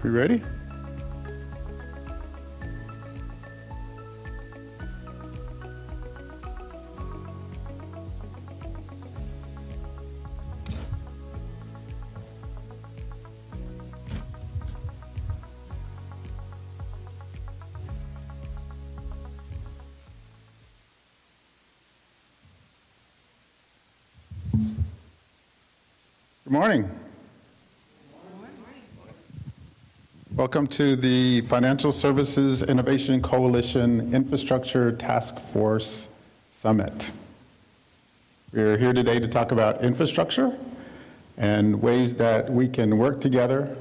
We ready? Good morning. Welcome to the Financial Services Innovation Coalition Infrastructure Task Force Summit. We're here today to talk about infrastructure and ways that we can work together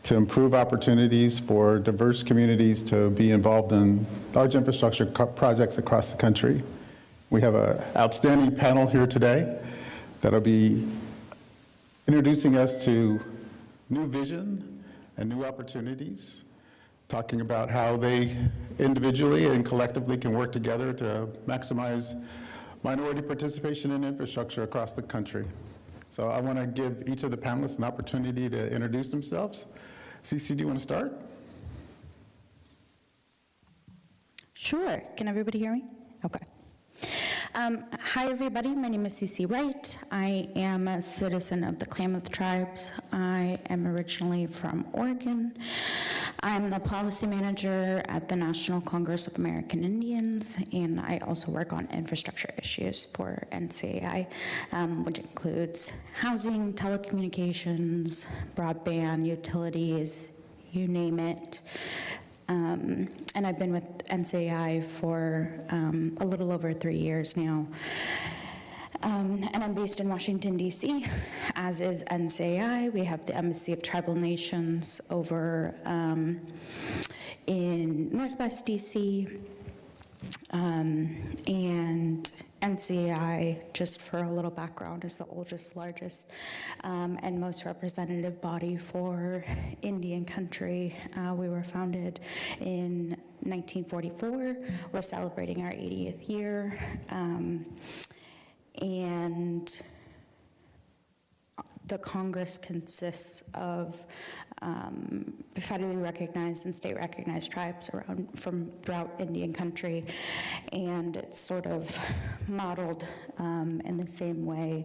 to improve opportunities for diverse communities to be involved in large infrastructure projects across the country. We have an outstanding panel here today that'll be introducing us to new vision and new opportunities, talking about how they individually and collectively can work together to maximize minority participation in infrastructure across the country. So I want to give each of the panelists an opportunity to introduce themselves. Cece, do you want to start? Sure. Can everybody hear me? Okay. Hi, everybody. My name is Cece Wright. I am a citizen of the Klamath Tribes. I am originally from Oregon. I'm the policy manager at the National Congress of American Indians, and I also work on infrastructure issues for NCAI, which includes housing, telecommunications, broadband, utilities, you name it. And I've been with NCAI for a little over 3 years now. And I'm based in Washington, D.C., as is NCAI. We have the Embassy of Tribal Nations over in Northwest D.C., and NCAI, just for a little background, is the oldest, largest, and most representative body for Indian country. We were founded in 1944. We're celebrating our 80th year. And the Congress consists of federally recognized and state recognized tribes from throughout Indian country, and it's sort of modeled in the same way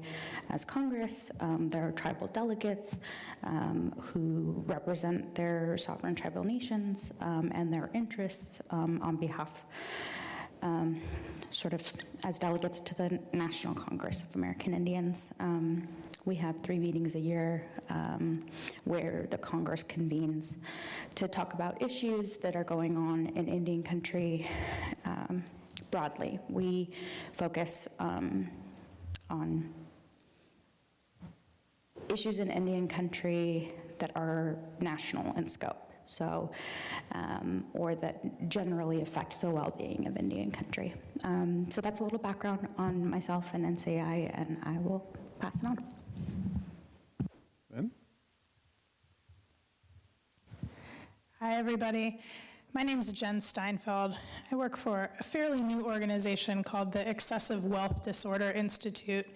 as Congress. There are tribal delegates who represent their sovereign tribal nations and their interests on behalf sort of as delegates to the National Congress of American Indians. We have 3 meetings a year where the Congress convenes to talk about issues that are going on in Indian country broadly. We focus on issues in Indian country that are national in scope. So, or that generally affect the well-being of Indian country. So that's a little background on myself and NCAI, and I will pass it on. Ben? Hi, everybody. My name is Jen Steinfeld. I work for a fairly new organization called the Excessive Wealth Disorder Institute.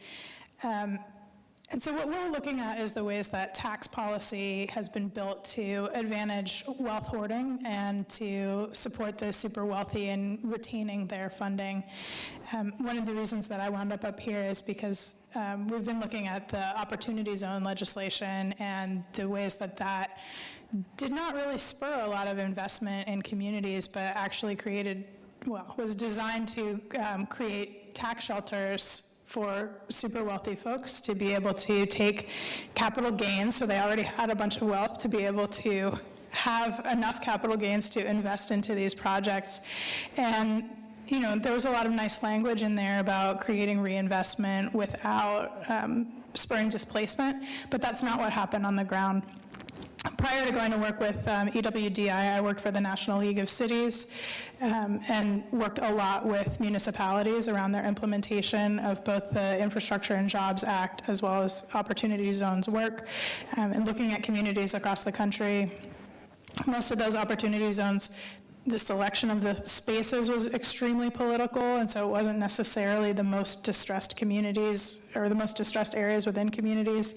And so what we're looking at is the ways that tax policy has been built to advantage wealth hoarding and to support the super wealthy in retaining their funding. One of the reasons that I wound up here is because we've been looking at the Opportunity Zone legislation and the ways that that did not really spur a lot of investment in communities, but actually was designed to create tax shelters for super wealthy folks to be able to take capital gains, so they already had a bunch of wealth, to be able to have enough capital gains to invest into these projects. And there was a lot of nice language in there about creating reinvestment without spurring displacement, but that's not what happened on the ground. Prior to going to work with EWDI, I worked for the National League of Cities and worked a lot with municipalities around their implementation of both the Infrastructure and Jobs Act as well as Opportunity Zones work, and looking at communities across the country. Most of those opportunity zones the selection of the spaces was extremely political, and so it wasn't necessarily the most distressed communities or the most distressed areas within communities.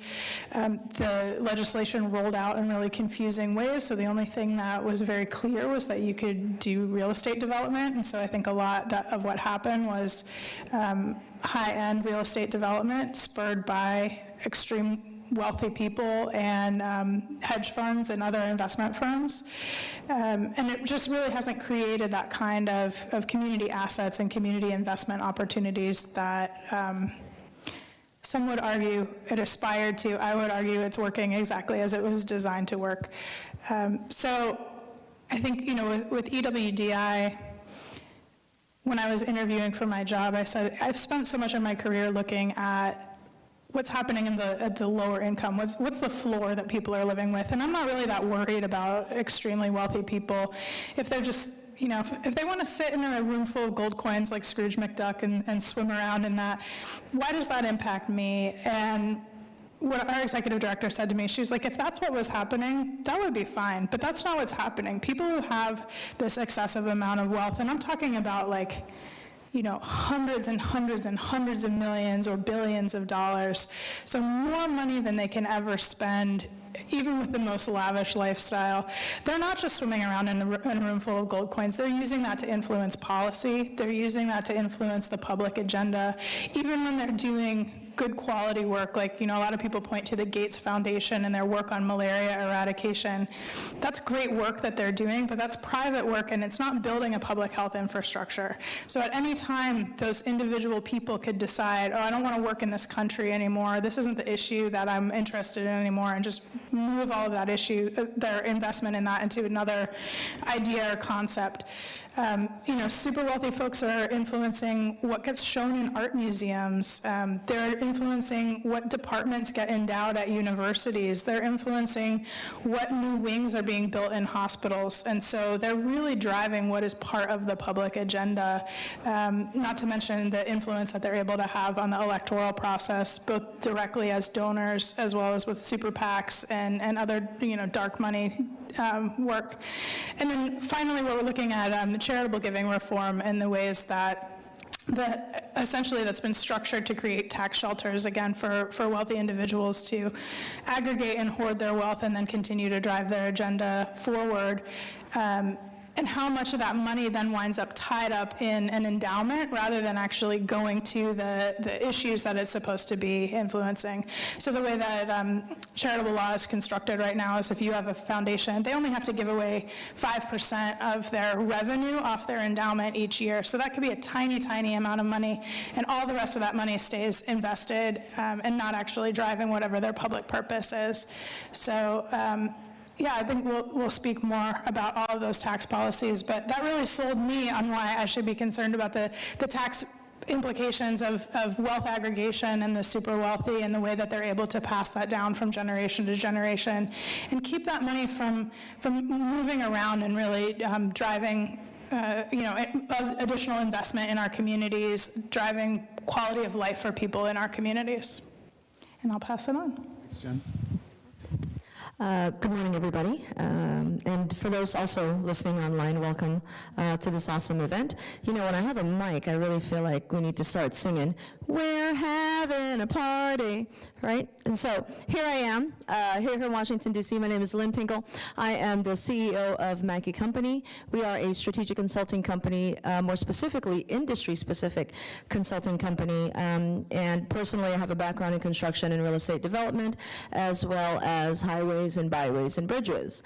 The legislation rolled out in really confusing ways, so the only thing that was very clear was that you could do real estate development, and so I think a lot of what happened was high-end real estate development spurred by extreme wealthy people and hedge funds and other investment firms. And it just really hasn't created that kind of community assets and community investment opportunities that some would argue it aspired to. I would argue it's working exactly as it was designed to work. So I think, with EWDI, when I was interviewing for my job, I said, I've spent so much of my career looking at what's happening at the lower income, what's the floor that people are living with, and I'm not really that worried about extremely wealthy people. If they're just, if they want to sit in a room full of gold coins like Scrooge McDuck and swim around in that, why does that impact me? And what our executive director said to me, she was like, if that's what was happening, that would be fine, but that's not what's happening. People who have this excessive amount of wealth, and I'm talking about hundreds and hundreds and hundreds of millions or billions of dollars, so more money than they can ever spend, even with the most lavish lifestyle. They're not just swimming around in a room full of gold coins. They're using that to influence policy. They're using that to influence the public agenda, even when they're doing good quality work, like, a lot of people point to the Gates Foundation and their work on malaria eradication. That's great work that they're doing, but that's private work, and it's not building a public health infrastructure. So at any time, those individual people could decide, I don't want to work in this country anymore, this isn't the issue that I'm interested in anymore, and just move all of that issue, their investment in that, into another idea or concept. Super wealthy folks are influencing what gets shown in art museums. They're influencing what departments get endowed at universities. They're influencing what new wings are being built in hospitals. And so they're really driving what is part of the public agenda, not to mention the influence that they're able to have on the electoral process, both directly as donors as well as with super PACs and other dark money work. And then finally, what we're looking at, the charitable giving reform and the ways that essentially that's been structured to create tax shelters, again, for wealthy individuals to aggregate and hoard their wealth and then continue to drive their agenda forward. And how much of that money then winds up tied up in an endowment rather than actually going to the issues that it's supposed to be influencing. So the way that charitable law is constructed right now is if you have a foundation, they only have to give away 5% of their revenue off their endowment each year. So that could be a tiny, tiny amount of money, and all the rest of that money stays invested and not actually driving whatever their public purpose is. So I think we'll speak more about all of those tax policies, but that really sold me on why I should be concerned about the tax implications of wealth aggregation and the super wealthy and the way that they're able to pass that down from generation to generation and keep that money from moving around and really driving additional investment in our communities, driving quality of life for people in our communities. And I'll pass it on. Thanks, Jen. Good morning, everybody. And for those also listening online, welcome to this awesome event. When I have a mic, I really feel like we need to start singing, "We're having a party," right? And so here I am, here in Washington, D.C. My name is Lynn Pinkel. I am the CEO of Mackey Company. We are a strategic consulting company, more specifically, industry-specific consulting company. And personally, I have a background in construction and real estate development, as well as highways and byways and bridges.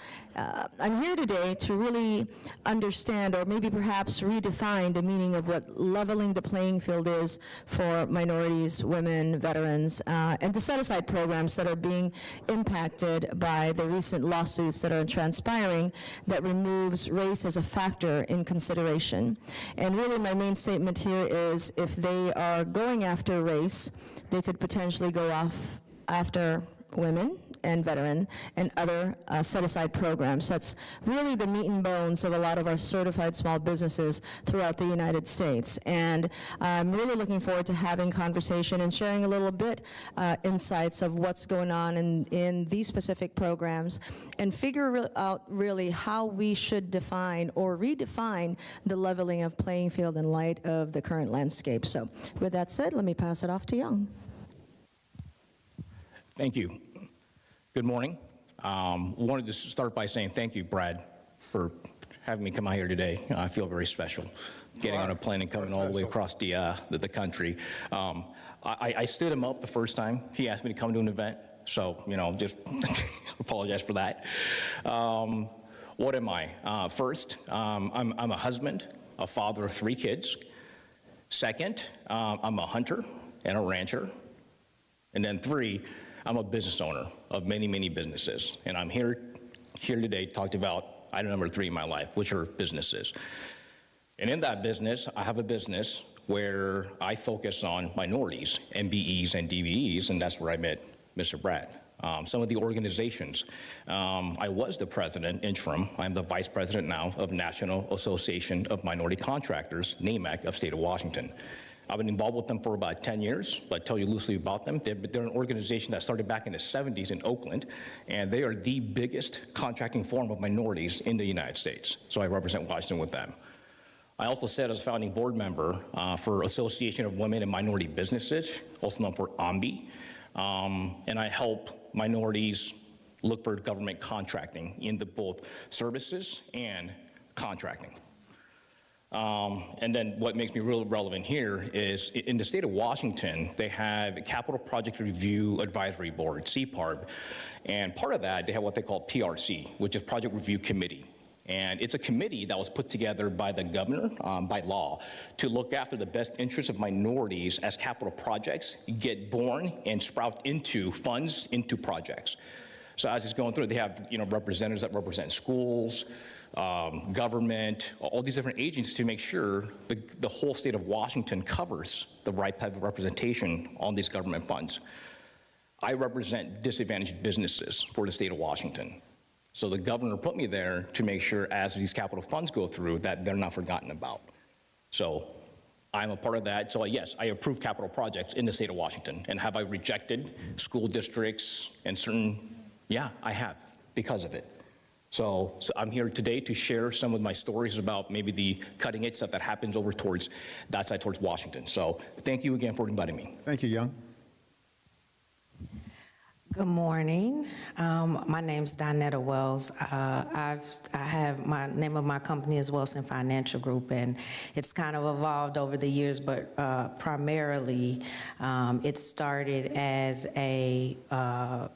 I'm here today to really understand, or maybe perhaps redefine, the meaning of what leveling the playing field is for minorities, women, veterans, and to set aside programs that are being impacted by the recent lawsuits that are transpiring that removes race as a factor in consideration. And really my main statement here is if they are going after race, they could potentially go off after women and veteran and other set-aside programs. That's really the meat and bones of a lot of our certified small businesses throughout the United States. And I'm really looking forward to having conversation and sharing a little bit insights of what's going on in these specific programs and figure out really how we should define or redefine the leveling of playing field in light of the current landscape. So with that said, let me pass it off to Young. Thank you. Good morning. Wanted to start by saying thank you, Brad, for having me come out here today. I feel very special, getting on a plane and coming all the way across the country. I stood him up the first time he asked me to come to an event, so, just apologize for that. What am I? First, I'm a husband, a father of 3 kids. Second, I'm a hunter and a rancher. And then 3, I'm a business owner of many, many businesses. And I'm here today to talk about item number 3 in my life, which are businesses. And in that business, I have a business where I focus on minorities, MBEs and DBEs, and that's where I met Mr. Brad. Some of the organizations, I was the president interim. I'm the vice president now of National Association of Minority Contractors, NAMAC of state of Washington. I've been involved with them for about 10 years, but I'll tell you loosely about them. They're an organization that started back in the 70s in Oakland, and they are the biggest contracting forum of minorities in the United States. So I represent Washington with them. I also serve as a founding board member for Association of Women and Minority Businesses, also known for AMBI, and I help minorities look for government contracting into both services and contracting. And then what makes me really relevant here is in the state of Washington, they have a Capital Project Review Advisory Board, CPARB, and part of that, they have what they call PRC, which is Project Review Committee. And it's a committee that was put together by the governor by law to look after the best interests of minorities as capital projects get born and sprout into funds, into projects. So as it's going through, they have representatives that represent schools, government, all these different agencies to make sure the whole state of Washington covers the right type of representation on these government funds. I represent disadvantaged businesses for the state of Washington. So the governor put me there to make sure as these capital funds go through that they're not forgotten about. So I'm a part of that. So yes, I approve capital projects in the state of Washington. And have I rejected school districts and certain, yeah, I have because of it. So I'm here today to share some of my stories about maybe the cutting edge stuff that happens over towards that side, towards Washington. So thank you again for inviting me. Thank you, Young. Good morning. My name's Donetta Wells. I have my name of my company is Wilson Financial Group, and it's kind of evolved over the years, but primarily it started as a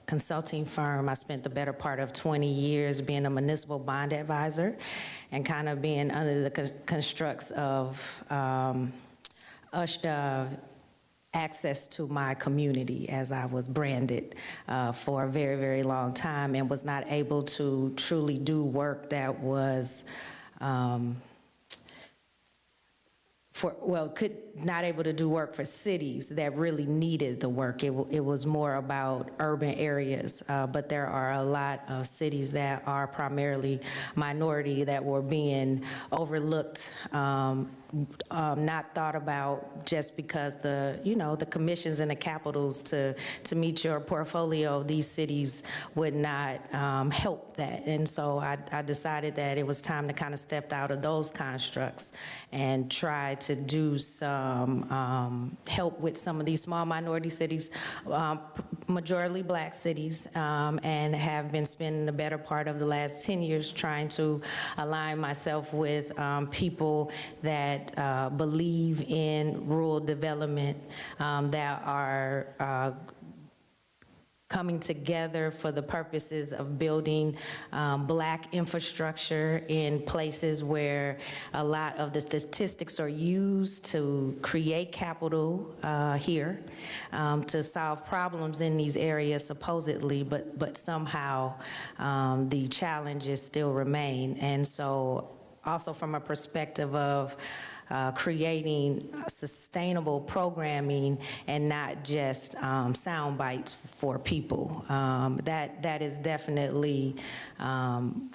consulting firm. I spent the better part of 20 years being a municipal bond advisor and kind of being under the constructs of access to my community, as I was branded for a very, very long time, and was not able to truly do work that was not able to do work for cities that really needed the work. It was more about urban areas, but there are a lot of cities that are primarily minority that were being overlooked, not thought about just because the commissions and the capitals to meet your portfolio, these cities would not help that. And so I decided that it was time to kind of step out of those constructs and try to do some help with some of these small minority cities, majority Black cities, and have been spending the better part of the last 10 years trying to align myself with people that believe in rural development, that are coming together for the purposes of building Black infrastructure in places where a lot of the statistics are used to create capital here, to solve problems in these areas supposedly, but somehow the challenges still remain. And so also from a perspective of creating sustainable programming and not just sound bites for people. That is definitely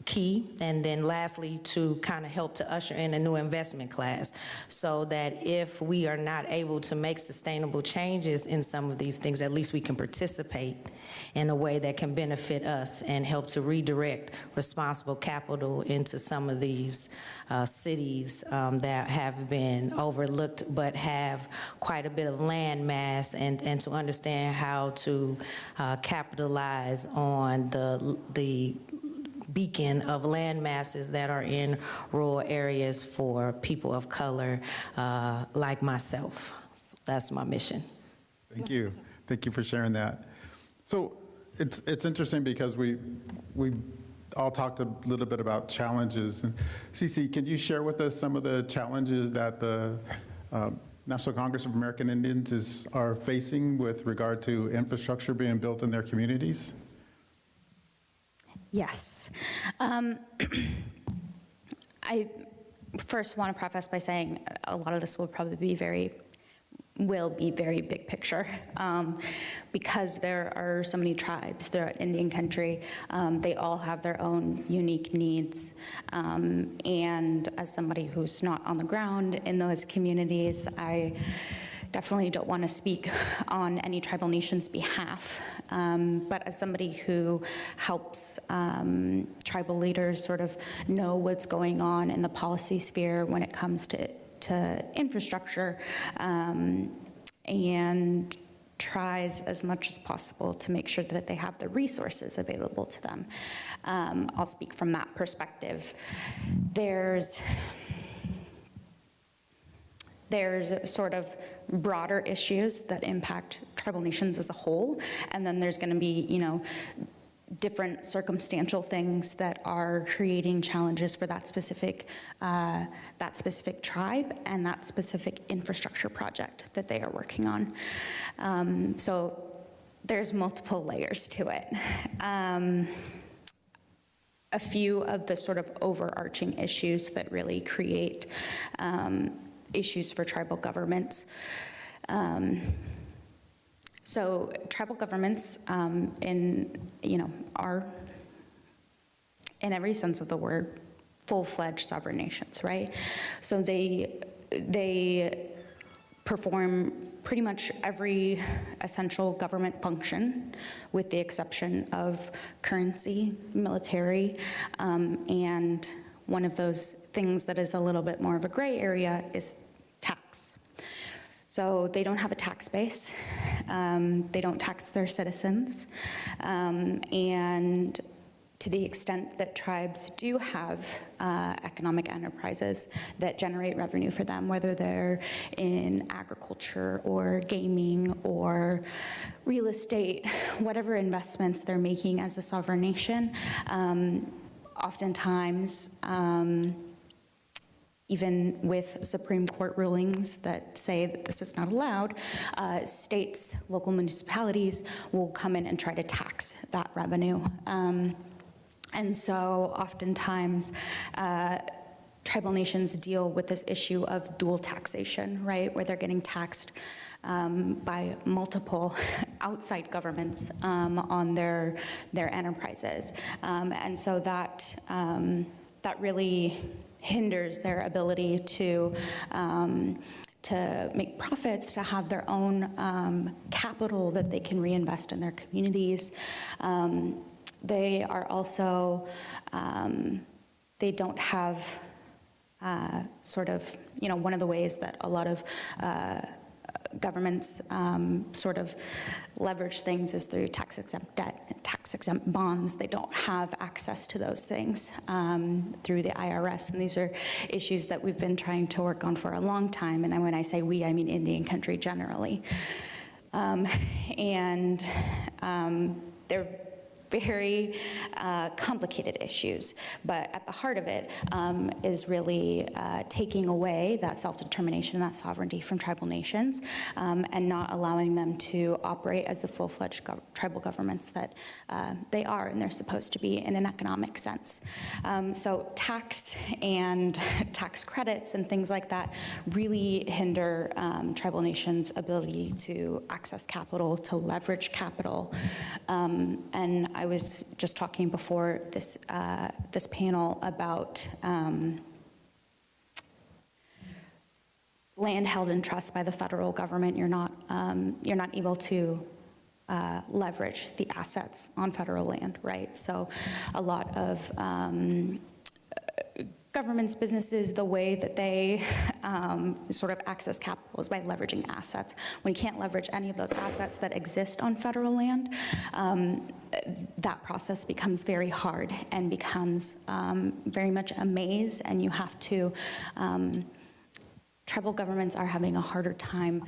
key. And then lastly, to kind of help to usher in a new investment class, so that if we are not able to make sustainable changes in some of these things, at least we can participate in a way that can benefit us and help to redirect responsible capital into some of these cities that have been overlooked but have quite a bit of land mass, and to understand how to capitalize on the beacon of land masses that are in rural areas for people of color like myself. So that's my mission. Thank you. Thank you for sharing that. So it's interesting because we all talked a little bit about challenges. And Cece, can you share with us some of the challenges that the National Congress of American Indians are facing with regard to infrastructure being built in their communities? Yes. I first want to preface by saying a lot of this will be very big picture, because there are so many tribes throughout Indian country. They all have their own unique needs. And as somebody who's not on the ground in those communities, I definitely don't want to speak on any tribal nation's behalf. But as somebody who helps tribal leaders sort of know what's going on in the policy sphere when it comes to infrastructure, and tries as much as possible to make sure that they have the resources available to them. I'll speak from that perspective. There's sort of broader issues that impact tribal nations as a whole, and then there's going to be, different circumstantial things that are creating challenges for that specific tribe and that specific infrastructure project that they are working on. So there's multiple layers to it. A few of the sort of overarching issues that really create issues for tribal governments. So tribal governments are, in every sense of the word, full-fledged sovereign nations, right? So they perform pretty much every essential government function, with the exception of currency, military, and one of those things that is a little bit more of a gray area is tax. So they don't have a tax base. They don't tax their citizens. And to the extent that tribes do have economic enterprises that generate revenue for them, whether they're in agriculture or gaming or real estate, whatever investments they're making as a sovereign nation, oftentimes, even with Supreme Court rulings that say that this is not allowed, states, local municipalities will come in and try to tax that revenue. And so oftentimes, tribal nations deal with this issue of dual taxation, right, where they're getting taxed by multiple outside governments on their enterprises. And so that really hinders their ability to make profits, to have their own capital that they can reinvest in their communities. They are also, they don't have sort of, one of the ways that a lot of governments sort of leverage things is through tax-exempt debt and tax-exempt bonds. They don't have access to those things through the IRS, and these are issues that we've been trying to work on for a long time, and when I say we, I mean Indian country generally. very complicated issues. But at the heart of it is really taking away that self-determination and that sovereignty from tribal nations and not allowing them to operate as the full-fledged tribal governments that they are and they're supposed to be in an economic sense. So tax and tax credits and things like that really hinder tribal nations' ability to access capital, to leverage capital. And I was just talking before this panel about land held in trust by the federal government. You're not able to leverage the assets on federal land, right? So a lot of governments, businesses, the way that they sort of access capital is by leveraging assets. When you can't leverage any of those assets that exist on federal land, that process becomes very hard and becomes very much a maze, and you have to, tribal governments are having a harder time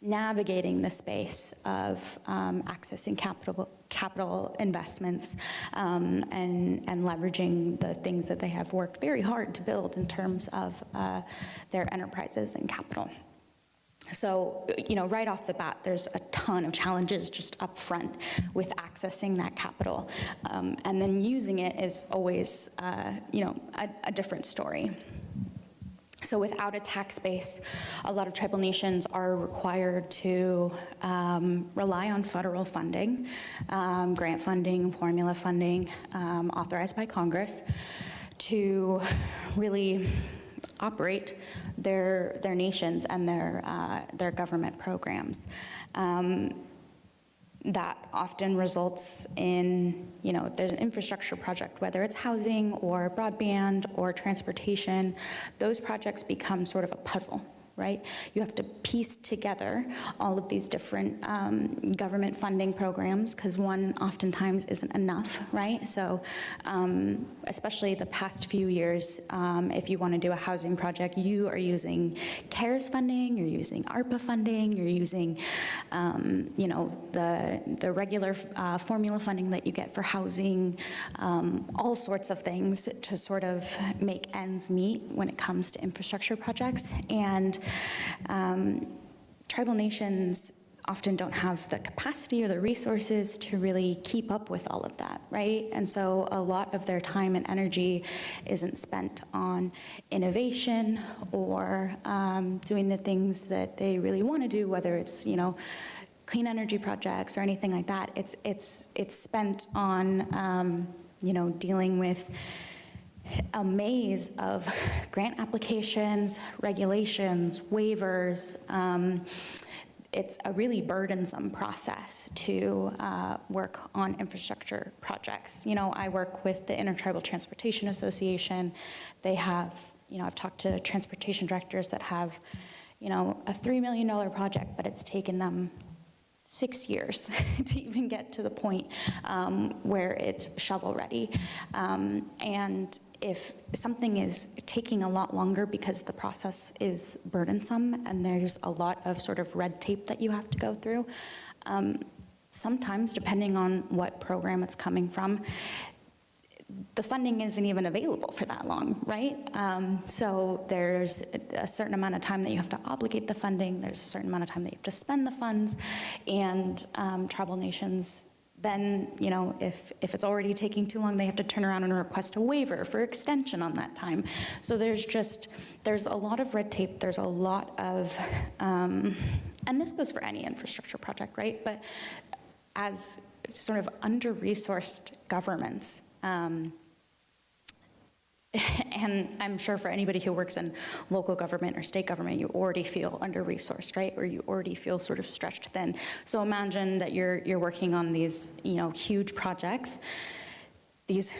navigating the space of accessing capital investments and leveraging the things that they have worked very hard to build in terms of their enterprises and capital. So, right off the bat, there's a ton of challenges just up front with accessing that capital. And then using it is always, a different story. So without a tax base, a lot of tribal nations are required to rely on federal funding, grant funding, formula funding, authorized by Congress, to really operate their nations and their government programs. That often results in, if there's an infrastructure project, whether it's housing or broadband or transportation, those projects become sort of a puzzle, right? You have to piece together all of these different government funding programs because one oftentimes isn't enough, right? So especially the past few years, if you want to do a housing project, you are using CARES funding, you're using ARPA funding, you're using, the regular formula funding that you get for housing, all sorts of things to sort of make ends meet when it comes to infrastructure projects. And tribal nations often don't have the capacity or the resources to really keep up with all of that, right? And so a lot of their time and energy isn't spent on innovation or doing the things that they really want to do, whether it's, clean energy projects or anything like that. It's spent on, dealing with a maze of grant applications, regulations, waivers. It's a really burdensome process to work on infrastructure projects. I work with the Intertribal Transportation Association. They have, I've talked to transportation directors that have, a $3 million project, but it's taken them 6 years to even get to the point where it's shovel ready. And if something is taking a lot longer because the process is burdensome and there's a lot of sort of red tape that you have to go through, sometimes, depending on what program it's coming from, the funding isn't even available for that long, right? So there's a certain amount of time that you have to obligate the funding, there's a certain amount of time that you have to spend the funds, and tribal nations then, if it's already taking too long, they have to turn around and request a waiver for extension on that time. So there's a lot of red tape, there's a lot of, and this goes for any infrastructure project, right? But as sort of under-resourced governments, and I'm sure for anybody who works in local government or state government, you already feel under-resourced, right? Or you already feel sort of stretched thin. So imagine that you're working on these, huge projects, these,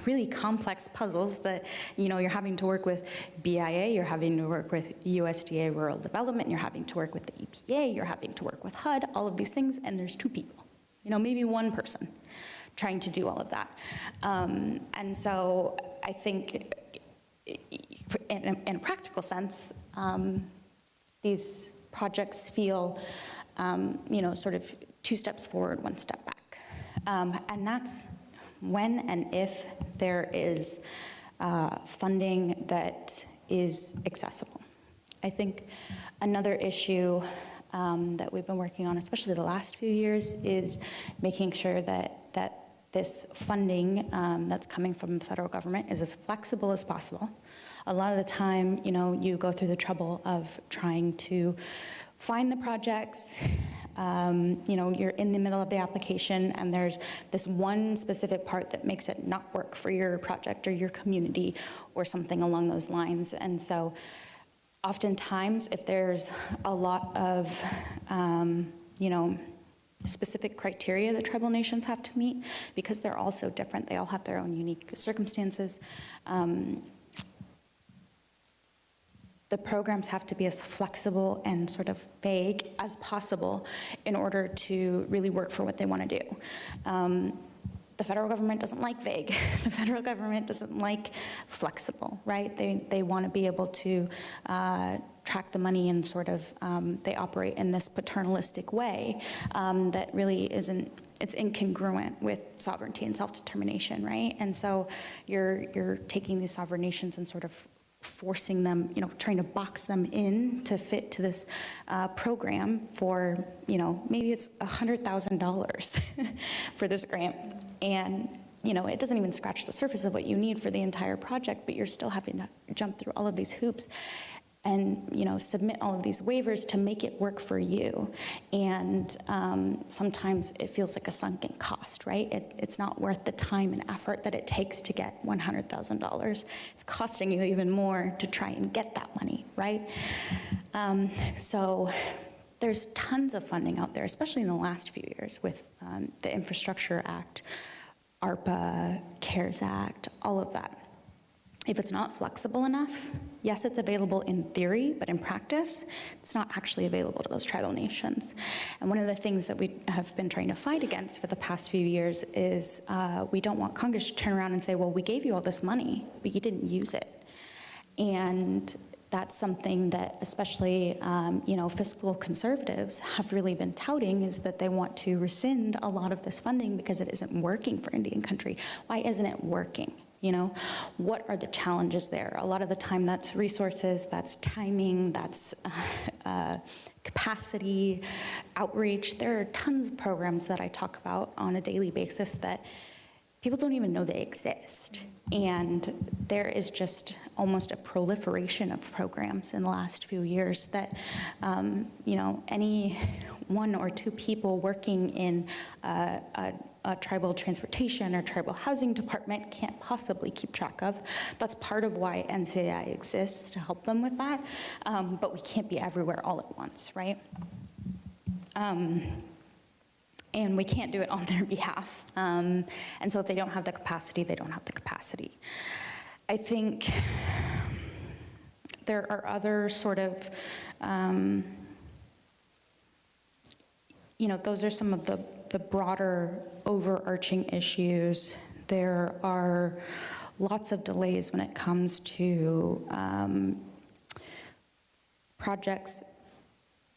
really complex puzzles that, you're having to work with BIA, you're having to work with USDA Rural Development, you're having to work with the EPA, you're having to work with HUD, all of these things, and there's two people, maybe one person trying to do all of that. And so I think in a practical sense, these projects feel, sort of 2 steps forward, 1 step back. And that's when and if there is funding that is accessible. I think another issue that we've been working on, especially the last few years, is making sure that this funding that's coming from the federal government is as flexible as possible. A lot of the time, you go through the trouble of trying to find the projects. You're in the middle of the application and there's this one specific part that makes it not work for your project or your community or something along those lines. And so oftentimes, if there's a lot of, specific criteria that tribal nations have to meet, because they're all so different, they all have their own unique circumstances, the programs have to be as flexible and sort of vague as possible in order to really work for what they want to do. The federal government doesn't like vague. The federal government doesn't like flexible, right? They want to be able to track the money and sort of, they operate in this paternalistic way that really isn't, it's incongruent with sovereignty and self-determination, right? And so you're taking these sovereign nations and sort of forcing them, trying to box them in to fit to this program for, maybe it's $100,000 for this grant. And, it doesn't even scratch the surface of what you need for the entire project, but you're still having to jump through all of these hoops and, submit all of these waivers to make it work for you. And sometimes it feels like a sunken cost, right? It's not worth the time and effort that it takes to get $100,000. It's costing you even more to try and get that money, right? So there's tons of funding out there, especially in the last few years with the Infrastructure Act, ARPA, CARES Act, all of that. If it's not flexible enough, yes, it's available in theory, but in practice, it's not actually available to those tribal nations. And one of the things that we have been trying to fight against for the past few years is we don't want Congress to turn around and say, well, we gave you all this money, but you didn't use it. And that's something that especially, fiscal conservatives have really been touting, is that they want to rescind a lot of this funding because it isn't working for Indian country. Why isn't it working? What are the challenges there? A lot of the time that's resources, that's timing, that's capacity, outreach. There are tons of programs that I talk about on a daily basis that people don't even know they exist. And there is just almost a proliferation of programs in the last few years that, any 1 or 2 people working in a tribal transportation or tribal housing department can't possibly keep track of. That's part of why NCI exists, to help them with that. But we can't be everywhere all at once, right? And we can't do it on their behalf. And so if they don't have the capacity, they don't have the capacity. I think there are other sort of, those are some of the broader overarching issues. There are lots of delays when it comes to projects,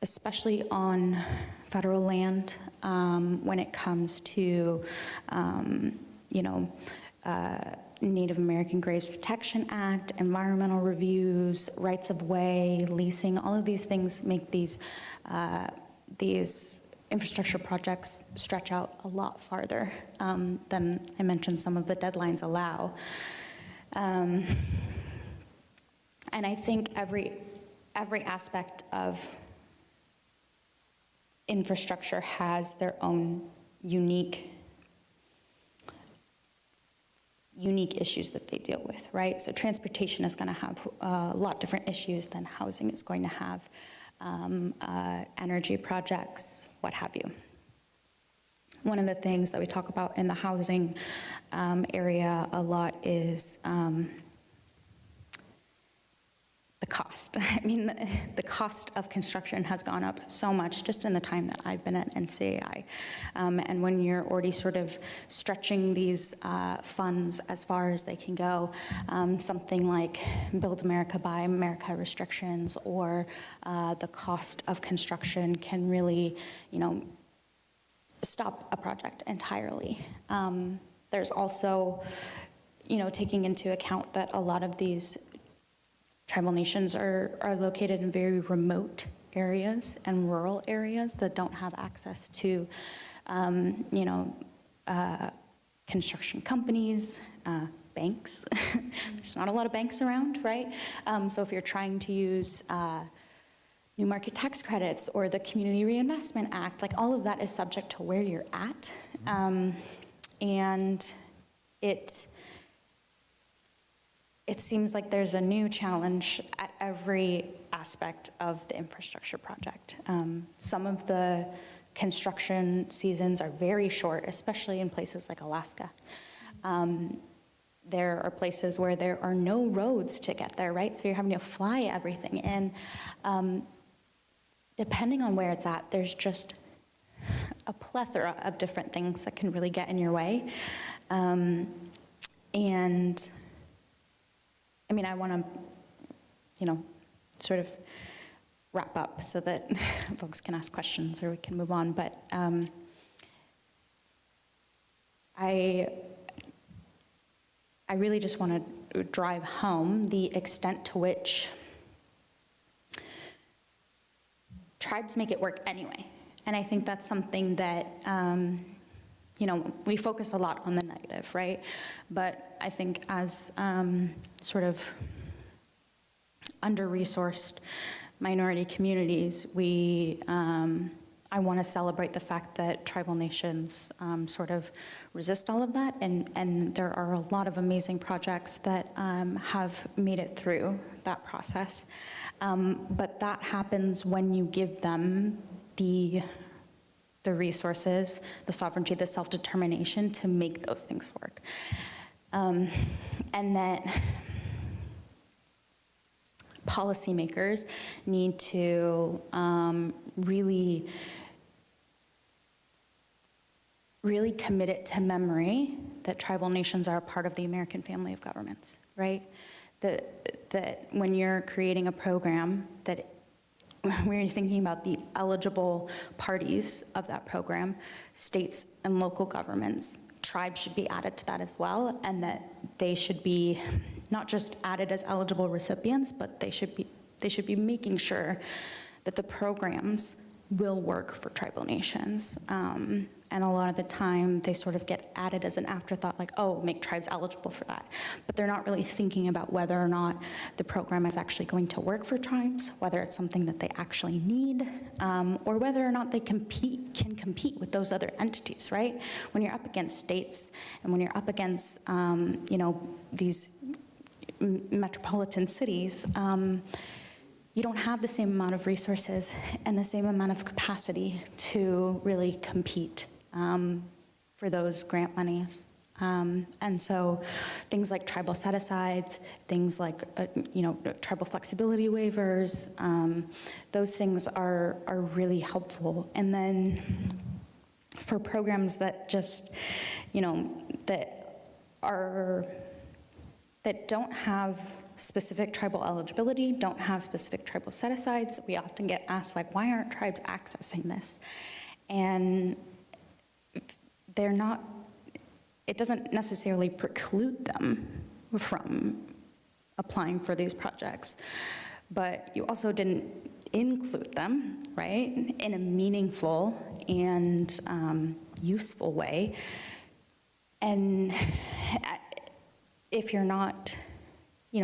especially on federal land, when it comes to, Native American Graves Protection Act, environmental reviews, rights of way, leasing. All of these things make these infrastructure projects stretch out a lot farther than I mentioned some of the deadlines allow. And I think every aspect of infrastructure has their own unique issues that they deal with, right? So transportation is going to have a lot different issues than housing is going to have, energy projects, what have you. One of the things that we talk about in the housing area a lot is the cost. I mean, the cost of construction has gone up so much just in the time that I've been at NCAI. And when you're already sort of stretching these funds as far as they can go, something like Build America, Buy America restrictions, or the cost of construction can really, stop a project entirely. There's also, taking into account that a lot of these tribal nations are located in very remote areas and rural areas that don't have access to, construction companies, banks. There's not a lot of banks around, right? So if you're trying to use new market tax credits or the Community Reinvestment Act, like all of that is subject to where you're at. And it seems like there's a new challenge at every aspect of the infrastructure project. Some of the construction seasons are very short, especially in places like Alaska. There are places where there are no roads to get there, right? So you're having to fly everything in. Depending on where it's at, there's just a plethora of different things that can really get in your way. And I mean, I want to, sort of wrap up so that folks can ask questions or we can move on. But I really just want to drive home the extent to which tribes make it work anyway. And I think that's something that, we focus a lot on the negative, right? But I think as sort of under-resourced minority communities, I want to celebrate the fact that tribal nations sort of resist all of that, and there are a lot of amazing projects that have made it through that process. But that happens when you give them the resources, the sovereignty, the self-determination to make those things work. And that policymakers need to really commit it to memory that tribal nations are a part of the American family of governments, right? That when you're creating a program, that when you're thinking about the eligible parties of that program, states and local governments, tribes should be added to that as well, and that they should be not just added as eligible recipients, but they should be making sure that the programs will work for tribal nations. And a lot of the time, they sort of get added as an afterthought, like, oh, make tribes eligible for that. But they're not really thinking about whether or not the program is actually going to work for tribes, whether it's something that they actually need, or whether or not they can compete with those other entities, right? When you're up against states and when you're up against, these metropolitan cities, you don't have the same amount of resources and the same amount of capacity to really compete for those grant monies. And so things like tribal set-asides, things like, tribal flexibility waivers, those things are really helpful. And then for programs that just, that don't have specific tribal eligibility, don't have specific tribal set-asides, we often get asked, like, why aren't tribes accessing this? And they're not, it doesn't necessarily preclude them from applying for these projects, but you also didn't include them, right, in a meaningful and useful way. And if you're not,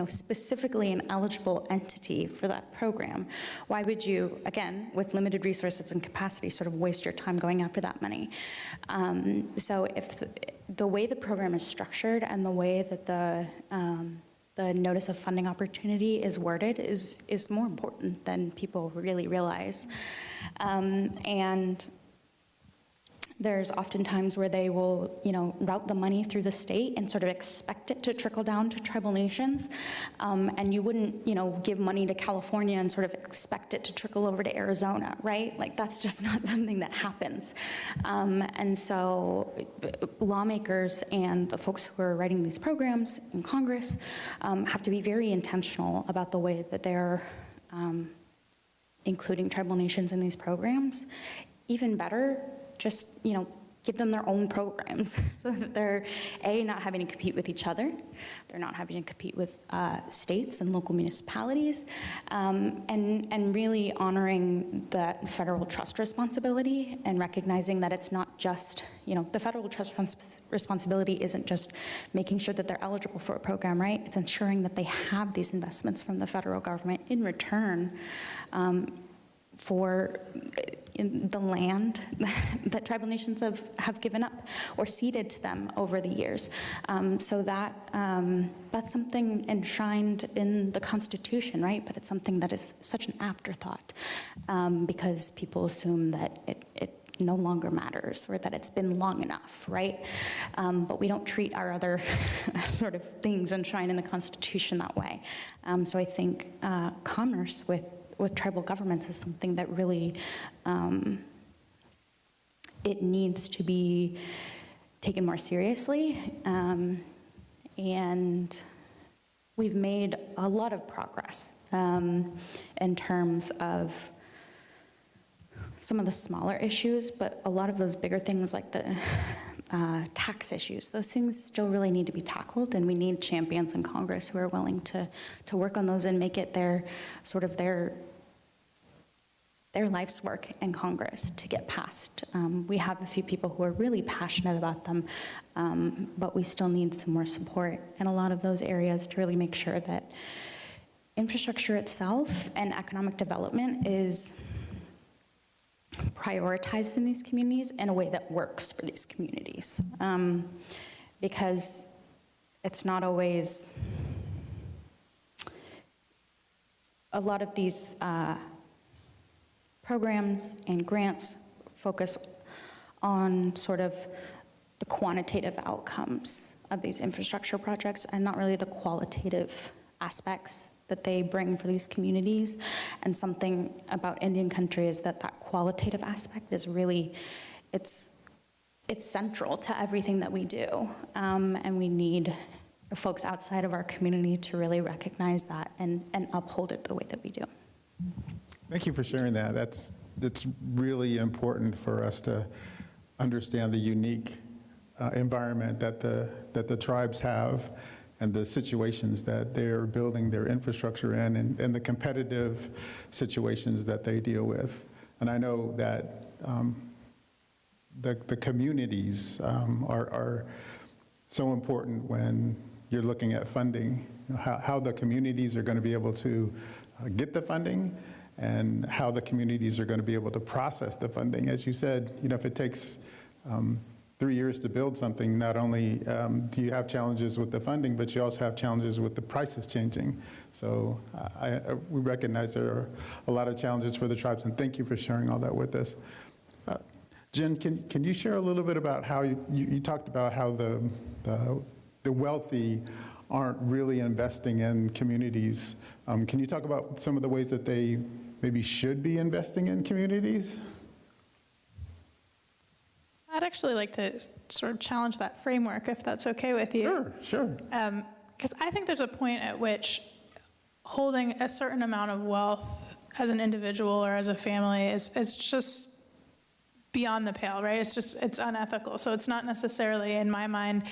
specifically an eligible entity for that program, why would you, again, with limited resources and capacity, sort of waste your time going after that money? So if the way the program is structured and the way that the notice of funding opportunity is worded is more important than people really realize. And there's often times where they will, route the money through the state and sort of expect it to trickle down to tribal nations. And you wouldn't, give money to California and sort of expect it to trickle over to Arizona, right? Like, that's just not something that happens. And so lawmakers and the folks who are writing these programs in Congress have to be very intentional about the way that they're including tribal nations in these programs. Even better, just, give them their own programs so that they're, A, not having to compete with each other, they're not having to compete with states and local municipalities, and really honoring that federal trust responsibility and recognizing that it's not just, the federal trust responsibility isn't just making sure that they're eligible for a program, right? It's ensuring that they have these investments from the federal government in return for the land that tribal nations have given up or ceded to them over the years. So that's something enshrined in the Constitution, right? But it's something that is such an afterthought because people assume that it no longer matters or that it's been long enough, right? But we don't treat our other sort of things enshrined in the Constitution that way. So I think commerce with tribal governments is something that really, it needs to be taken more seriously. And we've made a lot of progress in terms of some of the smaller issues, but a lot of those bigger things like the tax issues, those things still really need to be tackled, and we need champions in Congress who are willing to work on those and make it their life's work in Congress to get passed. We have a few people who are really passionate about them, but we still need some more support in a lot of those areas to really make sure that infrastructure itself and economic development is prioritized in these communities in a way that works for these communities. Because it's not always, a lot of these programs and grants focus on sort of the quantitative outcomes of these infrastructure projects and not really the qualitative aspects that they bring for these communities. And something about Indian country is that qualitative aspect is really, it's central to everything that we do. And we need folks outside of our community to really recognize that and uphold it the way that we do. Thank you for sharing that. That's really important for us to understand the unique environment that the tribes have and the situations that they're building their infrastructure in and the competitive situations that they deal with. And I know that the communities are so important when you're looking at funding, how the communities are going to be able to get the funding and how the communities are going to be able to process the funding. As you said, if it takes 3 years to build something, not only do you have challenges with the funding, but you also have challenges with the prices changing. So we recognize there are a lot of challenges for the tribes, and thank you for sharing all that with us. Jen, can you share a little bit about how you talked about how the wealthy aren't really investing in communities? Can you talk about some of the ways that they maybe should be investing in communities? I'd actually like to sort of challenge that framework, if that's okay with you. Sure. Because I think there's a point at which holding a certain amount of wealth as an individual or as a family it's just beyond the pale, right? It's unethical. So it's not necessarily, in my mind,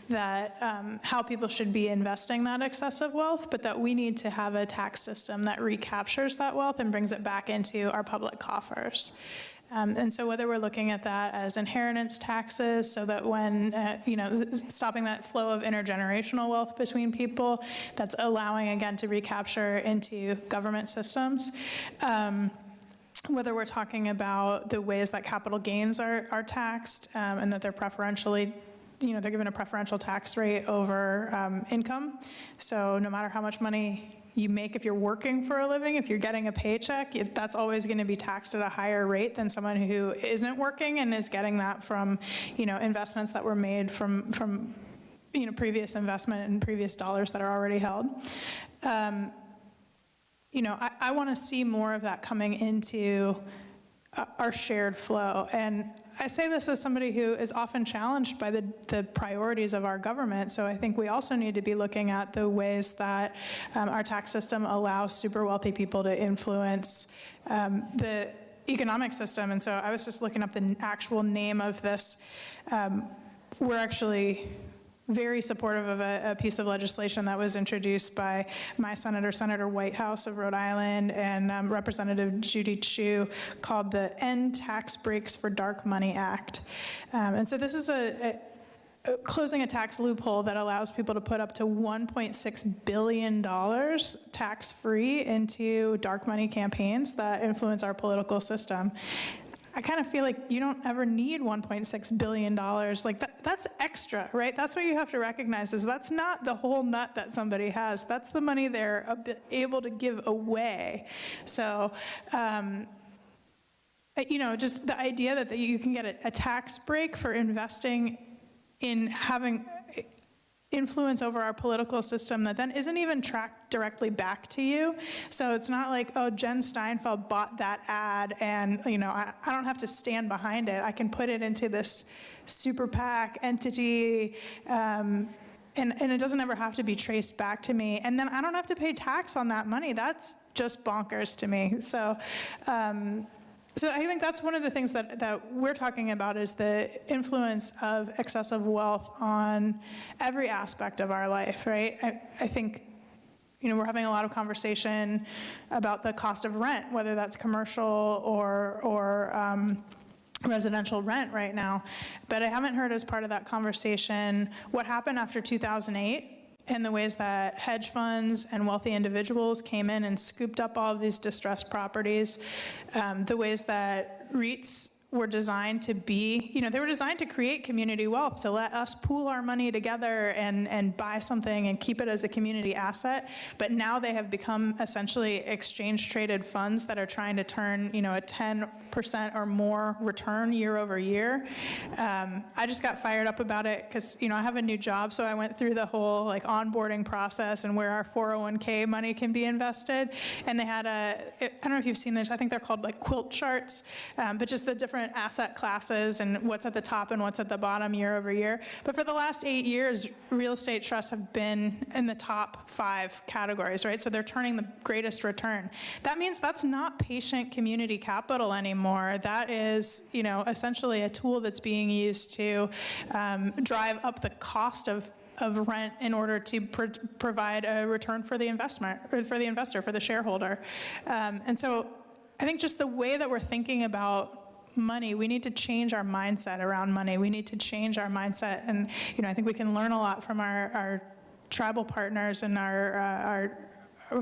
that how people should be investing that excessive wealth, but that we need to have a tax system that recaptures that wealth and brings it back into our public coffers. And so whether we're looking at that as inheritance taxes, so that when, stopping that flow of intergenerational wealth between people, that's allowing, again, to recapture into government systems. Whether we're talking about the ways that capital gains are taxed and that they're preferentially, they're given a preferential tax rate over income. So no matter how much money you make if you're working for a living, if you're getting a paycheck, that's always going to be taxed at a higher rate than someone who isn't working and is getting that from, investments that were made from previous investment and previous dollars that are already held. I want to see more of that coming into our shared flow. And I say this as somebody who is often challenged by the priorities of our government. So I think we also need to be looking at the ways that our tax system allows super wealthy people to influence the economic system. And so I was just looking up the actual name of this. We're actually very supportive of a piece of legislation that was introduced by my senator, Senator Whitehouse of Rhode Island, and Representative Judy Chu, called the End Tax Breaks for Dark Money Act. And so this is closing a tax loophole that allows people to put up to $1.6 billion tax-free into dark money campaigns that influence our political system. I kind of feel like you don't ever need $1.6 billion. Like that's extra, right? That's what you have to recognize, is that's not the whole nut that somebody has. That's the money they're able to give away. So, just the idea that you can get a tax break for investing in having influence over our political system that then isn't even tracked directly back to you. So it's not like, oh, Jen Steinfeld bought that ad and, I don't have to stand behind it. I can put it into this super PAC entity, and it doesn't ever have to be traced back to me. And then I don't have to pay tax on that money. That's just bonkers to me. So, so I think that's one of the things that we're talking about, is the influence of excessive wealth on every aspect of our life, right? I think, we're having a lot of conversation about the cost of rent, whether that's commercial or residential rent right now. But I haven't heard, as part of that conversation, what happened after 2008 and the ways that hedge funds and wealthy individuals came in and scooped up all of these distressed properties, the ways that REITs were designed to be, they were designed to create community wealth, to let us pool our money together and buy something and keep it as a community asset. But now they have become essentially exchange-traded funds that are trying to turn, a 10% or more return year over year. I just got fired up about it because, I have a new job, so I went through the whole onboarding process and where our 401k money can be invested. And they had I don't know if you've seen this, I think they're called quilt charts, but just the different asset classes and what's at the top and what's at the bottom year over year. But for the last 8 years, real estate trusts have been in the top 5 categories, right? So they're turning the greatest return. That means that's not patient community capital anymore. That is, essentially a tool that's being used to drive up the cost of rent in order to provide a return for the investment, or for the investor, for the shareholder. And so I think just the way that we're thinking about money, we need to change our mindset around money. We need to change our mindset. And, I think we can learn a lot from our tribal partners and our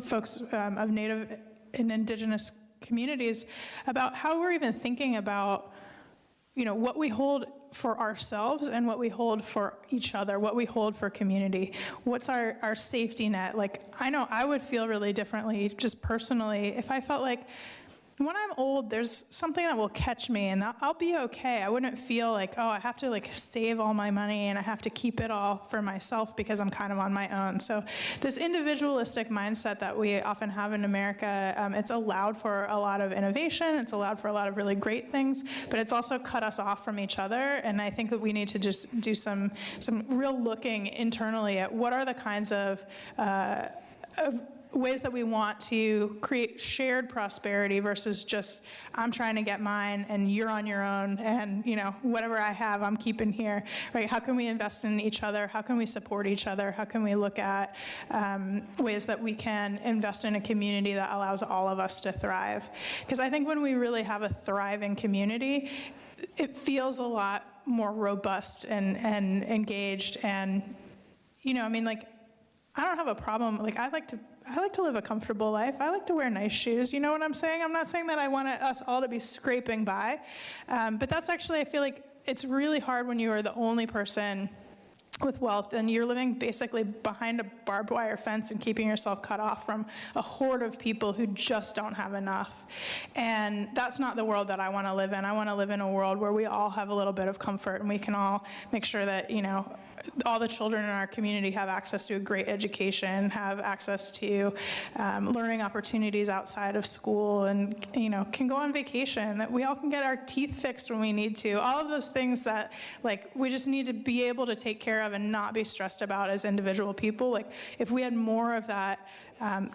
folks of Native and Indigenous communities about how we're even thinking about, what we hold for ourselves and what we hold for each other, what we hold for community. What's our safety net? I know I would feel really differently, just personally, if I felt like, when I'm old, there's something that will catch me and I'll be okay. I wouldn't feel like, oh, I have to save all my money and I have to keep it all for myself because I'm kind of on my own. So this individualistic mindset that we often have in America, it's allowed for a lot of innovation, it's allowed for a lot of really great things, but it's also cut us off from each other. And I think that we need to just do some real looking internally at what are the kinds of ways that we want to create shared prosperity versus just, I'm trying to get mine and you're on your own and, whatever I have, I'm keeping here, right? How can we invest in each other? How can we support each other? How can we look at ways that we can invest in a community that allows all of us to thrive? Because I think when we really have a thriving community, it feels a lot more robust and engaged. And, I don't have a problem. I like to live a comfortable life. I like to wear nice shoes. You know what I'm saying? I'm not saying that I want us all to be scraping by, but that's actually, I feel like it's really hard when you are the only person with wealth and you're living basically behind a barbed wire fence and keeping yourself cut off from a horde of people who just don't have enough. And that's not the world that I want to live in. I want to live in a world where we all have a little bit of comfort and we can all make sure that, all the children in our community have access to a great education, have access to learning opportunities outside of school, and can go on vacation, that we all can get our teeth fixed when we need to. All of those things that we just need to be able to take care of and not be stressed about as individual people. If we had more of that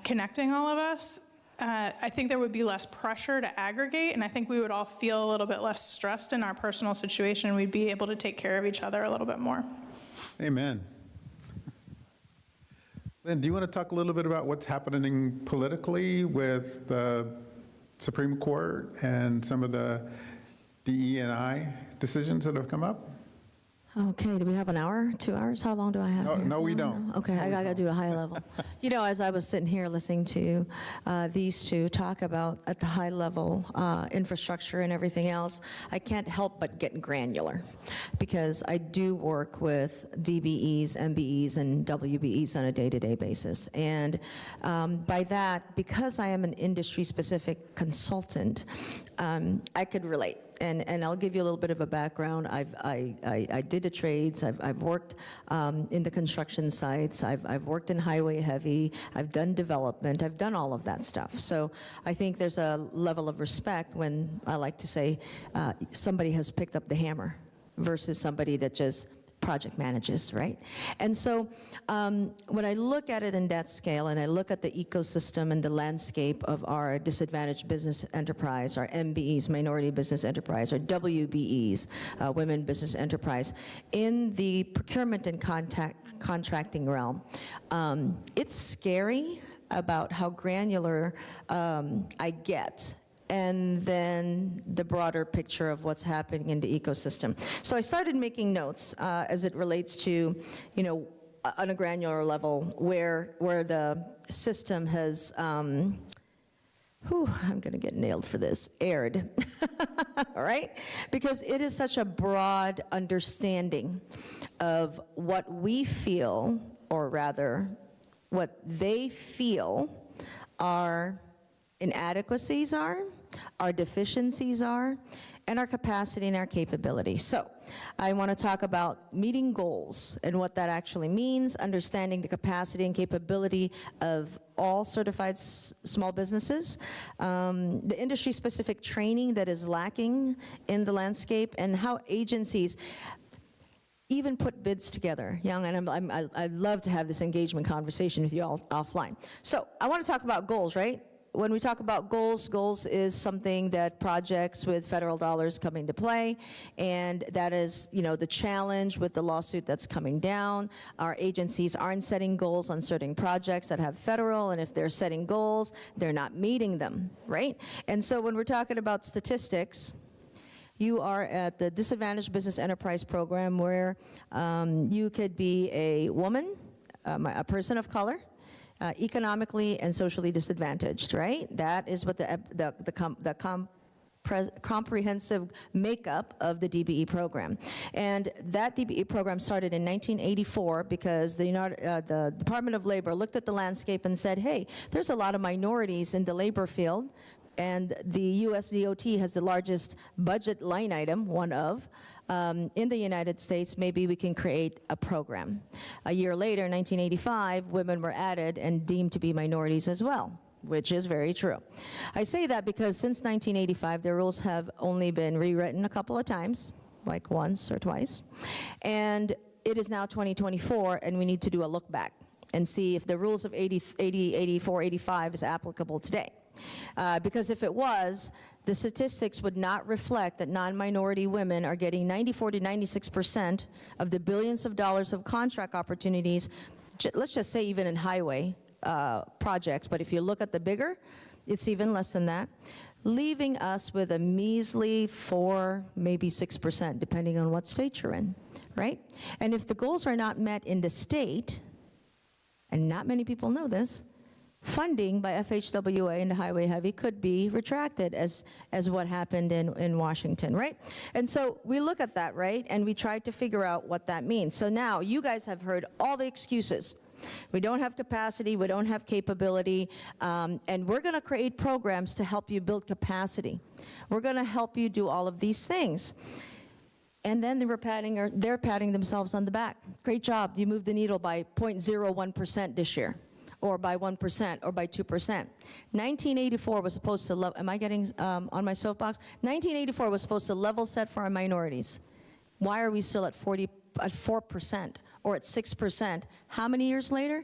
connecting all of us, I think there would be less pressure to aggregate, and I think we would all feel a little bit less stressed in our personal situation. We'd be able to take care of each other a little bit more. Amen. Lynn, do you want to talk a little bit about what's happening politically with the Supreme Court and some of the DE&I decisions that have come up? Okay, do we have an hour, 2 hours? How long do I have? No, here? no, we don't. Okay, I gotta do a high level. You know, as I was sitting here listening to these two talk about at the high level infrastructure and everything else, I can't help but get granular because I do work with DBEs, MBEs, and WBEs on a day-to-day basis. And by that, because I am an industry-specific consultant, I could relate. And I'll give you a little bit of a background. I did the trades. I've worked in the construction sites. I've worked in highway heavy. I've done development. I've done all of that stuff. So I think there's a level of respect when I like to say somebody has picked up the hammer versus somebody that just project manages, right? And so when I look at it in that scale and I look at the ecosystem and the landscape of our disadvantaged business enterprise, our MBEs, minority business enterprise, our WBEs, women business enterprise, in the procurement and contracting realm, it's scary about how granular I get, and then the broader picture of what's happening in the ecosystem. So I started making notes as it relates to, you know, on a granular level where the system has, I'm gonna get nailed for this, aired, all right? Because it is such a broad understanding of what we feel, or rather, what they feel our inadequacies are, our deficiencies are, and our capacity and our capability. So I want to talk about meeting goals and what that actually means, understanding the capacity and capability of all certified small businesses, the industry-specific training that is lacking in the landscape, and how agencies even put bids together. Young, and I'd love to have this engagement conversation with you all offline. So I want to talk about goals, right? When we talk about goals, goals is something that projects with federal dollars come into play, and that is, you know, the challenge with the lawsuit that's coming down. Our agencies aren't setting goals on certain projects that have federal, and if they're setting goals, they're not meeting them, right? And so when we're talking about statistics, you are at the Disadvantaged Business Enterprise Program, where you could be a woman, a person of color, economically and socially disadvantaged, right? That is what the comprehensive makeup of the DBE program. And that DBE program started in 1984 because the Department of Labor looked at the landscape and said, hey, there's a lot of minorities in the labor field, and the US DOT has the largest budget line item, one of, in the United States. Maybe we can create a program. A year later, 1985, women were added and deemed to be minorities as well, which is very true. I say that because since 1985, the rules have only been rewritten a couple of times, like once or twice, and it is now 2024, and we need to do a look back and see if the rules of 80, 84, 85 is applicable today. Because if it was, the statistics would not reflect that non-minority women are getting 94 to 96% of the billions of dollars of contract opportunities, let's just say even in highway projects, but if you look at the bigger, it's even less than that, leaving us with a measly 4, maybe 6%, depending on what state you're in, right? And if the goals are not met in the state, and not many people know this, funding by FHWA in the highway heavy could be retracted, as what happened in Washington, right? And so we look at that, right? And we try to figure out what that means. So now you guys have heard all the excuses. We don't have capacity, we don't have capability, and we're gonna create programs to help you build capacity. We're gonna help you do all of these things. And then they're patting themselves on the back. Great job, you moved the needle by 0.01% this year, or by 1%, or by 2%. 1984 was supposed to, am I getting on my soapbox? 1984 was supposed to level set for our minorities. Why are we still at 4% or at 6%? How many years later?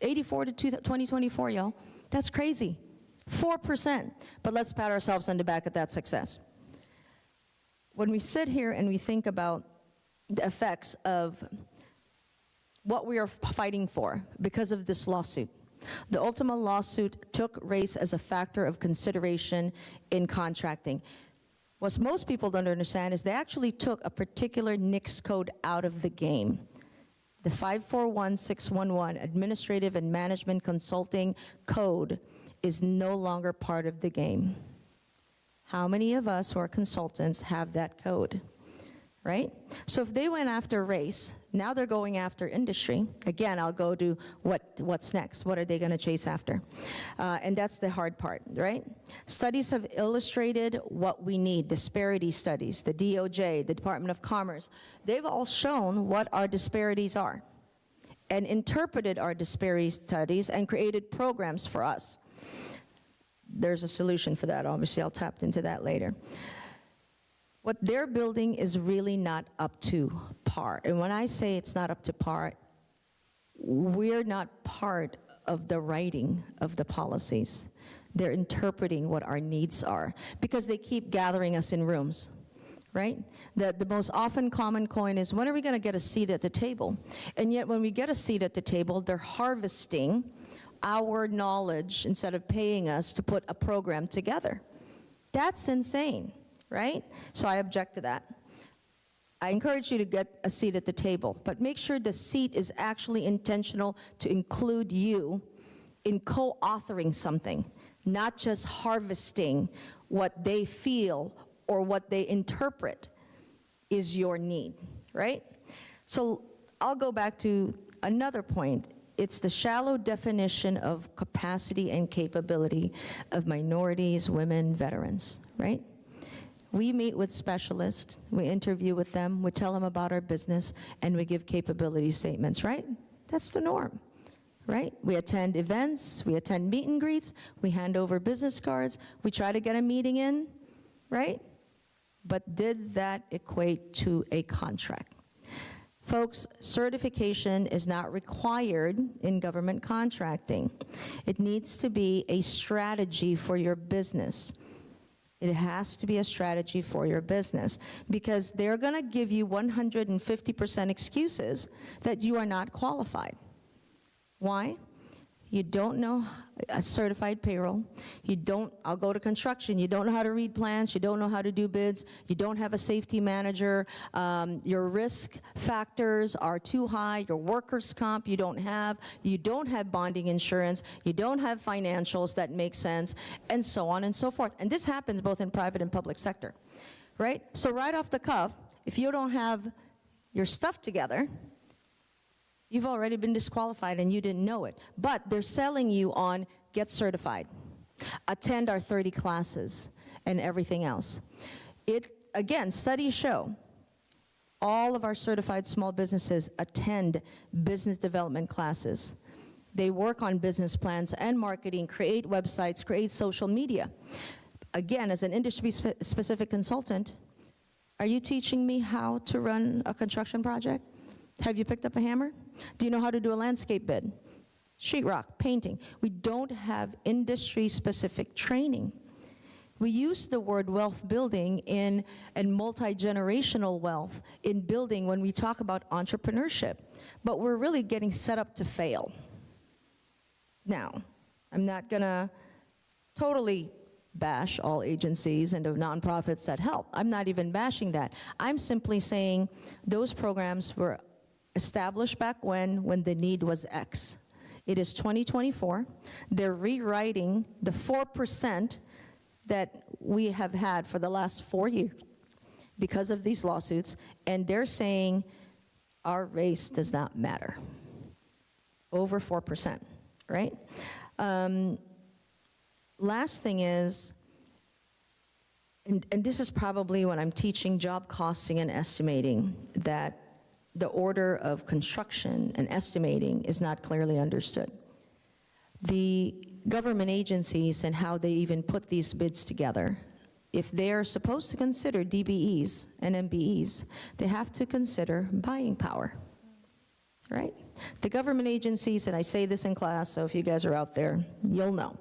84 to 2024, y'all. That's crazy. 4%. But let's pat ourselves on the back at that success. When we sit here and we think about the effects of what we are fighting for because of this lawsuit, the Ultima lawsuit took race as a factor of consideration in contracting. What most people don't understand is they actually took a particular NICS code out of the game. The 541611 Administrative and Management Consulting Code is no longer part of the game. How many of us who are consultants have that code, right? So if they went after race, now they're going after industry. Again, I'll go to what's next. What are they going to chase after? And that's the hard part, right? Studies have illustrated what we need, disparity studies, the DOJ, the Department of Commerce. They've all shown what our disparities are and interpreted our disparity studies and created programs for us. There's a solution for that. Obviously, I'll tap into that later. What they're building is really not up to par. And when I say it's not up to par, we're not part of the writing of the policies. They're interpreting what our needs are because they keep gathering us in rooms, right? The most often common coin is, when are we going to get a seat at the table? And yet when we get a seat at the table, they're harvesting our knowledge instead of paying us to put a program together. That's insane. Right? So I object to that. I encourage you to get a seat at the table, but make sure the seat is actually intentional to include you in co-authoring something, not just harvesting what they feel or what they interpret is your need, right? So I'll go back to another point. It's the shallow definition of capacity and capability of minorities, women, veterans, right? We meet with specialists, we interview with them, we tell them about our business, and we give capability statements, right? That's the norm, right? We attend events, we attend meet and greets, we hand over business cards, we try to get a meeting in, right? But did that equate to a contract? Folks, certification is not required in government contracting. It needs to be a strategy for your business. It has to be a strategy for your business because they're going to give you 150% excuses that you are not qualified. Why? You don't know a certified payroll. I'll go to construction. You don't know how to read plans. You don't know how to do bids. You don't have a safety manager. Your risk factors are too high. Your workers' comp you don't have. You don't have bonding insurance. You don't have financials that make sense, and so on and so forth. And this happens both in private and public sector, right? So right off the cuff, if you don't have your stuff together, you've already been disqualified and you didn't know it. But they're selling you on get certified, attend our 30 classes, and everything else. Again, studies show all of our certified small businesses attend business development classes. They work on business plans and marketing, create websites, create social media. Again, as an industry-specific consultant, are you teaching me how to run a construction project? Have you picked up a hammer? Do you know how to do a landscape bid? Sheetrock, painting. We don't have industry-specific training. We use the word wealth building and multi-generational wealth in building when we talk about entrepreneurship, but we're really getting set up to fail. Now, I'm not gonna totally bash all agencies and the nonprofits that help. I'm not even bashing that. I'm simply saying those programs were established back when the need was X. It is 2024. They're rewriting the 4% that we have had for the last 4 years because of these lawsuits, and they're saying our race does not matter. Over 4%, right? Last thing is, and this is probably when I'm teaching job costing and estimating, that the order of construction and estimating is not clearly understood. The government agencies and how they even put these bids together, if they are supposed to consider DBEs and MBEs, they have to consider buying power. right? The government agencies, and I say this in class, so if you guys are out there, you'll know.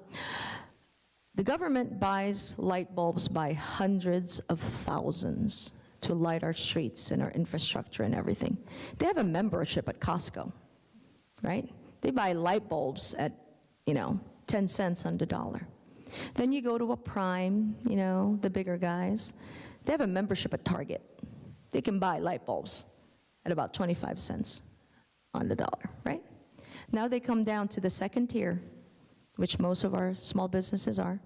The government buys light bulbs by hundreds of thousands to light our streets and our infrastructure and everything. They have a membership at Costco, right? They buy light bulbs at, 10 cents on the dollar. Then you go to a Prime, the bigger guys. They have a membership at Target. They can buy light bulbs at about 25 cents on the dollar, right? Now they come down to the second tier, which most of our small businesses are.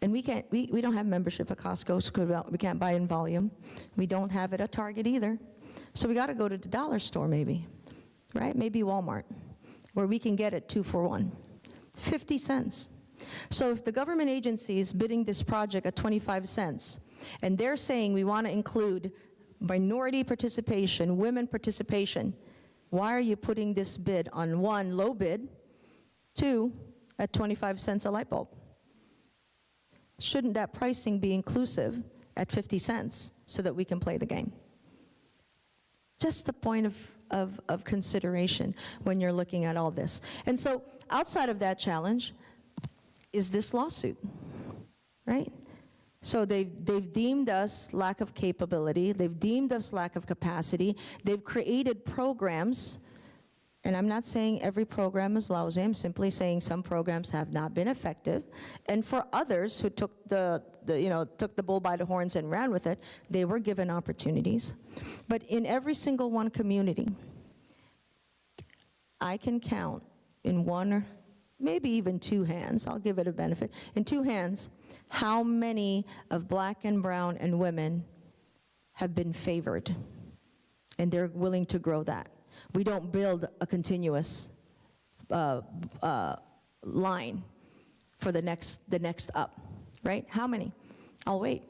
And we don't have membership at Costco, so we can't buy in volume. We don't have it at Target either. So we got to go to the dollar store maybe, right? Maybe Walmart, where we can get it 2 for $1, 50 cents. So if the government agency is bidding this project at 25 cents, and they're saying we want to include minority participation, women participation, why are you putting this bid on 1, low bid, 2, at 25 cents a light bulb? Shouldn't that pricing be inclusive at 50 cents so that we can play the game? Just the point of consideration when you're looking at all this. And so outside of that challenge is this lawsuit, right? So they've deemed us lack of capability. They've deemed us lack of capacity. They've created programs, and I'm not saying every program is lousy. I'm simply saying some programs have not been effective. And for others who took took the bull by the horns and ran with it, they were given opportunities. But in every single one community, I can count in one or maybe even 2 hands, I'll give it a benefit, in 2 hands, how many of black and brown and women have been favored, and they're willing to grow that. We don't build a continuous line for the next up, right? How many? I'll wait.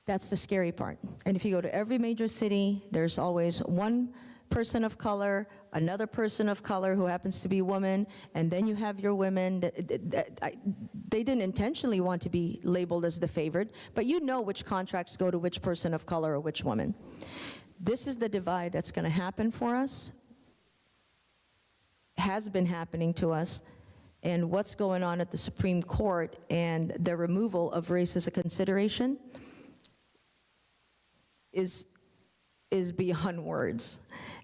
That's the scary part. And if you go to every major city, there's always one person of color, another person of color who happens to be a woman, and then you have your women. They didn't intentionally want to be labeled as the favored, but you know which contracts go to which person of color or which woman. This is the divide that's going to happen for us, has been happening to us, and what's going on at the Supreme Court and the removal of race as a consideration is beyond words.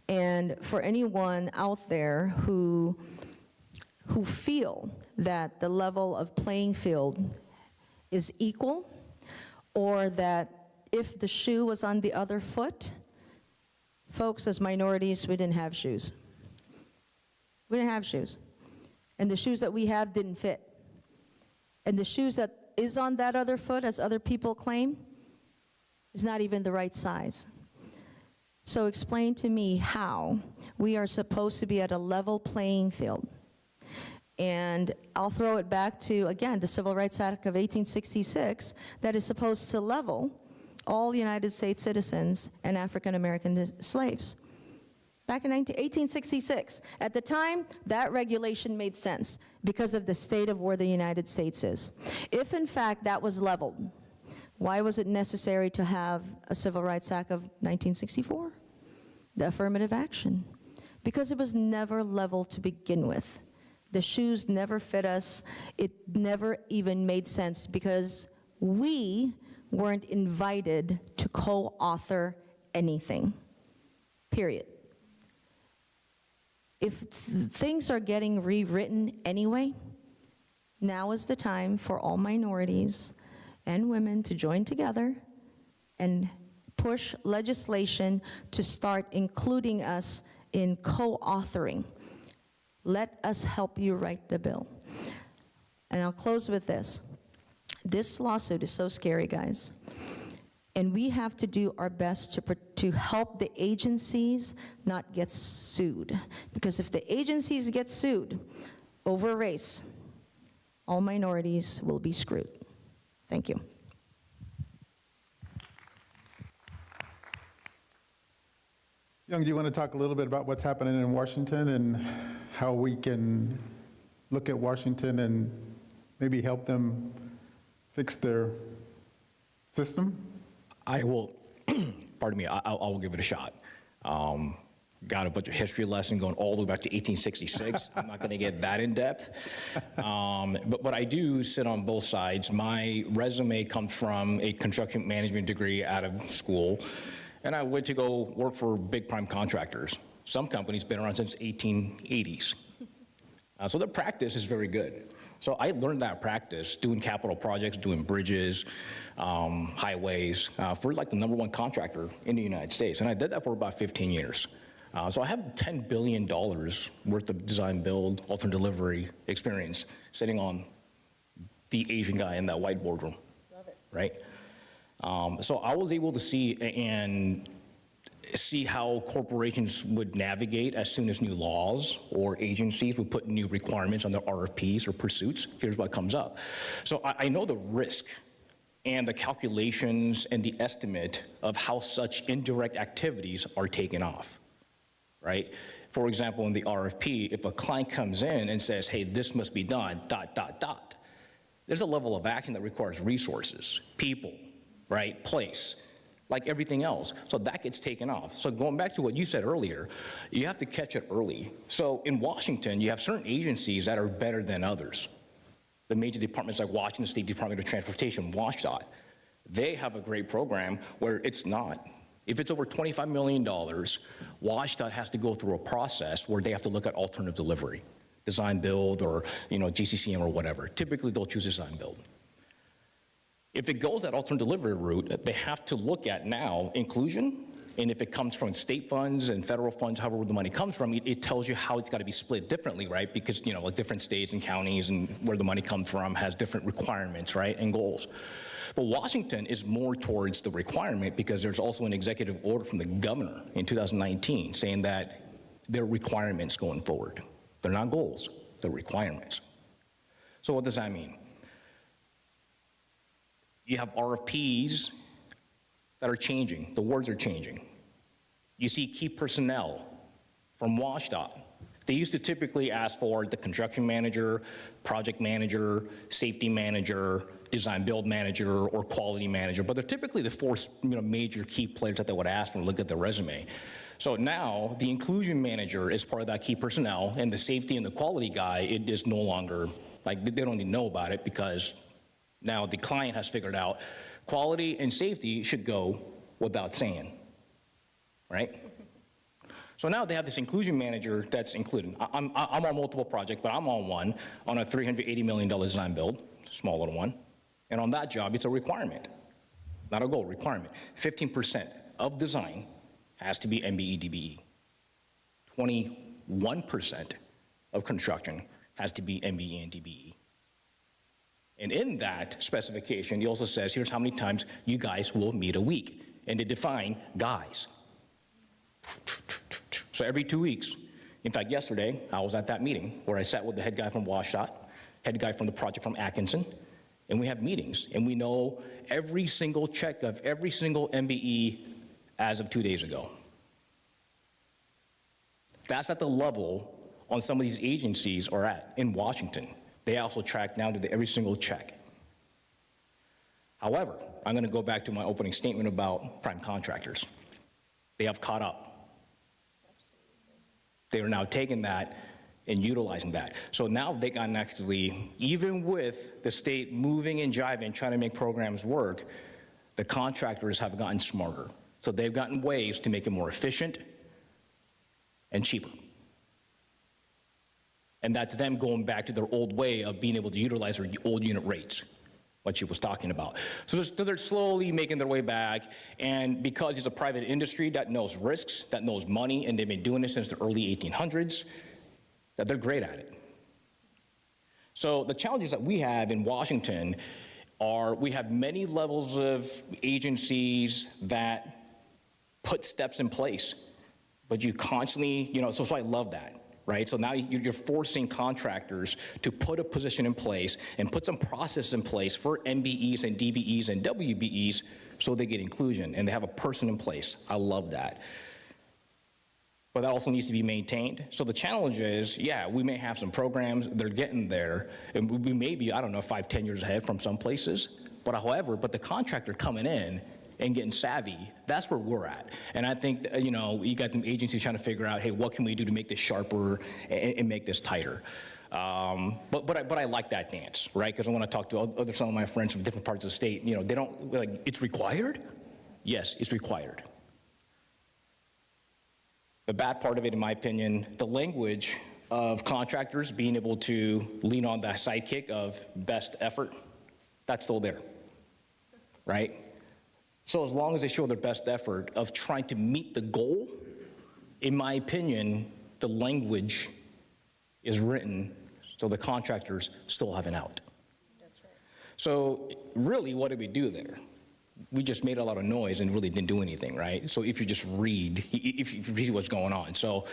And for anyone out there who feel that the level of playing field is equal, or that if the shoe was on the other foot, folks, as minorities, we didn't have shoes. We didn't have shoes. And the shoes that we have didn't fit. And the shoes that is on that other foot, as other people claim, is not even the right size. So explain to me how we are supposed to be at a level playing field. And I'll throw it back to, again, the Civil Rights Act of 1866 that is supposed to level all United States citizens and African American slaves. Back in 1866. At the time, that regulation made sense because of the state of where the United States is. If, in fact, that was leveled, why was it necessary to have a Civil Rights Act of 1964? The affirmative action. Because it was never leveled to begin with. The shoes never fit us. It never even made sense because we weren't invited to co-author anything. Period. If things are getting rewritten anyway, now is the time for all minorities and women to join together and push legislation to start including us in co-authoring. Let us help you write the bill. And I'll close with this. This lawsuit is so scary, guys. And we have to do our best to help the agencies not get sued. Because if the agencies get sued over race, all minorities will be screwed. Thank you. Young, do you want to talk a little bit about what's happening in Washington and how we can look at Washington and maybe help them fix their system? I will pardon me, I will give it a shot. Got a bunch of history lesson going all the way back to 1866. I'm not going to get that in depth. But I do sit on both sides. My resume comes from a construction management degree out of school, and I went to go work for big prime contractors. Some companies been around since 1880s. So their practice is very good. So I learned that practice doing capital projects, doing bridges, highways, for like the #1 contractor in the United States. And I did that for about 15 years. So I have $10 billion worth of design, build, alternate delivery experience sitting on the Asian guy in that white boardroom. Love it. Right? So I was able to see how corporations would navigate as soon as new laws or agencies would put new requirements on their RFPs or pursuits. Here's what comes up. So I know the risk and the calculations and the estimate of how such indirect activities are taken off, right? For example, in the RFP, if a client comes in and says, hey, this must be done, ... there's a level of action that requires resources, people, right, place, like everything else. So that gets taken off. So going back to what you said earlier, you have to catch it early. So in Washington, you have certain agencies that are better than others. The major departments like Washington State Department of Transportation, WashDOT, they have a great program where it's not. If it's over $25 million, WashDOT has to go through a process where they have to look at alternative delivery, design build or GCCM or whatever. Typically, they'll choose design build. If it goes that alternate delivery route, they have to look at now inclusion, and if it comes from state funds and federal funds, however the money comes from, it tells you how it's got to be split differently, right? Because like different states and counties and where the money comes from has different requirements, right, and goals. But Washington is more towards the requirement because there's also an executive order from the governor in 2019 saying that they're requirements going forward. They're not goals, they're requirements. So what does that mean? You have RFPs that are changing. The words are changing. You see key personnel from WashDOT. They used to typically ask for the construction manager, project manager, safety manager, design build manager, or quality manager, but they're typically the four major key players that they would ask for and look at their resume. So now the inclusion manager is part of that key personnel, and the safety and the quality guy, it is no longer, like they don't even know about it because now the client has figured out quality and safety should go without saying, right? So now they have this inclusion manager that's included. I'm on multiple projects, but I'm on one, on a $380 million design build, small little one. And on that job, it's a requirement, not a goal, requirement. 15% of design has to be MBE, DBE. 21% of construction has to be MBE and DBE. And in that specification, he also says, here's how many times you guys will meet a week. And they define guys. So every 2 weeks, in fact, yesterday, I was at that meeting where I sat with the head guy from WashDOT, head guy from the project from Atkinson, and we have meetings, and we know every single check of every single MBE as of 2 days ago. That's at the level on some of these agencies are at in Washington. They also track down to every single check. However, I'm going to go back to my opening statement about prime contractors. They have caught up. They are now taking that and utilizing that. So now they can actually, even with the state moving and jiving, trying to make programs work, the contractors have gotten smarter. So they've gotten ways to make it more efficient and cheaper. And that's them going back to their old way of being able to utilize their old unit rates, what she was talking about. So they're slowly making their way back, and because it's a private industry that knows risks, that knows money, and they've been doing this since the early 1800s, that they're great at it. So the challenges that we have in Washington are we have many levels of agencies that put steps in place, but you constantly, so I love that. Right? So now you're forcing contractors to put a position in place and put some process in place for MBEs and DBEs and WBEs so they get inclusion and they have a person in place. I love that. But that also needs to be maintained. So the challenge is, yeah, we may have some programs, they're getting there, and we may be, 5, 10 years ahead from some places. But however, the contractor coming in and getting savvy, that's where we're at. And I think, you know, you got them agencies trying to figure out, hey, what can we do to make this sharper and make this tighter? But I like that dance, right? Because I want to talk to some of my friends from different parts of the state. You know, they don't, like, it's required? Yes, it's required. The bad part of it, in my opinion, the language of contractors being able to lean on that sidekick of best effort, that's still there, right? So as long as they show their best effort of trying to meet the goal, in my opinion, the language is written so the contractors still have an out. That's right. So really, what did we do there? We just made a lot of noise and really didn't do anything, right? So if you just read, if you read what's going on, so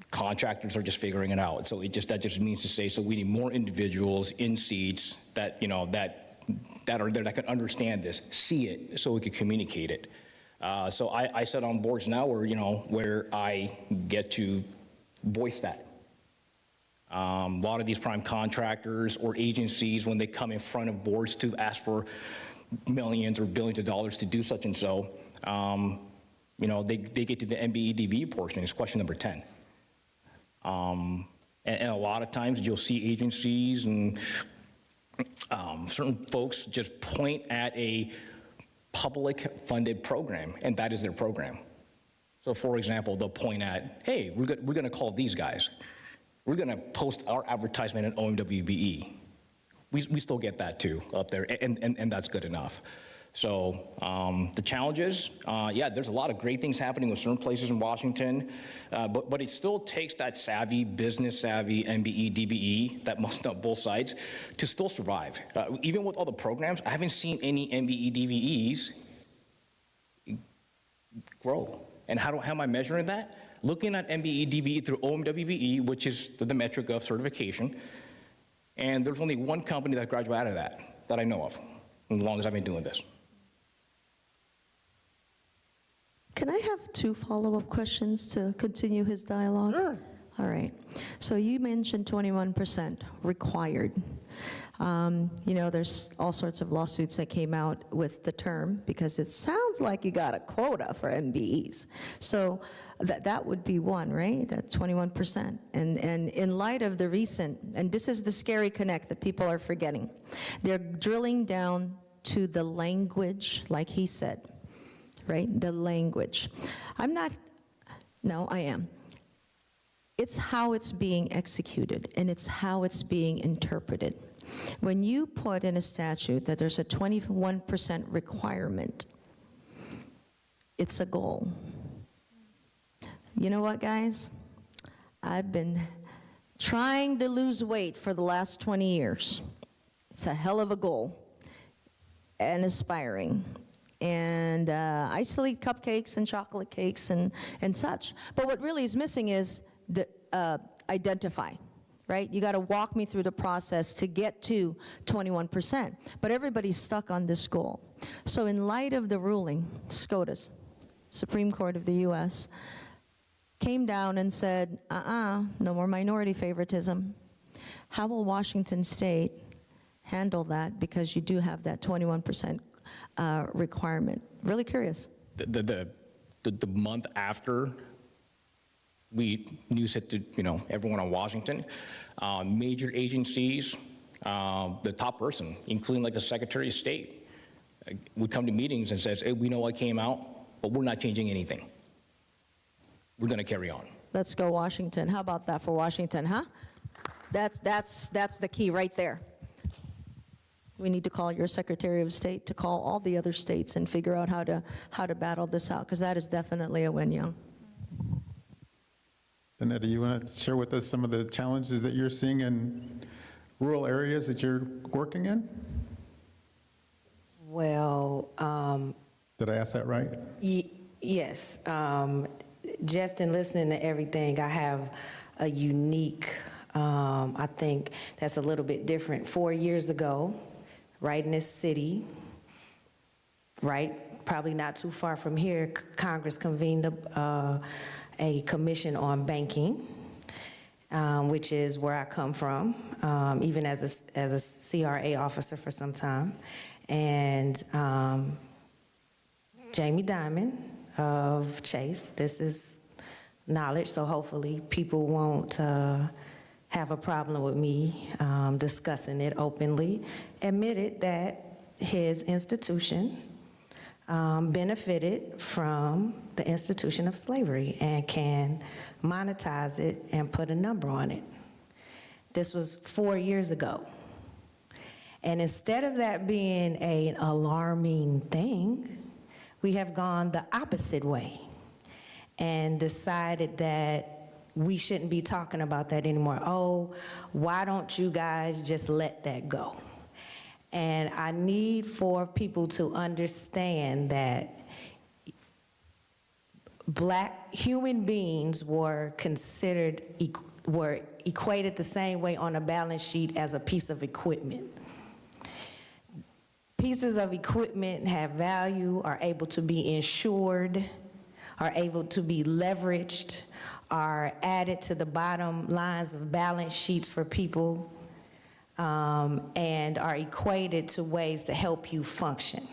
contractors are just figuring it out. So that just means to say, so we need more individuals in seats that, you know, that are there that can understand this, see it, so we can communicate it. So I sit on boards now where, you know, where I get to voice that. A lot of these prime contractors or agencies, when they come in front of boards to ask for millions or billions of dollars to do such and so, you know, they get to the MBE-DBE portion. It's question number 10. And a lot of times you'll see agencies and certain folks just point at a public-funded program, and that is their program. So, for example, they'll point at, hey, we're going to call these guys. We're going to post our advertisement at OMWBE. We still get that, too, up there, and that's good enough. So the challenges, yeah, there's a lot of great things happening with certain places in Washington, but it still takes that savvy, business-savvy MBE, DBE, that must know both sides, to still survive. Even with all the programs, I haven't seen any MBE, DBEs grow. And how am I measuring that? Looking at MBE, DBE through OMWBE, which is the metric of certification, and there's only one company that graduated out of that I know of, as long as I've been doing this. Can I have 2 follow-up questions to continue his dialogue? Sure. All right. So you mentioned 21% required. You know, there's all sorts of lawsuits that came out with the term because it sounds like you got a quota for MBEs. So that would be one, right? That 21%. And in light of the recent, and this is the scary connect that people are forgetting, they're drilling down to the language, like he said, right? The language. No, I am. It's how it's being executed, and it's how it's being interpreted. When you put in a statute that there's a 21% requirement, it's a goal. You know what, guys? I've been trying to lose weight for the last 20 years. It's a hell of a goal and aspiring. And I still eat cupcakes and chocolate cakes and such. But what really is missing is the identify, right? You got to walk me through the process to get to 21%. But everybody's stuck on this goal. So in light of the ruling, SCOTUS, Supreme Court of the U.S., came down and said, no more minority favoritism. How will Washington State handle that? Because you do have that 21% requirement. Really curious. The month after we news hit to, you know, everyone in Washington, major agencies, the top person, including like the Secretary of State, would come to meetings and says, hey, we know what came out, but we're not changing anything. We're going to carry on. Let's go Washington. How about that for Washington, huh? That's the key right there. We need to call your Secretary of State to call all the other states and figure out how to battle this out, because that is definitely a win, Young. Danetta, do you want to share with us some of the challenges that you're seeing in rural areas that you're working in? Well, Did I ask that right? yes. Just in listening to everything, I have a unique, I think that's a little bit different. 4 years ago, right in this city, right, probably not too far from here, Congress convened a commission on banking, which is where I come from, even as a CRA officer for some time. And Jamie Dimon of Chase. This is knowledge, so hopefully people won't have a problem with me discussing it openly, admitted that his institution benefited from the institution of slavery and can monetize it and put a number on it. This was 4 years ago. And instead of that being an alarming thing, we have gone the opposite way and decided that we shouldn't be talking about that anymore. Oh, why don't you guys just let that go? And I need for people to understand that Black human beings were considered, were equated the same way on a balance sheet as a piece of equipment. Pieces of equipment have value, are able to be insured, are able to be leveraged, are added to the bottom lines of balance sheets for people, and are equated to ways to help you function.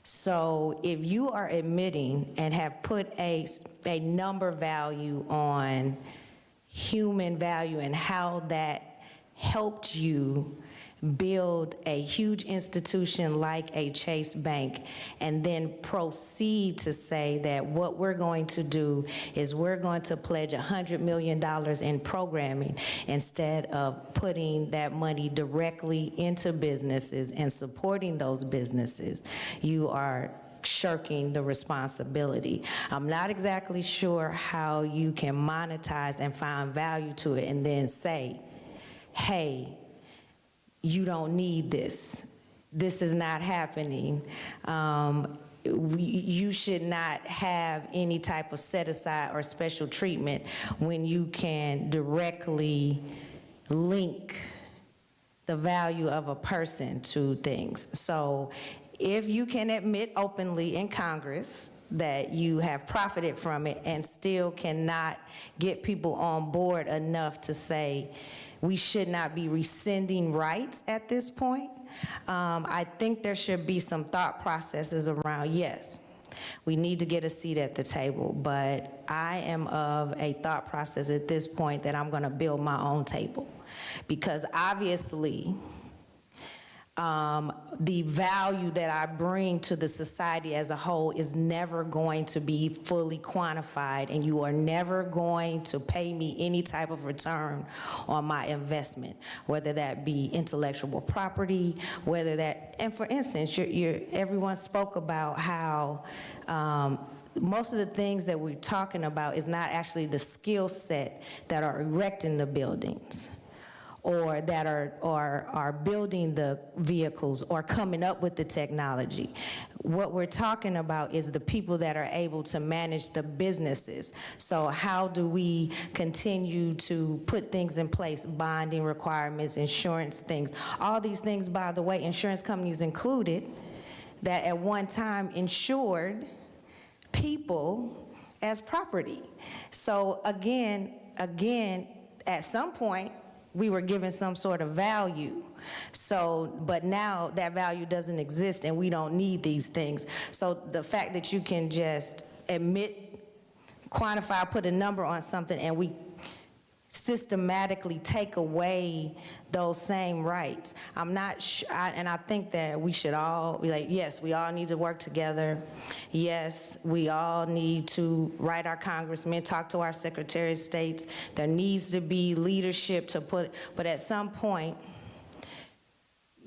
So if you are admitting and have put a number value on human value and how that helped you build a huge institution like a Chase Bank, and then proceed to say that what we're going to do is we're going to pledge $100 million in programming instead of putting that money directly into businesses and supporting those businesses, you are shirking the responsibility. I'm not exactly sure how you can monetize and find value to it and then say, hey, you don't need this. This is not happening. You should not have any type of set aside or special treatment when you can directly link the value of a person to things. So if you can admit openly in Congress that you have profited from it and still cannot get people on board enough to say, we should not be rescinding rights at this point, I think there should be some thought processes around, yes, we need to get a seat at the table, but I am of a thought process at this point that I'm gonna build my own table. Because obviously, the value that I bring to the society as a whole is never going to be fully quantified, and you are never going to pay me any type of return on my investment, whether that be intellectual property, whether that, and for instance, everyone spoke about how most of the things that we're talking about is not actually the skill set that are erecting the buildings, or that are building the vehicles or coming up with the technology. What we're talking about is the people that are able to manage the businesses. So how do we continue to put things in place, bonding requirements, insurance things, all these things, by the way, insurance companies included, that at one time insured people as property. So again, at some point, we were given some sort of value. So, but now that value doesn't exist and we don't need these things. So the fact that you can just admit, quantify, put a number on something, and we systematically take away those same rights. I'm not sure, and I think that we should all be like, yes, we all need to work together. Yes, we all need to write our congressmen, talk to our Secretary of States. There needs to be leadership to put, but at some point,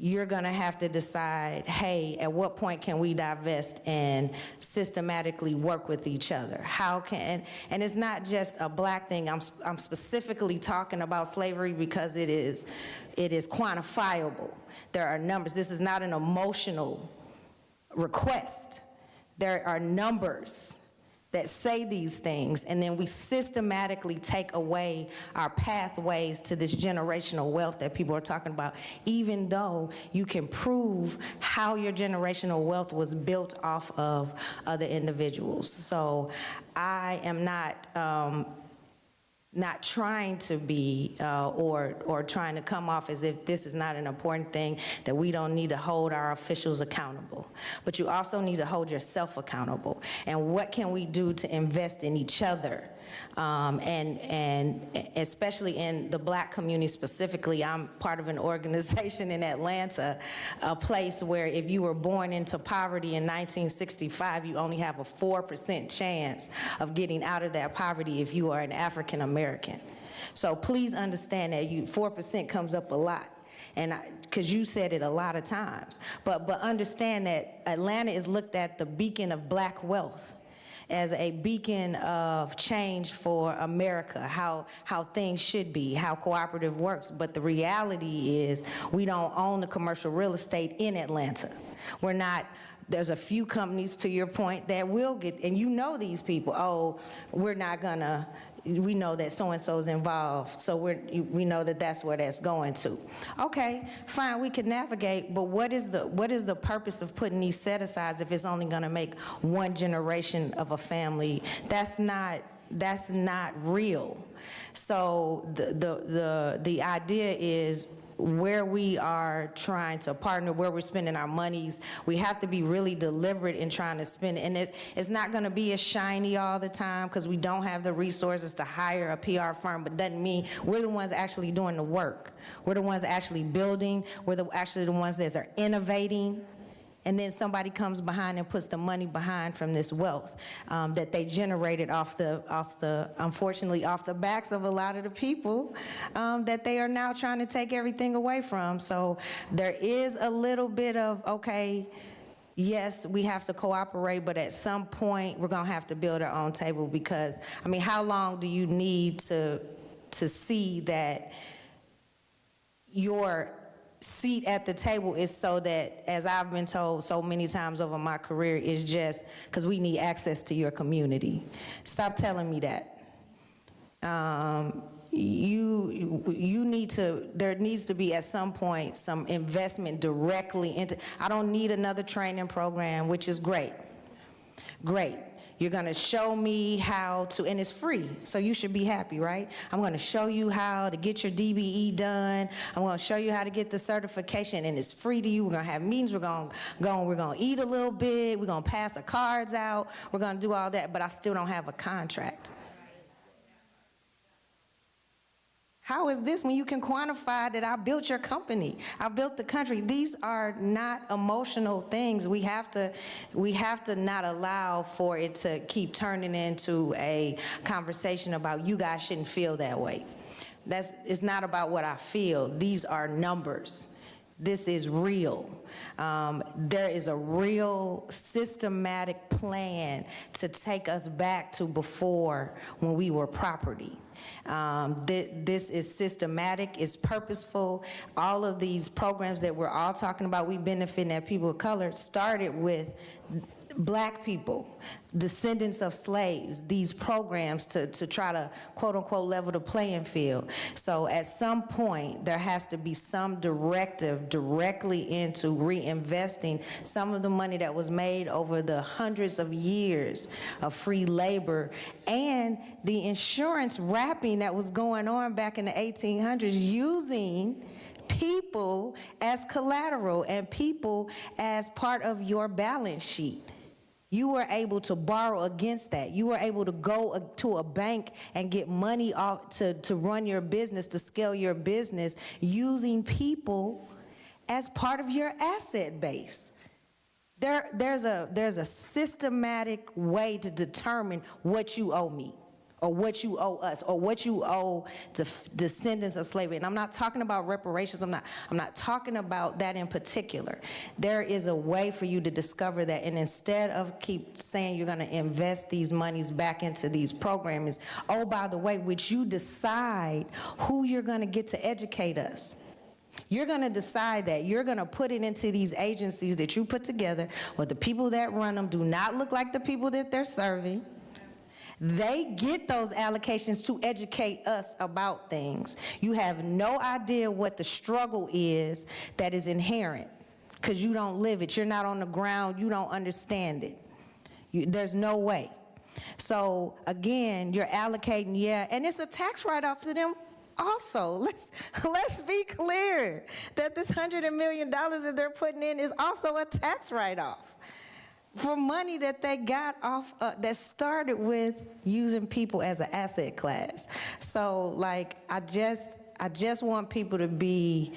you're gonna have to decide, hey, at what point can we divest and systematically work with each other? How can, and it's not just a Black thing, I'm specifically talking about slavery because it is quantifiable. There are numbers. This is not an emotional request. There are numbers that say these things, and then we systematically take away our pathways to this generational wealth that people are talking about, even though you can prove how your generational wealth was built off of other individuals. So I am not not trying to be or trying to come off as if this is not an important thing, that we don't need to hold our officials accountable. But you also need to hold yourself accountable. And what can we do to invest in each other? And especially in the Black community specifically, I'm part of an organization in Atlanta, a place where if you were born into poverty in 1965, you only have a 4% chance of getting out of that poverty if you are an African American. So please understand that 4% comes up a lot. And because you said it a lot of times, but understand that Atlanta is looked at the beacon of Black wealth, as a beacon of change for America, how things should be, how cooperative works. But the reality is we don't own the commercial real estate in Atlanta. We're not, there's a few companies, to your point, that will get, and you know these people, oh, we're not gonna, we know that so-and-so's involved, so we know that that's where that's going to. Okay, fine, we can navigate, but what is the purpose of putting these set-asides if it's only gonna make one generation of a family? That's not real. So the idea is, where we are trying to partner, where we're spending our monies, we have to be really deliberate in trying to spend it. And it's not gonna be as shiny all the time because we don't have the resources to hire a PR firm, but doesn't mean we're the ones actually doing the work. We're the ones actually building, we're actually the ones that are innovating. And then somebody comes behind and puts the money behind from this wealth that they generated unfortunately, off the backs of a lot of the people that they are now trying to take everything away from. So there is a little bit of, okay, yes, we have to cooperate, but at some point we're gonna have to build our own table, because, I mean, how long do you need to see that your seat at the table is so that, as I've been told so many times over my career, is just because we need access to your community? Stop telling me that. You need to, there needs to be at some point some investment directly into, I don't need another training program, which is great. Great. You're gonna show me how to, and it's free, so you should be happy, right? I'm gonna show you how to get your DBE done. I'm gonna show you how to get the certification, and it's free to you. We're gonna have meetings, we're gonna eat a little bit, we're gonna pass the cards out, we're gonna do all that, but I still don't have a contract. How is this when you can quantify that I built your company, I built the country? These are not emotional things. We have to not allow for it to keep turning into a conversation about you guys shouldn't feel that way. It's not about what I feel. These are numbers. This is real. There is a real systematic plan to take us back to before, when we were property. This is systematic, it's purposeful. All of these programs that we're all talking about, we benefiting as people of color, started with Black people, descendants of slaves, these programs to try to, quote unquote, level the playing field. So at some point, there has to be some directive directly into reinvesting some of the money that was made over the hundreds of years of free labor, and the insurance wrapping that was going on back in the 1800s, using people as collateral and people as part of your balance sheet. You were able to borrow against that. You were able to go to a bank and get money off to run your business, to scale your business, using people as part of your asset base. There's a systematic way to determine what you owe me, or what you owe us, or what you owe to descendants of slavery. And I'm not talking about reparations. I'm not talking about that in particular. There is a way for you to discover that, and instead of keep saying you're gonna invest these monies back into these programs, oh, by the way, which you decide who you're gonna get to educate us. You're gonna decide that. You're gonna put it into these agencies that you put together, where the people that run them do not look like the people that they're serving. They get those allocations to educate us about things. You have no idea what the struggle is that is inherent, because you don't live it. You're not on the ground. You don't understand it. There's no way. So again, you're allocating, and it's a tax write-off to them also. Let's be clear that this $100 million that they're putting in is also a tax write-off for money that they got off, that started with using people as an asset class. So like, I just want people to be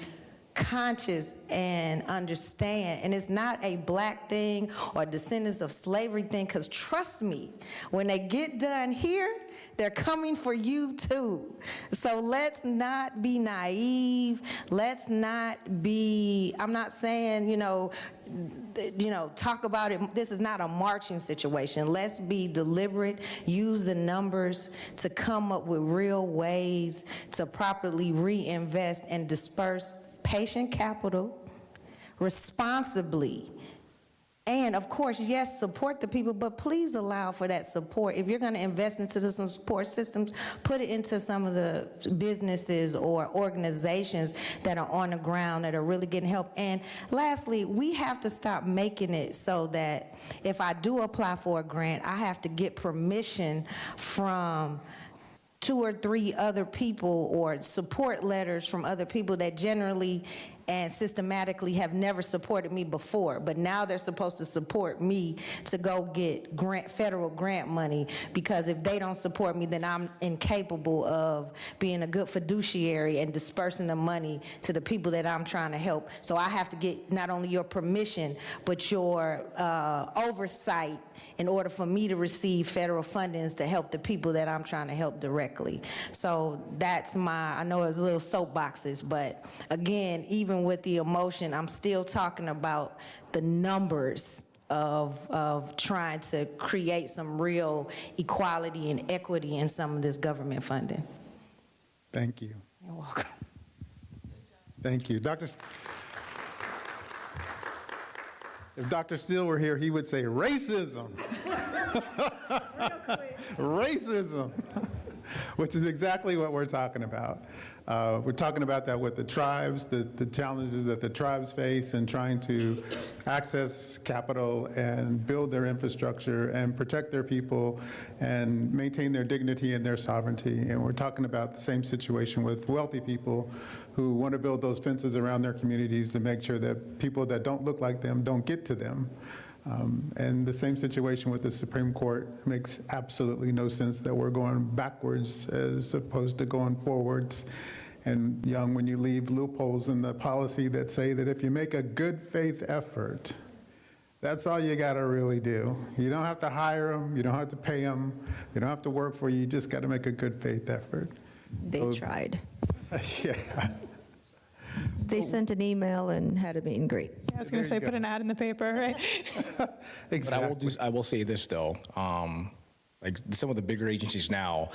conscious and understand, and it's not a black thing or descendants of slavery thing, because trust me, when they get done here, they're coming for you too. So let's not be naive. Let's not be, I'm not saying, talk about it. This is not a marching situation. Let's be deliberate, use the numbers to come up with real ways to properly reinvest and disperse patient capital responsibly. And of course, yes, support the people, but please allow for that support. If you're going to invest into some support systems, put it into some of the businesses or organizations that are on the ground that are really getting help. And lastly, we have to stop making it so that if I do apply for a grant, I have to get permission from 2 or 3 other people or support letters from other people that generally and systematically have never supported me before, but now they're supposed to support me to go get federal grant money, because if they don't support me, then I'm incapable of being a good fiduciary and dispersing the money to the people that I'm trying to help. So I have to get not only your permission, but your oversight in order for me to receive federal fundings to help the people that I'm trying to help directly. So that's I know it's little soapboxes, but again, even with the emotion, I'm still talking about the numbers of trying to create some real equality and equity in some of this government funding. Thank you. You're welcome. Thank you. If Dr. Steele were here, he would say racism. Real quick. Racism, which is exactly what we're talking about. We're talking about that with the tribes, the challenges that the tribes face in trying to access capital and build their infrastructure and protect their people and maintain their dignity and their sovereignty. And we're talking about the same situation with wealthy people who want to build those fences around their communities to make sure that people that don't look like them don't get to them. And the same situation with the Supreme Court. Makes absolutely no sense that we're going backwards as opposed to going forwards. And Young, when you leave loopholes in the policy that say that if you make a good faith effort, that's all you got to really do. You don't have to hire them, you don't have to pay them, they don't have to work for you, you just got to make a good faith effort. They tried. Yeah. They sent an email and had a meet and greet. I was going to say, put an ad in the paper, right? Exactly. But I will say this though, like some of the bigger agencies now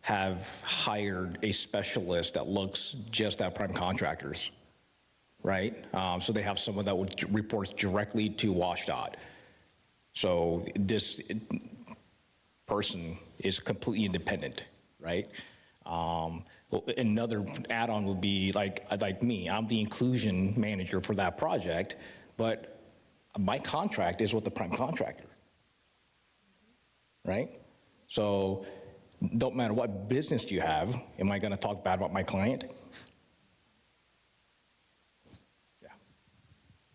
have hired a specialist that looks just at prime contractors, right? So they have someone that would reports directly to WashDOT. So this person is completely independent, right? Another add-on would be like me, I'm the inclusion manager for that project, but my contract is with the prime contractor, right? So don't matter what business you have, am I gonna talk bad about my client? Yeah.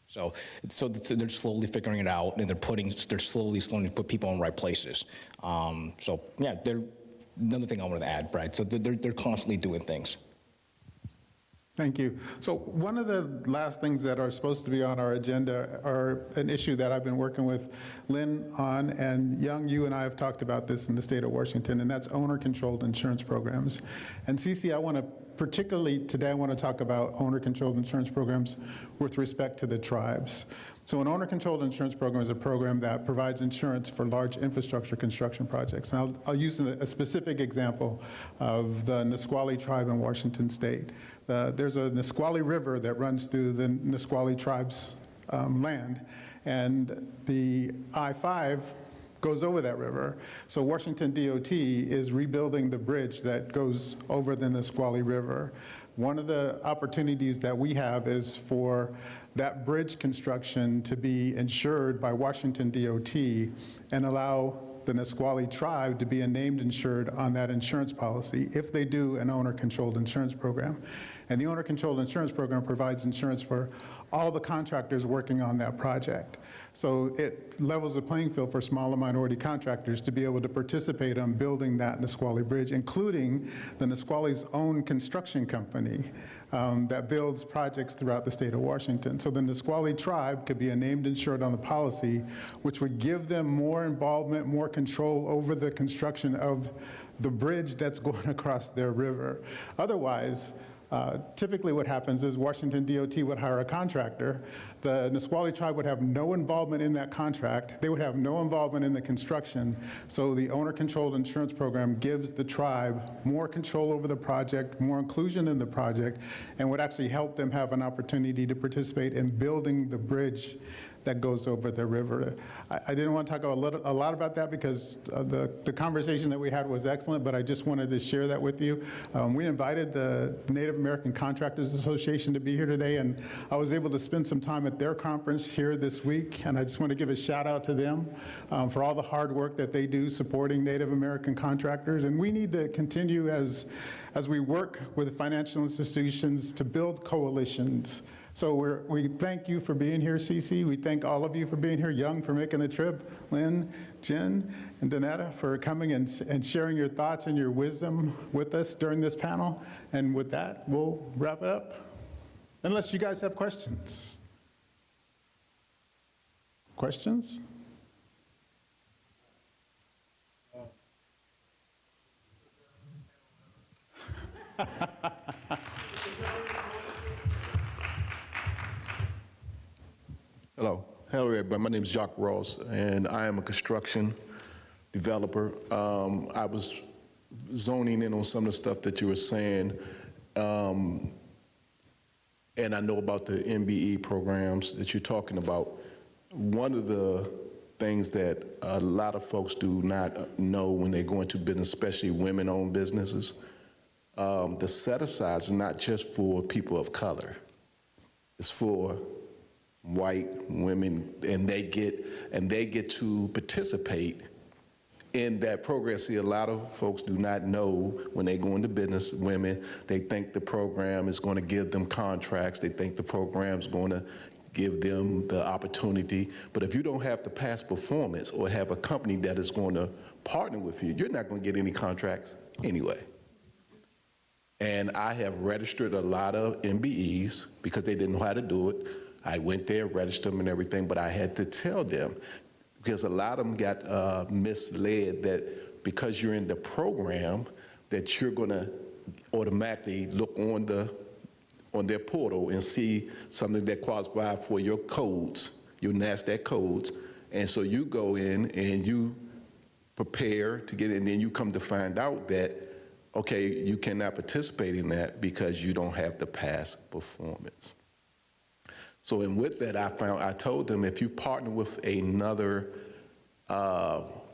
So they're slowly figuring it out, and they're slowly to put people in the right places. So yeah, another thing I wanted to add, Brad, so they're constantly doing things. Thank you. So one of the last things that are supposed to be on our agenda are an issue that I've been working with Lynn on, and Young, you and I have talked about this in the state of Washington, and that's owner-controlled insurance programs. And Cece, today I want to talk about owner-controlled insurance programs with respect to the tribes. So an owner-controlled insurance program is a program that provides insurance for large infrastructure construction projects. And I'll use a specific example of the Nisqually tribe in Washington state. There's a Nisqually River that runs through the Nisqually tribe's land, and the I-5 goes over that river. So Washington DOT is rebuilding the bridge that goes over the Nisqually River. One of the opportunities that we have is for that bridge construction to be insured by Washington DOT and allow the Nisqually tribe to be a named insured on that insurance policy if they do an owner-controlled insurance program. And the owner-controlled insurance program provides insurance for all the contractors working on that project. So it levels the playing field for smaller minority contractors to be able to participate on building that Nisqually Bridge, including the Nisqually's own construction company that builds projects throughout the state of Washington. So the Nisqually tribe could be a named insured on the policy, which would give them more involvement, more control over the construction of the bridge that's going across their river. Otherwise, typically what happens is Washington DOT would hire a contractor. The Nisqually tribe would have no involvement in that contract. They would have no involvement in the construction. So the owner-controlled insurance program gives the tribe more control over the project, more inclusion in the project, and would actually help them have an opportunity to participate in building the bridge that goes over the river. I didn't want to talk a lot about that because the conversation that we had was excellent, but I just wanted to share that with you. We invited the Native American Contractors Association to be here today, and I was able to spend some time at their conference here this week, and I just want to give a shout out to them for all the hard work that they do supporting Native American contractors. And we need to continue as we work with financial institutions to build coalitions. So we thank you for being here, Cece. We thank all of you for being here. Young for making the trip. Lynn, Jen, and Donetta for coming and sharing your thoughts and your wisdom with us during this panel. And with that, we'll wrap it up. Unless you guys have questions. Questions? Hello, everybody. My name is Jacques Ross, and I am a construction developer. I was zoning in on some of the stuff that you were saying, and I know about the MBE programs that you're talking about. One of the things that a lot of folks do not know when they go into business, especially women-owned businesses, the set-asides are not just for people of color. It's for white women, and they get to participate in that program. See, a lot of folks do not know when they go into business, women, they think the program is going to give them contracts. They think the program is going to give them the opportunity. But if you don't have the past performance or have a company that is going to partner with you, you're not going to get any contracts anyway. And I have registered a lot of MBEs because they didn't know how to do it. I went there, registered them and everything, but I had to tell them because a lot of them got misled that because you're in the program that you're going to automatically look on their portal and see something that qualifies for your codes, your NASDAQ codes, and so you go in and you prepare to get in, and then you come to find out that, okay, you cannot participate in that because you don't have the past performance. So, and with that, I told them if you partner with another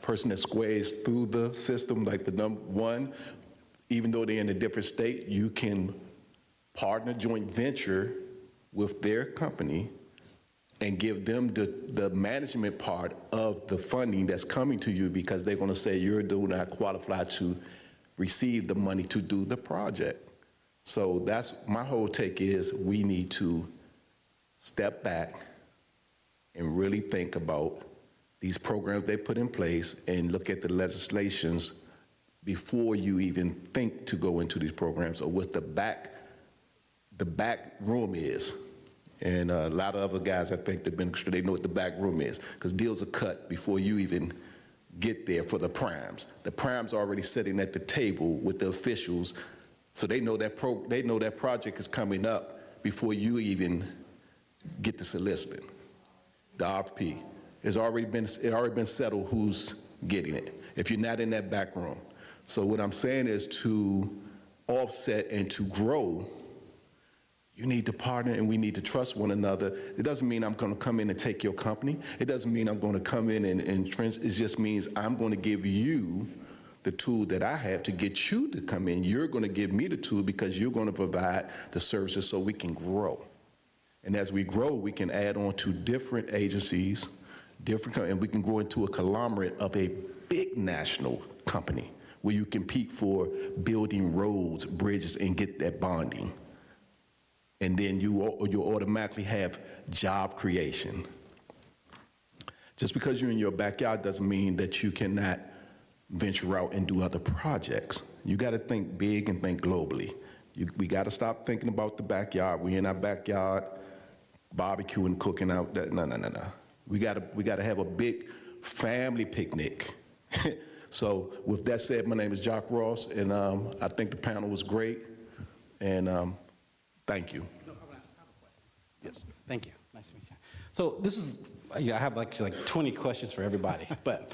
person that squares through the system, like the number one, even though they're in a different state, you can partner, joint venture with their company and give them the management part of the funding that's coming to you because they're going to say you do not qualify to receive the money to do the project. So that's my whole take is we need to step back and really think about these programs they put in place and look at the legislations before you even think to go into these programs or what the back room is. And a lot of other guys, I think, they know what the back room is because deals are cut before you even get there for the primes. The primes are already sitting at the table with the officials, so they know that project is coming up before you even get the soliciting. The RFP has already been settled who's getting it if you're not in that back room. So what I'm saying is to offset and to grow, you need to partner and we need to trust one another. It doesn't mean I'm going to come in and take your company. It doesn't mean I'm going to come in and entrench. It just means I'm going to give you the tool that I have to get you to come in. You're going to give me the tool because you're going to provide the services so we can grow. And as we grow, we can add on to different agencies, and we can grow into a conglomerate of a big national company where you compete for building roads, bridges, and get that bonding. And then you automatically have job creation. Just because you're in your backyard doesn't mean that you cannot venture out and do other projects. You got to think big and think globally. We got to stop thinking about the backyard. We in our backyard, barbecuing, cooking out. No. We got to have a big family picnic. So with that said, my name is Jock Ross, and I think the panel was great, and thank you. Yes, thank you. Nice to meet you. So this is, I have like 20 questions for everybody, but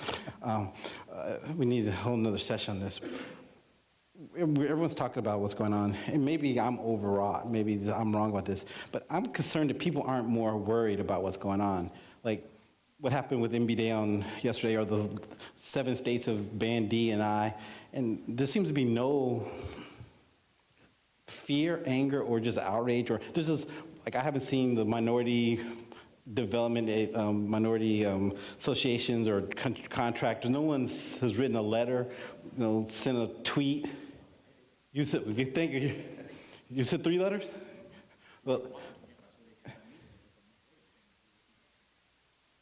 we need a whole nother session on this. Everyone's talking about what's going on, and maybe I'm overwrought, maybe I'm wrong about this, but I'm concerned that people aren't more worried about what's going on. Like what happened with MB on yesterday, or the 7 states of banned D&I, and there seems to be no fear, anger, or just outrage, or there's just, like I haven't seen the minority development, minority associations or contractors, no one has written a letter, sent a tweet. You said 3 letters? Well,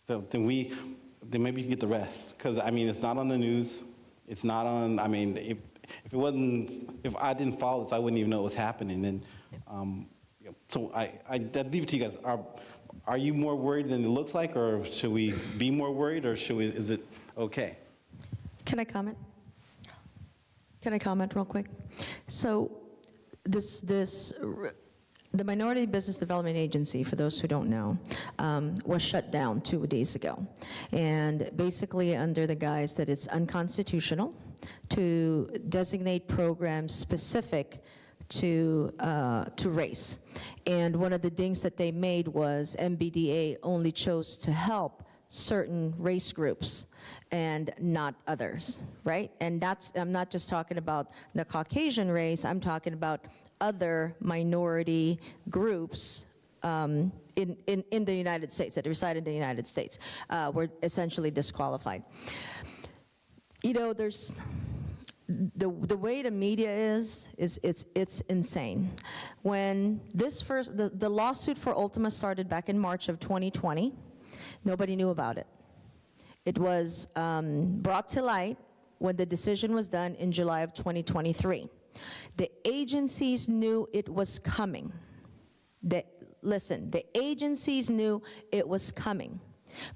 then maybe you can get the rest, because I mean it's not on the news, it's not on. I mean if I didn't follow this, I wouldn't even know what was happening. And so I leave it to you guys. Are you more worried than it looks like, or should we be more worried, or is it okay? Can I comment? Can I comment real quick? So the Minority Business Development Agency, for those who don't know, was shut down 2 days ago. And basically under the guise that it's unconstitutional to designate programs specific to race. And one of the things that they made was MBDA only chose to help certain race groups and not others, right? And I'm not just talking about the Caucasian race, I'm talking about other minority groups in the United States, that reside in the United States, were essentially disqualified. There's, the way the media is it's insane. When the lawsuit for Ultima started back in March of 2020, nobody knew about it. It was brought to light when the decision was done in July of 2023. The agencies knew it was coming. The agencies knew it was coming,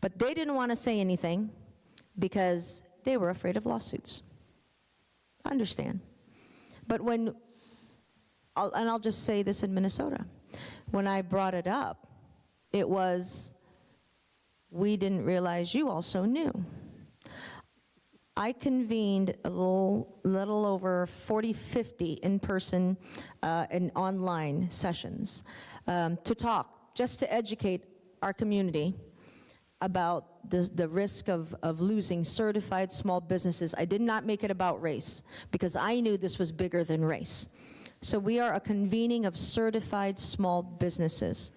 but they didn't want to say anything because they were afraid of lawsuits. I understand. But I'll just say this in Minnesota, when I brought it up, it was, we didn't realize you also knew. I convened a little over 40, 50 in-person and online sessions to talk, just to educate our community about the risk of losing certified small businesses. I did not make it about race, because I knew this was bigger than race. So we are a convening of certified small businesses.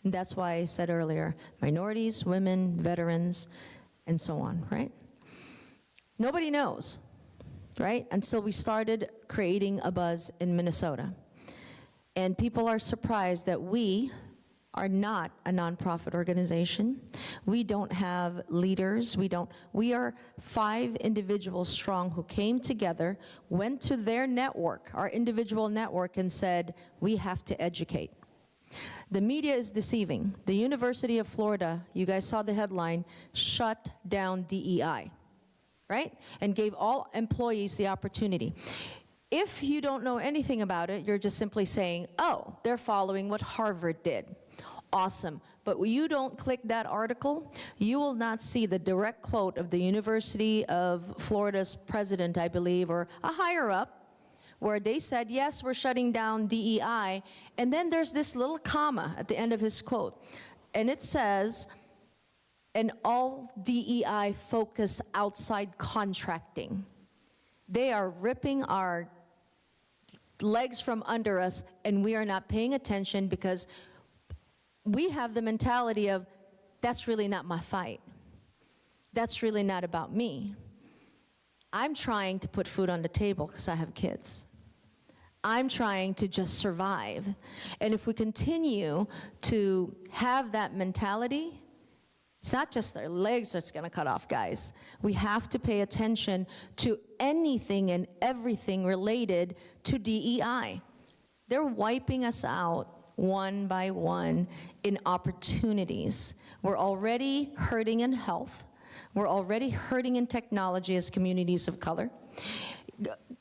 And that's why I said earlier, minorities, women, veterans, and so on, right? Nobody knows, right? Until we started creating a buzz in Minnesota. And people are surprised that we are not a nonprofit organization. We don't have leaders. We are 5 individuals strong who came together, went to their network, our individual network, and said, we have to educate. The media is deceiving. The University of Florida, you guys saw the headline, shut down DEI, right? And gave all employees the opportunity. If you don't know anything about it, you're just simply saying, oh, they're following what Harvard did. Awesome. But when you don't click that article, you will not see the direct quote of the University of Florida's president, I believe, or a higher up, where they said, yes, we're shutting down DEI, and then there's this little comma at the end of his quote, and it says, and all DEI focus outside contracting. They are ripping our legs from under us, and we are not paying attention because we have the mentality of, that's really not my fight. That's really not about me. I'm trying to put food on the table because I have kids. I'm trying to just survive. And if we continue to have that mentality, it's not just their legs that's going to cut off, guys. We have to pay attention to anything and everything related to DEI. They're wiping us out one by one in opportunities. We're already hurting in health. We're already hurting in technology as communities of color.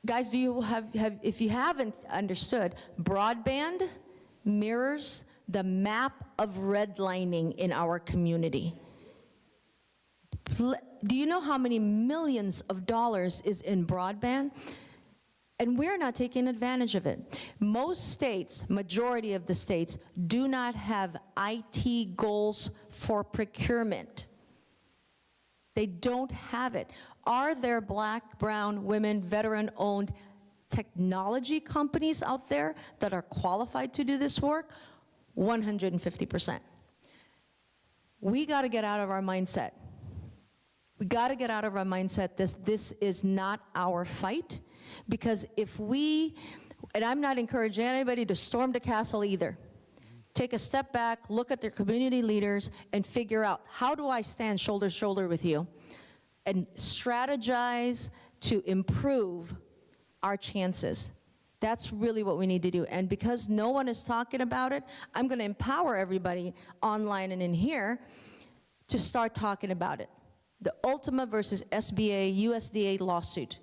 Guys, do you have if you haven't understood, broadband mirrors the map of redlining in our community. Do you know how many millions of dollars is in broadband? And we're not taking advantage of it. Most states, majority of the states, do not have IT goals for procurement. They don't have it. Are there Black, brown, women, veteran-owned technology companies out there that are qualified to do this work? 150%. We got to get out of our mindset. We got to get out of our mindset this is not our fight, because if we, and I'm not encouraging anybody to storm the castle either. Take a step back, look at their community leaders, and figure out, how do I stand shoulder to shoulder with you? And strategize to improve our chances. That's really what we need to do. And because no one is talking about it, I'm going to empower everybody online and in here to start talking about it. The Ultima versus SBA USDA lawsuit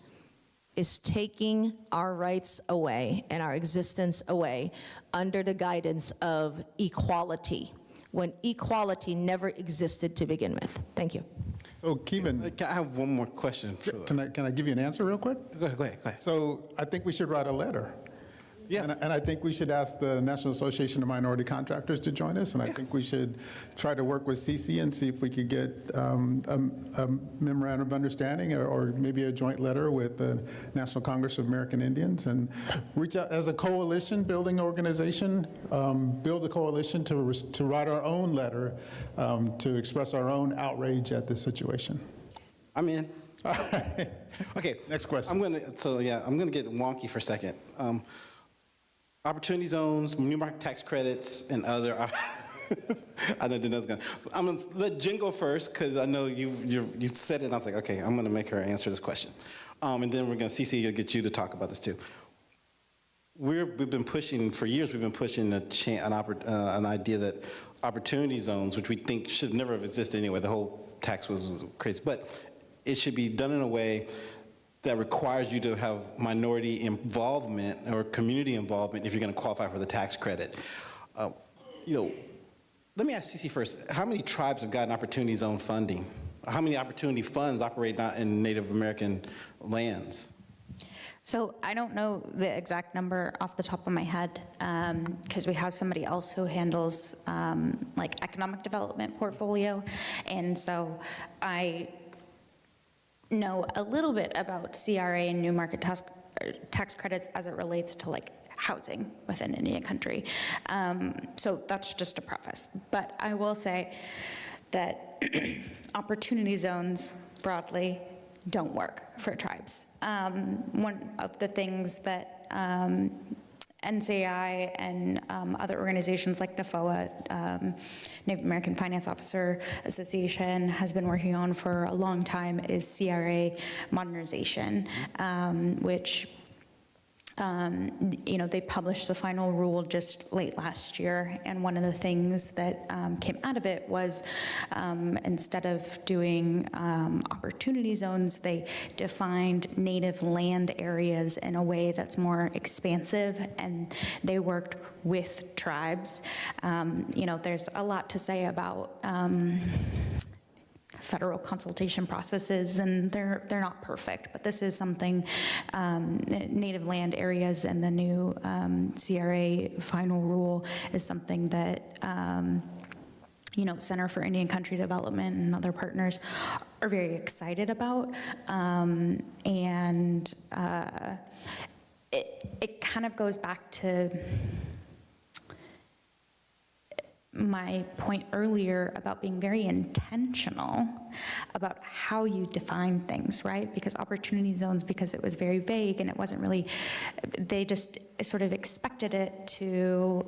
is taking our rights away and our existence away under the guidance of equality, when equality never existed to begin with. Thank you. So Kevin, I have one more question. can I give you an answer real quick? Go ahead. So I think we should write a letter. Yeah. And I think we should ask the National Association of Minority Contractors to join us, and I think we should try to work with CC and see if we could get a memorandum of understanding or maybe a joint letter with the National Congress of American Indians, and reach out as a coalition building organization, build a coalition to write our own letter to express our own outrage at this situation. I'm in. All right. Okay. Next question. I'm gonna get wonky for a second. Opportunity zones, new market tax credits, and other. I know Dana's gonna. I'm gonna let Jen go first because I know you said it, and I was like, okay, I'm gonna make her answer this question, and then we're gonna CC to get you to talk about this too. We've been pushing for years. We've been pushing an idea that opportunity zones, which we think should never have existed anyway. The whole tax was crazy, but it should be done in a way that requires you to have minority involvement or community involvement if you're going to qualify for the tax credit. Let me ask CC first. How many tribes have gotten opportunity zone funding? How many opportunity funds operate in Native American lands? So I don't know the exact number off the top of my head, because we have somebody else who handles like economic development portfolio, and so I know a little bit about CRA and new market tax credits as it relates to like housing within Indian country. So that's just a preface. But I will say that opportunity zones broadly don't work for tribes. One of the things that NCI and other organizations like NAFOA, Native American Finance Officer Association, has been working on for a long time is CRA modernization, which they published the final rule just late last year, and one of the things that came out of it was instead of doing opportunity zones, they defined native land areas in a way that's more expansive, and they worked with tribes. There's a lot to say about federal consultation processes, and they're not perfect, but this is something, native land areas and the new CRA final rule is something that Center for Indian Country Development and other partners are very excited about, and it kind of goes back to my point earlier about being very intentional about how you define things, right? Because opportunity zones, because it was very vague and it wasn't really, they just sort of expected it to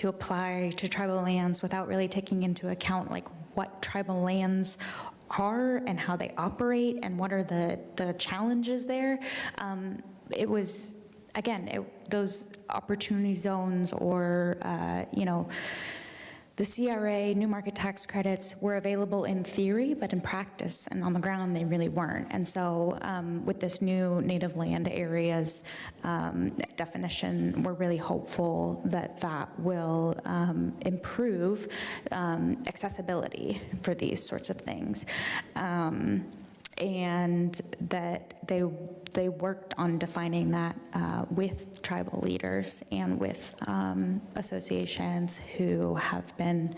apply to tribal lands without really taking into account like what tribal lands are and how they operate and what are the challenges there. It was, again, those opportunity zones or, the CRA, new market tax credits were available in theory, but in practice and on the ground, they really weren't. And so with this new native land areas definition, we're really hopeful that that will improve accessibility for these sorts of things. And that they worked on defining that with tribal leaders and with associations who have been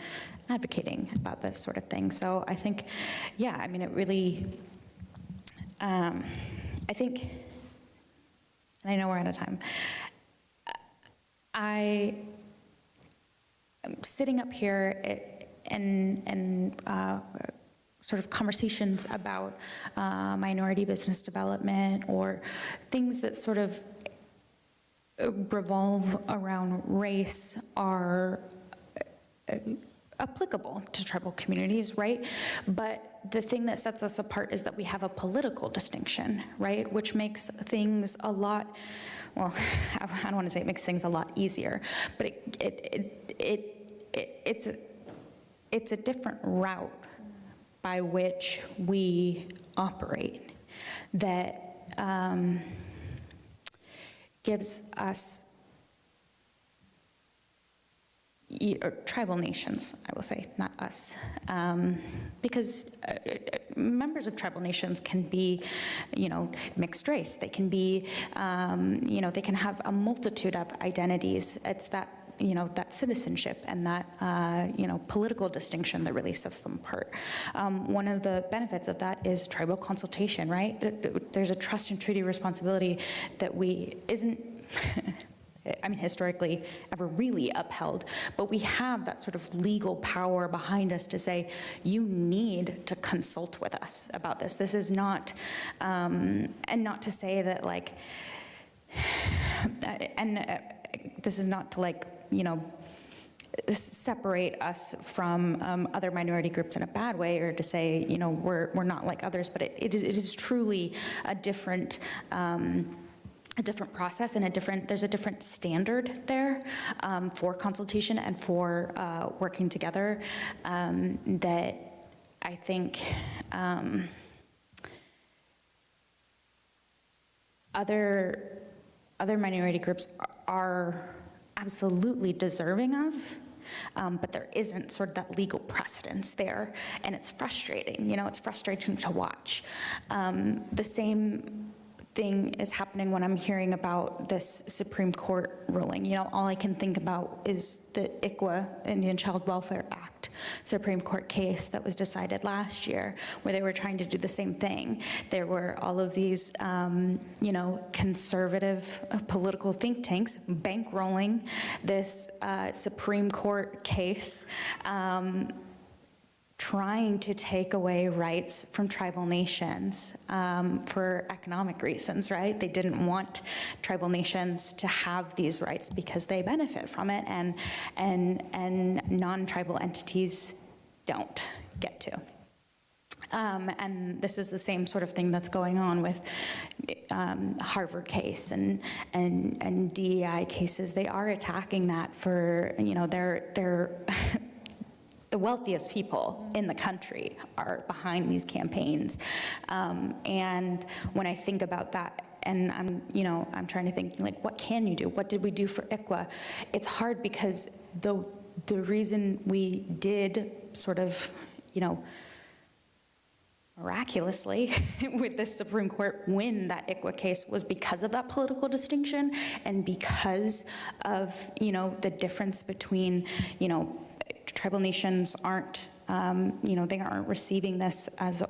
advocating about this sort of thing. So I think, yeah, I mean, it really, I think, and I know we're out of time, I'm sitting up here and sort of conversations about minority business development or things that sort of revolve around race are applicable to tribal communities, right? But the thing that sets us apart is that we have a political distinction, right? Which makes things a lot, well, I don't want to say it makes things a lot easier, but it's a different route by which we operate that gives us, tribal nations, I will say, not us, because members of tribal nations can be, mixed race. They can be, they can have a multitude of identities. It's that, that citizenship and that, political distinction that really sets them apart. One of the benefits of that is tribal consultation, right? There's a trust and treaty responsibility that isn't, I mean, historically ever really upheld, but we have that sort of legal power behind us to say, you need to consult with us about this. This is not, and not to say that like, this is not to like, separate us from other minority groups in a bad way, or to say, we're not like others, but it is truly a different process and there's a different standard there for consultation and for working together that I think other minority groups are absolutely deserving of, but there isn't sort of that legal precedence there, and it's frustrating. It's frustrating to watch. The same thing is happening when I'm hearing about this Supreme Court ruling. All I can think about is the ICWA, Indian Child Welfare Act, Supreme Court case that was decided last year, where they were trying to do the same thing. There were all of these, conservative political think tanks bankrolling this Supreme Court case, trying to take away rights from tribal nations for economic reasons, right? They didn't want tribal nations to have these rights because they benefit from it, and non-tribal entities don't get to. And this is the same sort of thing that's going on with Harvard case and DEI cases. They are attacking that for, they're the wealthiest people in the country are behind these campaigns. And when I think about that, and I'm trying to think, like, what can you do? What did we do for ICWA? It's hard because the reason we did sort of, miraculously with the Supreme Court win that ICWA case was because of that political distinction and because of, the difference between, tribal nations aren't They aren't receiving this as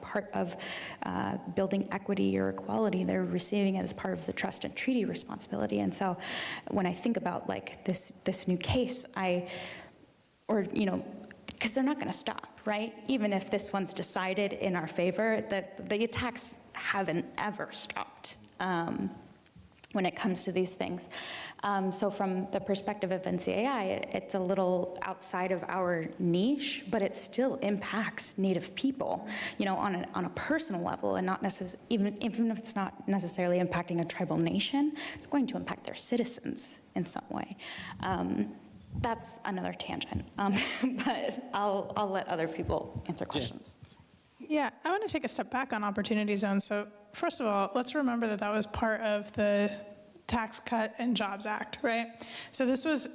part of building equity or equality. They're receiving it as part of the trust and treaty responsibility. And so when I think about like this new case, because they're not going to stop, right? Even if this one's decided in our favor, the attacks haven't ever stopped when it comes to these things. So from the perspective of NCAI, it's a little outside of our niche, but it still impacts Native people, on a personal level, and not necessarily, even if it's not necessarily impacting a tribal nation, it's going to impact their citizens in some way. That's another tangent, but I'll let other people answer questions. Yeah, I want to take a step back on opportunity zones. So first of all, let's remember that was part of the Tax Cut and Jobs Act, right? So this was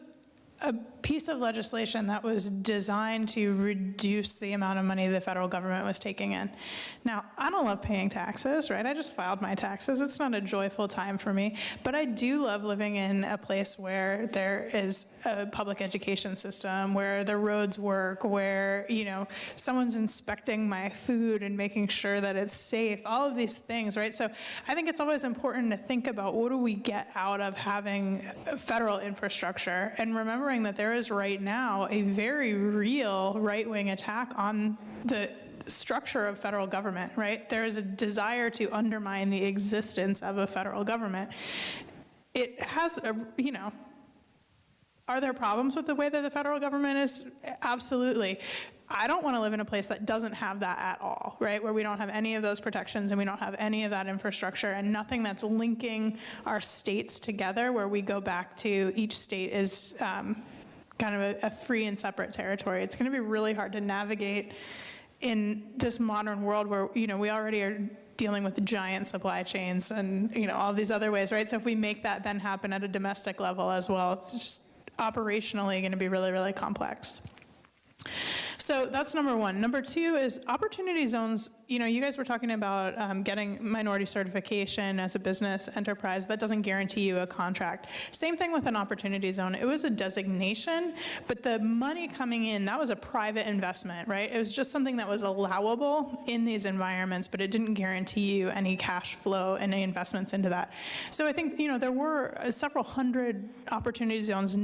a piece of legislation that was designed to reduce the amount of money the federal government was taking in. Now, I don't love paying taxes, right? I just filed my taxes. It's not a joyful time for me, but I do love living in a place where there is a public education system, where the roads work, where, someone's inspecting my food and making sure that it's safe, all of these things, right? So I think it's always important to think about what do we get out of having federal infrastructure, and remembering that there is right now a very real right-wing attack on the structure of federal government, right? There is a desire to undermine the existence of a federal government. It has are there problems with the way that the federal government is? Absolutely. I don't want to live in a place that doesn't have that at all, right? Where we don't have any of those protections and we don't have any of that infrastructure and nothing that's linking our states together, where we go back to each state is kind of a free and separate territory. It's going to be really hard to navigate in this modern world where, we already are dealing with giant supply chains and, all these other ways, right? So if we make that then happen at a domestic level as well, it's just operationally going to be really, really complex. So that's number one. Number two is opportunity zones. You guys were talking about getting minority certification as a business enterprise. That doesn't guarantee you a contract. Same thing with an opportunity zone. It was a designation, but the money coming in, that was a private investment, right? It was just something that was allowable in these environments, but it didn't guarantee you any cash flow, any investments into that. So I think, there were several hundred opportunity zones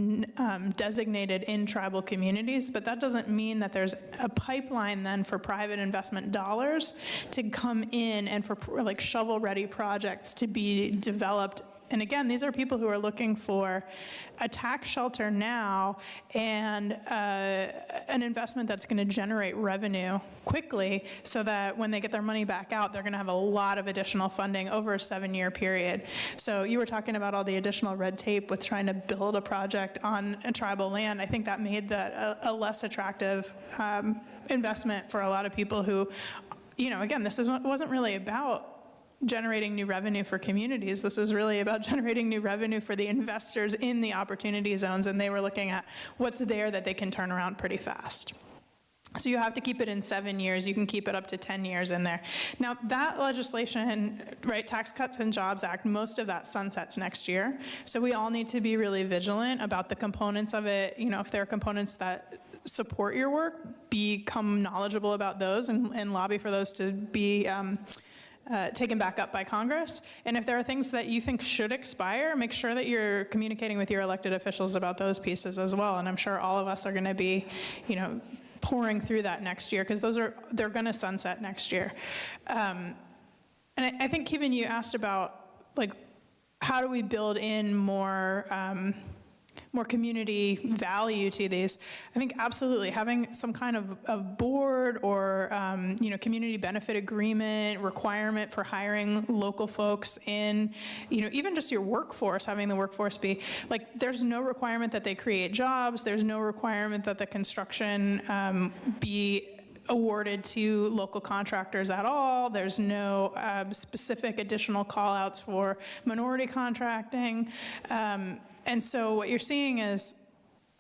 designated in tribal communities, but that doesn't mean that there's a pipeline then for private investment dollars to come in and for like shovel-ready projects to be developed. And again, these are people who are looking for a tax shelter now and an investment that's going to generate revenue quickly so that when they get their money back out, they're going to have a lot of additional funding over a 7-year period. So you were talking about all the additional red tape with trying to build a project on a tribal land. I think that made that a less attractive investment for a lot of people who, again, this wasn't really about generating new revenue for communities. This was really about generating new revenue for the investors in the opportunity zones, and they were looking at what's there that they can turn around pretty fast. So you have to keep it in 7 years. You can keep it up to 10 years in there. Now, that legislation, right, Tax Cuts and Jobs Act, most of that sunsets next year. So we all need to be really vigilant about the components of it. If there are components that support your work, become knowledgeable about those and lobby for those to be taken back up by Congress. And if there are things that you think should expire, make sure that you're communicating with your elected officials about those pieces as well. And I'm sure all of us are going to be, pouring through that next year, because they're going to sunset next year. And I think, Kevin, you asked about, like, how do we build in more community value to these? I think absolutely having some kind of board or community benefit agreement requirement for hiring local folks in, even just your workforce, having the workforce be like, there's no requirement that they create jobs. There's no requirement that the construction be awarded to local contractors at all. There's no specific additional call outs for minority contracting. And so what you're seeing is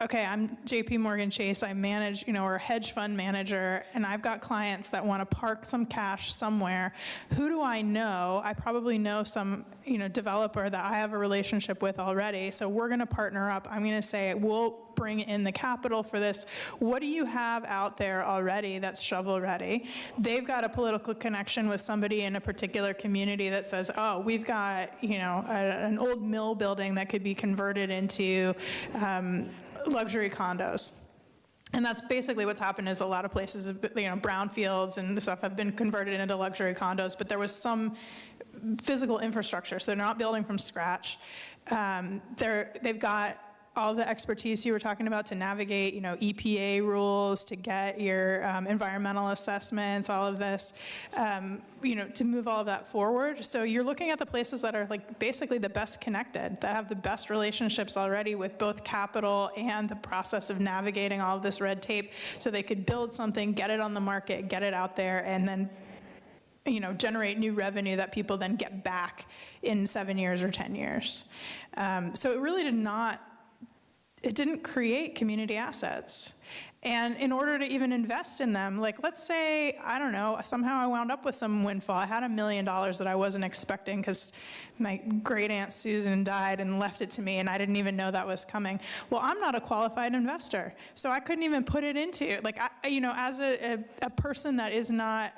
okay, I'm JP Morgan Chase, I manage, or a hedge fund manager, and I've got clients that want to park some cash somewhere. Who do I know? I probably know some, developer that I have a relationship with already, so we're going to partner up. I'm going to say, we'll bring in the capital for this. What do you have out there already that's shovel-ready? They've got a political connection with somebody in a particular community that says, oh, we've got, an old mill building that could be converted into luxury condos. And that's basically what's happened is a lot of places, brownfields and stuff have been converted into luxury condos, but there was some physical infrastructure, so they're not building from scratch. They've got all the expertise you were talking about to navigate, EPA rules, to get your environmental assessments, all of this, to move all of that forward. So you're looking at the places that are basically the best connected, that have the best relationships already with both capital and the process of navigating all of this red tape, so they could build something, get it on the market, get it out there, and then generate new revenue that people then get back in 7 years or 10 years. So it really didn't create community assets. And in order to even invest in them, let's say, I don't know, somehow I wound up with some windfall. I had $1 million that I wasn't expecting because my great aunt Susan died and left it to me, and I didn't even know that was coming. Well, I'm not a qualified investor, so I couldn't even put it into, as a person that is not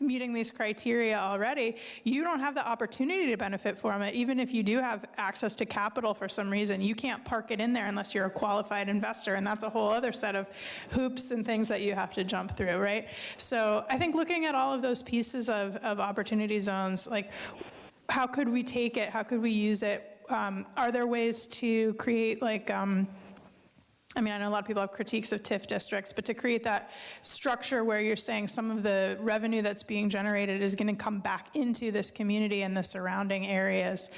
meeting these criteria already, you don't have the opportunity to benefit from it. Even if you do have access to capital for some reason, you can't park it in there unless you're a qualified investor, and that's a whole other set of hoops and things that you have to jump through, right? So I think looking at all of those pieces of opportunity zones, how could we take it? How could we use it? Are there ways to create I know a lot of people have critiques of TIF districts, but to create that structure where you're saying some of the revenue that's being generated is going to come back into this community and the surrounding areas.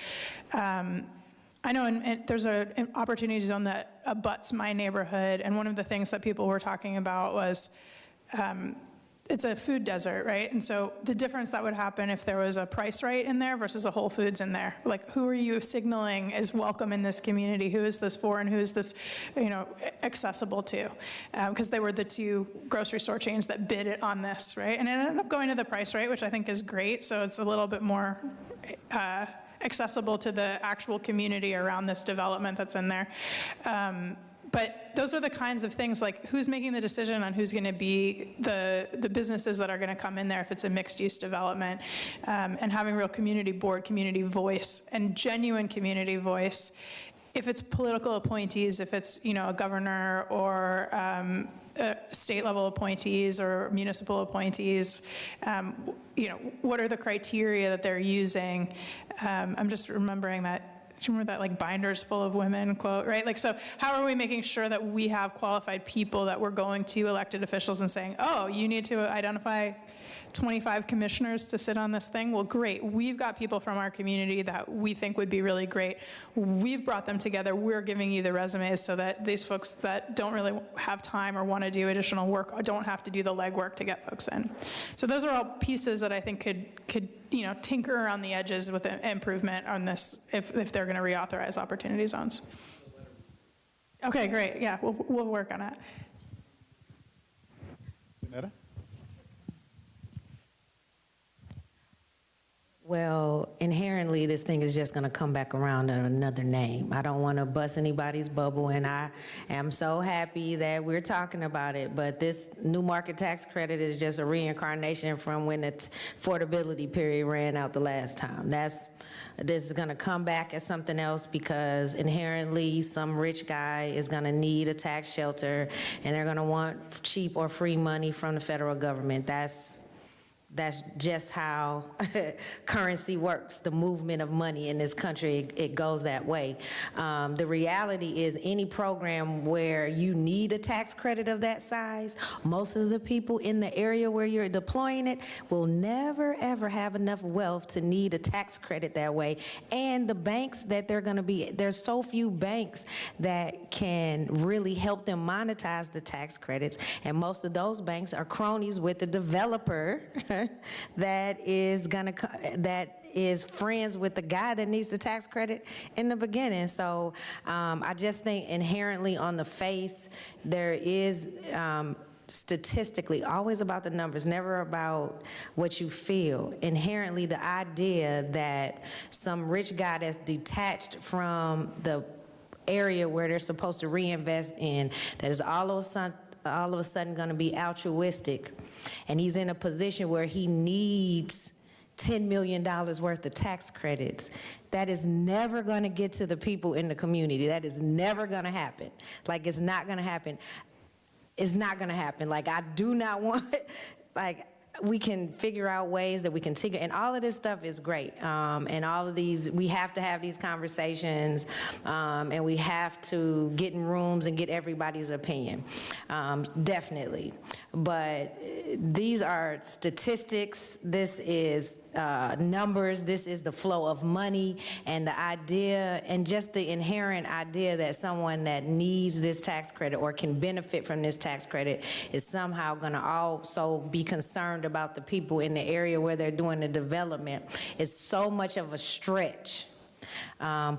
I know there's an opportunity zone that abuts my neighborhood, and one of the things that people were talking about was it's a food desert, right? And so the difference that would happen if there was a Price Right in there versus a Whole Foods in there. Who are you signaling is welcome in this community? Who is this for, and who is this, accessible to? Because they were the two grocery store chains that bid it on this, right? And it ended up going to the Price Right, which I think is great. So it's a little bit more accessible to the actual community around this development that's in there. But those are the kinds of things, who's making the decision on who's going to be the businesses that are going to come in there if it's a mixed-use development, and having real community board, community voice, and genuine community voice. If it's political appointees, if it's a governor or state-level appointees or municipal appointees, what are the criteria that they're using? I'm just remembering that. Do you remember that binders full of women quote, right? So how are we making sure that we have qualified people that we're going to elected officials and saying, oh, you need to identify 25 commissioners to sit on this thing? Well, great. We've got people from our community that we think would be really great. We've brought them together. We're giving you the resumes so that these folks that don't really have time or want to do additional work don't have to do the legwork to get folks in. So those are all pieces that I think could tinker around the edges with improvement on this if they're going to reauthorize opportunity zones. Okay, great. Yeah, we'll work on it. Janetta? Well, inherently, this thing is just going to come back around in another name. I don't want to bust anybody's bubble, and I am so happy that we're talking about it, but this new market tax credit is just a reincarnation from when the affordability period ran out the last time. This is going to come back as something else because inherently some rich guy is going to need a tax shelter, and they're going to want cheap or free money from the federal government. That's just how currency works, the movement of money in this country, it goes that way. The reality is any program where you need a tax credit of that size, most of the people in the area where you're deploying it will never, ever have enough wealth to need a tax credit that way. And the banks that they're gonna be, there's so few banks that can really help them monetize the tax credits. And most of those banks are cronies with the developer that is friends with the guy that needs the tax credit in the beginning. So I just think inherently on the face, there is statistically always about the numbers, never about what you feel. Inherently, the idea that some rich guy that's detached from the area where they're supposed to reinvest in, that is all of a sudden going to be altruistic, and he's in a position where he needs $10 million worth of tax credits, that is never going to get to the people in the community. That is never going to happen. Like, it's not going to happen. It's not going to happen. Like, I do not want, like, we can figure out ways that we can tinker, and all of this stuff is great. And all of these, we have to have these conversations, and we have to get in rooms and get everybody's opinion, definitely. But these are statistics, this is numbers, this is the flow of money, and the idea, and just the inherent idea that someone that needs this tax credit or can benefit from this tax credit is somehow gonna also be concerned about the people in the area where they're doing the development is so much of a stretch.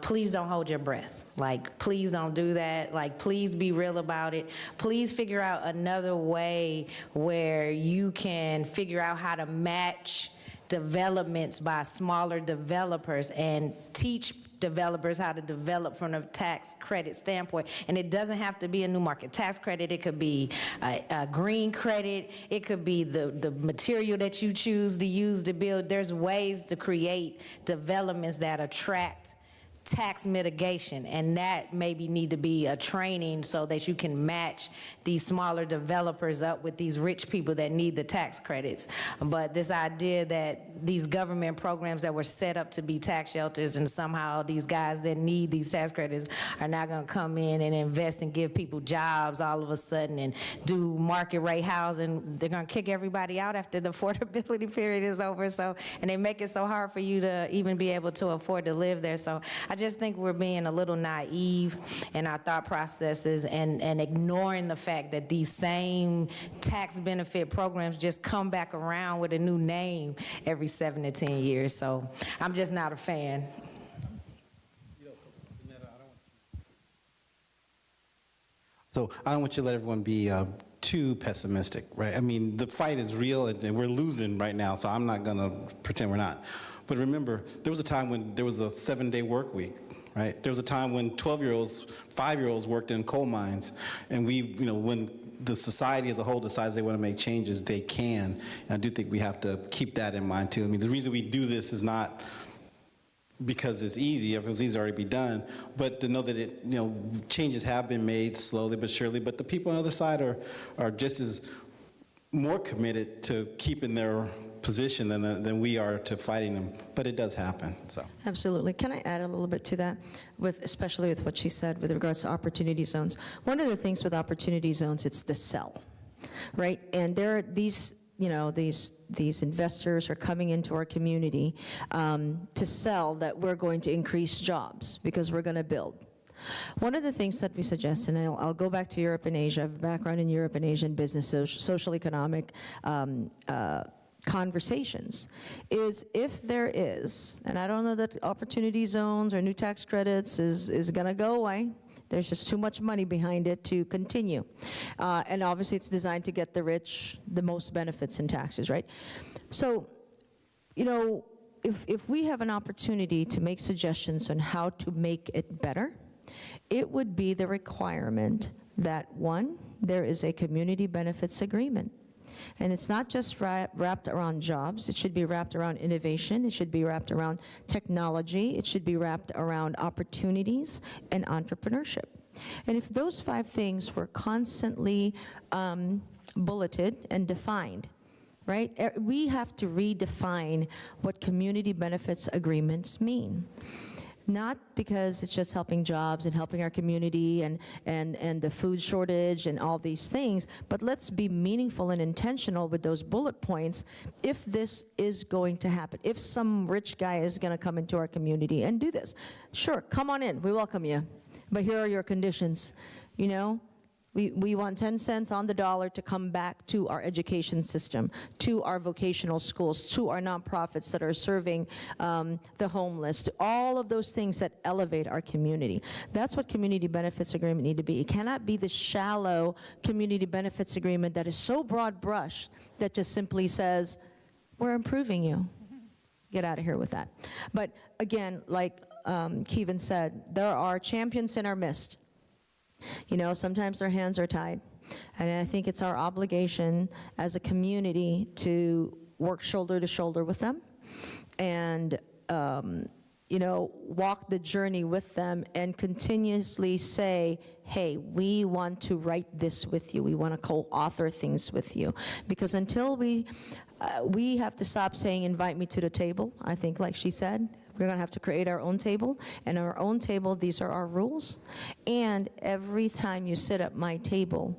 Please don't hold your breath. Like, please don't do that. Like, please be real about it. Please figure out another way where you can figure out how to match developments by smaller developers and teach developers how to develop from a tax credit standpoint. And it doesn't have to be a new market tax credit. It could be a green credit. It could be the material that you choose to use to build. There's ways to create developments that attract tax mitigation, and that maybe need to be a training so that you can match these smaller developers up with these rich people that need the tax credits. But this idea that these government programs that were set up to be tax shelters, and somehow these guys that need these tax credits are not going to come in and invest and give people jobs all of a sudden and do market rate housing. They're going to kick everybody out after the affordability period is over. So, and they make it so hard for you to even be able to afford to live there. So I just think we're being a little naive in our thought processes and ignoring the fact that these same tax benefit programs just come back around with a new name every 7 to 10 years. So I'm just not a fan. So I don't want you to let everyone be too pessimistic, right? I mean, the fight is real, and we're losing right now, so I'm not going to pretend we're not. But remember, there was a time when there was a 7-day work week, right? There was a time when 12-year-olds, 5-year-olds worked in coal mines, and when the society as a whole decides they want to make changes, they can. And I do think we have to keep that in mind, too. I mean, the reason we do this is not because it's easy. If it was easy, it'd already be done. But to know that changes have been made slowly but surely. But the people on the other side are just as more committed to keeping their position than we are to fighting them. But it does happen. So Absolutely. Can I add a little bit to that, especially with what she said with regards to opportunity zones? One of the things with opportunity zones, it's the sell, right? And there are these investors are coming into our community to sell that we're going to increase jobs because we're going to build. One of the things that we suggest, and I'll go back to Europe and Asia, I have a background in Europe and Asian business, social economic conversations, is if there is, and I don't know that opportunity zones or new tax credits is going to go away. There's just too much money behind it to continue. And obviously it's designed to get the rich the most benefits in taxes, right? So, if we have an opportunity to make suggestions on how to make it better, it would be the requirement that, one, there is a community benefits agreement. And it's not just wrapped around jobs. It should be wrapped around innovation. It should be wrapped around technology. It should be wrapped around opportunities and entrepreneurship. And if those 5 things were constantly bulleted and defined, right? We have to redefine what community benefits agreements mean. Not because it's just helping jobs and helping our community and the food shortage and all these things, but let's be meaningful and intentional with those bullet points if this is going to happen. If some rich guy is going to come into our community and do this, sure, come on in, we welcome you, but here are your conditions, We want 10 cents on the dollar to come back to our education system, to our vocational schools, to our nonprofits that are serving the homeless, to all of those things that elevate our community. That's what community benefits agreement need to be. It cannot be the shallow community benefits agreement that is so broad brushed that just simply says, we're improving you. Get out of here with that. But again, like Kevin said, there are champions in our midst. You know, sometimes their hands are tied. And I think it's our obligation as a community to work shoulder to shoulder with them and, you know, walk the journey with them and continuously say, hey, we want to write this with you. We want to co-author things with you. Because until we have to stop saying, invite me to the table, I think, like she said. We're going to have to create our own table, and our own table, these are our rules. And every time you sit at my table,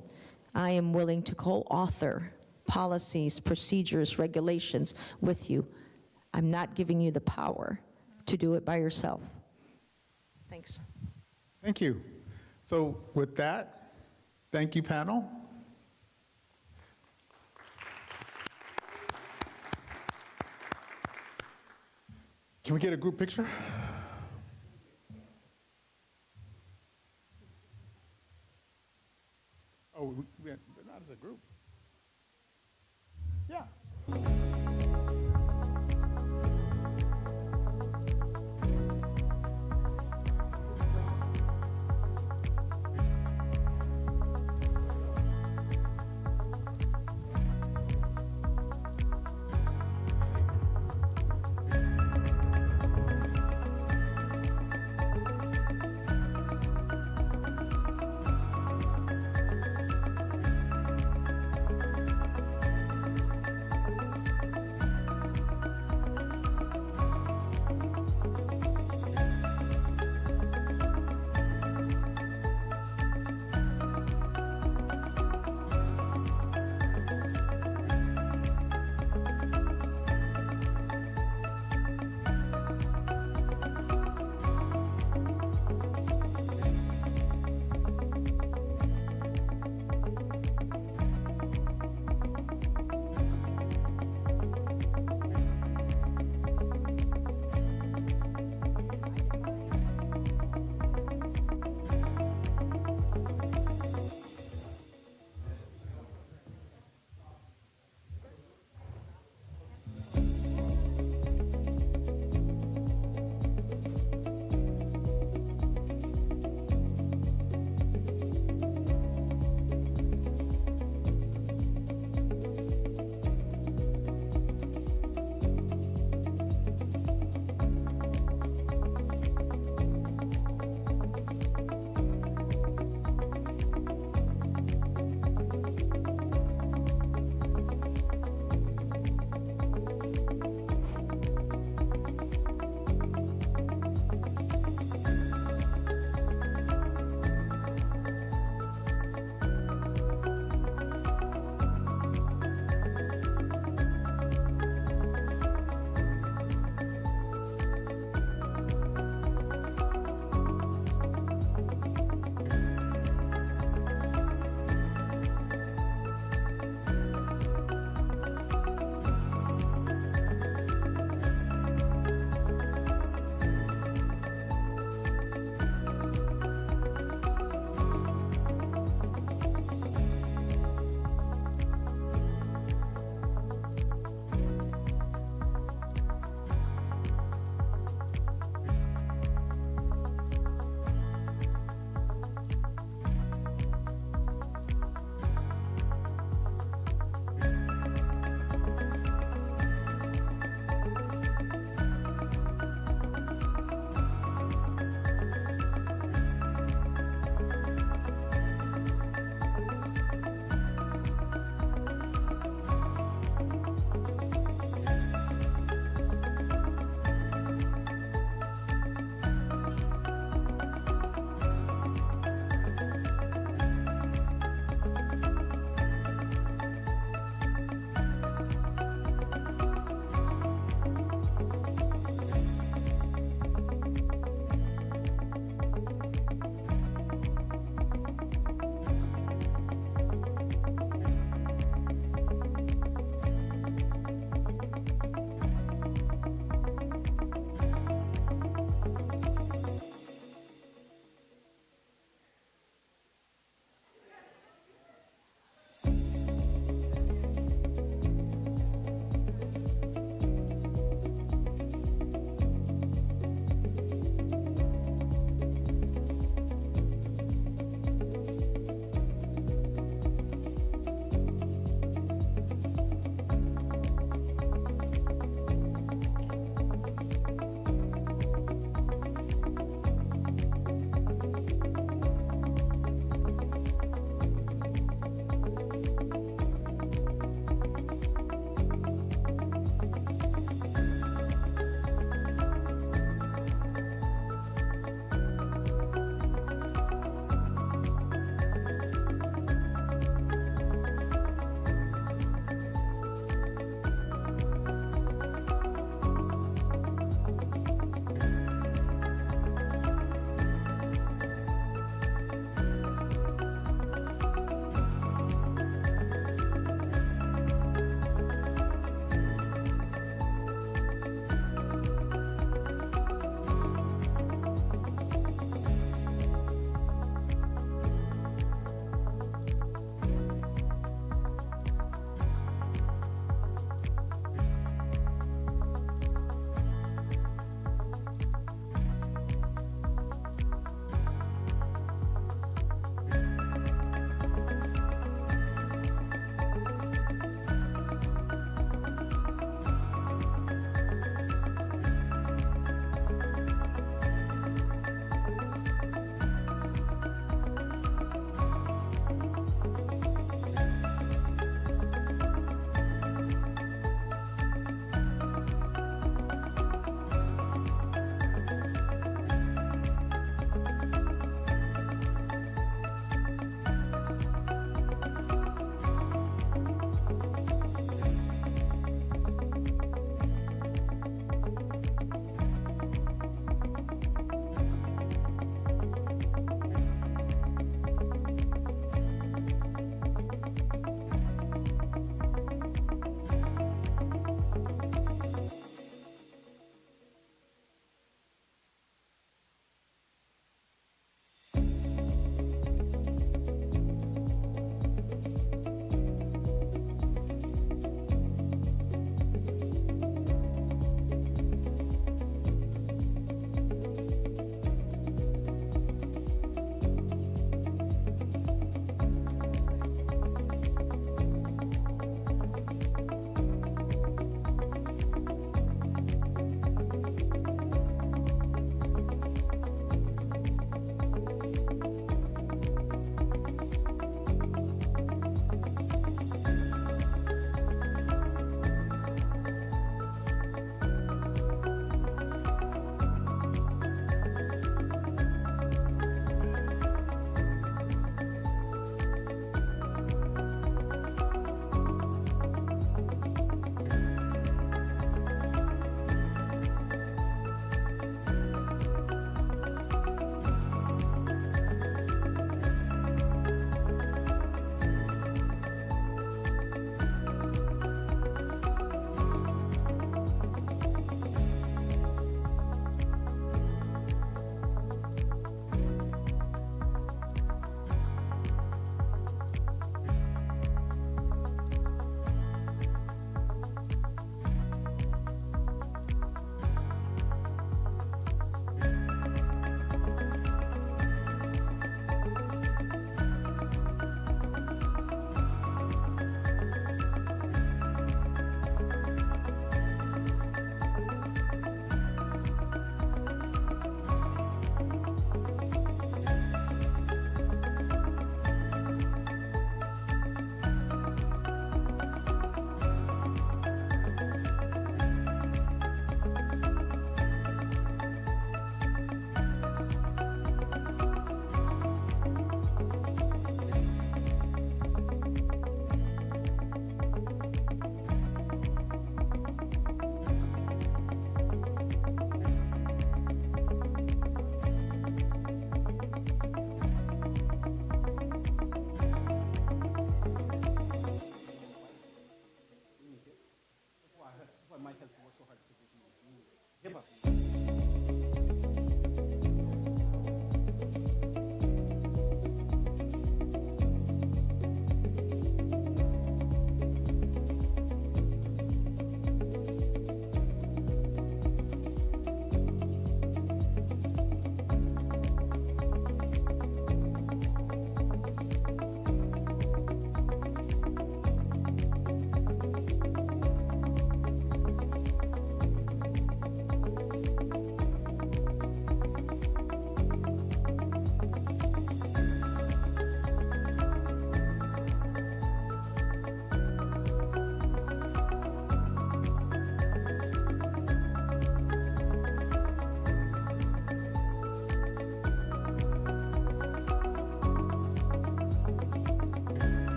I am willing to co-author policies, procedures, regulations with you. I'm not giving you the power to do it by yourself. Thanks. Thank you. So with that, thank you, panel. Can we get a group picture? Oh, but not as a group. Yeah.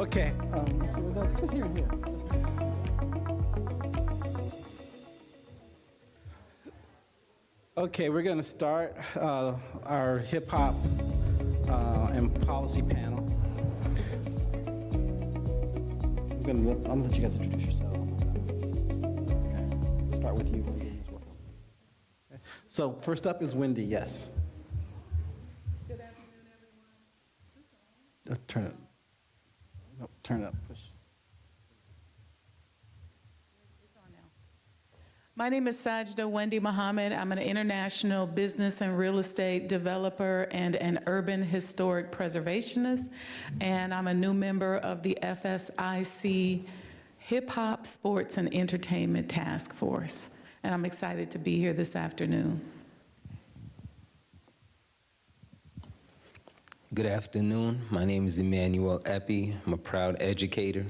Okay. Sit here and here. Okay, we're going to start our hip hop and policy panel. I'm gonna let you guys introduce yourselves. Okay. Start with you. Wendy, as well. Okay. So first up is Wendy. Yes. Good afternoon, everyone. Turn it. Nope, turn it up. Push. It's on now. My name is Sajda Wendy Muhammad. I'm an international business and real estate developer and an urban historic preservationist, and I'm a new member of the FSIC Hip Hop, Sports, and Entertainment Task Force, and I'm excited to be here this afternoon. Good afternoon. My name is Emmanuel Epi. I'm a proud educator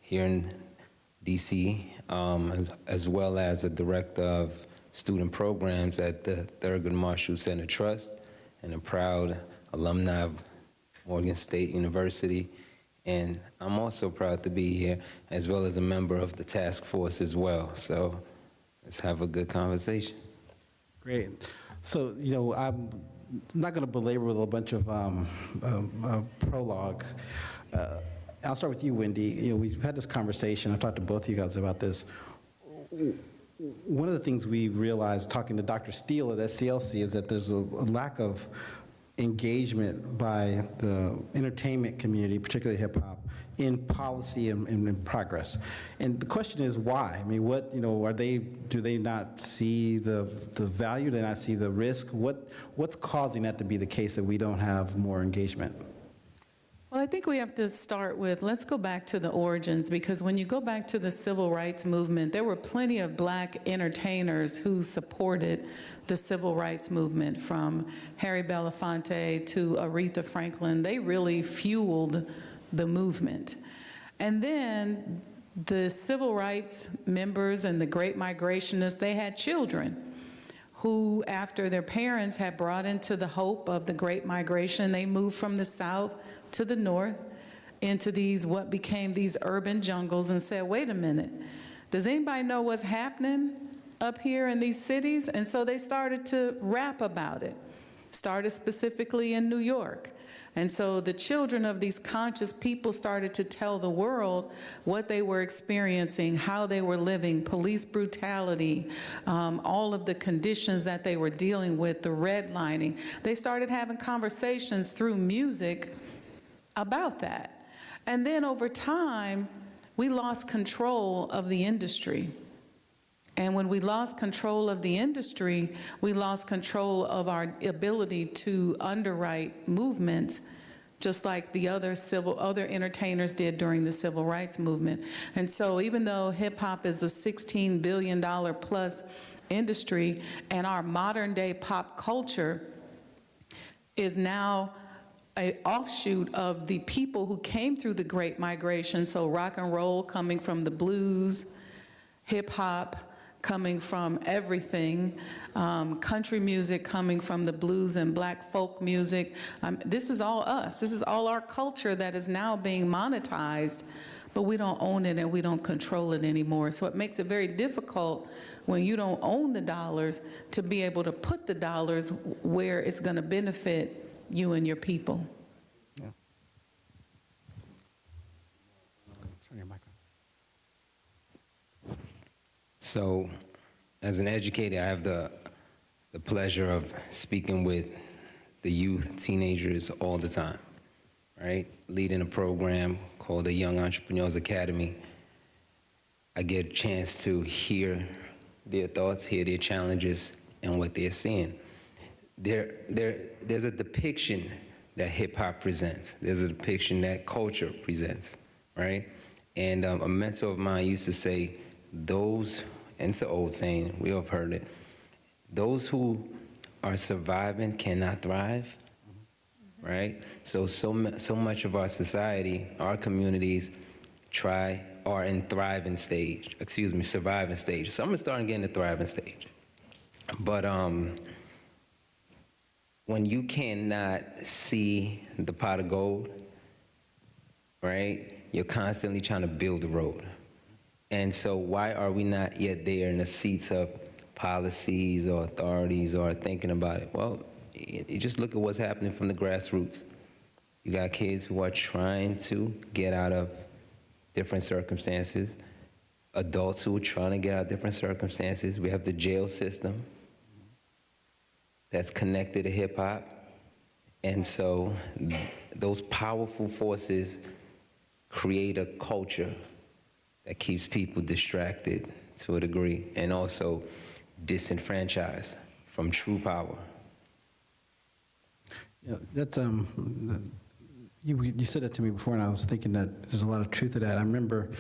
here in DC, as well as a director of student programs at the Thurgood Marshall Center Trust, and a proud alumni of Morgan State University. And I'm also proud to be here, as well as a member of the task force as well. So let's have a good conversation. Great. So, I'm not going to belabor with a bunch of prologue. I'll start with you, Wendy. We've had this conversation. I've talked to both of you guys about this. One of the things we realized talking to Dr. Steele at SCLC is that there's a lack of engagement by the entertainment community, particularly hip hop, in policy and in progress. And the question is why? I mean, do they not see the value? Do they not see the risk? What's causing that to be the case, that we don't have more engagement? Well, I think we have to start with, let's go back to the origins, because when you go back to the civil rights movement, there were plenty of black entertainers who supported the civil rights movement, from Harry Belafonte to Aretha Franklin. They really fueled the movement. And then the civil rights members and the Great Migrationists, they had children who, after their parents had brought into the hope of the Great Migration, they moved from the South to the North into what became these urban jungles, and said, wait a minute, does anybody know what's happening up here in these cities? And so they started to rap about it, started specifically in New York. And so the children of these conscious people started to tell the world what they were experiencing, how they were living, police brutality, all of the conditions that they were dealing with, the redlining. They started having conversations through music about that. And then over time, we lost control of the industry. And when we lost control of the industry, we lost control of our ability to underwrite movements, just like the other entertainers did during the civil rights movement. And so even though hip hop is a $16 billion plus industry, and our modern day pop culture is now an offshoot of the people who came through the Great Migration, so rock and roll coming from the blues, hip hop coming from everything, country music coming from the blues and black folk music. This is all us. This is all our culture that is now being monetized, but we don't own it and we don't control it anymore. So it makes it very difficult when you don't own the dollars to be able to put the dollars where it's going to benefit you and your people. Yeah. Turn your mic on. So, as an educator, I have the pleasure of speaking with the youth, teenagers all the time, right? Leading a program called the Young Entrepreneurs Academy. I get a chance to hear their thoughts, hear their challenges, and what they're seeing. There's a depiction that hip hop presents. There's a depiction that culture presents, right? And a mentor of mine used to say, and it's an old saying, we all have heard it, those who are surviving cannot thrive, right? So much of our society, our communities are in surviving stage. Some are starting to get in the thriving stage. But when you cannot see the pot of gold, right, You're constantly trying to build the road. And so why are we not yet there in the seats of policies or authorities or thinking about it? Well, you just look at what's happening from the grassroots. You got kids who are trying to get out of different circumstances, adults who are trying to get out of different circumstances. We have the jail system that's connected to hip hop. And so those powerful forces create a culture that keeps people distracted to a degree and also disenfranchised from true power. Yeah, that's you said that to me before, and I was thinking that there's a lot of truth to that. I remember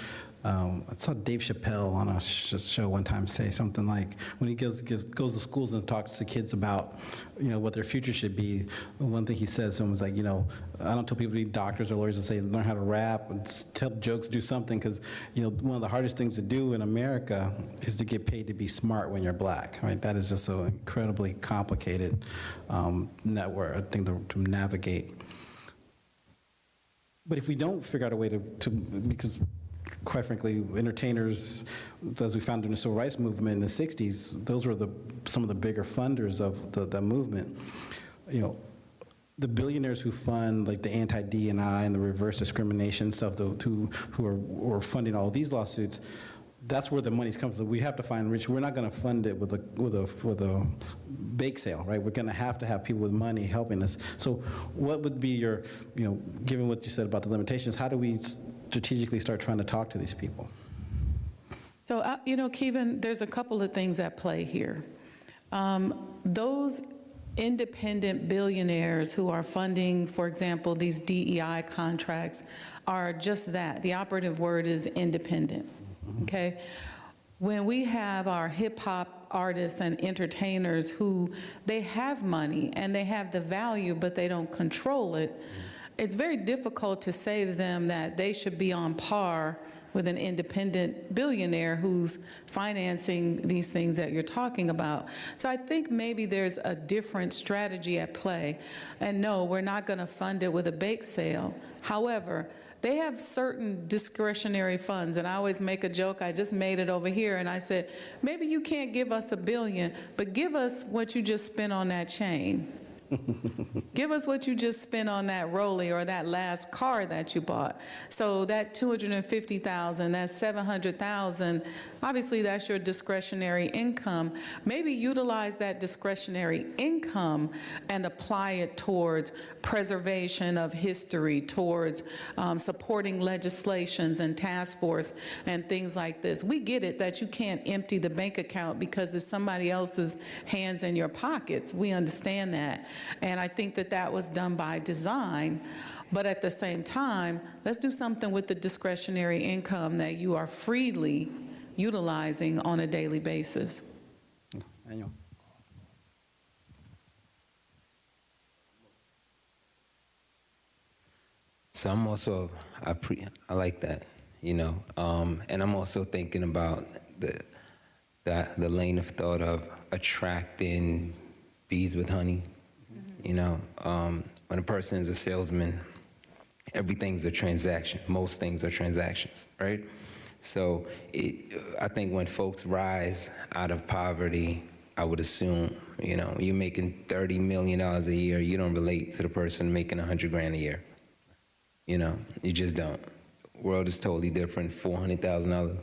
I saw Dave Chappelle on a show one time say something like, when he goes to schools and talks to kids about, what their future should be. One thing he said, someone was like, I don't tell people to be doctors or lawyers. I say learn how to rap, and tell jokes, do something, because one of the hardest things to do in America is to get paid to be smart when you're black. Right? That is just so incredibly complicated network, I think, to navigate. But if we don't figure out a way to because quite frankly, entertainers, as we found in the civil rights movement in the 60s, those were some of the bigger funders of the movement. The billionaires who fund like the anti-D&I and the reverse discrimination stuff, who are funding all these lawsuits, that's where the money's coming from. We have to find rich. We're not going to fund it with a bake sale, right? We're going to have people with money helping us. So, what would be your, given what you said about the limitations, how do we strategically start trying to talk to these people? So, Kevin, there's a couple of things at play here. Those independent billionaires who are funding, for example, these DEI contracts are just that. The operative word is independent. Okay, when we have our hip hop artists and entertainers who they have money and they have the value, but they don't control it, it's very difficult to say to them that they should be on par with an independent billionaire who's financing these things that you're talking about. So I think maybe there's a different strategy at play. And no, we're not going to fund it with a bake sale. However, they have certain discretionary funds, and I always make a joke. I just made it over here, and I said, maybe you can't give us $1 billion, but give us what you just spent on that chain. Give us what you just spent on that Rollie or that last car that you bought. So that $250,000, that $700,000, obviously that's your discretionary income. Maybe utilize that discretionary income and apply it towards preservation of history, towards supporting legislations and task force and things like this. We get it that you can't empty the bank account because it's somebody else's hands in your pockets. We understand that. And I think that that was done by design. But at the same time, let's do something with the discretionary income that you are freely utilizing on a daily basis. So I'm also, I like that, and I'm also thinking about the lane of thought of attracting bees with honey. When a person is a salesman, everything's a transaction. Most things are transactions, right? So I think when folks rise out of poverty, I would assume, you're making $30 million a year, you don't relate to the person making $100,000 a year. You just don't. World is totally different. $400,000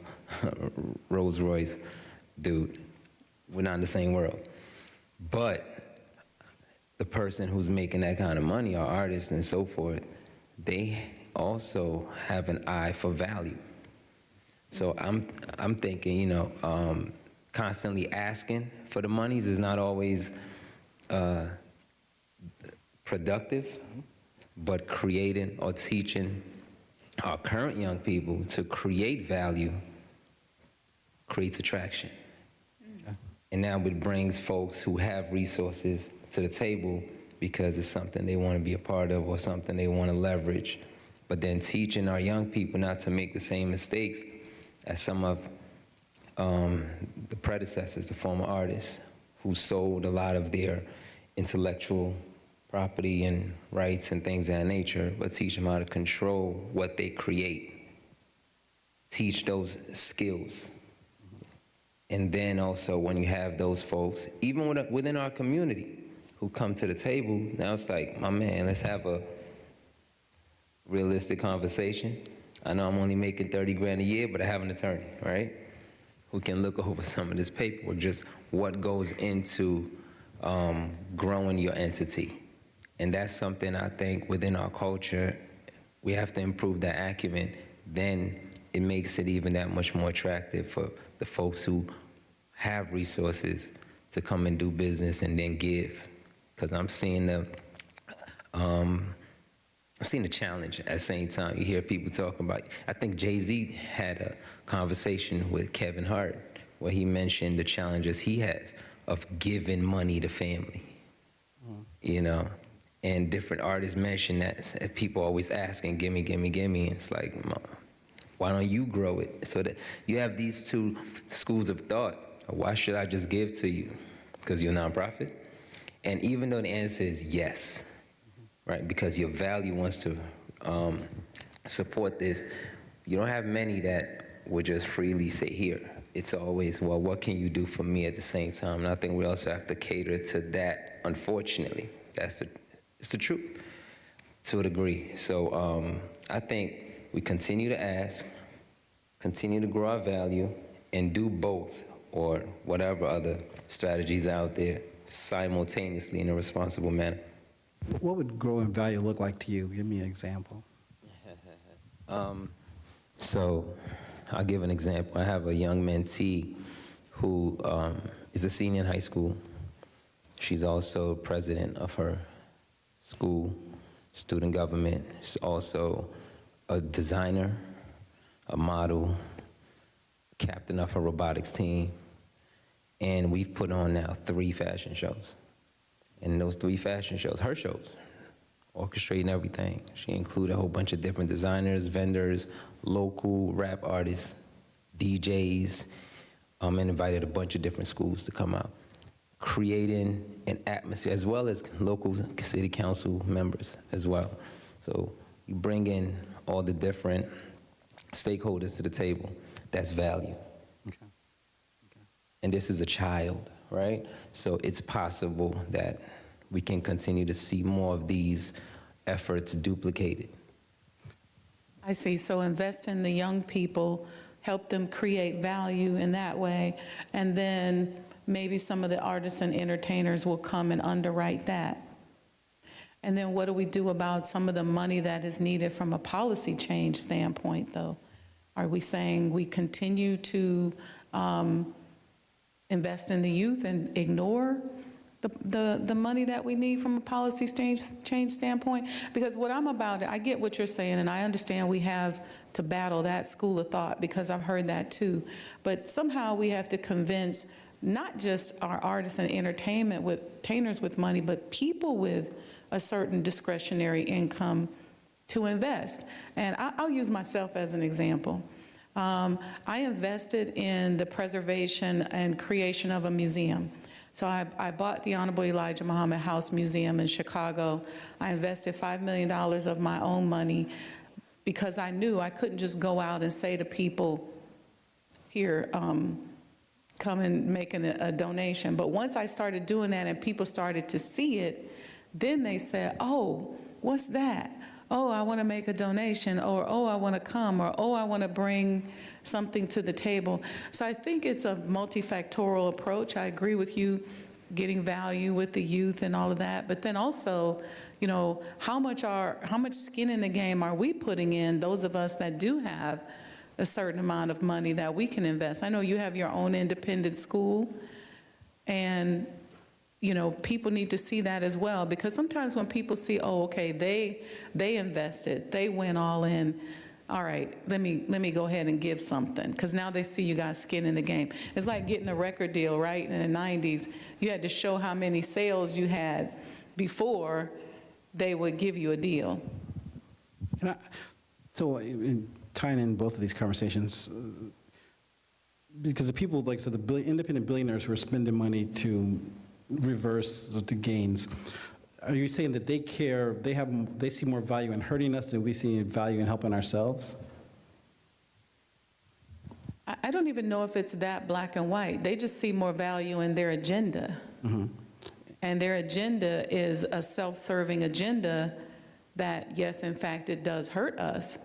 Rolls Royce, dude. We're not in the same world. But the person who's making that kind of money, or artists and so forth, they also have an eye for value. So I'm thinking, constantly asking for the monies is not always productive, but creating or teaching our current young people to create value creates attraction. Okay. And now it brings folks who have resources to the table because it's something they want to be a part of or something they want to leverage. But then teaching our young people not to make the same mistakes as some of the predecessors, the former artists, who sold a lot of their intellectual property and rights and things of that nature, but teach them how to control what they create teach those skills. And then also when you have those folks, even within our community, who come to the table, now it's like, my man, let's have a realistic conversation. I know I'm only making 30 grand a year, but I have an attorney, right? Who can look over some of this paperwork, just what goes into growing your entity. And that's something I think within our culture, we have to improve that acumen. Then it makes it even that much more attractive for the folks who have resources to come and do business and then give. Because I'm seeing the challenge at the same time. You hear people talking about, I think Jay-Z had a conversation with Kevin Hart where he mentioned the challenges he has of giving money to family, you know? And different artists mention that. People always asking, gimme, gimme, gimme. It's like, why don't you grow it? So that you have these two schools of thought. Why should I just give to you? Because you're a nonprofit? And even though the answer is yes, right, because your value wants to support this, you don't have many that would just freely say, here. It's always, well, what can you do for me at the same time? And I think we also have to cater to that, unfortunately. It's the truth, to a degree. So I think we continue to ask, continue to grow our value, and do both, or whatever other strategies out there, simultaneously in a responsible manner. What would growing value look like to you? Give me an example. So I'll give an example. I have a young mentee who is a senior in high school. She's also president of her school, student government. She's also a designer, a model, captain of her robotics team. And we've put on now 3 fashion shows. And those 3 fashion shows, her shows, orchestrating everything. She included a whole bunch of different designers, vendors, local rap artists, DJs, and invited a bunch of different schools to come out, creating an atmosphere, as well as local city council members as well. So you bring in all the different stakeholders to the table. That's value. Okay. And this is a child, right? So it's possible that we can continue to see more of these efforts duplicated. I see. So invest in the young people, help them create value in that way, and then maybe some of the artists and entertainers will come and underwrite that. And then what do we do about some of the money that is needed from a policy change standpoint, though? Are we saying we continue to invest in the youth and ignore the money that we need from a policy change standpoint? Because what I'm about, I get what you're saying, and I understand we have to battle that school of thought, because I've heard that too. But somehow we have to convince not just our artists and entertainers with money, but people with a certain discretionary income to invest. And I'll use myself as an example. I invested in the preservation and creation of a museum. So I bought the Honorable Elijah Muhammad House Museum in Chicago. I invested $5 million of my own money because I knew I couldn't just go out and say to people, here, come and make a donation. But once I started doing that and people started to see it, then they said, oh, what's that? Oh, I want to make a donation, or oh, I want to come, or oh, I want to bring something to the table. So I think it's a multifactorial approach. I agree with you, getting value with the youth and all of that. But then also, you know, how much skin in the game are we putting in, those of us that do have a certain amount of money that we can invest? I know you have your own independent school, and you know, people need to see that as well, because sometimes when people see, oh, okay, they invested, they went all in, all right, let me go ahead and give something, because now they see you got skin in the game. It's like getting a record deal, right? In the 90s, you had to show how many sales you had before they would give you a deal. Tying in both of these conversations, because the people, like, so the independent billionaires who are spending money to reverse the gains, are you saying that they care, they see more value in hurting us than we see value in helping ourselves? I don't even know if it's that black and white. They just see more value in their agenda. And their agenda is a self-serving agenda that, yes, in fact, it does hurt us,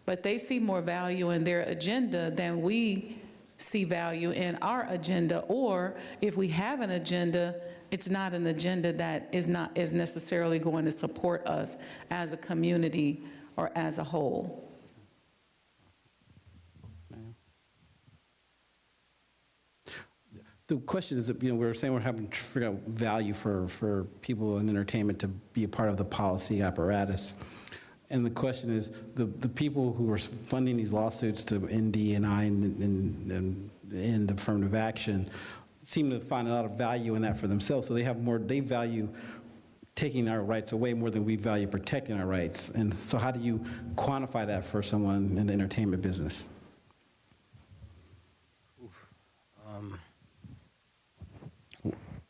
but they see more value in their agenda than we see value in our agenda. Or if we have an agenda, it's not an agenda that is necessarily going to support us as a community or as a whole. The question is, that, we're saying we're having to figure out value for people in entertainment to be a part of the policy apparatus. And the question is, the people who are funding these lawsuits to end D&I and end affirmative action seem to find a lot of value in that for themselves. So they value taking our rights away more than we value protecting our rights. And so how do you quantify that for someone in the entertainment business?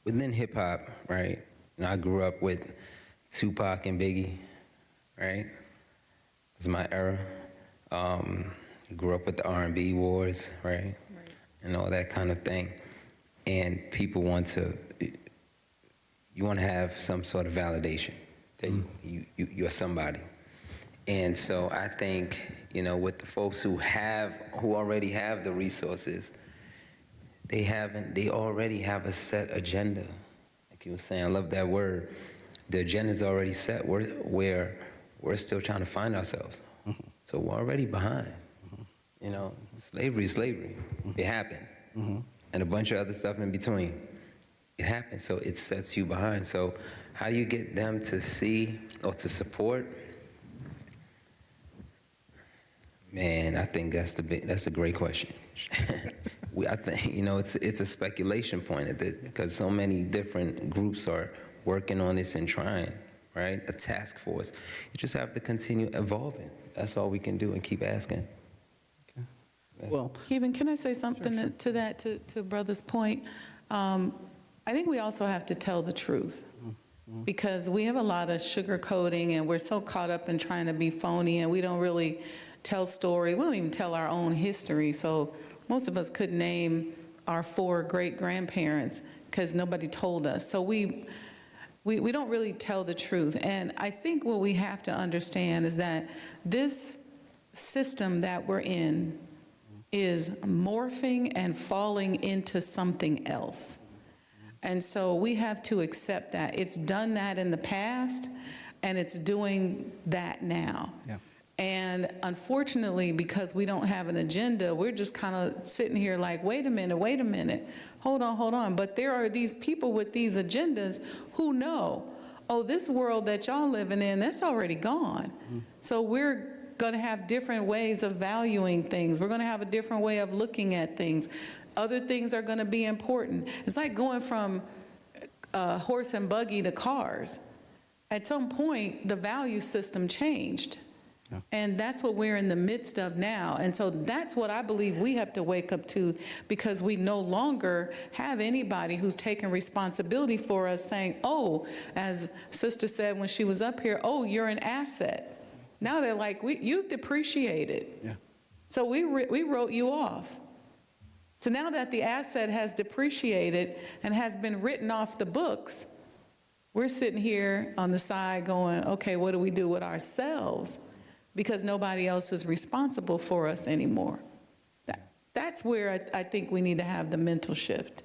Within hip hop, right? I grew up with Tupac and Biggie, right? It's my era. Grew up with the R&B wars, right? And all that kind of thing. And people you want to have some sort of validation that you're somebody. And so I think, with the folks who already have the resources, they already have a set agenda. Like you were saying, I love that word. The agenda's already set. We're still trying to find ourselves. So we're already behind. Slavery is slavery. It happened. And a bunch of other stuff in between. It happened, so it sets you behind. So how do you get them to see or to support? Man, I think that's a great question. I think, it's a speculation point at this, because so many different groups are working on this and trying, right? A task force. You just have to continue evolving. That's all we can do, and keep asking. Well, Kevin, can I say something to that, to Brother's point? I think we also have to tell the truth, because we have a lot of sugarcoating, and we're so caught up in trying to be phony, and we don't really tell story. We don't even tell our own history. So most of us couldn't name our 4 great-grandparents because nobody told us. So we don't really tell the truth. And I think what we have to understand is that this system that we're in is morphing and falling into something else. And so we have to accept that. It's done that in the past, and it's doing that now. Yeah. And unfortunately, because we don't have an agenda, we're just kind of sitting here like, wait a minute, hold on. But there are these people with these agendas who know, oh, this world that y'all living in, that's already gone. So we're going to have different ways of valuing things. We're going to have a different way of looking at things. Other things are going to be important. It's like going from horse and buggy to cars. At some point, the value system changed. Yeah. And that's what we're in the midst of now. And so that's what I believe we have to wake up to, because we no longer have anybody who's taking responsibility for us saying, oh, as Sister said when she was up here, oh, you're an asset. Now they're like, you've depreciated. Yeah. So we wrote you off. So now that the asset has depreciated and has been written off the books, we're sitting here on the side going, okay, what do we do with ourselves? Because nobody else is responsible for us anymore. That's where I think we need to have the mental shift.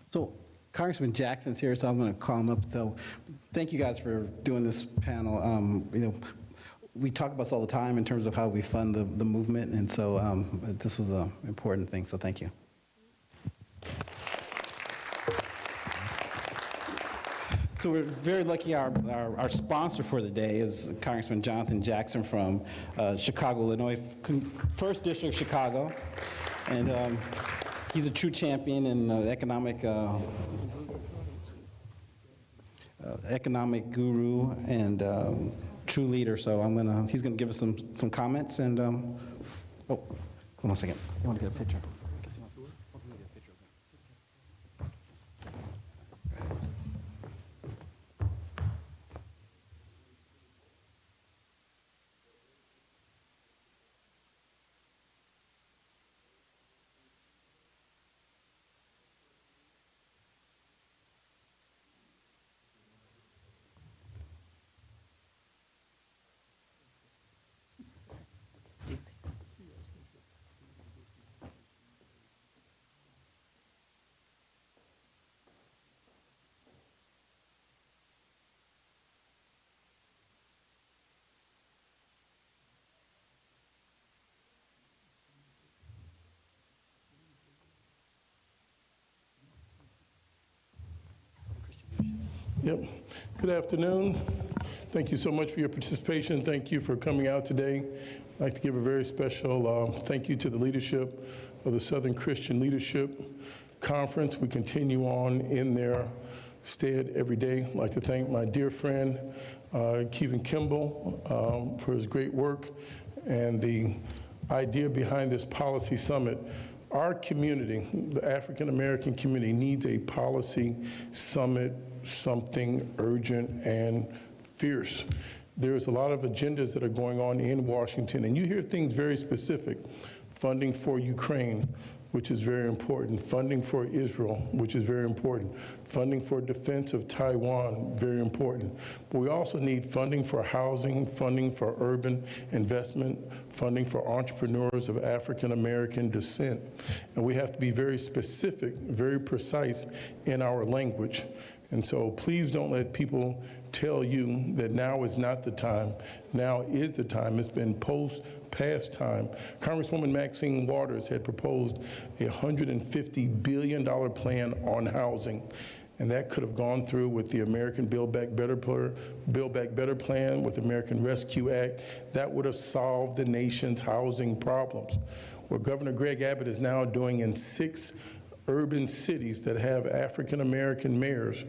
So Congressman Jackson's here, so I'm going to call him up. So thank you guys for doing this panel. We talk about this all the time in terms of how we fund the movement, and so this was an important thing, so thank you. So we're very lucky. Our sponsor for the day is Congressman Jonathan Jackson from Chicago, Illinois, 1st District of Chicago. And he's a true champion and economic guru and true leader. So he's gonna give us some comments. And oh, hold on a second. I want to get a picture. Yep. Good afternoon. Thank you so much for your participation. Thank you for coming out today. I'd like to give a very special thank you to the leadership of the Southern Christian Leadership Conference. We continue on in their stead every day. I'd like to thank my dear friend, Kevin Kimball, for his great work and the idea behind this policy summit. Our community, the African American community, needs a policy summit, something urgent and fierce. There's a lot of agendas that are going on in Washington, and you hear things very specific. Funding for Ukraine, which is very important. Funding for Israel, which is very important. Funding for defense of Taiwan, very important. But we also need funding for housing, funding for urban investment, funding for entrepreneurs of African American descent. And we have to be very specific, very precise in our language. And so please don't let people tell you that now is not the time. Now is the time. It's been past time. Congresswoman Maxine Waters had proposed a $150 billion plan on housing. And that could have gone through with the American Build Back Better plan, with the American Rescue Act. That would have solved the nation's housing problems. What Governor Greg Abbott is now doing in 6 urban cities that have African American mayors,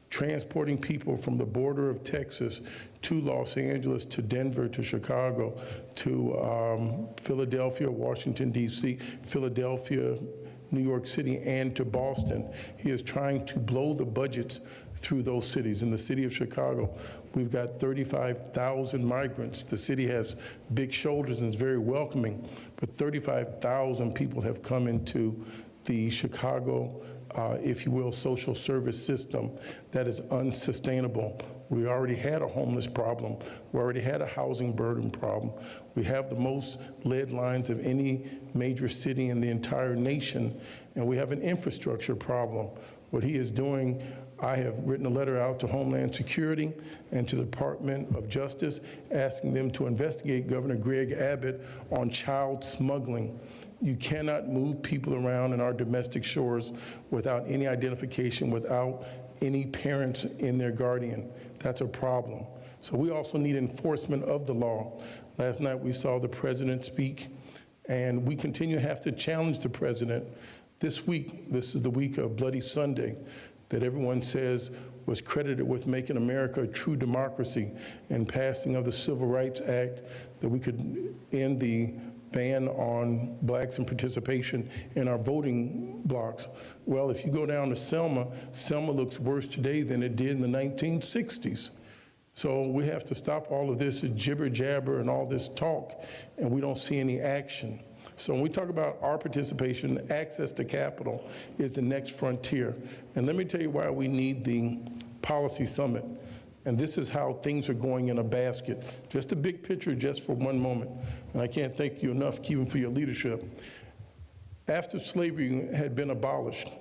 transporting people from the border of Texas to Los Angeles, to Denver, to Chicago, to Philadelphia, Washington, D.C., Philadelphia, New York City, and to Boston. He is trying to blow the budgets through those cities. In the city of Chicago, we've got 35,000 migrants. The city has big shoulders and is very welcoming, but 35,000 people have come into the Chicago, if you will, social service system that is unsustainable. We already had a homeless problem. We already had a housing burden problem. We have the most lead lines of any major city in the entire nation, and we have an infrastructure problem. What he is doing, I have written a letter out to Homeland Security and to the Department of Justice asking them to investigate Governor Greg Abbott on child smuggling. You cannot move people around in our domestic shores without any identification, without any parents in their guardian. That's a problem. So we also need enforcement of the law. Last night we saw the president speak, and we continue to have to challenge the president. This week, this is the week of Bloody Sunday, that everyone says was credited with making America a true democracy and passing of the Civil Rights Act, that we could end the ban on blacks and participation in our voting blocks. Well, if you go down to Selma, Selma looks worse today than it did in the 1960s. So we have to stop all of this jibber jabber and all this talk, and we don't see any action. So when we talk about our participation, access to capital is the next frontier. And let me tell you why we need the policy summit. And this is how things are going in a basket. Just a big picture just for one moment. And I can't thank you enough, Kevin, for your leadership. After slavery had been abolished,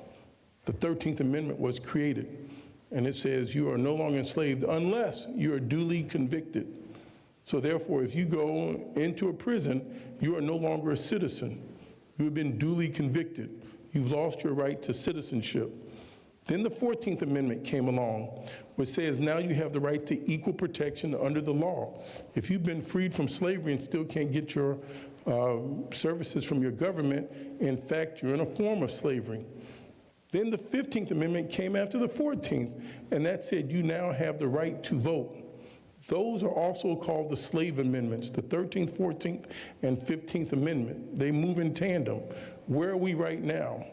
the 13th Amendment was created. And it says you are no longer enslaved unless you are duly convicted. So therefore, if you go into a prison, you are no longer a citizen. You have been duly convicted. You've lost your right to citizenship. Then the 14th Amendment came along, which says now you have the right to equal protection under the law. If you've been freed from slavery and still can't get your services from your government, in fact, you're in a form of slavery. Then the 15th Amendment came after the 14th, and that said you now have the right to vote. Those are also called the slave amendments, the 13th, 14th, and 15th Amendment. They move in tandem. Where are we right now?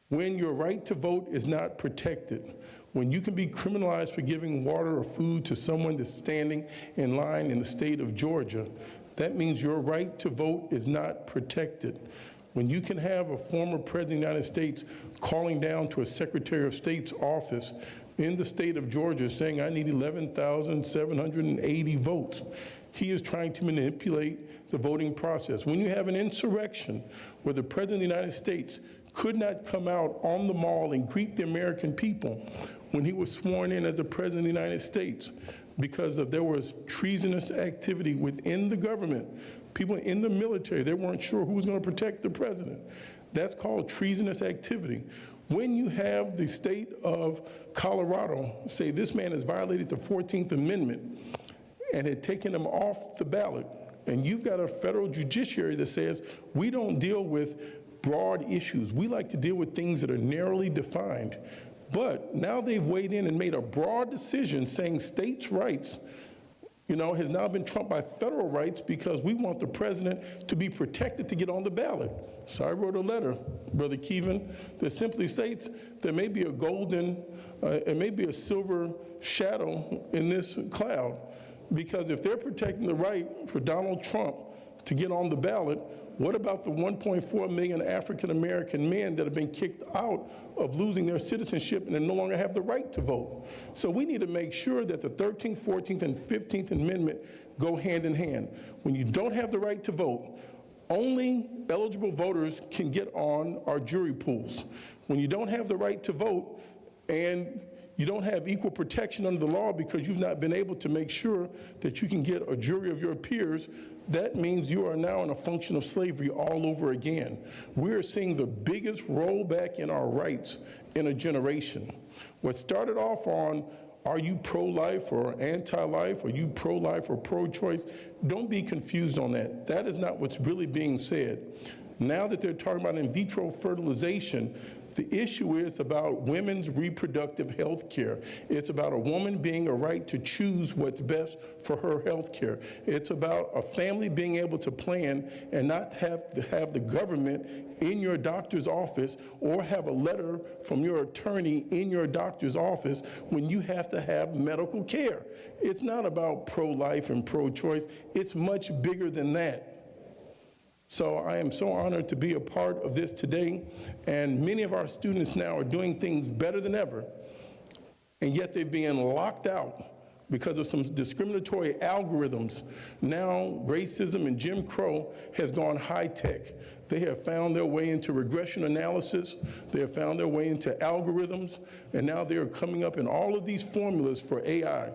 When your right to vote is not protected, when you can be criminalized for giving water or food to someone that's standing in line in the state of Georgia, that means your right to vote is not protected. When you can have a former president of the United States calling down to a Secretary of State's office in the state of Georgia saying, I need 11,780 votes. He is trying to manipulate the voting process. When you have an insurrection where the President of the United States could not come out on the mall and greet the American people when he was sworn in as the President of the United States because there was treasonous activity within the government. People in the military, they weren't sure who was going to protect the president. That's called treasonous activity. When you have the state of Colorado say this man has violated the 14th Amendment and had taken him off the ballot, and you've got a federal judiciary that says we don't deal with broad issues. We like to deal with things that are narrowly defined. But now they've weighed in and made a broad decision saying states' rights, has now been trumped by federal rights because we want the president to be protected to get on the ballot. So I wrote a letter, Brother Keevan, that simply states there may be a golden, it may be a silver shadow in this cloud, because if they're protecting the right for Donald Trump to get on the ballot, what about the 1.4 million African-American men that have been kicked out of losing their citizenship and they no longer have the right to vote? So we need to make sure that the 13th, 14th, and 15th Amendment go hand in hand. When you don't have the right to vote, only eligible voters can get on our jury pools. When you don't have the right to vote and you don't have equal protection under the law because you've not been able to make sure that you can get a jury of your peers, that means you are now in a function of slavery all over again. We're seeing the biggest rollback in our rights in a generation. What started off on, are you pro-life or anti-life? Are you pro-life or pro-choice? Don't be confused on that. That is not what's really being said. Now that they're talking about in vitro fertilization, the issue is about women's reproductive health care. It's about a woman being a right to choose what's best for her health care. It's about a family being able to plan and not have to have the government in your doctor's office or have a letter from your attorney in your doctor's office when you have to have medical care. It's not about pro-life and pro-choice. It's much bigger than that. So I am so honored to be a part of this today, and many of our students now are doing things better than ever, and yet they're being locked out because of some discriminatory algorithms. Now racism and Jim Crow has gone high tech. They have found their way into regression analysis, they have found their way into algorithms, and now they are coming up in all of these formulas for AI.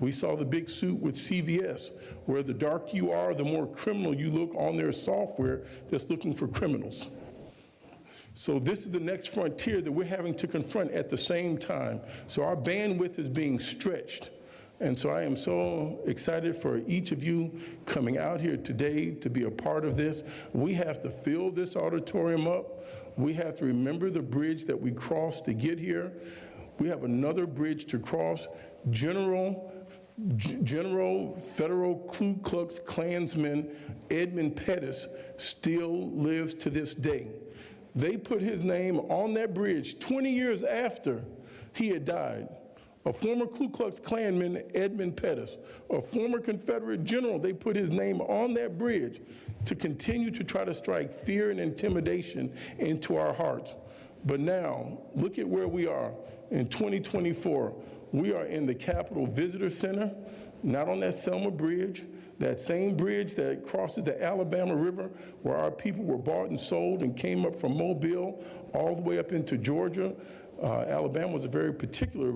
We saw the big suit with CVS, where the darker you are, the more criminal you look on their software that's looking for criminals. So this is the next frontier that we're having to confront at the same time. So our bandwidth is being stretched. And so I am so excited for each of you coming out here today to be a part of this. We have to fill this auditorium up. We have to remember the bridge that we crossed to get here. We have another bridge to cross. General Federal Ku Klux Klansman Edmund Pettus still lives to this day. They put his name on that bridge 20 years after he had died. A former Ku Klux Klanman, Edmund Pettus, a former Confederate general, they put his name on that bridge to continue to try to strike fear and intimidation into our hearts. But now, look at where we are in 2024. We are in the Capitol Visitor Center, not on that Selma Bridge, that same bridge that crosses the Alabama River, where our people were bought and sold and came up from Mobile all the way up into Georgia. Alabama was a very particular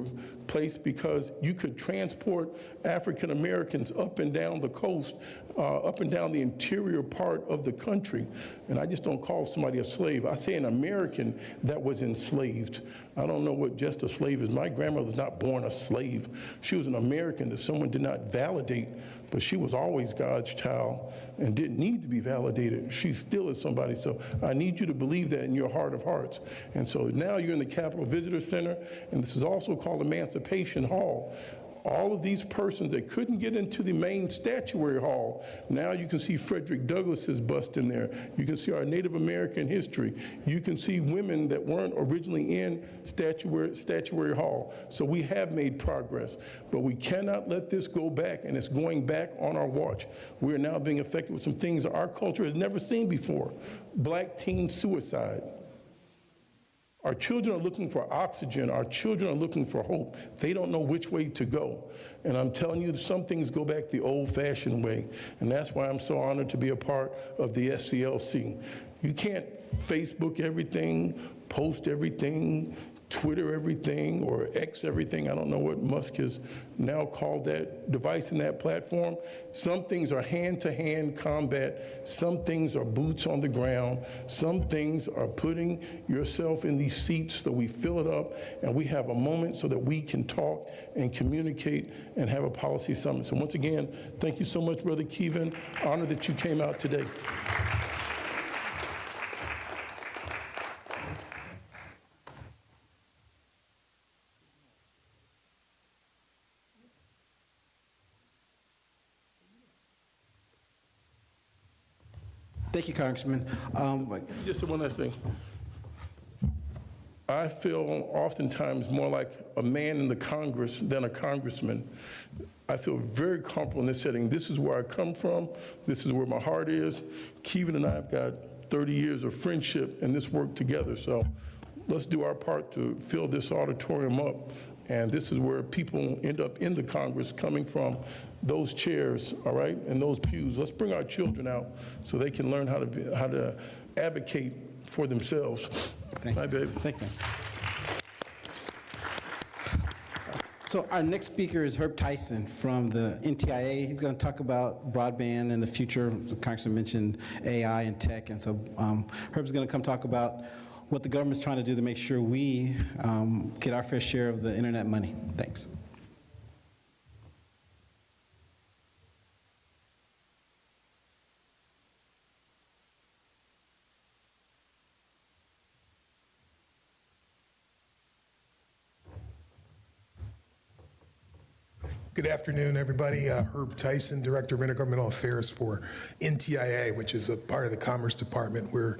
place because you could transport African Americans up and down the coast, up and down the interior part of the country. And I just don't call somebody a slave. I say an American that was enslaved. I don't know what just a slave is. My grandmother was not born a slave. She was an American that someone did not validate, but she was always God's child and didn't need to be validated. She still is somebody. So I need you to believe that in your heart of hearts. And so now you're in the Capitol Visitor Center, and this is also called Emancipation Hall. All of these persons that couldn't get into the main statuary hall, now you can see Frederick Douglass's bust in there. You can see our Native American history. You can see women that weren't originally in statuary hall. So we have made progress, but we cannot let this go back, and it's going back on our watch. We are now being affected with some things that our culture has never seen before. Black teen suicide. Our children are looking for oxygen. Our children are looking for hope. They don't know which way to go. And I'm telling you, some things go back the old-fashioned way. And that's why I'm so honored to be a part of the SCLC. You can't Facebook everything, post everything, Twitter everything or X everything. I don't know what Musk has now called that device and that platform. Some things are hand-to-hand combat. Some things are boots on the ground. Some things are putting yourself in these seats so we fill it up and we have a moment so that we can talk and communicate and have a policy summit. So once again, thank you so much, Brother Kevin. Honored that you came out today. Thank you, Congressman. Just one last thing. I feel oftentimes more like a man in the Congress than a congressman. I feel very comfortable in this setting. This is where I come from. This is where my heart is. Kevin and I have got 30 years of friendship and this work together. So let's do our part to fill this auditorium up. And this is where people end up in the Congress coming from those chairs, all right, and those pews. Let's bring our children out so they can learn how to advocate for themselves. Thank you. Hi, babe. Thank you. So our next speaker is Herb Tyson from the NTIA. He's going to talk about broadband and the future. The Congressman mentioned AI and tech, and so Herb's going to come talk about what the government's trying to do to make sure we get our fair share of the internet money. Thanks. Good afternoon, everybody. Herb Tyson, Director of Intergovernmental Affairs for NTIA, which is a part of the Commerce Department. We're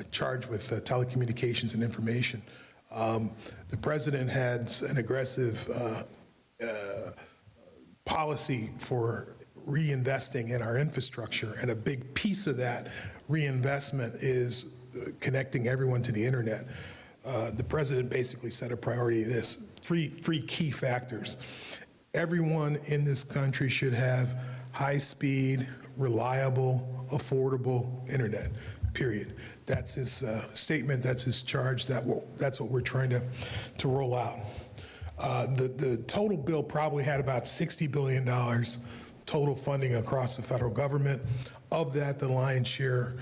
charged with telecommunications and information. The president has an aggressive policy for reinvesting in our infrastructure, and a big piece of that reinvestment is connecting everyone to the internet. The president basically set a priority of this, three key factors. Everyone in this country should have high-speed, reliable, affordable internet, period. That's his statement, that's his charge, that's what we're trying to roll out. The total bill probably had about $60 billion total funding across the federal government. Of that, the lion's share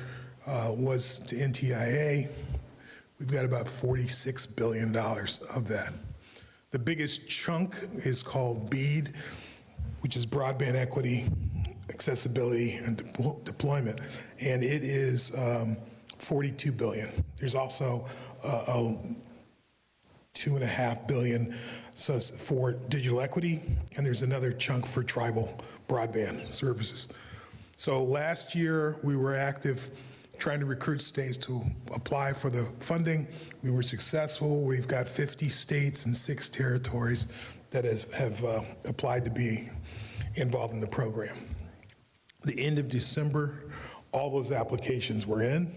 was to NTIA. We've got about $46 billion of that. The biggest chunk is called BEAD, which is Broadband Equity, Accessibility, and Deployment, and it is $42 billion. There's also $2.5 billion for digital equity, and there's another chunk for tribal broadband services. So last year, we were active trying to recruit states to apply for the funding. We were successful. We've got 50 states and 6 territories that have applied to be involved in the program. The end of December, all those applications were in.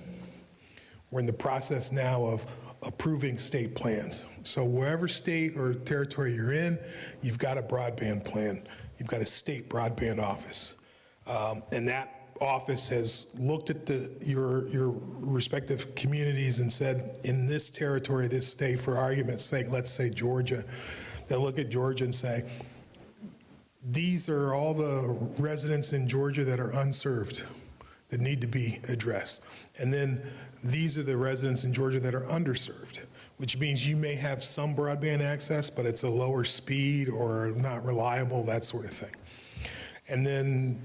We're in the process now of approving state plans. So wherever state or territory you're in, you've got a broadband plan. You've got a state broadband office. And that office has looked at your respective communities and said, in this territory, this state, for argument's sake, let's say Georgia, they'll look at Georgia and say, these are all the residents in Georgia that are unserved, that need to be addressed. And then these are the residents in Georgia that are underserved, which means you may have some broadband access, but it's a lower speed or not reliable, that sort of thing. And then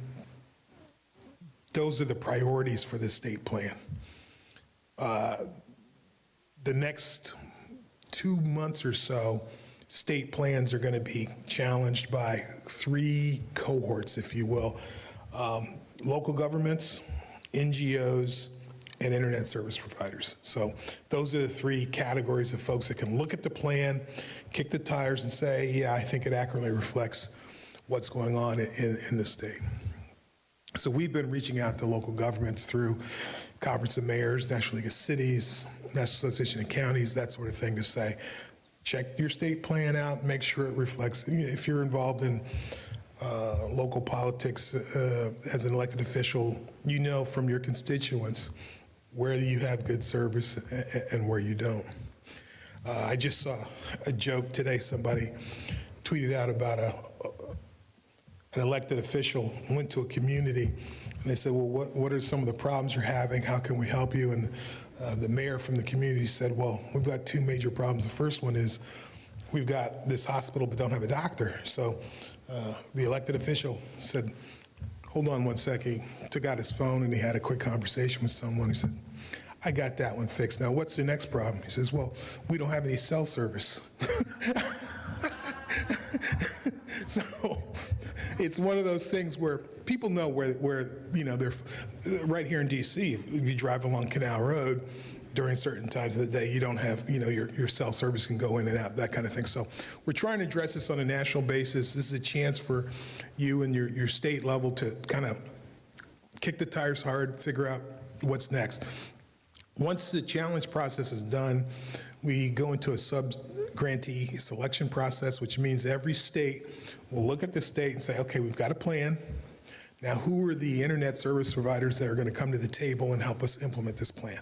those are the priorities for the state plan. The next 2 months or so, state plans are going to be challenged by 3 cohorts, if you will. Local governments, NGOs, and internet service providers. So those are the 3 categories of folks that can look at the plan, kick the tires and say, yeah, I think it accurately reflects what's going on in the state. So we've been reaching out to local governments through Conference of Mayors, National League of Cities, National Association of Counties, that sort of thing, to say, check your state plan out, make sure it reflects, if you're involved in local politics as an elected official, you know from your constituents where you have good service and where you don't. I just saw a joke today. Somebody tweeted out about an elected official went to a community, and they said, well, what are some of the problems you're having? How can we help you? And the mayor from the community said, well, we've got two major problems. The first one is we've got this hospital but don't have a doctor. So the elected official said, hold on one second. He took out his phone and he had a quick conversation with someone. He said, I got that one fixed. Now, what's the next problem? He says, well, we don't have any cell service. So it's one of those things where people know where you know, they're right here in D.C., if you drive along Canal Road during certain times of the day, you don't have, you know, your cell service can go in and out, that kind of thing. So we're trying to address this on a national basis. This is a chance for you and your state level to kind of kick the tires hard, figure out what's next. Once the challenge process is done, we go into a sub-grantee selection process, which means every state will look at the state and say, okay, we've got a plan. Now, who are the internet service providers that are going to come to the table and help us implement this plan?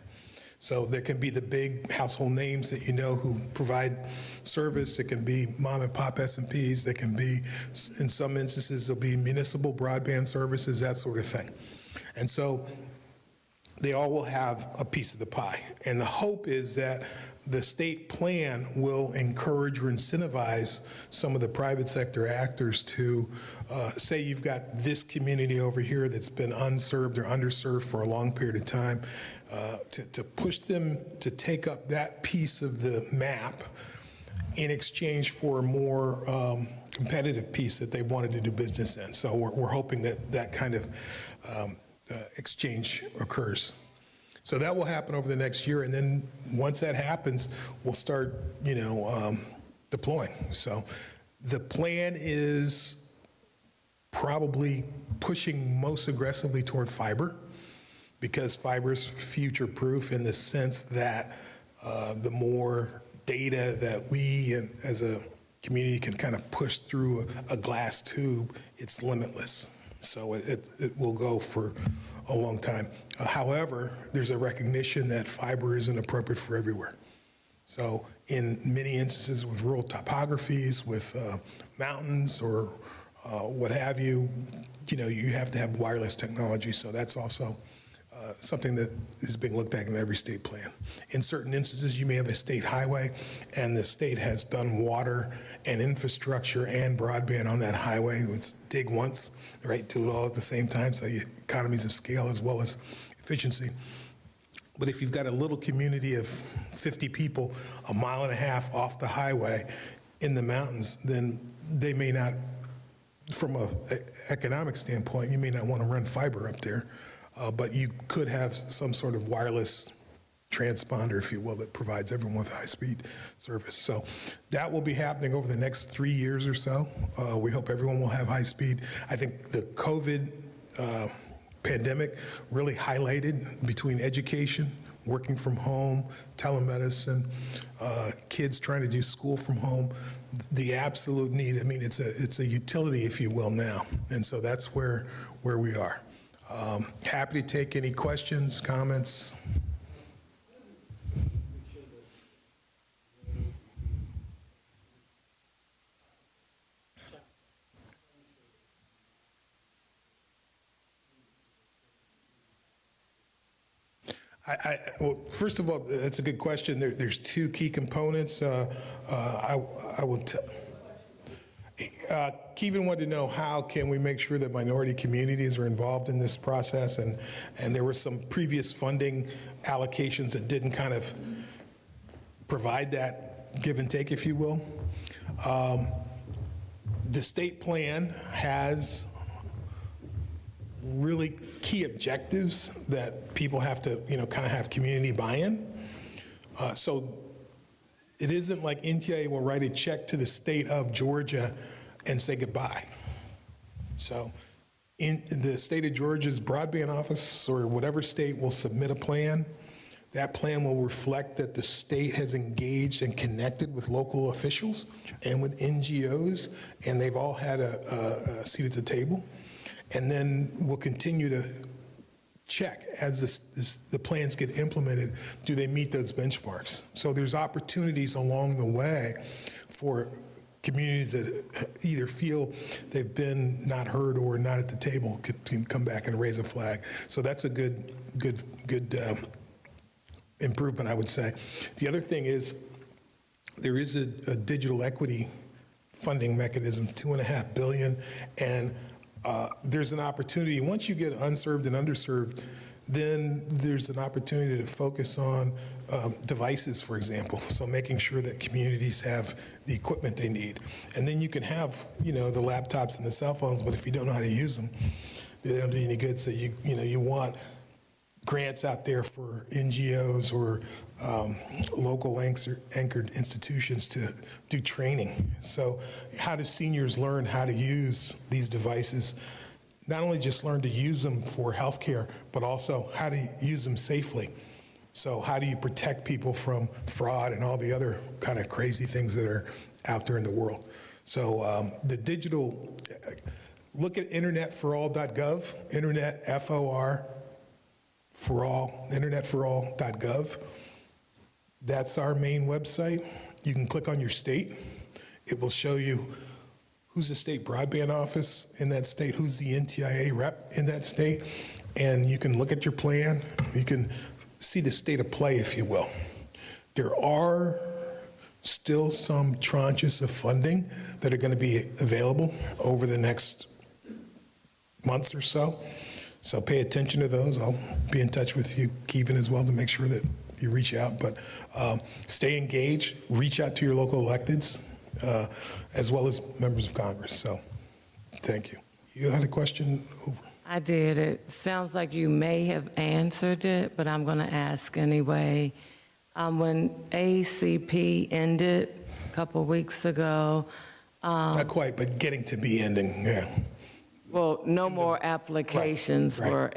So there can be the big household names that you know who provide service. It can be mom and pop SMPs. There can be, in some instances, there'll be municipal broadband services, that sort of thing. And so they all will have a piece of the pie. And the hope is that the state plan will encourage or incentivize some of the private sector actors to say you've got this community over here that's been unserved or underserved for a long period of time, to push them to take up that piece of the map in exchange for a more competitive piece that they wanted to do business in. So we're hoping that that kind of exchange occurs. So that will happen over the next year, and then once that happens, we'll start, you know, deploying. So the plan is probably pushing most aggressively toward fiber, because fiber is future-proof in the sense that the more data that we as a community can kind of push through a glass tube, it's limitless. So it will go for a long time. However, there's a recognition that fiber isn't appropriate for everywhere. So in many instances with rural topographies, with mountains or what have you, you know, you have to have wireless technology. So that's also something that is being looked at in every state plan. In certain instances, you may have a state highway, and the state has done water and infrastructure and broadband on that highway. It's dig once, right? Do it all at the same time, so you economies of scale as well as efficiency. But if you've got a little community of 50 people a mile and a half off the highway in the mountains, then they may not, from an economic standpoint, you may not want to run fiber up there. But you could have some sort of wireless transponder, if you will, that provides everyone with high-speed service. So that will be happening over the next 3 years or so. We hope everyone will have high speed. I think the COVID pandemic really highlighted between education, working from home, telemedicine, kids trying to do school from home, the absolute need. I mean, it's a utility, if you will, now. And so that's where we are. Happy to take any questions, comments. Well, first of all, that's a good question. There's two key components. I will tell. Kevin wanted to know how can we make sure that minority communities are involved in this process, and there were some previous funding allocations that didn't kind of provide that give and take, if you will. The state plan has really key objectives that people have to, you know, kind of have community buy-in. So it isn't like NTIA will write a check to the state of Georgia and say goodbye. So in the state of Georgia's broadband office or whatever state will submit a plan. That plan will reflect that the state has engaged and connected with local officials and with NGOs, and they've all had a seat at the table. And then we'll continue to check as the plans get implemented, do they meet those benchmarks? So there's opportunities along the way for communities that either feel they've been not heard or not at the table can come back and raise a flag. So that's a good improvement, I would say. The other thing is there is a digital equity funding mechanism, $2.5 billion, and there's an opportunity. Once you get unserved and underserved, then there's an opportunity to focus on devices, for example, so making sure that communities have the equipment they need. And then you can have, the laptops and the cell phones, but if you don't know how to use them, they don't do you any good. So you want grants out there for NGOs or local anchored institutions to do training. So how do seniors learn how to use these devices? Not only just learn to use them for healthcare, but also how to use them safely. So how do you protect people from fraud and all the other kind of crazy things that are out there in the world? So the digital, look at internetforall.gov, internet, F-O-R, for all, internetforall.gov. That's our main website. You can click on your state. It will show you who's the state broadband office in that state, who's the NTIA rep in that state, and you can look at your plan. You can see the state of play, if you will. There are still some tranches of funding that are going to be available over the next months or so. So pay attention to those. I'll be in touch with you, Kevin, as well, to make sure that you reach out. But stay engaged, reach out to your local electeds, as well as members of Congress. So thank you. You had a question? I did. It sounds like you may have answered it, but I'm going to ask anyway. When ACP ended a couple weeks ago. Not quite, but getting to be ending, yeah. Well, no more applications Right.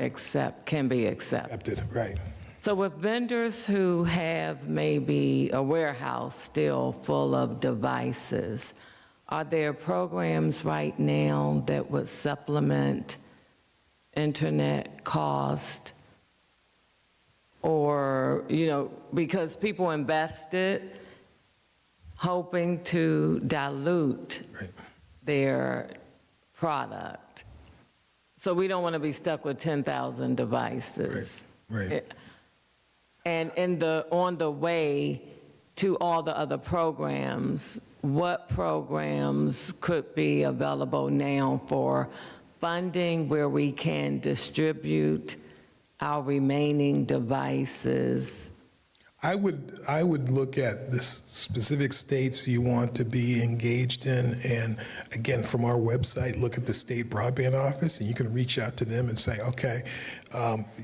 can be accepted. Accepted, right. So with vendors who have maybe a warehouse still full of devices, are there programs right now that would supplement internet cost? Or, because people invested hoping to dilute Right. their product. So we don't want to be stuck with 10,000 devices. Right. And on the way to all the other programs, what programs could be available now for funding where we can distribute our remaining devices? I would look at the specific states you want to be engaged in, and again, from our website, look at the state broadband office, and you can reach out to them and say, okay,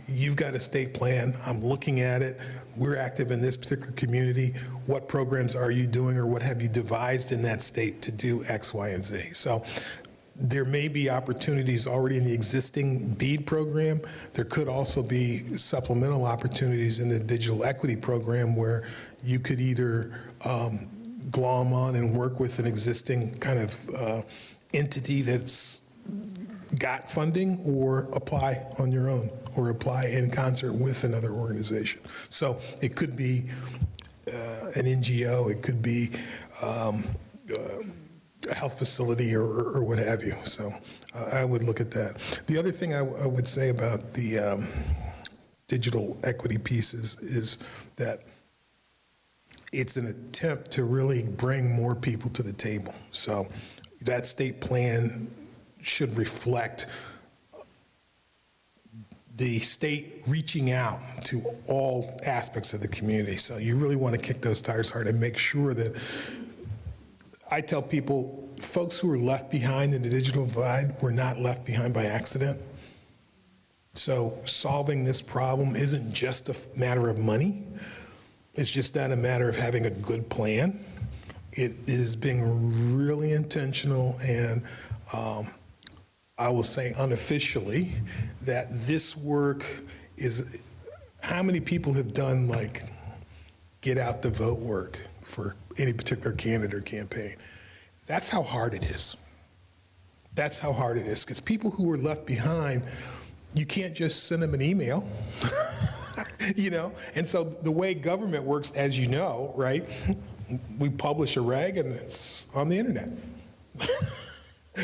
you've got a state plan, I'm looking at it, we're active in this particular community, what programs are you doing, or what have you devised in that state to do X, Y, and Z? So there may be opportunities already in the existing BEAD program. There could also be supplemental opportunities in the digital equity program where you could either glom on and work with an existing kind of entity that's got funding, or apply on your own, or apply in concert with another organization. So it could be an NGO, it could be a health facility or what have you. So I would look at that. The other thing I would say about the digital equity pieces is that it's an attempt to really bring more people to the table. So that state plan should reflect the state reaching out to all aspects of the community. So you really want to kick those tires hard and make sure that, I tell people, folks who are left behind in the digital divide were not left behind by accident. So solving this problem isn't just a matter of money. It's just not a matter of having a good plan. It is being really intentional, and I will say unofficially that this work is, how many people have done like get out the vote work for any particular candidate or campaign? That's how hard it is. That's how hard it is, because people who are left behind, you can't just send them an email. You know, and so the way government works, as you know, right, we publish a reg and it's on the internet.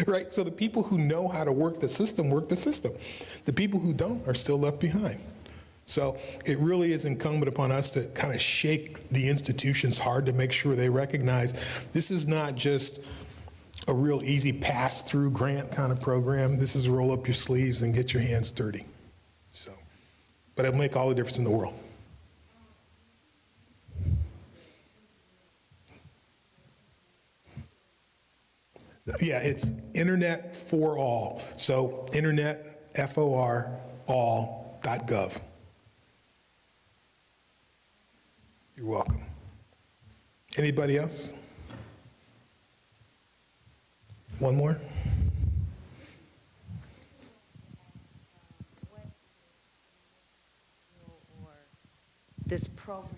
Right, so the people who know how to work the system. The people who don't are still left behind. So it really is incumbent upon us to kind of shake the institutions hard to make sure they recognize this is not just a real easy pass-through grant kind of program. This is roll up your sleeves and get your hands dirty. So, but it'll make all the difference in the world. Yeah, it's Internet for All. So internet, FOR, all.gov. You're welcome. Anybody else? One more? This program.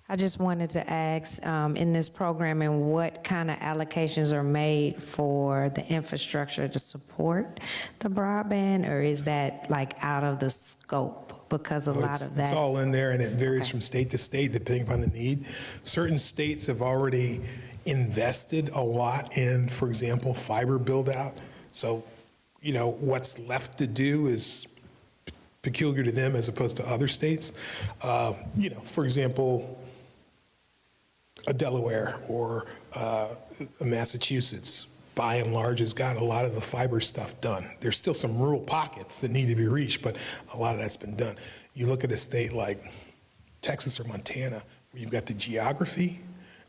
I just wanted to ask, in this programming, what kind of allocations are made for the infrastructure to support the broadband, or is that like out of the scope? Because a lot of that. It's all in there, and it varies from state to state depending upon the need. Certain states have already invested a lot in, for example, fiber build out. So, you know, what's left to do is peculiar to them as opposed to other states. You know, for example, a Delaware or a Massachusetts, by and large, has got a lot of the fiber stuff done. There's still some rural pockets that need to be reached, but a lot of that's been done. You look at a state like Texas or Montana, where you've got the geography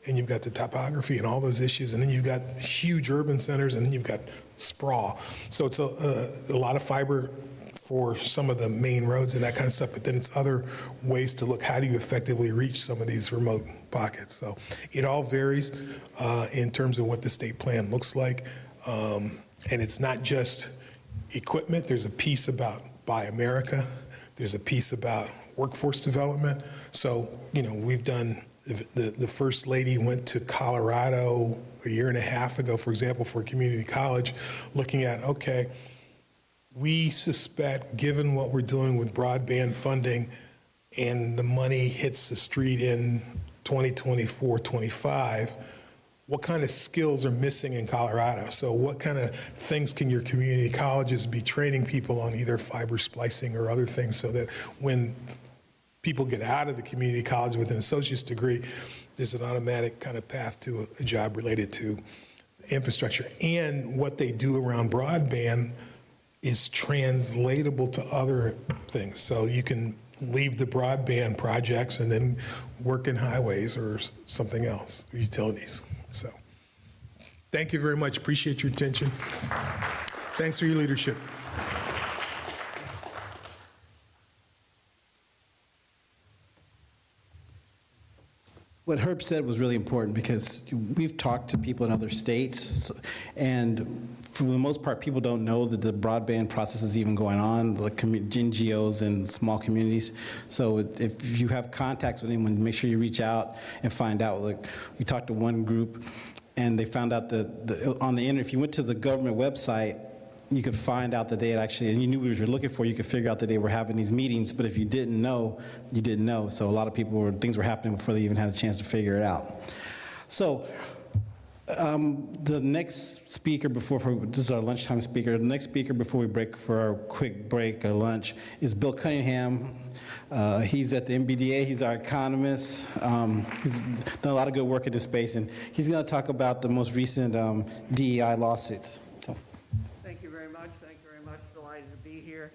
and you've got the topography and all those issues, and then you've got huge urban centers, and then you've got sprawl. So it's a lot of fiber for some of the main roads and that kind of stuff, but then it's other ways to look, how do you effectively reach some of these remote pockets? So it all varies in terms of what the state plan looks like. And it's not just equipment. There's a piece about Buy America. There's a piece about workforce development. So, you know, we've done, the First Lady went to Colorado a year and a half ago, for example, for a community college, looking at, okay, we suspect, given what we're doing with broadband funding and the money hits the street in 2024, 25, what kind of skills are missing in Colorado? So what kind of things can your community colleges be training people on, either fiber splicing or other things, so that when people get out of the community college with an associate's degree, there's an automatic kind of path to a job related to infrastructure. And what they do around broadband is translatable to other things. So you can leave the broadband projects and then work in highways or something else, or utilities. So thank you very much. Appreciate your attention. Thanks for your leadership. What Herb said was really important, because we've talked to people in other states, and for the most part, people don't know that the broadband process is even going on, like NGOs and small communities. So if you have contacts with anyone, make sure you reach out and find out. Like, we talked to one group, and they found out that on the internet, if you went to the government website, you could find out that they had actually, and you knew what you were looking for, you could figure out that they were having these meetings, but if you didn't know, you didn't know. So a lot of people things were happening before they even had a chance to figure it out. So the next speaker this is our lunchtime speaker. The next speaker before we break for our quick break or lunch is Bill Cunningham. He's at the MBDA. He's our economist. He's done a lot of good work in this space, and he's going to talk about the most recent DEI lawsuits. Thank you very much. Delighted to be here.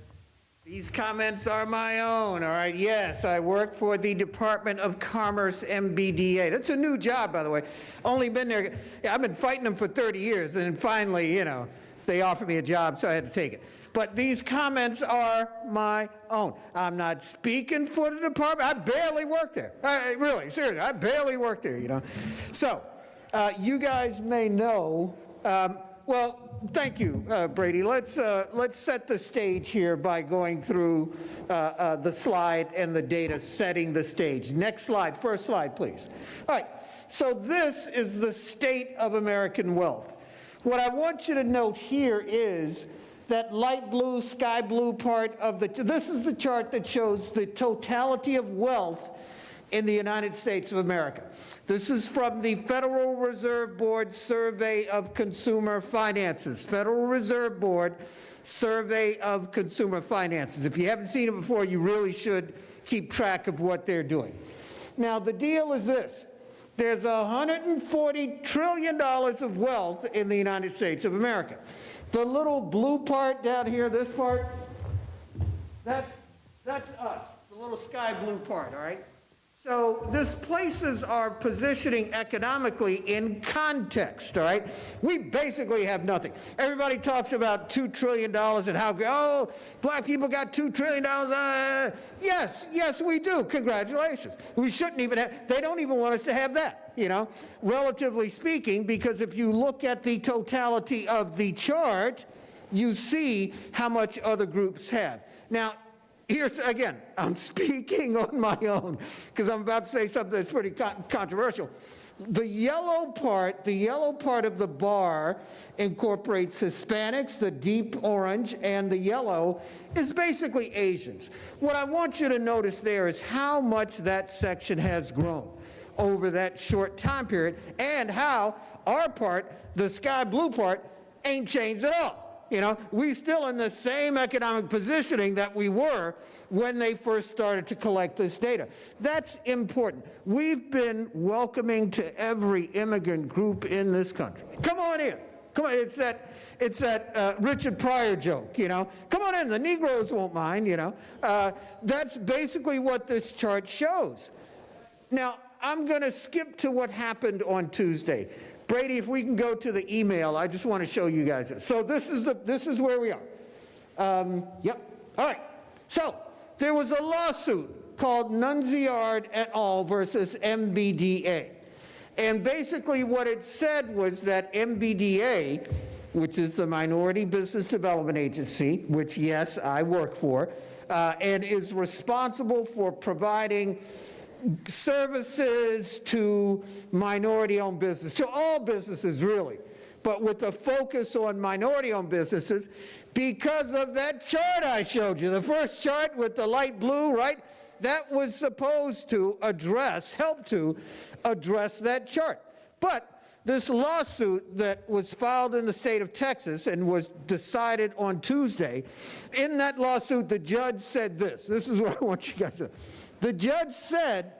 These comments are my own, all right? Yes, I work for the Department of Commerce, MBDA. That's a new job, by the way. Only been there, I've been fighting them for 30 years, and then finally, you know, they offered me a job, so I had to take it. But these comments are my own. I'm not speaking for the department. I barely work there. Really, seriously, I barely work there, you know? So, you guys may know, well, thank you, Brady. Let's set the stage here by going through the slide and the data, setting the stage. Next slide, first slide, please. All right, so this is the state of American wealth. What I want you to note here is that light blue, sky blue part of this is the chart that shows the totality of wealth in the United States of America. This is from the Federal Reserve Board Survey of Consumer Finances. Federal Reserve Board Survey of Consumer Finances. If you haven't seen it before, you really should keep track of what they're doing. Now, the deal is this. There's $140 trillion of wealth in the United States of America. The little blue part down here, this part, that's us, the little sky blue part, all right? So this places our positioning economically in context, all right? We basically have nothing. Everybody talks about $2 trillion and how, oh, black people got $2 trillion. Yes, we do. Congratulations. We shouldn't even have, they don't even want us to have that, you know, relatively speaking, because if you look at the totality of the chart, you see how much other groups have. Now, here's, again, I'm speaking on my own because I'm about to say something that's pretty controversial. The yellow part of the bar incorporates Hispanics, the deep orange, and the yellow is basically Asians. What I want you to notice there is how much that section has grown over that short time period and how our part, the sky blue part, ain't changed at all. You know, we're still in the same economic positioning that we were when they first started to collect this data. That's important. We've been welcoming to every immigrant group in this country. Come on in. Come on, it's that Richard Pryor joke, you know. Come on in, the Negroes won't mind, you know. That's basically what this chart shows. Now, I'm going to skip to what happened on Tuesday. Brady, if we can go to the email, I just want to show you guys this. So this is where we are. Yep. All right. So there was a lawsuit called Nunziard et al. Versus MBDA. And basically what it said was that MBDA, which is the Minority Business Development Agency, which, yes, I work for, and is responsible for providing services to minority-owned businesses, to all businesses really, but with a focus on minority-owned businesses because of that chart I showed you, the first chart with the light blue, right? That was supposed to help to address that chart. But this lawsuit that was filed in the state of Texas and was decided on Tuesday, in that lawsuit, the judge said this. This is what I want you guys to know. The judge said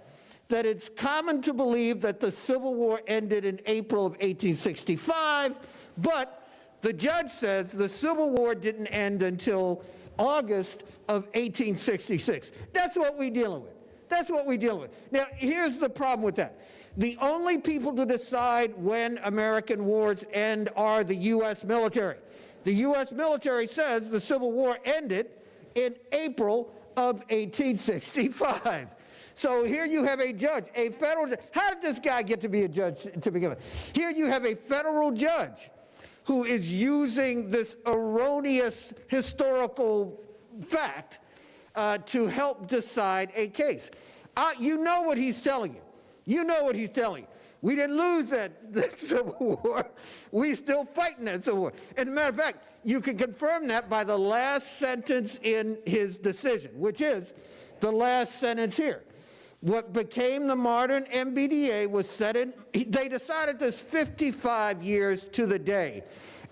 that it's common to believe that the Civil War ended in April of 1865, but the judge says the Civil War didn't end until August of 1866. That's what we're dealing with. That's what we're dealing with. Now, here's the problem with that. The only people to decide when American wars end are the U.S. military. The U.S. military says the Civil War ended in April of 1865. So here you have a judge, a federal judge. How did this guy get to be a judge to begin with? Here you have a federal judge who is using this erroneous historical fact to help decide a case. You know what he's telling you. You know what he's telling you. We didn't lose that Civil War. We still fighting that Civil War. As a matter of fact, you can confirm that by the last sentence in his decision, which is the last sentence here. What became the modern MBDA was set in, they decided this 55 years to the day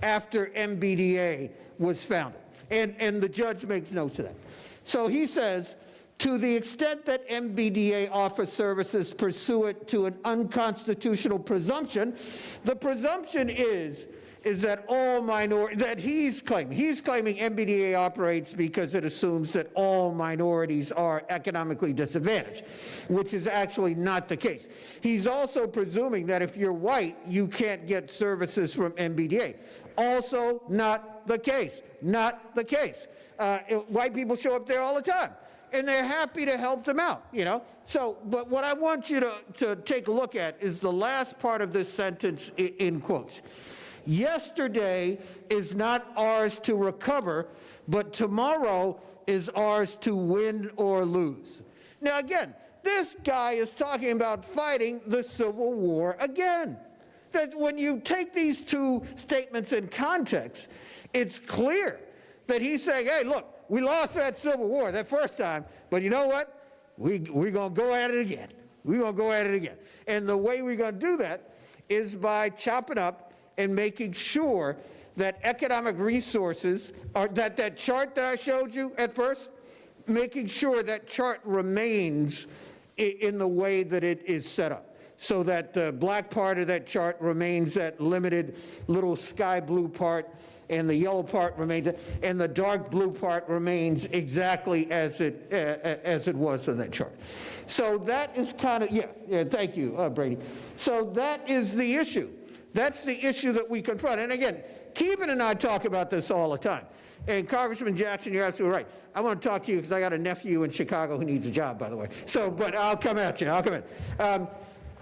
after MBDA was founded. And the judge makes notes of that. So he says, to the extent that MBDA offers services pursuant to an unconstitutional presumption, the presumption is that all minorities, that he's claiming MBDA operates because it assumes that all minorities are economically disadvantaged, which is actually not the case. He's also presuming that if you're white, you can't get services from MBDA. Also not the case, not the case. White people show up there all the time. And they're happy to help them out, you know? So, but what I want you to take a look at is the last part of this sentence in quotes. Yesterday is not ours to recover, but tomorrow is ours to win or lose. Now again, this guy is talking about fighting the Civil War again. that when you take these two statements in context, it's clear that he's saying, hey, look, we lost that Civil War that first time, but you know what? We're going to go at it again. We're going to go at it again. And the way we're going to do that is by chopping up and making sure that economic resources, are that chart that I showed you at first, making sure that chart remains in the way that it is set up, so that the black part of that chart remains that limited little sky blue part, and the yellow part remains, and the dark blue part remains exactly as it was on that chart. So that is kind of, yeah, thank you, Brady. So that is the issue. That's the issue that we confront. And again, Keevan and I talk about this all the time. And Congressman Jackson, you're absolutely right. I want to talk to you because I got a nephew in Chicago who needs a job, by the way. So, but I'll come at you, I'll come in.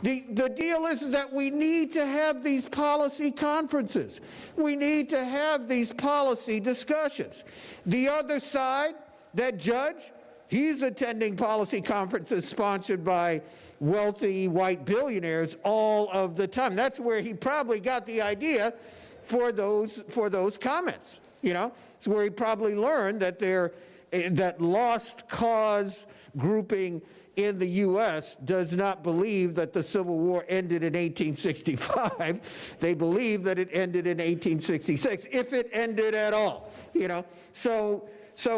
The deal is that we need to have these policy conferences. We need to have these policy discussions. The other side, that judge, he's attending policy conferences sponsored by wealthy white billionaires all of the time. That's where he probably got the idea for those comments. You know, it's where he probably learned that that lost cause grouping in the U.S. does not believe that the Civil War ended in 1865. They believe that it ended in 1866, if it ended at all, you know. So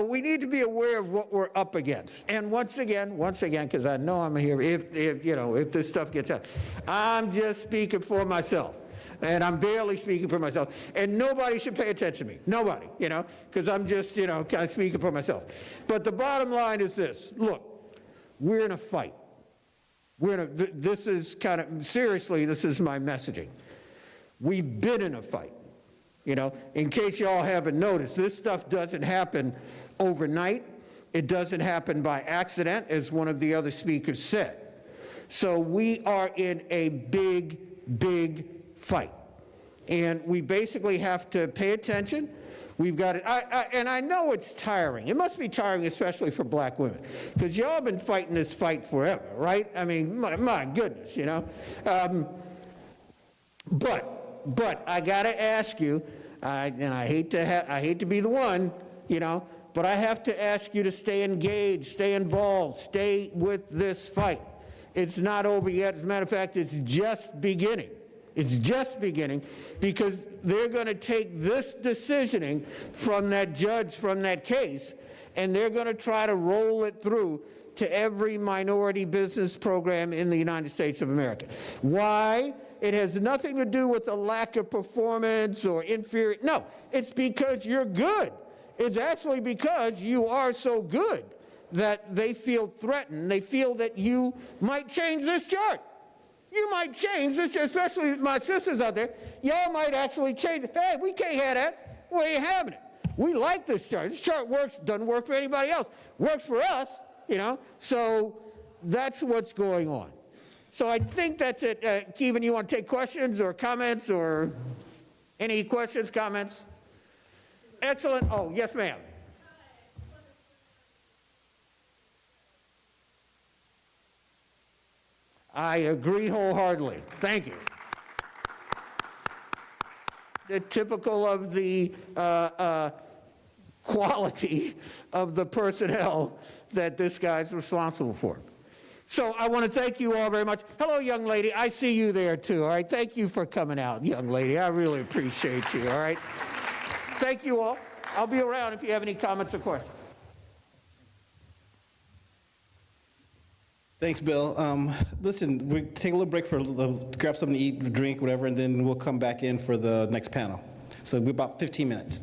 we need to be aware of what we're up against. And once again, because I know I'm here, if this stuff gets out, I'm just speaking for myself. And I'm barely speaking for myself. And nobody should pay attention to me. Nobody, you know, because I'm just, kind of speaking for myself. But the bottom line is this. Look, we're in a fight. This is kind of, seriously, this is my messaging. We've been in a fight. You know, in case y'all haven't noticed, this stuff doesn't happen overnight. It doesn't happen by accident, as one of the other speakers said. So we are in a big, big fight. And we basically have to pay attention. We've got to, and I know it's tiring. It must be tiring, especially for black women, because y'all have been fighting this fight forever, right? I mean, my goodness, you know. But I got to ask you, and I hate to be the one, you know, but I have to ask you to stay engaged, stay involved, stay with this fight. It's not over yet. As a matter of fact, it's just beginning. It's just beginning, because they're going to take this decisioning from that judge, from that case, and they're going to try to roll it through to every minority business program in the United States of America. Why? It has nothing to do with a lack of performance or inferior. No, it's because you're good. It's actually because you are so good that they feel threatened. They feel that you might change this chart. You might change this, especially my sisters out there. Y'all might actually change it. Hey, we can't have that. We ain't having it. We like this chart. This chart works, doesn't work for anybody else. Works for us, you know. So that's what's going on. So I think that's it. Keevan, you want to take questions or comments, or any questions, comments? Excellent. Oh, yes, ma'am. I agree wholeheartedly. Thank you. They're typical of the quality of the personnel that this guy's responsible for. So I want to thank you all very much. Hello, young lady. I see you there, too, all right? Thank you for coming out, young lady. I really appreciate you, all right? Thank you all. I'll be around if you have any comments or questions. Thanks, Bill. Listen, we'll take a little break grab something to eat, drink, whatever, and then we'll come back in for the next panel. So we're about 15 minutes.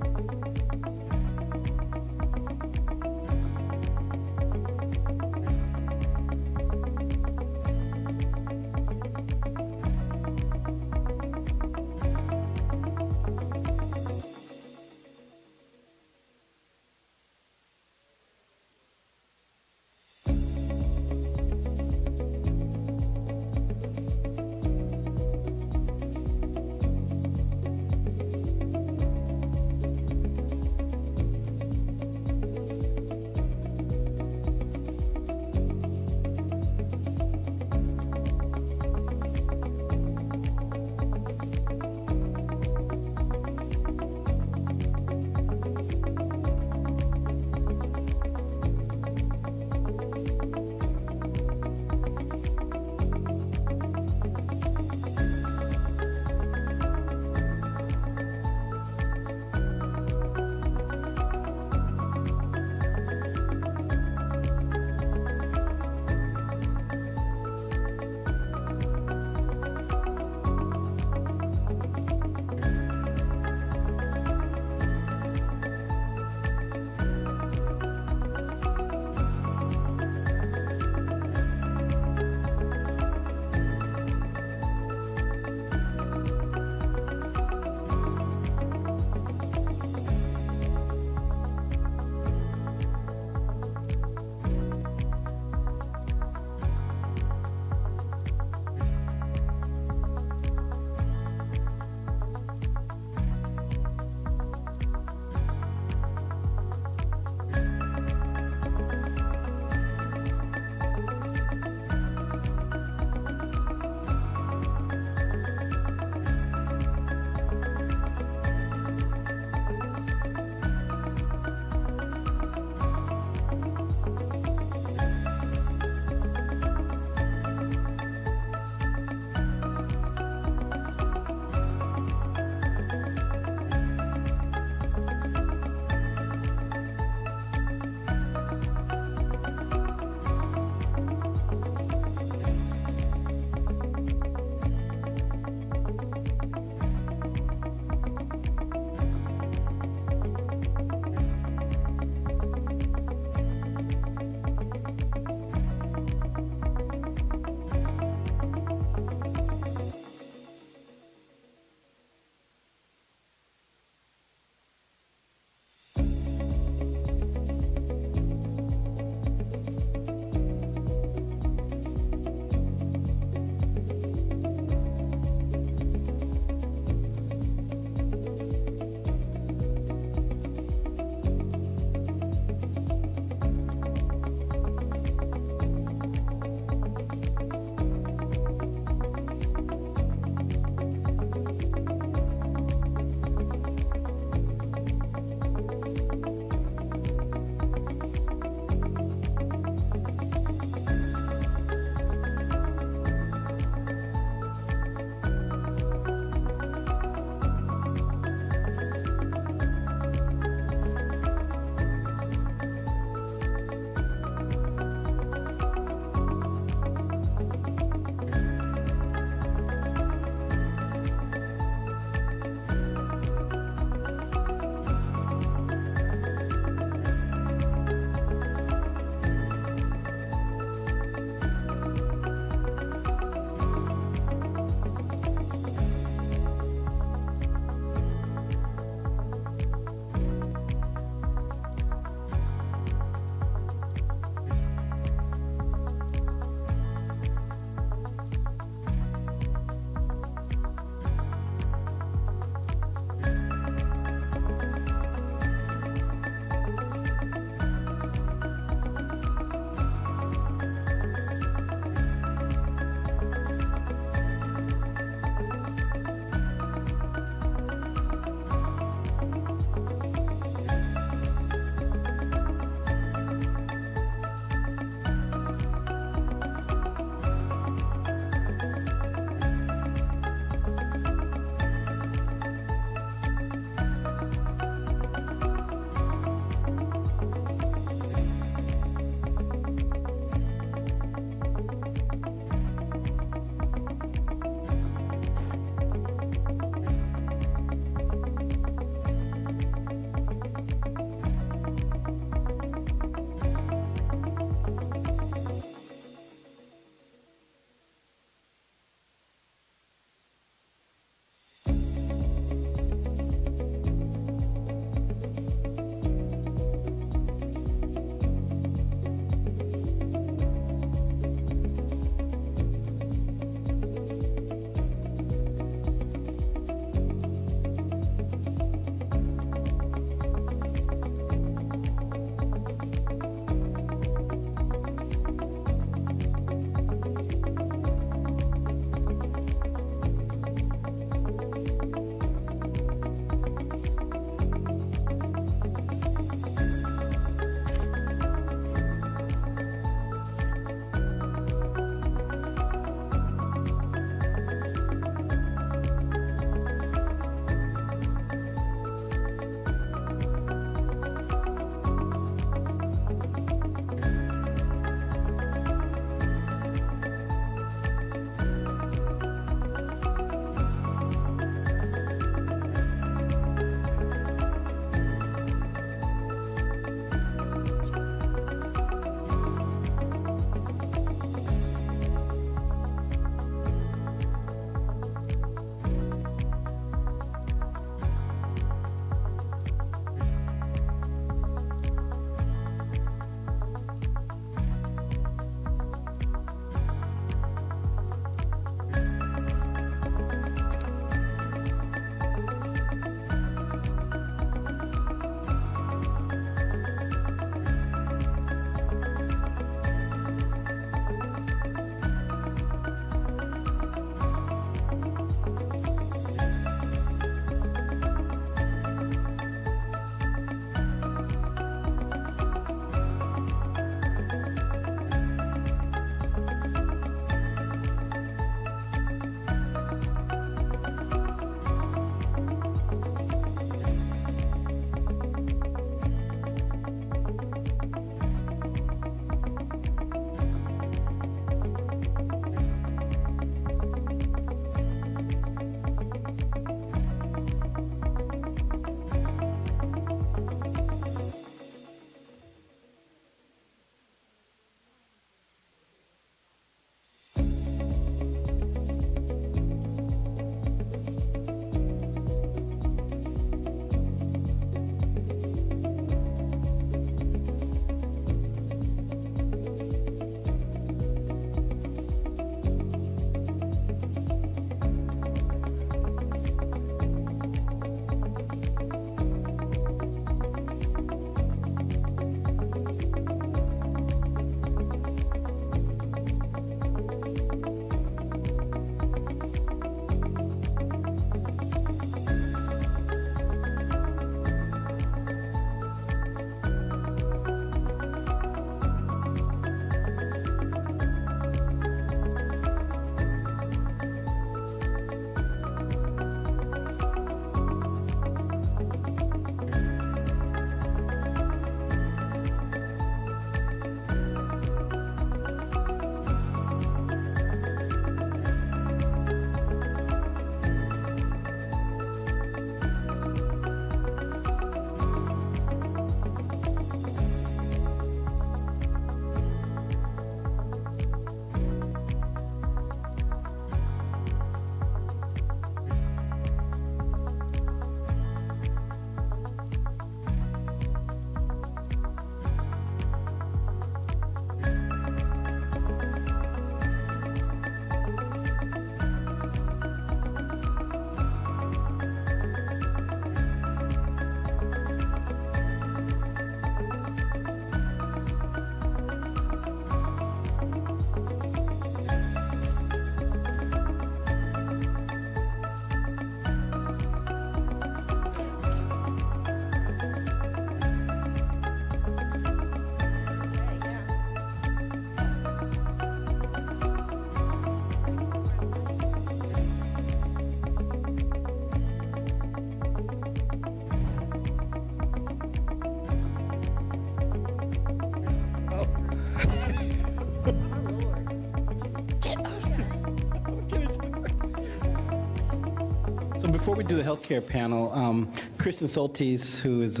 So before we do the healthcare panel, Kristen Soltis, who is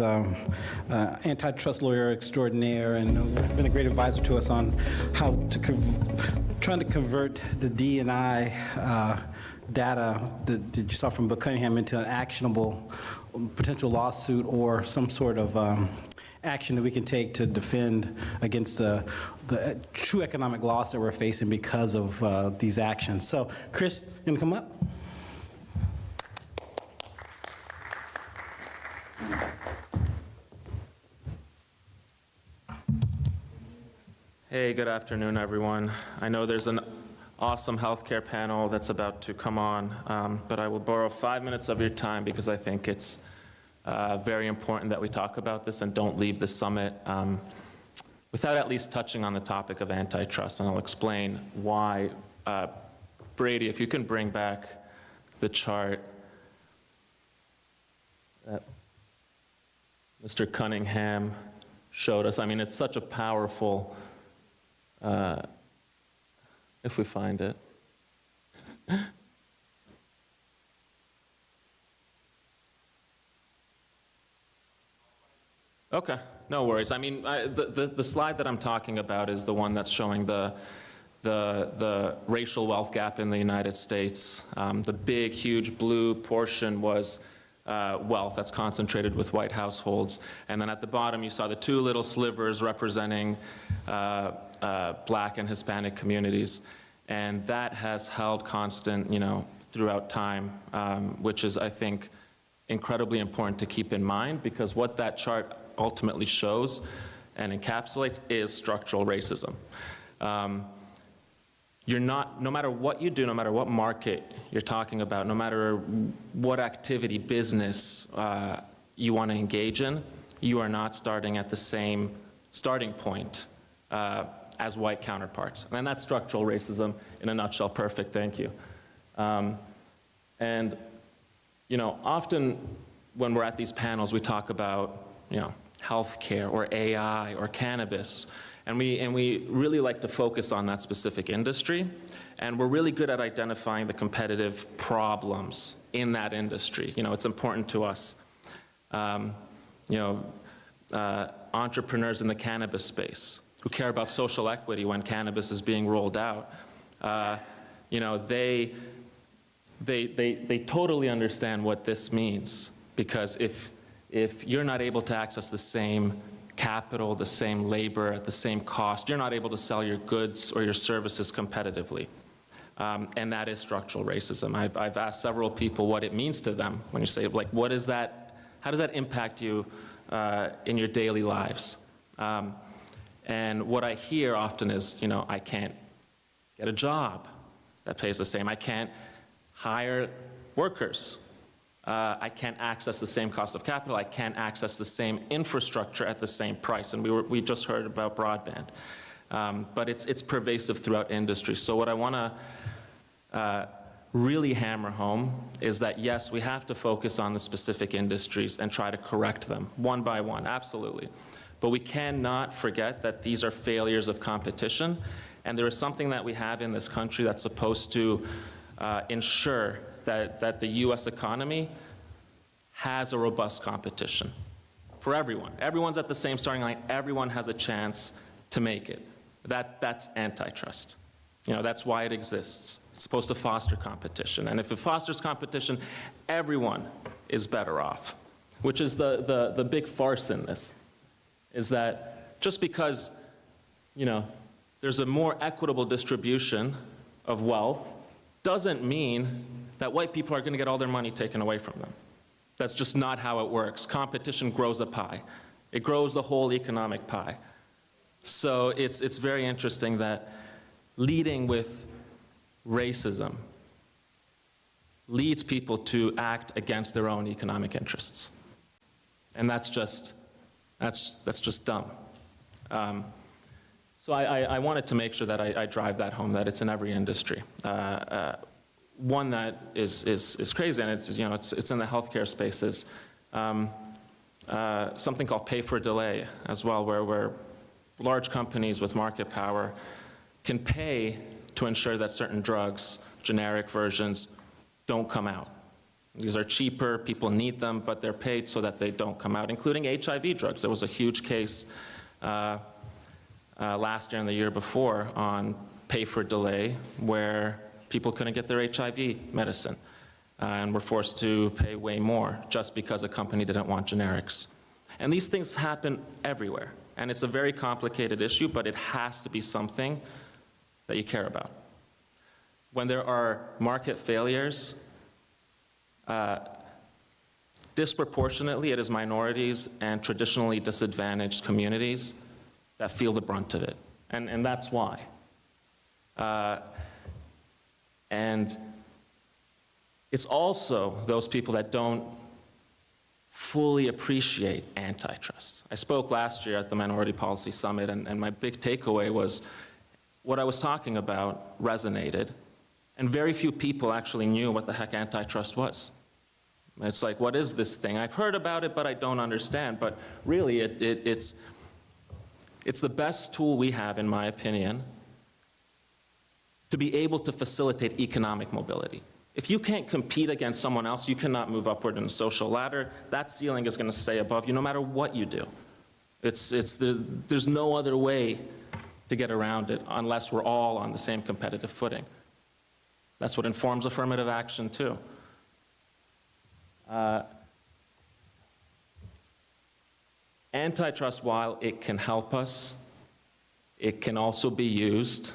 antitrust lawyer extraordinaire and been a great advisor to us on how to trying to convert the D&I data that you saw from Buckingham into an actionable potential lawsuit or some sort of action that we can take to defend against the true economic loss that we're facing because of these actions. So, Chris, you want to come up? Hey, good afternoon, everyone. I know there's an awesome healthcare panel that's about to come on, but I will borrow 5 minutes of your time because I think it's very important that we talk about this and don't leave the summit without at least touching on the topic of antitrust, and I'll explain why. Brady, if you can bring back the chart that Mr. Cunningham showed us. I mean, it's such a powerful, if we find it. Okay, no worries. I mean, the slide that I'm talking about is the one that's showing the racial wealth gap in the United States. The big, huge blue portion was wealth that's concentrated with white households. And then at the bottom, you saw the two little slivers representing Black and Hispanic communities. And that has held constant, throughout time, which is, I think, incredibly important to keep in mind, because what that chart ultimately shows and encapsulates is structural racism. No matter what you do, no matter what market you're talking about, no matter what activity, business you want to engage in, you are not starting at the same starting point as white counterparts. And that's structural racism in a nutshell. Perfect, thank you. And often when we're at these panels, we talk about, healthcare or AI or cannabis. And we really like to focus on that specific industry, and we're really good at identifying the competitive problems in that industry. It's important to us. Entrepreneurs in the cannabis space who care about social equity when cannabis is being rolled out, they totally understand what this means, because if you're not able to access the same capital, the same labor at the same cost, you're not able to sell your goods or your services competitively. And that is structural racism. I've asked several people what it means to them when you say, like, what is that, how does that impact you in your daily lives? And what I hear often is, I can't get a job that pays the same. I can't hire workers. I can't access the same cost of capital. I can't access the same infrastructure at the same price. And we just heard about broadband. But it's pervasive throughout industry. So what I want to really hammer home is that, yes, we have to focus on the specific industries and try to correct them one by one, absolutely. But we cannot forget that these are failures of competition. And there is something that we have in this country that's supposed to ensure that the U.S. economy has a robust competition for everyone. Everyone's at the same starting line. Everyone has a chance to make it. That's antitrust. That's why it exists. It's supposed to foster competition. And if it fosters competition, everyone is better off, which is the big farce in this, is that just because, there's a more equitable distribution of wealth doesn't mean that white people are going to get all their money taken away from them. That's just not how it works. Competition grows a pie. It grows the whole economic pie. So it's very interesting that leading with racism leads people to act against their own economic interests. And that's just dumb. So I wanted to make sure that I drive that home, that it's in every industry. One that is crazy, and it's in the healthcare spaces, something called pay for delay as well, where large companies with market power can pay to ensure that certain drugs, generic versions, don't come out. These are cheaper, people need them, but they're paid so that they don't come out, including HIV drugs. There was a huge case last year and the year before on pay for delay, where people couldn't get their HIV medicine and were forced to pay way more just because a company didn't want generics. And these things happen everywhere. And it's a very complicated issue, but it has to be something that you care about. When there are market failures, disproportionately it is minorities and traditionally disadvantaged communities that feel the brunt of it. And that's why. And it's also those people that don't fully appreciate antitrust. I spoke last year at the Minority Policy Summit, and my big takeaway was what I was talking about resonated, and very few people actually knew what the heck antitrust was. It's like, what is this thing? I've heard about it, but I don't understand. But really, it's the best tool we have, in my opinion, to be able to facilitate economic mobility. If you can't compete against someone else, you cannot move upward in the social ladder. That ceiling is going to stay above you no matter what you do. There's no other way to get around it unless we're all on the same competitive footing. That's what informs affirmative action, too. Antitrust, while it can help us, it can also be used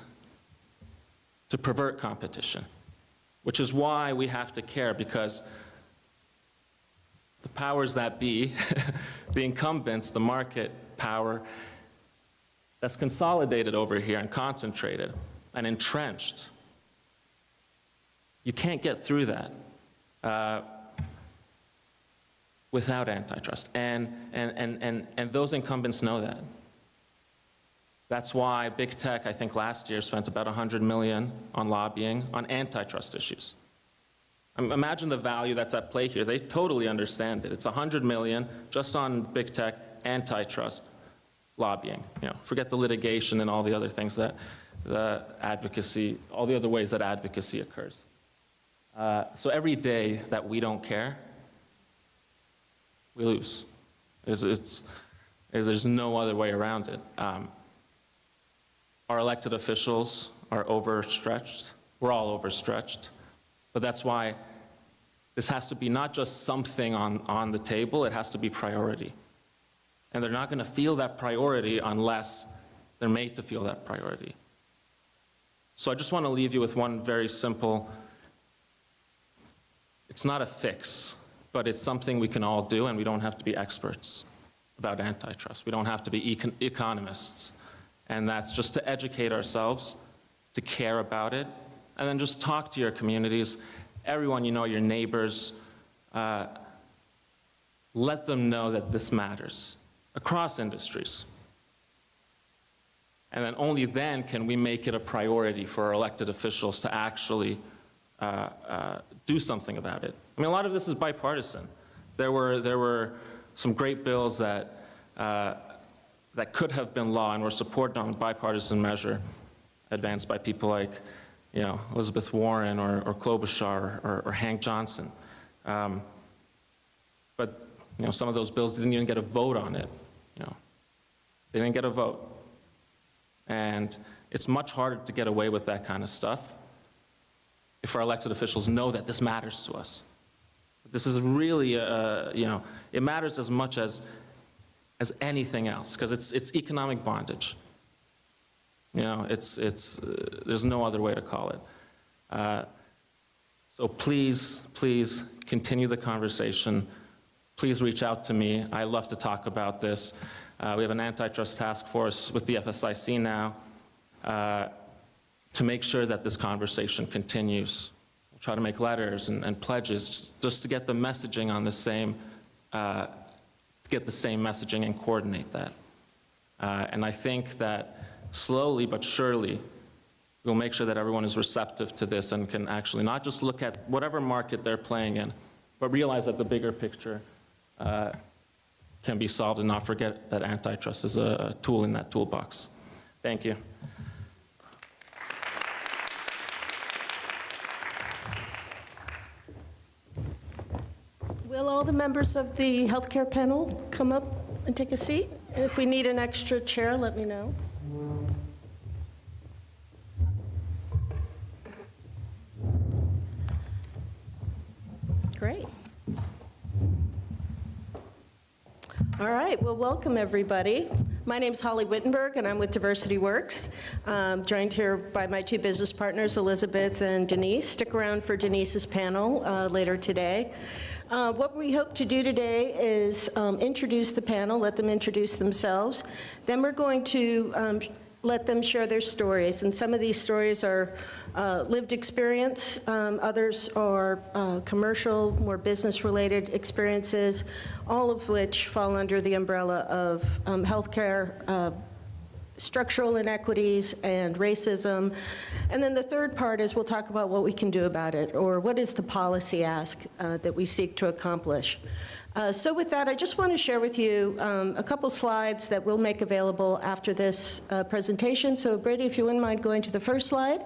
to pervert competition, which is why we have to care, because the powers that be, the incumbents, the market power, that's consolidated over here and concentrated and entrenched. You can't get through that without antitrust, and those incumbents know that. That's why big tech, I think last year, spent about $100 million on lobbying on antitrust issues. Imagine the value that's at play here. They totally understand it. It's $100 million just on big tech antitrust lobbying. Forget the litigation and all the other things that the advocacy, all the other ways that advocacy occurs. So every day that we don't care, we lose. There's no other way around it. Our elected officials are overstretched. We're all overstretched. But that's why this has to be not just something on the table, it has to be priority. And they're not going to feel that priority unless they're made to feel that priority. So I just want to leave you with one very simple, it's not a fix, but it's something we can all do, and we don't have to be experts about antitrust. We don't have to be economists. And that's just to educate ourselves, to care about it, and then just talk to your communities, everyone you know, your neighbors. Let them know that this matters across industries. And then only then can we make it a priority for our elected officials to actually do something about it. I mean, a lot of this is bipartisan. There were some great bills that could have been law and were supported on a bipartisan measure, advanced by people like, Elizabeth Warren or Klobuchar or Hank Johnson. But some of those bills didn't even get a vote on it. They didn't get a vote. And it's much harder to get away with that kind of stuff if our elected officials know that this matters to us. This is really, it matters as much as anything else, because it's economic bondage. There's no other way to call it. So please continue the conversation. Please reach out to me. I love to talk about this. We have an antitrust task force with the FSIC now to make sure that this conversation continues. We'll try to make letters and pledges just to get the messaging on the same, get the same messaging and coordinate that. And I think that slowly but surely, we'll make sure that everyone is receptive to this and can actually not just look at whatever market they're playing in, but realize that the bigger picture can be solved, and not forget that antitrust is a tool in that toolbox. Thank you. Will all the members of the healthcare panel come up and take a seat? And if we need an extra chair, let me know. Great. All right, well, welcome, everybody. My name's Holly Wittenberg, and I'm with Diversity Works. Joined here by my two business partners, Elizabeth and Denise. Stick around for Denise's panel later today. What we hope to do today is introduce the panel, let them introduce themselves. Then we're going to let them share their stories. And some of these stories are lived experience, others are commercial, more business-related experiences, all of which fall under the umbrella of healthcare, structural inequities, and racism. And then the third part is we'll talk about what we can do about it, or what is the policy ask that we seek to accomplish. So with that, I just want to share with you a couple slides that we'll make available after this presentation. So Brady, if you wouldn't mind going to the first slide.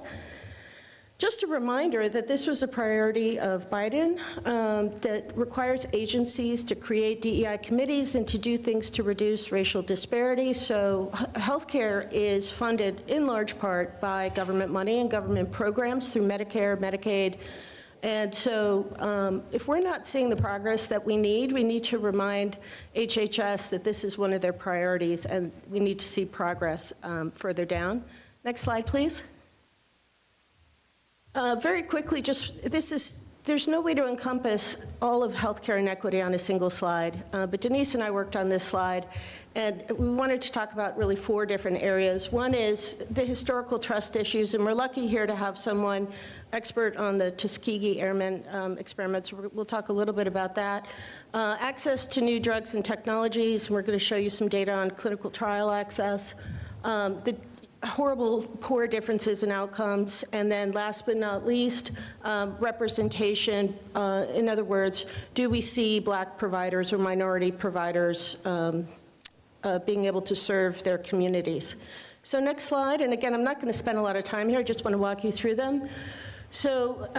Just a reminder that this was a priority of Biden that requires agencies to create DEI committees and to do things to reduce racial disparity. So healthcare is funded in large part by government money and government programs through Medicare, Medicaid. And so if we're not seeing the progress that we need to remind HHS that this is one of their priorities and we need to see progress further down. Next slide, please. Very quickly, there's no way to encompass all of healthcare inequity on a single slide, but Denise and I worked on this slide, and we wanted to talk about really 4 different areas. One is the historical trust issues, and we're lucky here to have someone expert on the Tuskegee Airmen experiments. We'll talk a little bit about that. Access to new drugs and technologies, and we're going to show you some data on clinical trial access. The horrible, poor differences in outcomes. And then last but not least, representation. In other words, do we see Black providers or minority providers being able to serve their communities? So next slide, and again, I'm not going to spend a lot of time here, I just want to walk you through them. So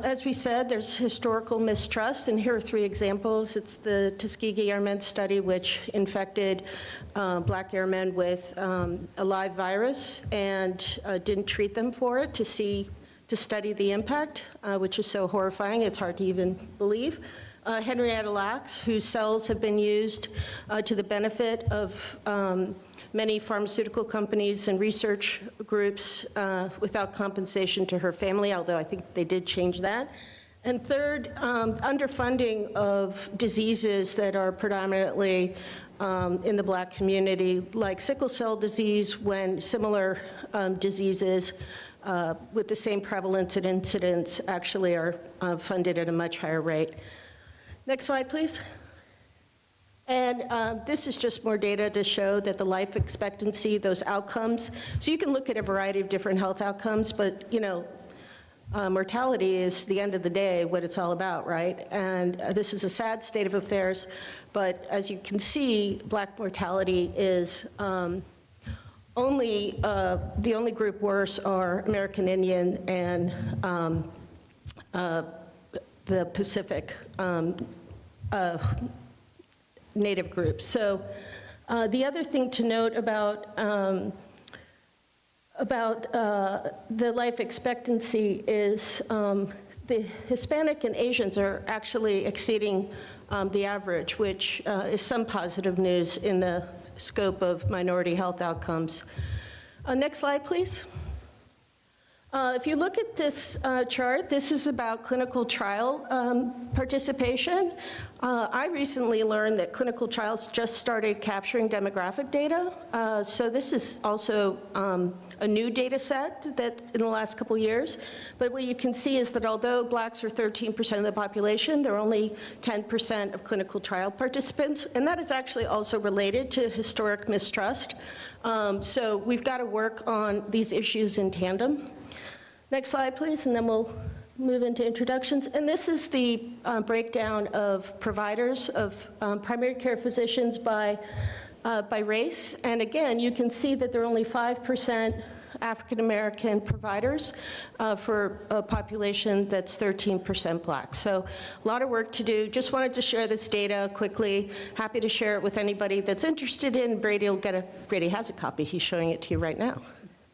as we said, there's historical mistrust, and here are 3 examples. It's the Tuskegee Airmen study, which infected Black airmen with a live virus and didn't treat them for it to study the impact, which is so horrifying, it's hard to even believe. Henrietta Lacks, whose cells have been used to the benefit of many pharmaceutical companies and research groups without compensation to her family, although I think they did change that. And third, underfunding of diseases that are predominantly in the Black community, like sickle cell disease, when similar diseases with the same prevalence and incidence actually are funded at a much higher rate. Next slide, please. And this is just more data to show that the life expectancy, those outcomes, so you can look at a variety of different health outcomes, but mortality is the end of the day what it's all about, right? And this is a sad state of affairs, but as you can see, Black mortality is the only group worse are American Indian and the Pacific Native groups. So the other thing to note about the life expectancy is the Hispanic and Asians are actually exceeding the average, which is some positive news in the scope of minority health outcomes. Next slide, please. If you look at this chart, this is about clinical trial participation. I recently learned that clinical trials just started capturing demographic data. So this is also a new data set that in the last couple years. But what you can see is that although Blacks are 13% of the population, they're only 10% of clinical trial participants. And that is actually also related to historic mistrust. So we've got to work on these issues in tandem. Next slide, please, and then we'll move into introductions. And this is the breakdown of providers, of primary care physicians by race. And again, you can see that there are only 5% African American providers for a population that's 13% Black. So a lot of work to do. Just wanted to share this data quickly. Happy to share it with anybody that's interested in. Brady has a copy. He's showing it to you right now.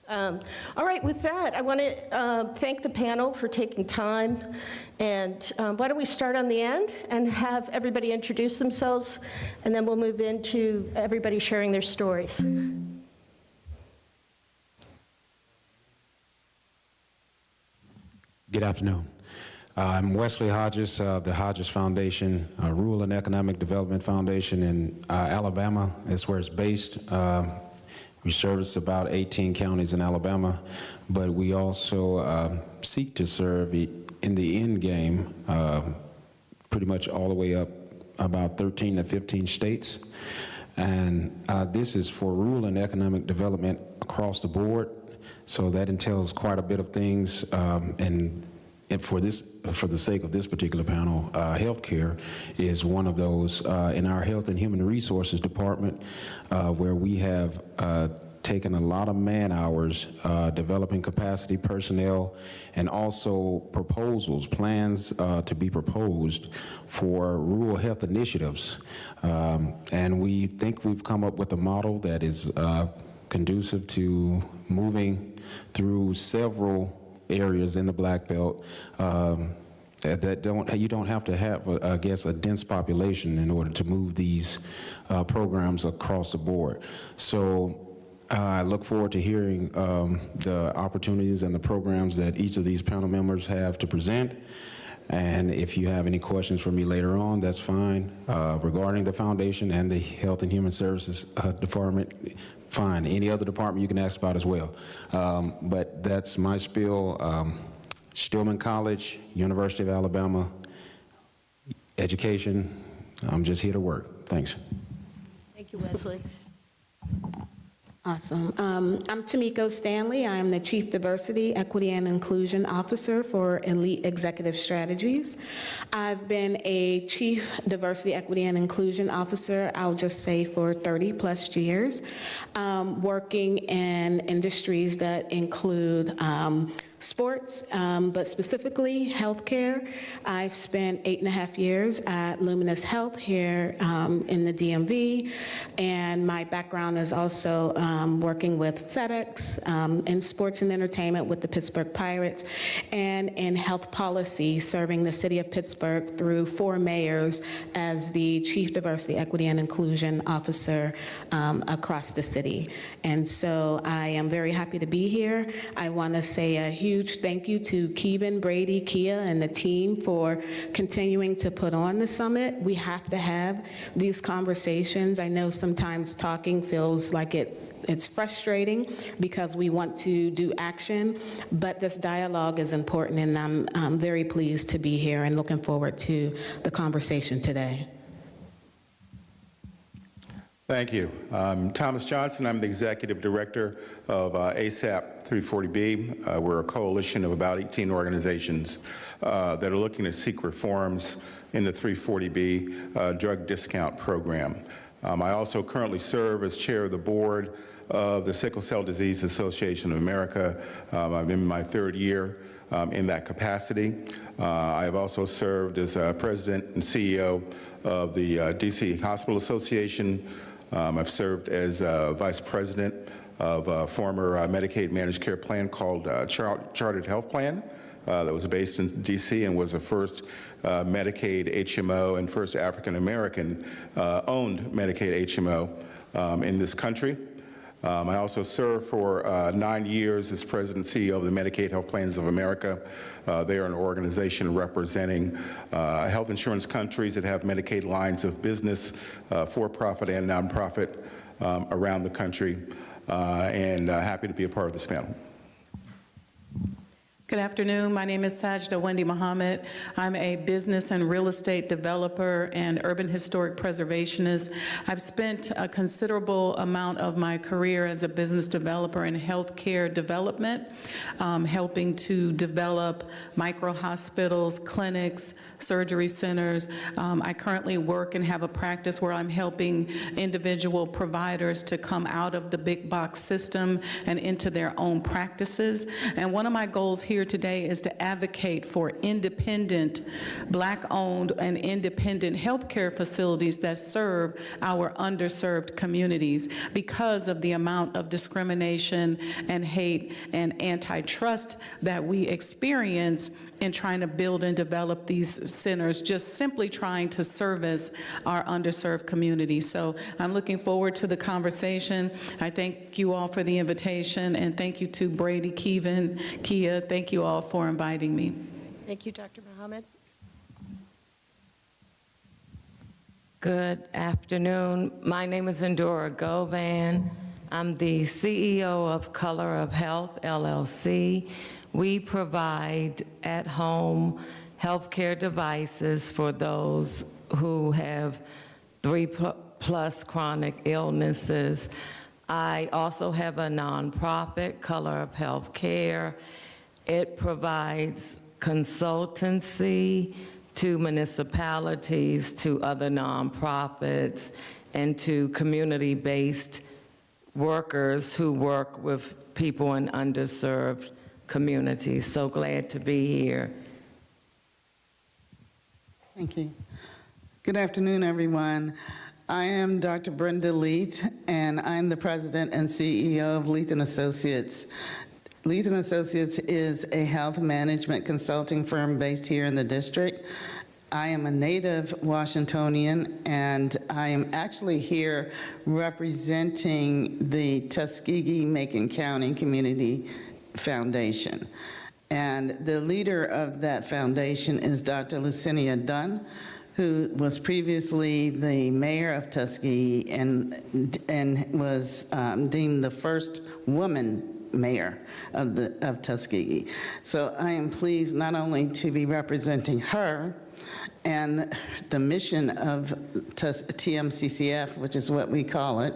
All right, with that, I want to thank the panel for taking time. And why don't we start on the end and have everybody introduce themselves, and then we'll move into everybody sharing their stories. Good afternoon. I'm Wesley Hodges of the Hodges Foundation, Rural and Economic Development Foundation in Alabama. That's where it's based. We service about 18 counties in Alabama, but we also seek to serve in the end game pretty much all the way up about 13 to 15 states. And this is for rural and economic development across the board. So that entails quite a bit of things, and for the sake of this particular panel, healthcare is one of those. In our Health and Human Resources Department, where we have taken a lot of man hours developing capacity personnel and also proposals, plans to be proposed for rural health initiatives. And we think we've come up with a model that is conducive to moving through several areas in the Black Belt that you don't have to have, I guess, a dense population in order to move these programs across the board. So I look forward to hearing the opportunities and the programs that each of these panel members have to present. And if you have any questions for me later on, that's fine. Regarding the foundation and the Health and Human Services Department, fine. Any other department you can ask about as well. But that's my spiel. Stillman College, University of Alabama, education. I'm just here to work. Thanks. Thank you, Wesley. Awesome. I'm Tamiko Stanley. I'm the Chief Diversity, Equity, and Inclusion Officer for Elite Executive Strategies. I've been a Chief Diversity, Equity, and Inclusion Officer, I'll just say, for 30-plus years, working in industries that include sports, but specifically healthcare. I've spent 8.5 years at Luminous Health here in the DMV, and my background is also working with FedEx in sports and entertainment with the Pittsburgh Pirates, and in health policy, serving the city of Pittsburgh through 4 mayors as the Chief Diversity, Equity, and Inclusion Officer across the city. And so I am very happy to be here. I want to say a huge thank you to Kevin, Brady, Kia, and the team for continuing to put on the summit. We have to have these conversations. I know sometimes talking feels like it's frustrating because we want to do action, but this dialogue is important, and I'm very pleased to be here and looking forward to the conversation today. Thank you. I'm Thomas Johnson. I'm the Executive Director of ASAP 340B. We're a coalition of about 18 organizations that are looking to seek reforms in the 340B drug discount program. I also currently serve as chair of the board of the Sickle Cell Disease Association of America. I'm in my 3rd year in that capacity. I have also served as president and CEO of the DC Hospital Association. I've served as vice president of a former Medicaid managed care plan called Chartered Health Plan that was based in DC and was the first Medicaid HMO and first African American owned Medicaid HMO in this country. I also served for 9 years as president and CEO of the Medicaid Health Plans of America. They are an organization representing health insurance countries that have Medicaid lines of business, for-profit and nonprofit, around the country, and happy to be a part of this panel. Good afternoon. My name is Sajda Wendy Muhammad. I'm a business and real estate developer and urban historic preservationist. I've spent a considerable amount of my career as a business developer in healthcare development, helping to develop micro hospitals, clinics, surgery centers. I currently work and have a practice where I'm helping individual providers to come out of the big box system and into their own practices. And one of my goals here today is to advocate for independent, Black-owned and independent healthcare facilities that serve our underserved communities because of the amount of discrimination and hate and antitrust that we experience in trying to build and develop these centers, just simply trying to service our underserved community. So I'm looking forward to the conversation. I thank you all for the invitation, and thank you to Brady, Kia, thank you all for inviting me. Thank you, Dr. Muhammad. Good afternoon. My name is Endora Govan. I'm the CEO of Color of Health, LLC. We provide at-home healthcare devices for those who have 3+ chronic illnesses. I also have a nonprofit, Color of Health Care. It provides consultancy to municipalities, to other nonprofits, and to community-based workers who work with people in underserved communities. So glad to be here. Thank you. Good afternoon, everyone. I am Dr. Brenda Leith, and I'm the president and CEO of Leith & Associates. Leith & Associates is a health management consulting firm based here in the district. I am a native Washingtonian, and I am actually here representing the Tuskegee-Macon County Community Foundation. And the leader of that foundation is Dr. Lucinia Dunn, who was previously the mayor of Tuskegee and was deemed the first woman mayor of Tuskegee. So I am pleased not only to be representing her and the mission of TMCCF, which is what we call it,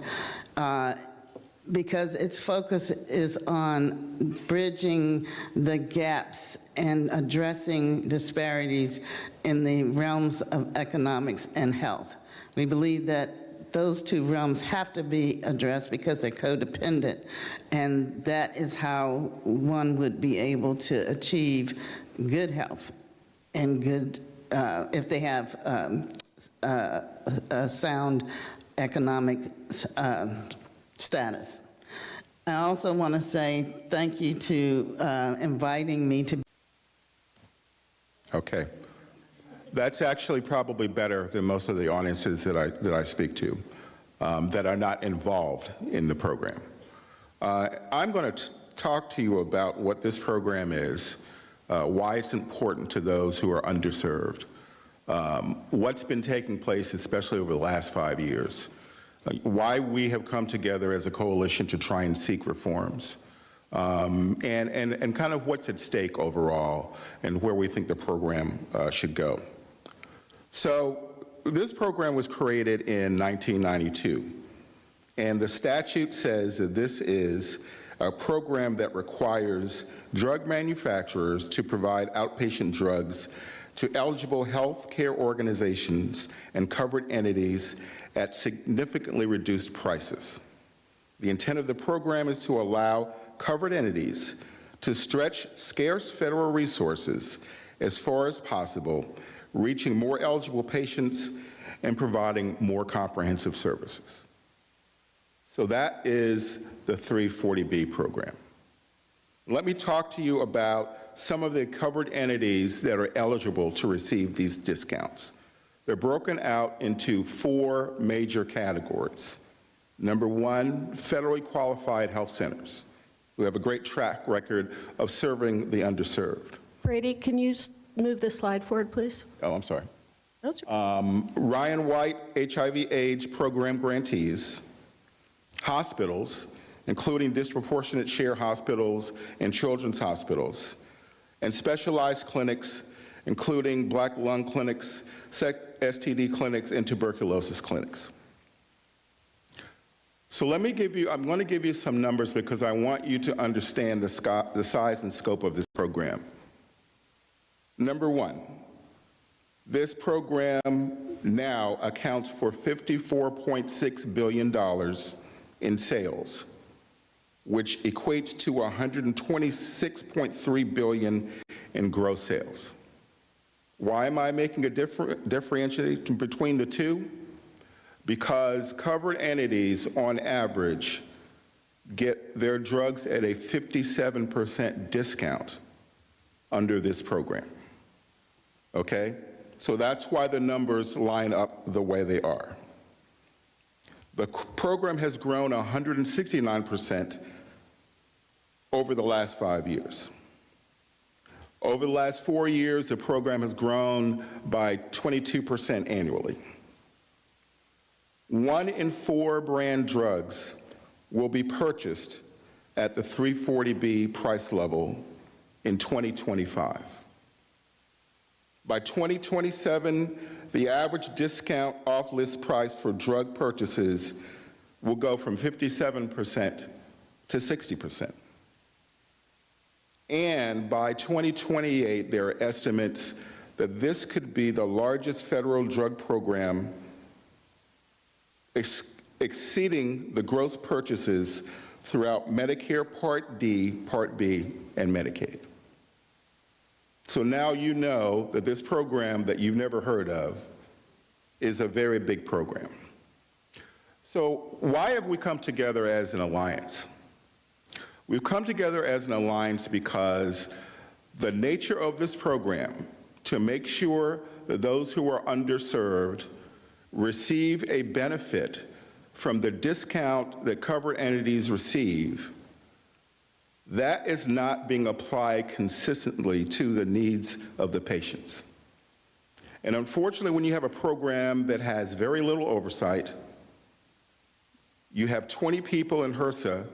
because its focus is on bridging the gaps and addressing disparities in the realms of economics and health. We believe that those two realms have to be addressed because they're codependent, and that is how one would be able to achieve good health and good, if they have a sound economic status. I also want to say thank you to inviting me to. Okay. That's actually probably better than most of the audiences that I speak to that are not involved in the program. I'm going to talk to you about what this program is, why it's important to those who are underserved, what's been taking place, especially over the last 5 years, why we have come together as a coalition to try and seek reforms, and kind of what's at stake overall and where we think the program should go. So this program was created in 1992, and the statute says that this is a program that requires drug manufacturers to provide outpatient drugs to eligible health care organizations and covered entities at significantly reduced prices. The intent of the program is to allow covered entities to stretch scarce federal resources as far as possible, reaching more eligible patients and providing more comprehensive services. So that is the 340B program. Let me talk to you about some of the covered entities that are eligible to receive these discounts. They're broken out into 4 major categories. Number 1, federally qualified health centers, who have a great track record of serving the underserved. Brady, can you move the slide forward, please? Oh, I'm sorry. Those Ryan White HIV/AIDS program grantees, hospitals, including disproportionate share hospitals and children's hospitals, and specialized clinics, including black lung clinics, STD clinics, and tuberculosis clinics. So I'm going to give you some numbers because I want you to understand the size and scope of this program. Number one, this program now accounts for $54.6 billion in sales, which equates to $126.3 billion in gross sales. Why am I making a differentiation between the two? Because covered entities, on average, get their drugs at a 57% discount under this program. Okay? So that's why the numbers line up the way they are. The program has grown 169% over the last 5 years. Over the last 4 years, the program has grown by 22% annually. 1 in 4 brand drugs will be purchased at the 340B price level in 2025. By 2027, the average discount off-list price for drug purchases will go from 57% to 60%. And by 2028, there are estimates that this could be the largest federal drug program exceeding the gross purchases throughout Medicare Part D, Part B, and Medicaid. So now you know that this program that you've never heard of is a very big program. So why have we come together as an alliance? We've come together as an alliance because the nature of this program, to make sure that those who are underserved receive a benefit from the discount that covered entities receive, that is not being applied consistently to the needs of the patients. And unfortunately, when you have a program that has very little oversight, you have 20 people in HRSA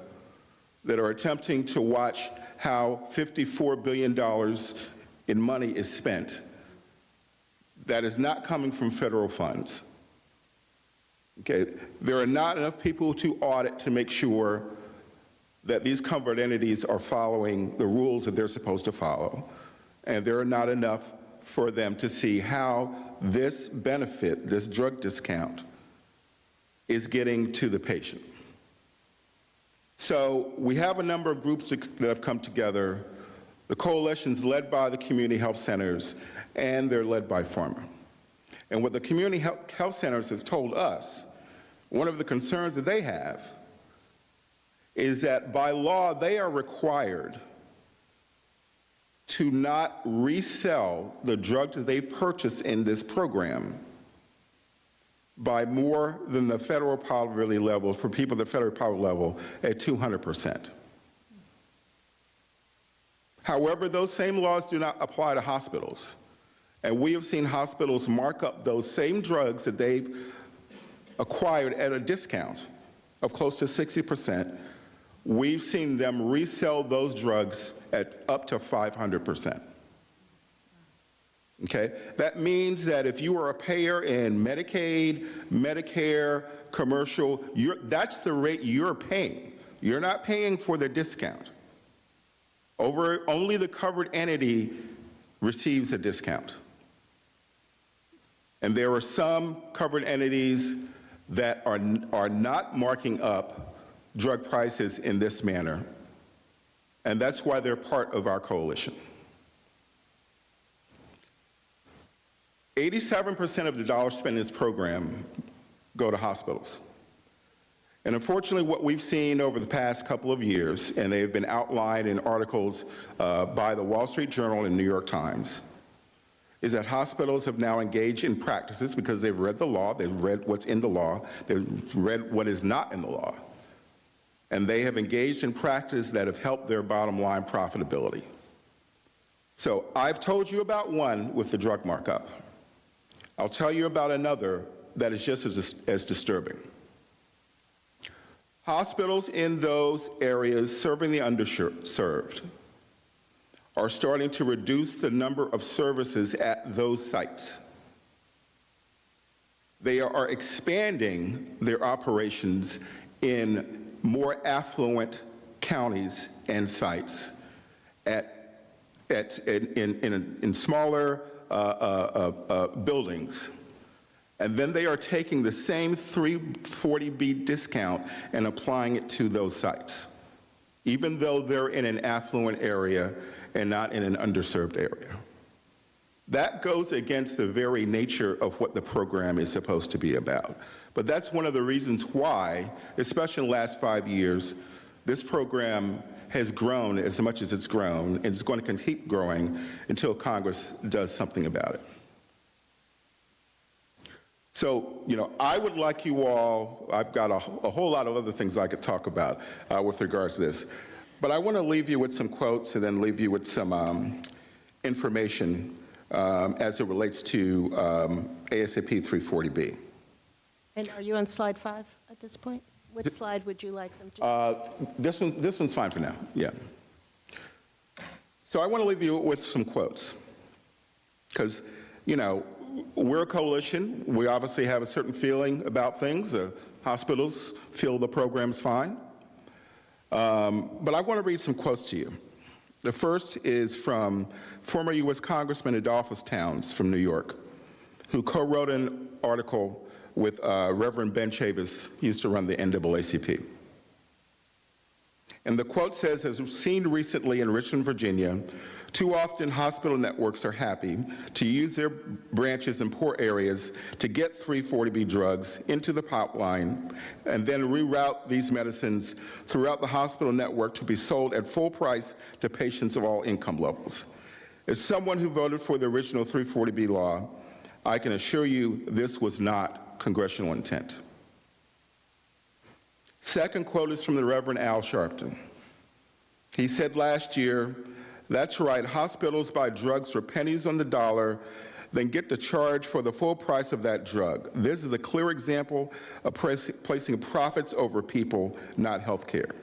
that are attempting to watch how $54 billion in money is spent that is not coming from federal funds. Okay, there are not enough people to audit to make sure that these covered entities are following the rules that they're supposed to follow. And there are not enough for them to see how this benefit, this drug discount, is getting to the patient. So we have a number of groups that have come together. The coalition's led by the community health centers, and they're led by pharma. And what the community health centers have told us, one of the concerns that they have is that by law, they are required to not resell the drugs that they purchase in this program by more than the federal poverty level, for people at the federal poverty level, at 200%. However, those same laws do not apply to hospitals. And we have seen hospitals mark up those same drugs that they've acquired at a discount of close to 60%. We've seen them resell those drugs at up to 500%. Okay? That means that if you are a payer in Medicaid, Medicare, commercial, that's the rate you're paying. You're not paying for the discount. Only the covered entity receives a discount. And there are some covered entities that are not marking up drug prices in this manner, and that's why they're part of our coalition. 87% of the dollars spent in this program go to hospitals. And unfortunately, what we've seen over the past couple of years, and they've been outlined in articles by the Wall Street Journal and New York Times, is that hospitals have now engaged in practices because they've read the law, they've read what's in the law, they've read what is not in the law. And they have engaged in practices that have helped their bottom line profitability. So I've told you about one with the drug markup. I'll tell you about another that is just as disturbing. Hospitals in those areas serving the underserved are starting to reduce the number of services at those sites. They are expanding their operations in more affluent counties and sites in smaller buildings. And then they are taking the same 340B discount and applying it to those sites, even though they're in an affluent area and not in an underserved area. That goes against the very nature of what the program is supposed to be about. But that's one of the reasons why, especially in the last 5 years, this program has grown as much as it's grown, and it's going to keep growing until Congress does something about it. So, I would like you all, I've got a whole lot of other things I could talk about with regards to this, but I want to leave you with some quotes and then leave you with some information as it relates to ASAP 340B. And are you on slide 5 at this point? Which slide would you like them to? This one's fine for now, yeah. So I want to leave you with some quotes, because, we're a coalition. We obviously have a certain feeling about things. The hospitals feel the program's fine. But I want to read some quotes to you. The first is from former U.S. Congressman Adolphus Towns from New York, who co-wrote an article with Reverend Ben Chavis, who used to run the NAACP. And the quote says, as seen recently in Richmond, Virginia, too often hospital networks are happy to use their branches in poor areas to get 340B drugs into the pipeline and then reroute these medicines throughout the hospital network to be sold at full price to patients of all income levels. As someone who voted for the original 340B law, I can assure you this was not congressional intent. Second quote is from the Reverend Al Sharpton. He said last year, "That's right, hospitals buy drugs for pennies on the dollar, then get to charge for the full price of that drug. This is a clear example of placing profits over people, not health care."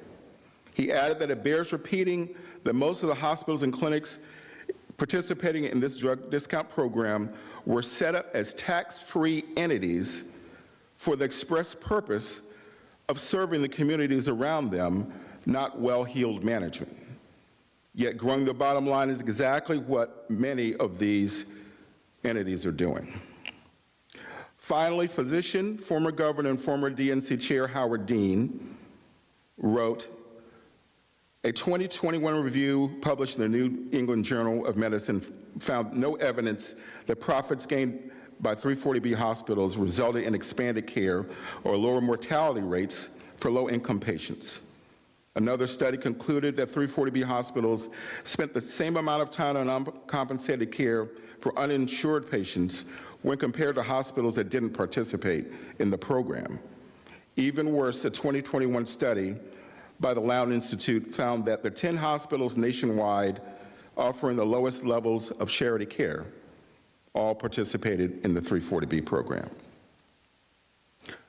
He added that it bears repeating that most of the hospitals and clinics participating in this drug discount program were set up as tax-free entities for the express purpose of serving the communities around them, not well-heeled management. Yet growing the bottom line is exactly what many of these entities are doing. Finally, physician, former governor, and former DNC chair Howard Dean wrote, a 2021 review published in the New England Journal of Medicine found no evidence that profits gained by 340B hospitals resulted in expanded care or lower mortality rates for low-income patients. Another study concluded that 340B hospitals spent the same amount of time on uncompensated care for uninsured patients when compared to hospitals that didn't participate in the program. Even worse, a 2021 study by the Lown Institute found that the 10 hospitals nationwide offering the lowest levels of charity care all participated in the 340B program.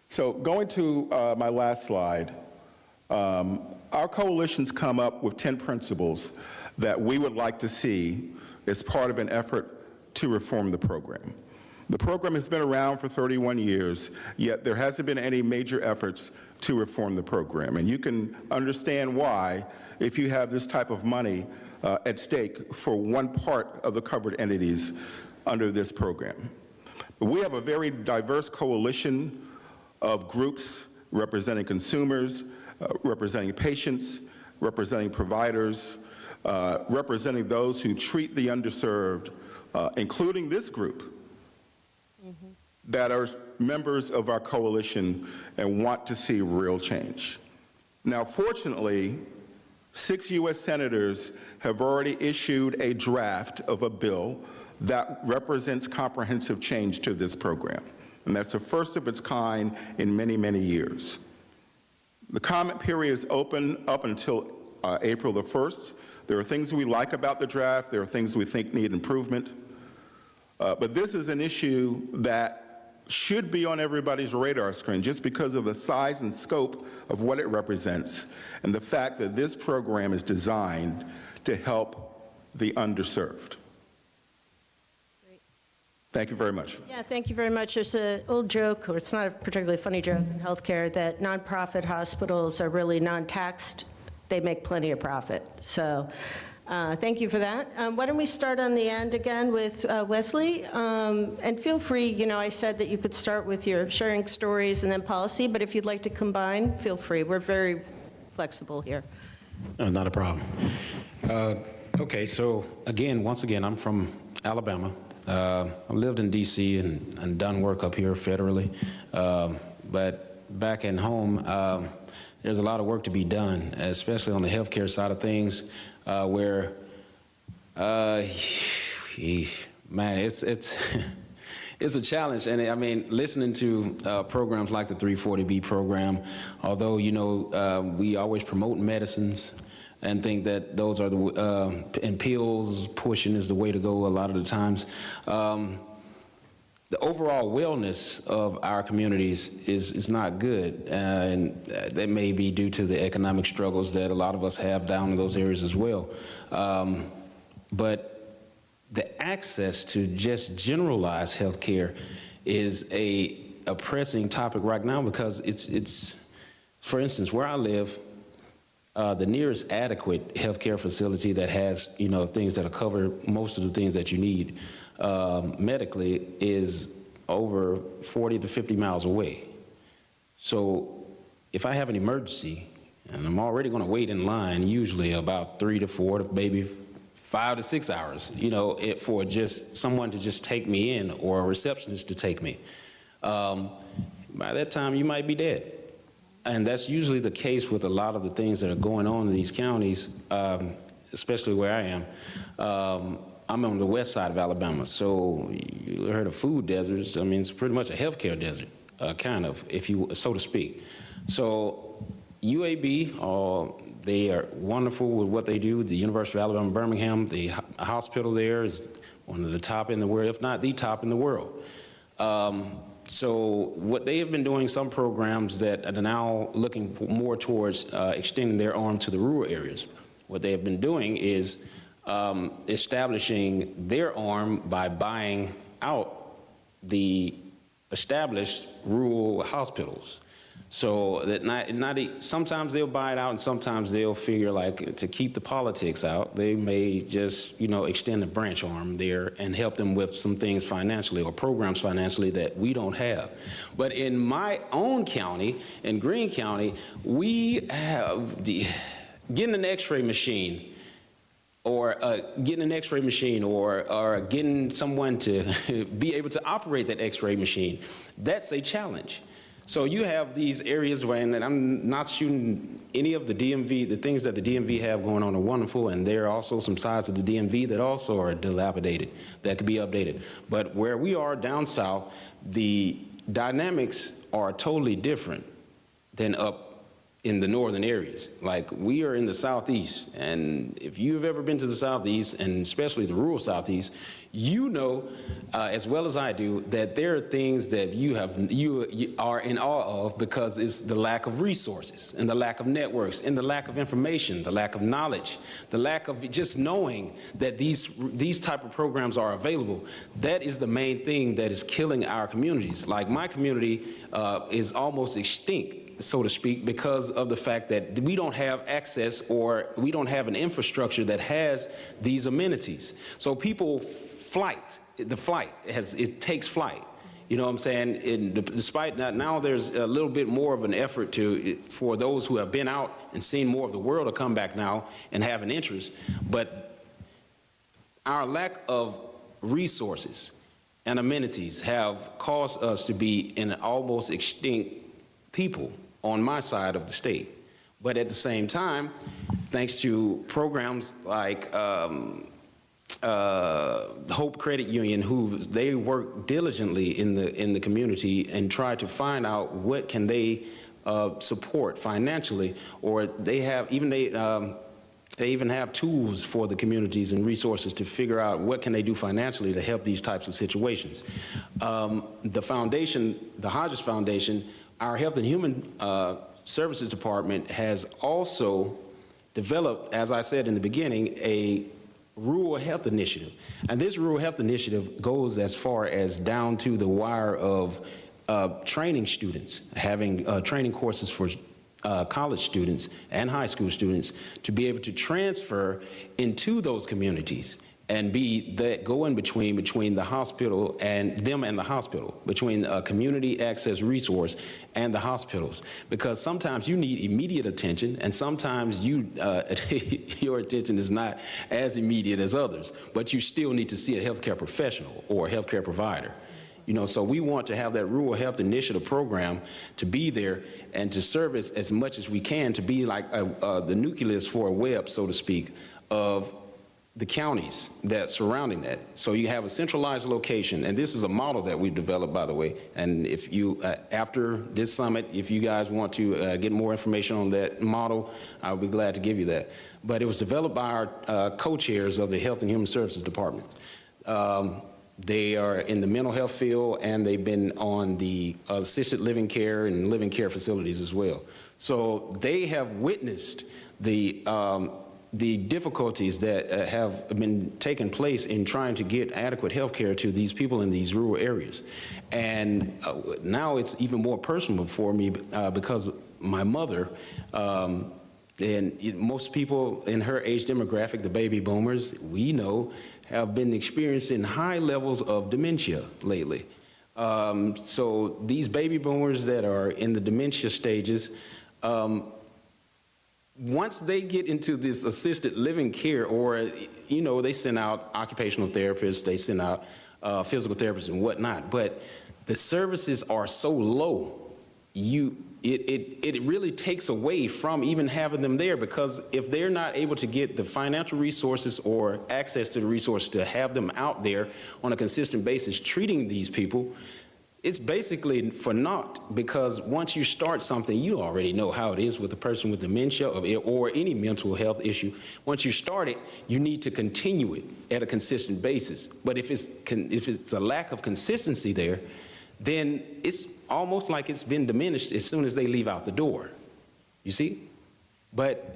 So going to my last slide, our coalition's come up with 10 principles that we would like to see as part of an effort to reform the program. The program has been around for 31 years, yet there hasn't been any major efforts to reform the program. And you can understand why if you have this type of money at stake for one part of the covered entities under this program. But we have a very diverse coalition of groups representing consumers, representing patients, representing providers, representing those who treat the underserved, including this group, that are members of our coalition and want to see real change. Now, fortunately, 6 U.S. senators have already issued a draft of a bill that represents comprehensive change to this program. And that's the first of its kind in many, many years. The comment period is open up until April the 1st. There are things we like about the draft. There are things we think need improvement. But this is an issue that should be on everybody's radar screen just because of the size and scope of what it represents and the fact that this program is designed to help the underserved. Thank you very much. Yeah, thank you very much. There's an old joke, or it's not a particularly funny joke in healthcare, that nonprofit hospitals are really non-taxed. They make plenty of profit. So thank you for that. Why don't we start on the end again with Wesley? And feel free, you know, I said that you could start with your sharing stories and then policy, but if you'd like to combine, feel free. We're very flexible here. Not a problem. Okay, so once again, I'm from Alabama. I've lived in D.C. and done work up here federally. But back at home, there's a lot of work to be done, especially on the healthcare side of things, where, man, it's it's a challenge. And I mean, listening to programs like the 340B program, although, you know, we always promote medicines and think that those are the, and pills pushing is the way to go a lot of the times. The overall wellness of our communities is not good, and that may be due to the economic struggles that a lot of us have down in those areas as well. But the access to just generalized health care is a pressing topic right now, because it's, for instance, where I live, the nearest adequate healthcare facility that has, you know, things that'll cover most of the things that you need medically is over 40 to 50 miles away. So if I have an emergency, and I'm already going to wait in line usually about 3 to 4 to maybe 5 to 6 hours, you know, for just someone to just take me in, or a receptionist to take me. By that time, you might be dead. And that's usually the case with a lot of the things that are going on in these counties, especially where I am. I'm on the west side of Alabama, so you heard of food deserts. I mean, it's pretty much a healthcare desert, kind of, if you, so to speak. So UAB, they are wonderful with what they do. The University of Alabama, Birmingham, the hospital there is one of the top in the world, if not the top in the world. So what they have been doing, some programs that are now looking more towards extending their arm to the rural areas. What they have been doing is establishing their arm by buying out the established rural hospitals. So that sometimes they'll buy it out, and sometimes they'll figure, like, to keep the politics out, they may just, you know, extend the branch arm there and help them with some things financially, or programs financially that we don't have. But in my own county, in Greene County, we have getting an X-ray machine, or getting an X-ray machine, or getting someone to be able to operate that X-ray machine. That's a challenge. So you have these areas where, and I'm not shooting any of the DMV, the things that the DMV have going on are wonderful, and there are also some sides of the DMV that also are dilapidated, that could be updated. But where we are down south, the dynamics are totally different than up in the northern areas. Like, we are in the southeast, and if you've ever been to the southeast, and especially the rural southeast, you know as well as I do that there are things that you are in awe of, because it's the lack of resources, and the lack of networks, and the lack of information, the lack of knowledge, the lack of just knowing that these type of programs are available. That is the main thing that is killing our communities. Like, my community is almost extinct, so to speak, because of the fact that we don't have access, or we don't have an infrastructure that has these amenities. So people it takes flight. You know what I'm saying? And despite that, now there's a little bit more of an effort for those who have been out and seen more of the world to come back now and have an interest. But our lack of resources and amenities have caused us to be an almost extinct people on my side of the state. But at the same time, thanks to programs like Hope Credit Union, they work diligently in the community and try to find out what can they support financially, or they even have tools for the communities and resources to figure out what can they do financially to help these types of situations. The foundation, the Hodges Foundation, our Health and Human Services Department has also developed, as I said in the beginning, a rural health initiative. And this rural health initiative goes as far as down to the wire of training students, having training courses for college students and high school students to be able to transfer into those communities and be that go-in between the hospital and them and the hospital, between a community access resource and the hospitals. Because sometimes you need immediate attention, and sometimes you your attention is not as immediate as others, but you still need to see a healthcare professional or a healthcare provider. You know, so we want to have that rural health initiative program to be there and to service as much as we can, to be like the nucleus for a web, so to speak, of the counties that surrounding that. So you have a centralized location, and this is a model that we've developed, by the way. And if you, after this summit, if you guys want to get more information on that model, I'll be glad to give you that. But it was developed by our co-chairs of the Health and Human Services Department. They are in the mental health field, and they've been on the assisted living care and living care facilities as well. So they have witnessed the difficulties that have been taking place in trying to get adequate health care to these people in these rural areas. And now it's even more personal for me because my mother, and most people in her age demographic, the baby boomers, we know, have been experiencing high levels of dementia lately. So these baby boomers that are in the dementia stages, once they get into this assisted living care, or, you know, they send out occupational therapists, they send out physical therapists and whatnot, but the services are so low, it really takes away from even having them there, because if they're not able to get the financial resources or access to the resources to have them out there on a consistent basis treating these people, it's basically for naught, because once you start something, you already know how it is with a person with dementia or any mental health issue. Once you start it, you need to continue it at a consistent basis. But if it's a lack of consistency there, then it's almost like it's been diminished as soon as they leave out the door, you see? But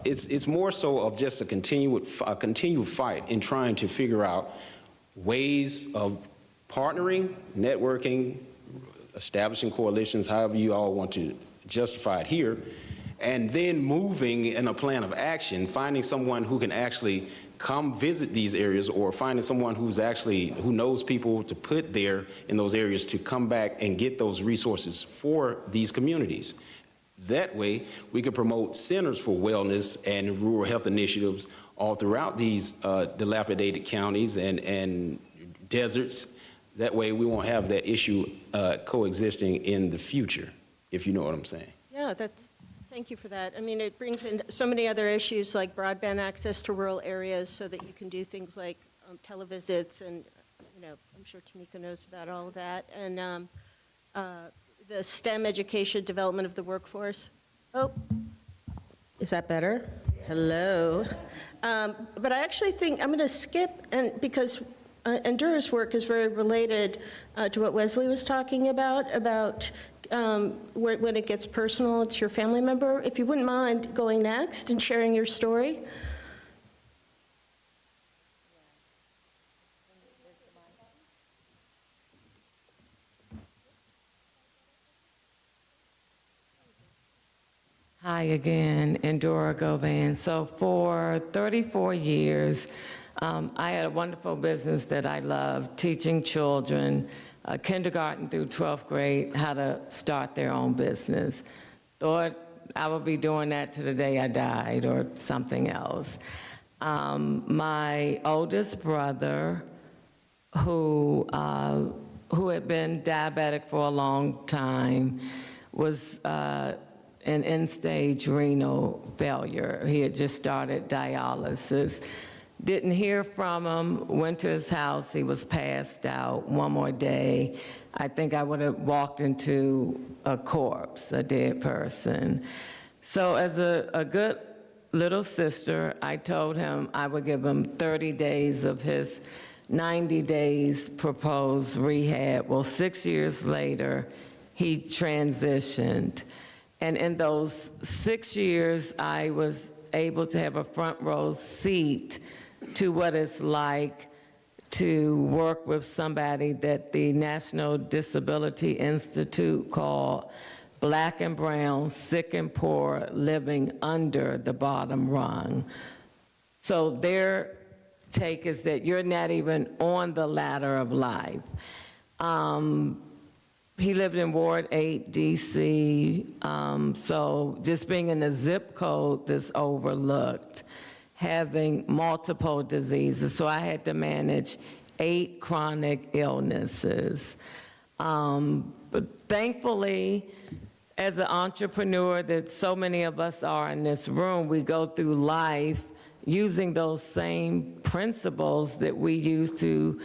it's more so of just a continued fight in trying to figure out ways of partnering, networking, establishing coalitions, however you all want to justify it here, and then moving in a plan of action, finding someone who can actually come visit these areas, or finding someone who knows people to put there in those areas to come back and get those resources for these communities. That way, we can promote centers for wellness and rural health initiatives all throughout these dilapidated counties and deserts. That way, we won't have that issue coexisting in the future, if you know what I'm saying. Yeah, thank you for that. I mean, it brings in so many other issues like broadband access to rural areas so that you can do things like televisits, and, you know, I'm sure Tamika knows about all of that, and the STEM education development of the workforce. Oh, is that better? Hello. But I actually think I'm going to skip, and because Endura's work is very related to what Wesley was talking about when it gets personal, it's your family member. If you wouldn't mind going next and sharing your story. Hi again, Endura Govan. So for 34 years, I had a wonderful business that I loved, teaching children, kindergarten through 12th grade, how to start their own business. Thought I would be doing that to the day I died or something else. My oldest brother, who had been diabetic for a long time, was in end-stage renal failure. He had just started dialysis. Didn't hear from him, went to his house, he was passed out. One more day, I think I would have walked into a corpse, a dead person. So as a good little sister, I told him I would give him 30 days of his 90 days proposed rehab. Well, 6 years later, he transitioned. And in those 6 years, I was able to have a front row seat to what it's like to work with somebody that the National Disability Institute called Black and Brown, Sick and Poor, Living Under the Bottom Rung. So their take is that you're not even on the ladder of life. He lived in Ward 8, DC, so just being in a zip code that's overlooked, having multiple diseases. So I had to manage 8 chronic illnesses. But thankfully, as an entrepreneur that so many of us are in this room, we go through life using those same principles that we use to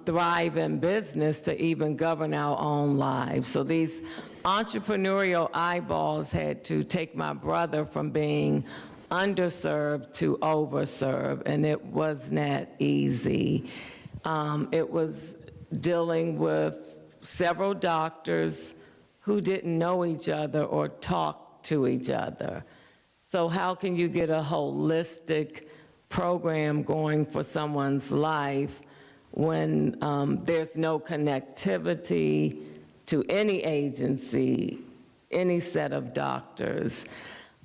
thrive in business to even govern our own lives. So these entrepreneurial eyeballs had to take my brother from being underserved to overserved, and it was not easy. It was dealing with several doctors who didn't know each other or talk to each other. So how can you get a holistic program going for someone's life when there's no connectivity to any agency, any set of doctors?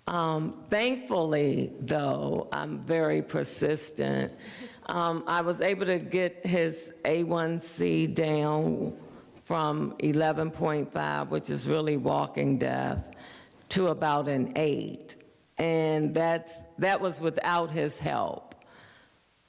Thankfully, though, I'm very persistent. I was able to get his A1C down from 11.5, which is really walking deaf, to about an 8. And that was without his help.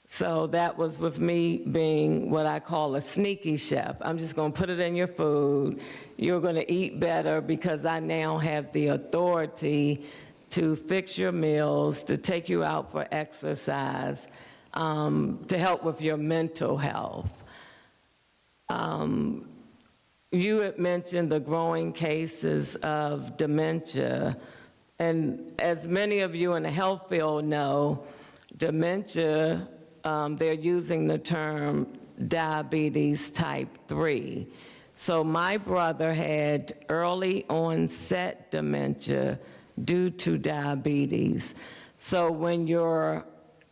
So that was with me being what I call a sneaky chef. I'm just going to put it in your food. You're going to eat better because I now have the authority to fix your meals, to take you out for exercise, to help with your mental health. You had mentioned the growing cases of dementia. And as many of you in the health field know, dementia, they're using the term diabetes type 3. So my brother had early onset dementia due to diabetes. So when your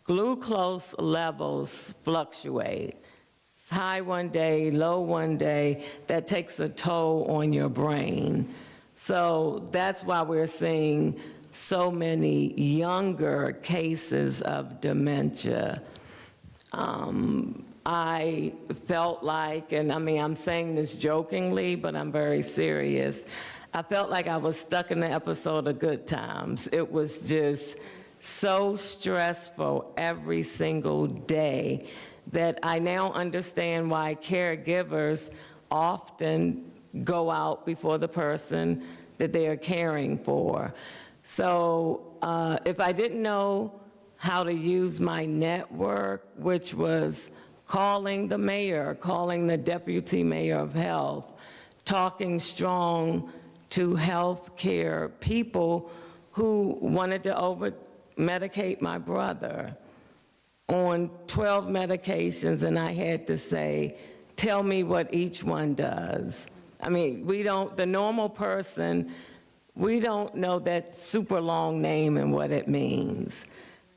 glucose levels fluctuate, it's high one day, low one day, that takes a toll on your brain. So that's why we're seeing so many younger cases of dementia. I felt like, and I mean, I'm saying this jokingly, but I'm very serious. I felt like I was stuck in the episode of Good Times. It was just so stressful every single day that I now understand why caregivers often go out before the person that they are caring for. So if I didn't know how to use my network, which was calling the mayor, calling the deputy mayor of health, talking strong to healthcare people who wanted to over-medicate my brother on 12 medications, and I had to say, tell me what each one does. I mean, the normal person, we don't know that super long name and what it means.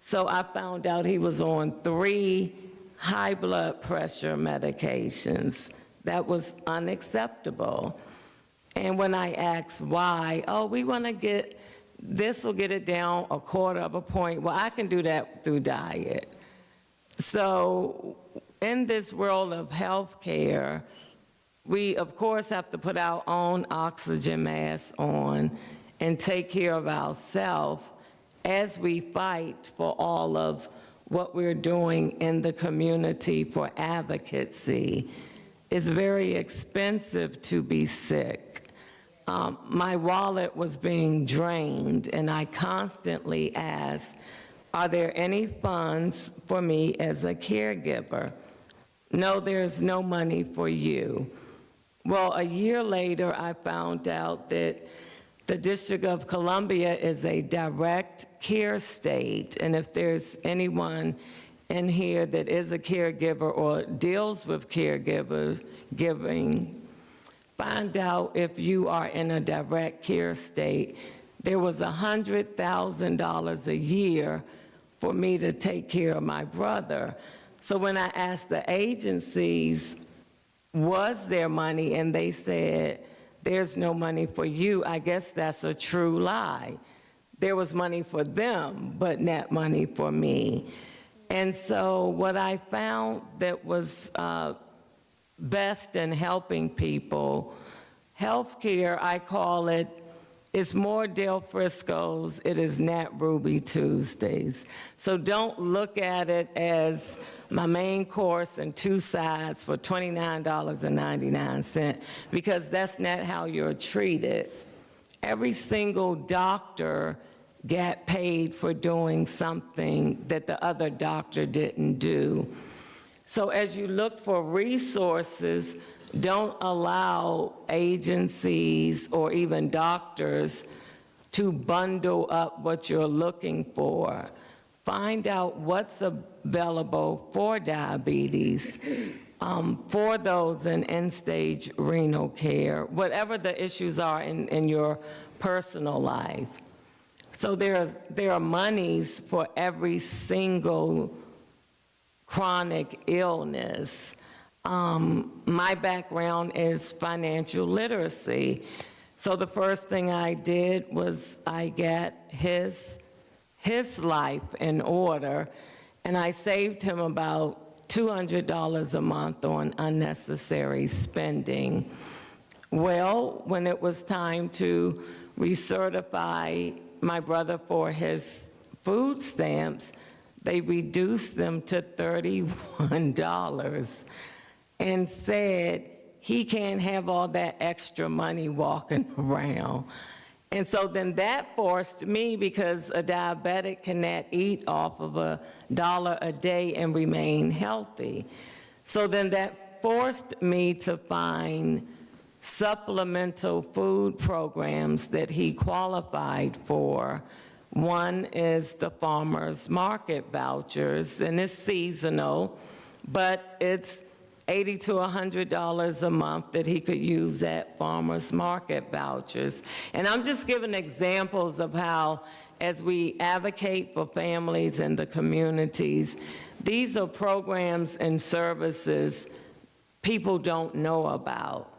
So I found out he was on 3 high blood pressure medications. That was unacceptable. And when I asked why, we want to get, this will get it down 1/4 of a point. Well, I can do that through diet. So in this world of healthcare, we, of course, have to put our own oxygen mask on and take care of ourselves as we fight for all of what we're doing in the community for advocacy. It's very expensive to be sick. My wallet was being drained, and I constantly asked, are there any funds for me as a caregiver? No, there's no money for you. Well, a year later, I found out that the District of Columbia is a direct care state, and if there's anyone in here that is a caregiver or deals with caregiving, find out if you are in a direct care state. There was $100,000 a year for me to take care of my brother. So when I asked the agencies, was there money, and they said, there's no money for you, I guess that's a true lie. There was money for them, but not money for me. And so what I found that was best in helping people, healthcare, I call it, is more Del Frisco's, it is not Ruby Tuesdays. So don't look at it as my main course and 2 sides for $29.99, because that's not how you're treated. Every single doctor got paid for doing something that the other doctor didn't do. So as you look for resources, don't allow agencies or even doctors to bundle up what you're looking for. Find out what's available for diabetes, for those in end-stage renal care, whatever the issues are in your personal life. So there are monies for every single chronic illness. My background is financial literacy. So the first thing I did was I got his life in order, and I saved him about $200 a month on unnecessary spending. Well, when it was time to recertify my brother for his food stamps, they reduced them to $31 and said he can't have all that extra money walking around. And so then that forced me, because a diabetic cannot eat off of $1 a day and remain healthy. So then that forced me to find supplemental food programs that he qualified for. One is the farmers market vouchers, and it's seasonal, but it's $80 to $100 a month that he could use at farmers market vouchers. And I'm just giving examples of how, as we advocate for families and the communities, these are programs and services people don't know about.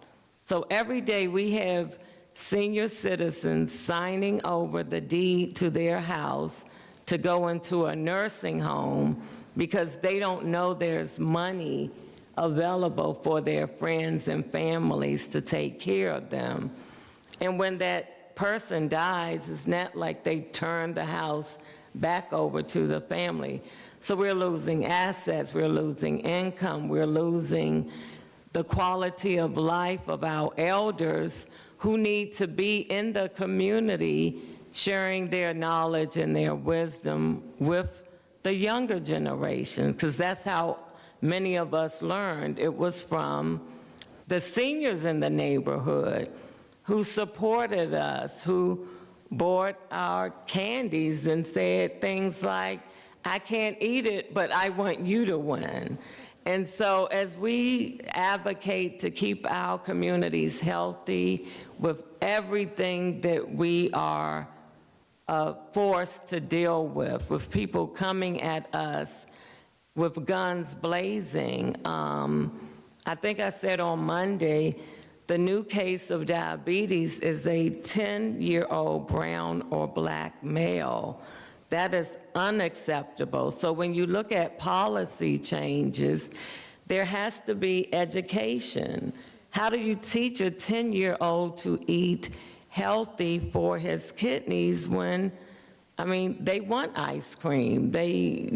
So every day we have senior citizens signing over the deed to their house to go into a nursing home because they don't know there's money available for their friends and families to take care of them. And when that person dies, it's not like they turn the house back over to the family. So we're losing assets, we're losing income, we're losing the quality of life of our elders who need to be in the community sharing their knowledge and their wisdom with the younger generation, because that's how many of us learned. It was from the seniors in the neighborhood who supported us, who bought our candies and said things like, I can't eat it, but I want you to win. And so as we advocate to keep our communities healthy with everything that we are forced to deal with people coming at us with guns blazing. I think I said on Monday, the new case of diabetes is a 10-year-old brown or black male. That is unacceptable. So when you look at policy changes, there has to be education. How do you teach a 10-year-old to eat healthy for his kidneys when, I mean, they want ice cream. They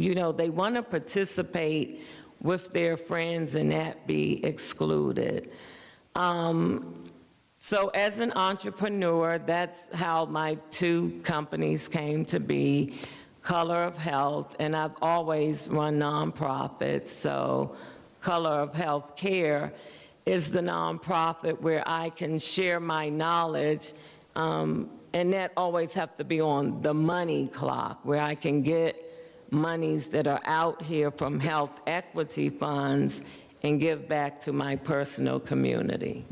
want to participate with their friends and not be excluded. So as an entrepreneur, that's how my 2 companies came to be, Color of Health, and I've always run nonprofits. So Color of Health Care is the nonprofit where I can share my knowledge, and that always have to be on the money clock, where I can get monies that are out here from health equity funds and give back to my personal community.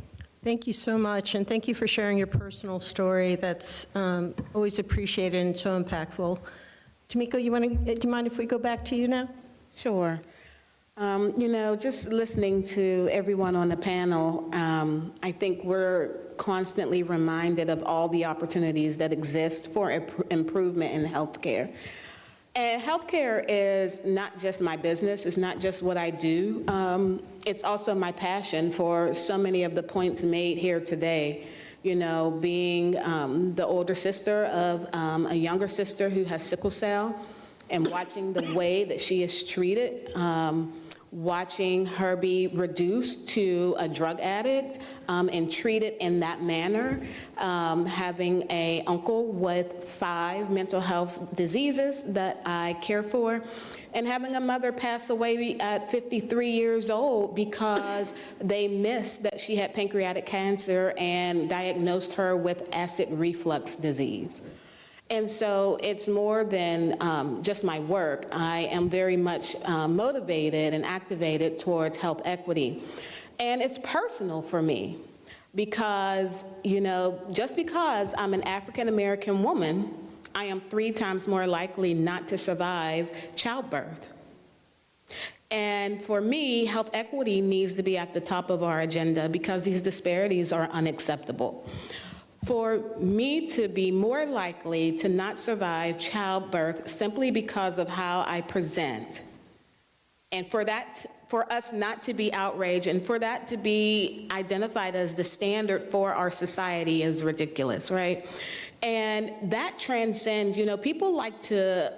Thank you so much, and thank you for sharing your personal story. That's always appreciated and so impactful Tamiko, do you mind if we go back to you now? Sure. Just listening to everyone on the panel, I think we're constantly reminded of all the opportunities that exist for improvement in healthcare. And healthcare is not just my business, it's not just what I do. It's also my passion for so many of the points made here today. Being the older sister of a younger sister who has sickle cell, and watching the way that she is treated, watching her be reduced to a drug addict and treated in that manner, having an uncle with 5 mental health diseases that I care for, and having a mother pass away at 53 years old because they missed that she had pancreatic cancer and diagnosed her with acid reflux disease. And so it's more than just my work. I am very much motivated and activated towards health equity. And it's personal for me because, just because I'm an African American woman, I am 3 times more likely not to survive childbirth. And for me, health equity needs to be at the top of our agenda because these disparities are unacceptable. For me to be more likely to not survive childbirth simply because of how I present, and for us not to be outraged, and for that to be identified as the standard for our society is ridiculous, right? And that transcends, people like to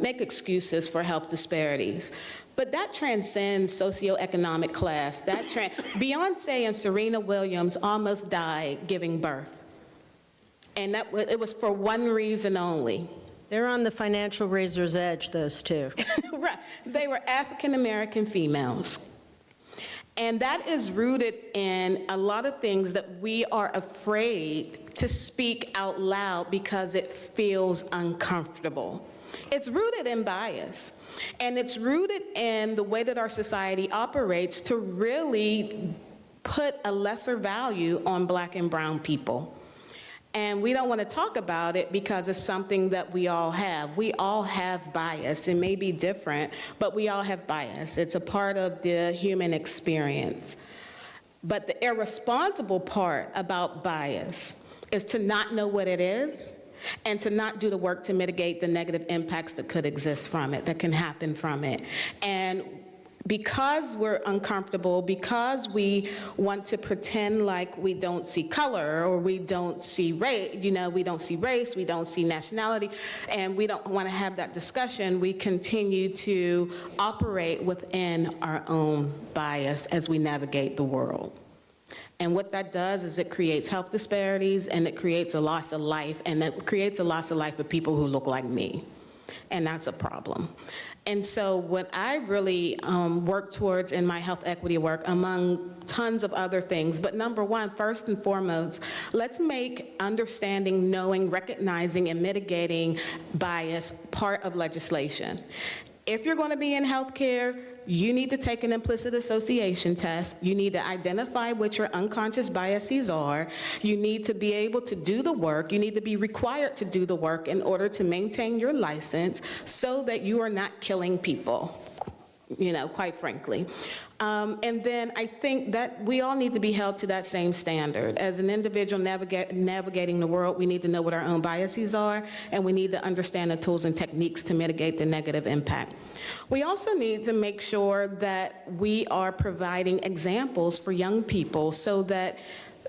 make excuses for health disparities, but that transcends socioeconomic class. Beyonce and Serena Williams almost died giving birth. And it was for one reason only. They're on the financial razor's edge, those two. Right. They were African American females. And that is rooted in a lot of things that we are afraid to speak out loud because it feels uncomfortable. It's rooted in bias. And it's rooted in the way that our society operates to really put a lesser value on Black and brown people. And we don't want to talk about it because it's something that we all have. We all have bias. It may be different, but we all have bias. It's a part of the human experience. But the irresponsible part about bias is to not know what it is and to not do the work to mitigate the negative impacts that could exist from it, that can happen from it. And because we're uncomfortable, because we want to pretend like we don't see color or we don't see race, we don't see race, we don't see nationality, and we don't want to have that discussion, we continue to operate within our own bias as we navigate the world. And what that does is it creates health disparities, and it creates a loss of life, and it creates a loss of life of people who look like me. And that's a problem. And so what I really work towards in my health equity work, among tons of other things, but number one, first and foremost, let's make understanding, knowing, recognizing, and mitigating bias part of legislation. If you're going to be in healthcare, you need to take an implicit association test. You need to identify what your unconscious biases are. You need to be able to do the work. You need to be required to do the work in order to maintain your license so that you are not killing people, quite frankly. And then I think that we all need to be held to that same standard. As an individual navigating the world, we need to know what our own biases are, and we need to understand the tools and techniques to mitigate the negative impact. We also need to make sure that we are providing examples for young people so that,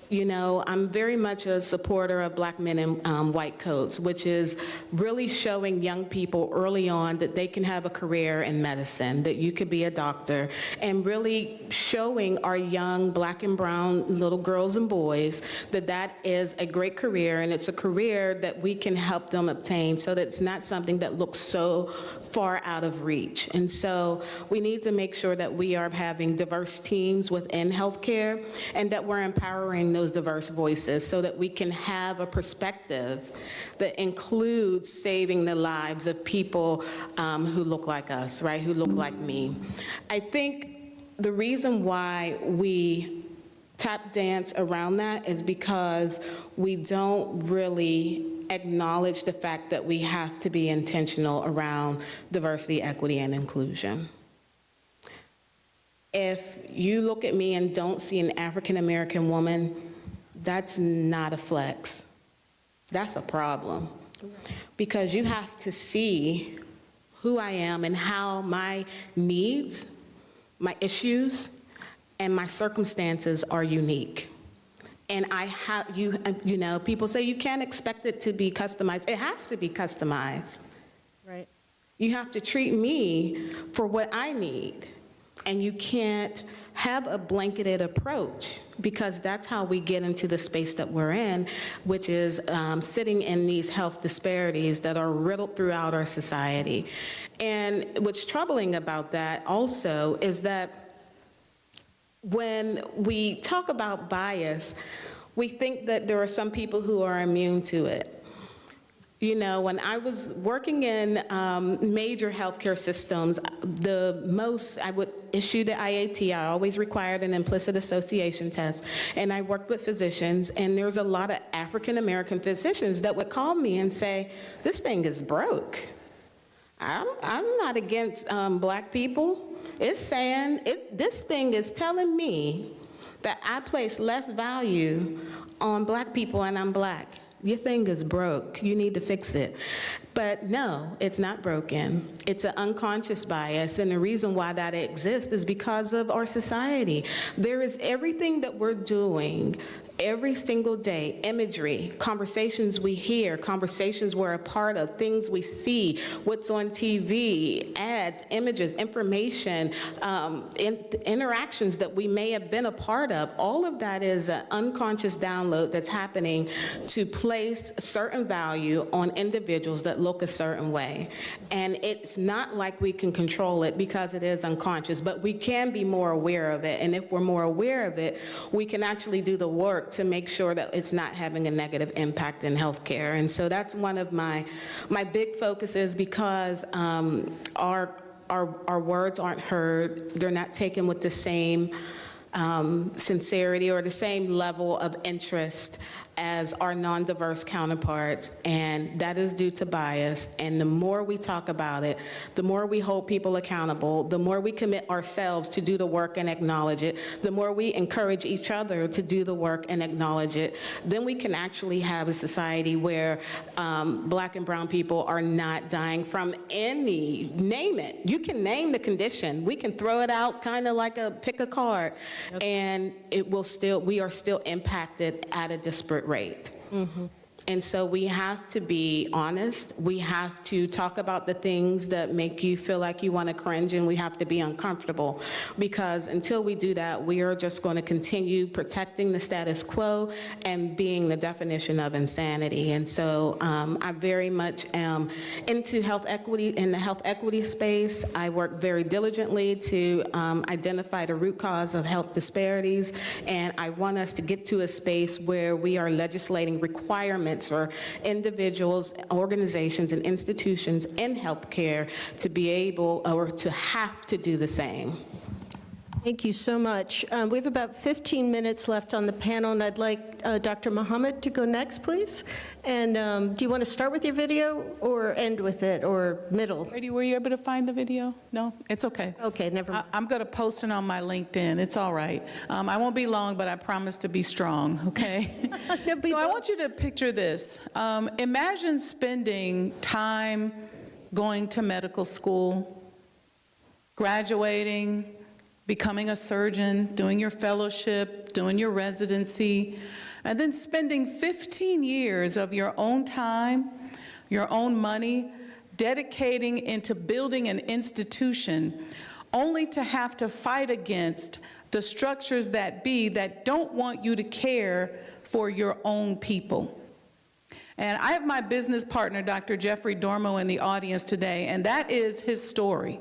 I'm very much a supporter of Black men in white coats, which is really showing young people early on that they can have a career in medicine, that you could be a doctor, and really showing our young Black and brown little girls and boys that that is a great career, and it's a career that we can help them obtain so that it's not something that looks so far out of reach. And so we need to make sure that we are having diverse teams within healthcare and that we're empowering those diverse voices so that we can have a perspective that includes saving the lives of people who look like us, right, who look like me. I think the reason why we tap dance around that is because we don't really acknowledge the fact that we have to be intentional around diversity, equity, and inclusion. If you look at me and don't see an African-American woman, that's not a flex. That's a problem. Because you have to see who I am and how my needs, my issues, and my circumstances are unique. And I have, you know, people say you can't expect it to be customized. It has to be customized. Right. You have to treat me for what I need. And you can't have a blanketed approach, because that's how we get into the space that we're in, which is sitting in these health disparities that are riddled throughout our society. And what's troubling about that also is that when we talk about bias, we think that there are some people who are immune to it. You know, when I was working in major healthcare systems, the most I would issue the IAT. I always required an implicit association test, and I worked with physicians, and there's a lot of African American physicians that would call me and say, "This thing is broke. I'm not against black people. It's saying this thing is telling me that I place less value on black people, and I'm black. Your thing is broke. You need to fix it." But no, it's not broken. It's an unconscious bias, and the reason why that exists is because of our society. There is everything that we're doing every single day, imagery, conversations we hear, conversations we're a part of, things we see, what's on TV, ads, images, information, interactions that we may have been a part of. All of that is an unconscious download that's happening to place certain value on individuals that look a certain way. And it's not like we can control it because it is unconscious, but we can be more aware of it. And if we're more aware of it, we can actually do the work to make sure that it's not having a negative impact in healthcare. And so that's one of my big focuses, because our words aren't heard. They're not taken with the same sincerity or the same level of interest as our non-diverse counterparts, and that is due to bias. And the more we talk about it, the more we hold people accountable, the more we commit ourselves to do the work and acknowledge it, the more we encourage each other to do the work and acknowledge it, then we can actually have a society where black and brown people are not dying from any, name it. You can name the condition. We can throw it out kind of like pick a card, and it will still, we are still impacted at a disparate rate. Mm-hmm. And so we have to be honest. We have to talk about the things that make you feel like you want to cringe, and we have to be uncomfortable, because until we do that, we are just going to continue protecting the status quo and being the definition of insanity. And so I very much am into health equity. In the health equity space, I work very diligently to identify the root cause of health disparities, and I want us to get to a space where we are legislating requirements for individuals, organizations, and institutions in healthcare to be able or to have to do the same. Thank you so much. We have about 15 minutes left on the panel, and I'd like Dr. Muhammad to go next, please. And do you want to start with your video or end with it, or middle? Brady, were you able to find the video? No? It's okay. Okay, never mind. I'm going to post it on my LinkedIn. It's all right. I won't be long, but I promise to be strong, okay? So I want you to picture this. Imagine spending time going to medical school, graduating, becoming a surgeon, doing your fellowship, doing your residency, and then spending 15 years of your own time, your own money, dedicating into building an institution, only to have to fight against the structures that be that don't want you to care for your own people. And I have my business partner, Dr. Jeffrey Dormo, in the audience today, and that is his story.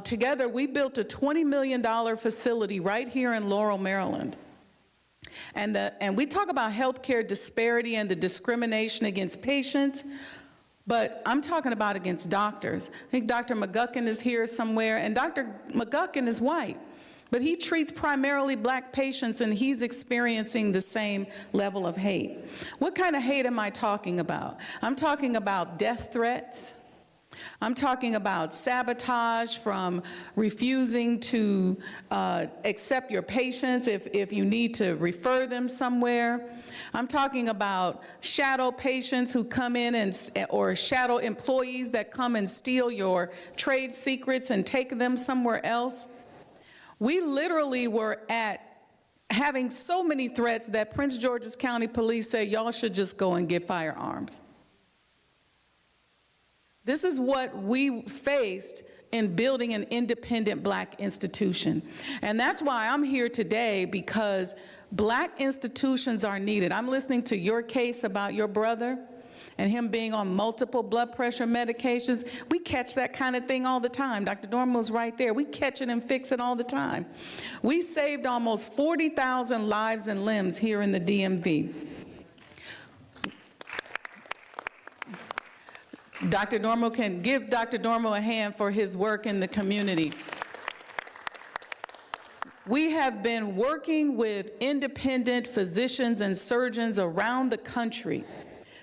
Together, we built a $20 million facility right here in Laurel, Maryland. And we talk about healthcare disparity and the discrimination against patients, but I'm talking about against doctors. I think Dr. McGuckin is here somewhere, and Dr. McGuckin is white. But he treats primarily black patients, and he's experiencing the same level of hate. What kind of hate am I talking about? I'm talking about death threats. I'm talking about sabotage from refusing to accept your patients if you need to refer them somewhere. I'm talking about shadow patients who come in or shadow employees that come and steal your trade secrets and take them somewhere else. We literally were having so many threats that Prince George's County Police said, y'all should just go and get firearms. This is what we faced in building an independent black institution. And that's why I'm here today, because black institutions are needed. I'm listening to your case about your brother and him being on multiple blood pressure medications. We catch that kind of thing all the time. Dr. Dormo's right there. We catch it and fix it all the time. We saved almost 40,000 lives and limbs here in the DMV. Dr. Dormo can give Dr. Dormo a hand for his work in the community. We have been working with independent physicians and surgeons around the country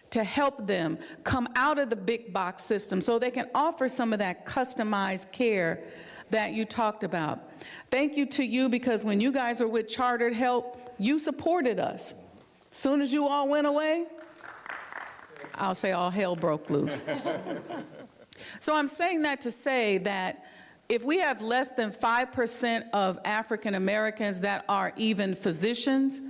to help them come out of the big box system so they can offer some of that customized care that you talked about. Thank you to you, because when you guys were with Chartered Health, you supported us. As soon as you all went away, I'll say all hell broke loose. So I'm saying that to say that if we have less than 5% of African Americans that are even physicians,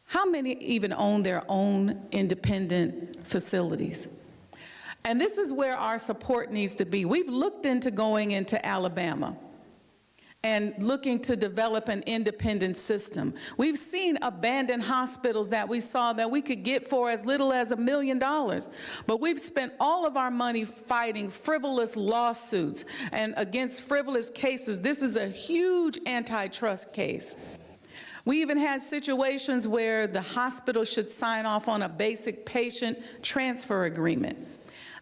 how many even own their own independent facilities? And this is where our support needs to be. We've looked into going into Alabama and looking to develop an independent system. We've seen abandoned hospitals that we saw that we could get for as little as $1 million. But we've spent all of our money fighting frivolous lawsuits and against frivolous cases. This is a huge antitrust case. We even had situations where the hospital should sign off on a basic patient transfer agreement.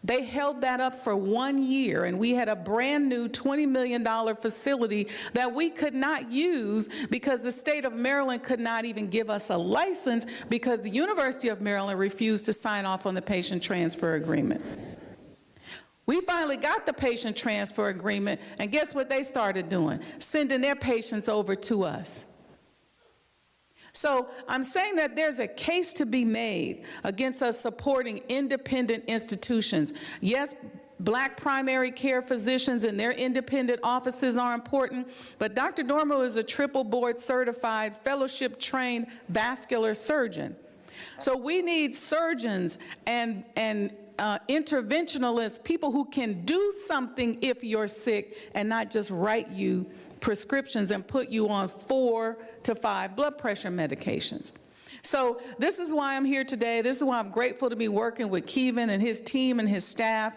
They held that up for 1 year, and we had a brand new $20 million facility that we could not use because the state of Maryland could not even give us a license because the University of Maryland refused to sign off on the patient transfer agreement. We finally got the patient transfer agreement, and guess what they started doing? Sending their patients over to us. So I'm saying that there's a case to be made against us supporting independent institutions. Yes, black primary care physicians and their independent offices are important, but Dr. Dormo is a triple board certified, fellowship trained vascular surgeon. So we need surgeons and interventionalists, people who can do something if you're sick and not just write you prescriptions and put you on 4 to 5 blood pressure medications. So this is why I'm here today. This is why I'm grateful to be working with Kevin and his team and his staff,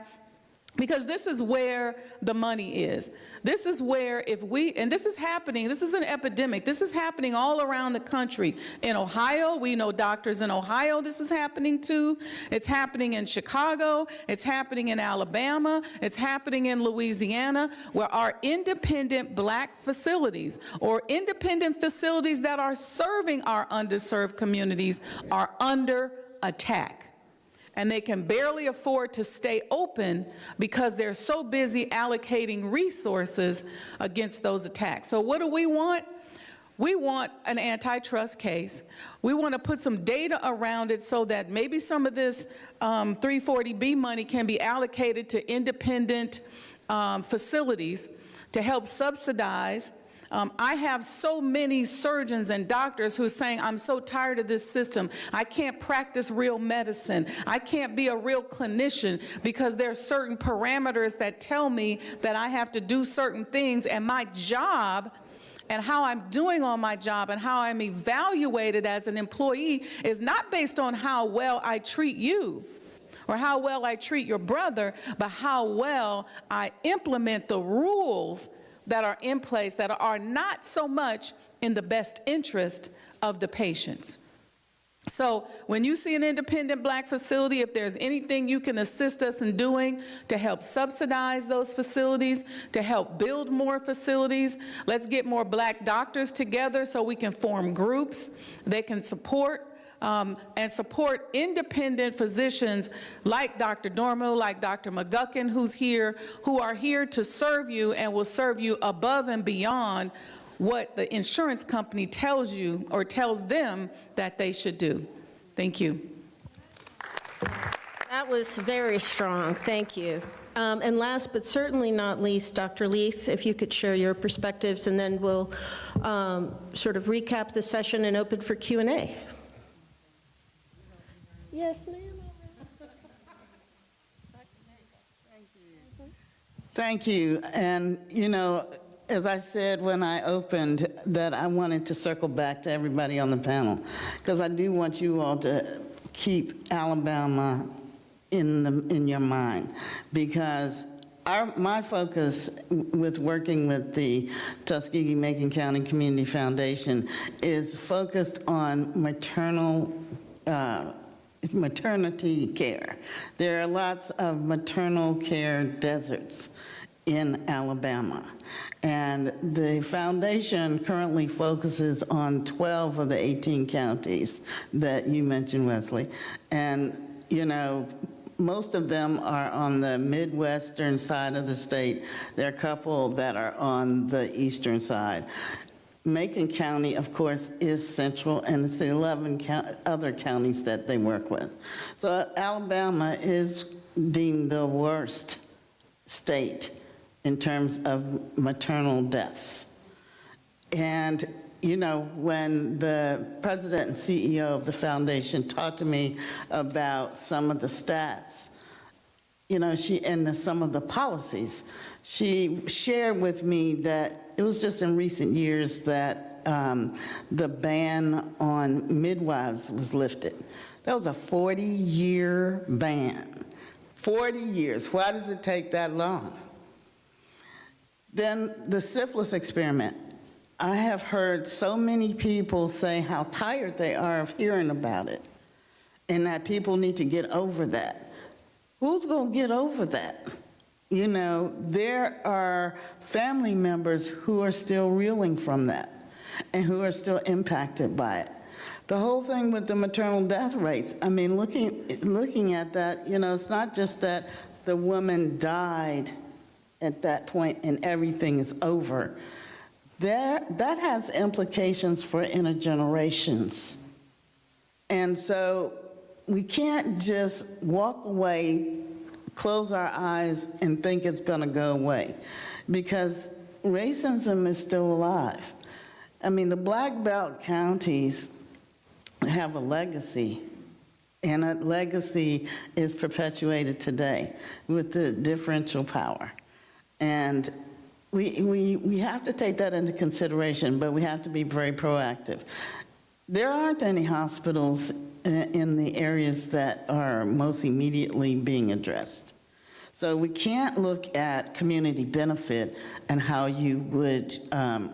because this is where the money is. This is where and this is happening, this is an epidemic. This is happening all around the country. In Ohio, we know doctors in Ohio this is happening to. It's happening in Chicago. It's happening in Alabama. It's happening in Louisiana, where our independent black facilities or independent facilities that are serving our underserved communities are under attack. And they can barely afford to stay open because they're so busy allocating resources against those attacks. So what do we want? We want an antitrust case. We want to put some data around it so that maybe some of this 340B money can be allocated to independent facilities to help subsidize. I have so many surgeons and doctors who are saying, I'm so tired of this system. I can't practice real medicine. I can't be a real clinician because there are certain parameters that tell me that I have to do certain things, and my job and how I'm doing on my job and how I'm evaluated as an employee is not based on how well I treat you or how well I treat your brother, but how well I implement the rules that are in place that are not so much in the best interest of the patients. So when you see an independent Black facility, if there's anything you can assist us in doing to help subsidize those facilities, to help build more facilities, let's get more Black doctors together so we can form groups that can support and support independent physicians like Dr. Dormo, like Dr. McGuckin, who's here, who are here to serve you and will serve you above and beyond what the insurance company tells you or tells them that they should do. Thank you. That was very strong. Thank you. And last but certainly not least, Dr. Leith, if you could share your perspectives, and then we'll sort of recap the session and open for Q&A. Yes, ma'am. Thank you. And, you know, as I said when I opened, that I wanted to circle back to everybody on the panel, because I do want you all to keep Alabama in your mind, because my focus with working with the Tuskegee-Macon County Community Foundation is focused on maternity care. There are lots of maternal care deserts in Alabama. And the foundation currently focuses on 12 of the 18 counties that you mentioned, Wesley. And, you know, most of them are on the Midwestern side of the state. There are a couple that are on the eastern side. Macon County, of course, is central, and it's the 11 other counties that they work with. So Alabama is deemed the worst state in terms of maternal deaths. And, you know, when the president and CEO of the foundation talked to me about some of the stats, you know, some of the policies, she shared with me that it was just in recent years that the ban on midwives was lifted. That was a 40-year ban. 40 years. Why does it take that long? Then the syphilis experiment. I have heard so many people say how tired they are of hearing about it, and that people need to get over that. Who's going to get over that? You know, there are family members who are still reeling from that and who are still impacted by it. The whole thing with the maternal death rates, I mean, looking at that, you know, it's not just that the woman died at that point and everything is over. That has implications for intergenerations. And so we can't just walk away, close our eyes, and think it's going to go away, because racism is still alive. I mean, the Black Belt counties have a legacy, and that legacy is perpetuated today with the differential power. And we have to take that into consideration, but we have to be very proactive. There aren't any hospitals in the areas that are most immediately being addressed. So we can't look at community benefit and how you would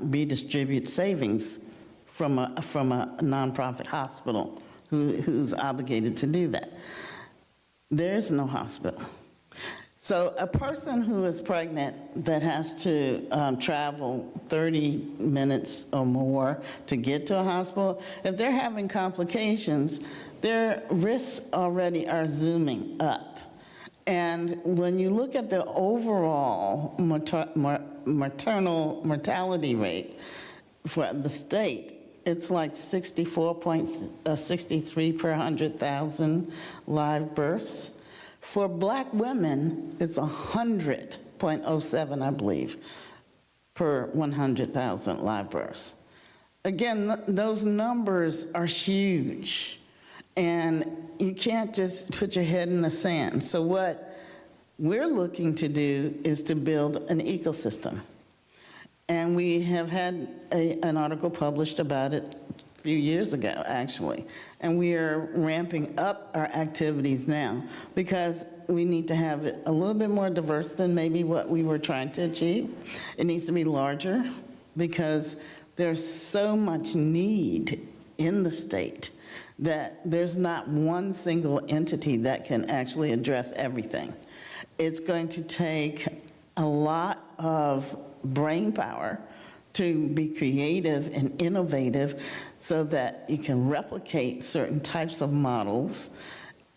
redistribute savings from a nonprofit hospital who's obligated to do that. There is no hospital. So a person who is pregnant that has to travel 30 minutes or more to get to a hospital, if they're having complications, their risks already are zooming up. And when you look at the overall maternal mortality rate for the state, it's like 63 per 100,000 live births. For Black women, it's 100.07, I believe, per 100,000 live births. Again, those numbers are huge, and you can't just put your head in the sand. So what we're looking to do is to build an ecosystem. And we have had an article published about it a few years ago, actually. And we are ramping up our activities now because we need to have it a little bit more diverse than maybe what we were trying to achieve. It needs to be larger because there's so much need in the state that there's not one single entity that can actually address everything. It's going to take a lot of brain power to be creative and innovative so that you can replicate certain types of models.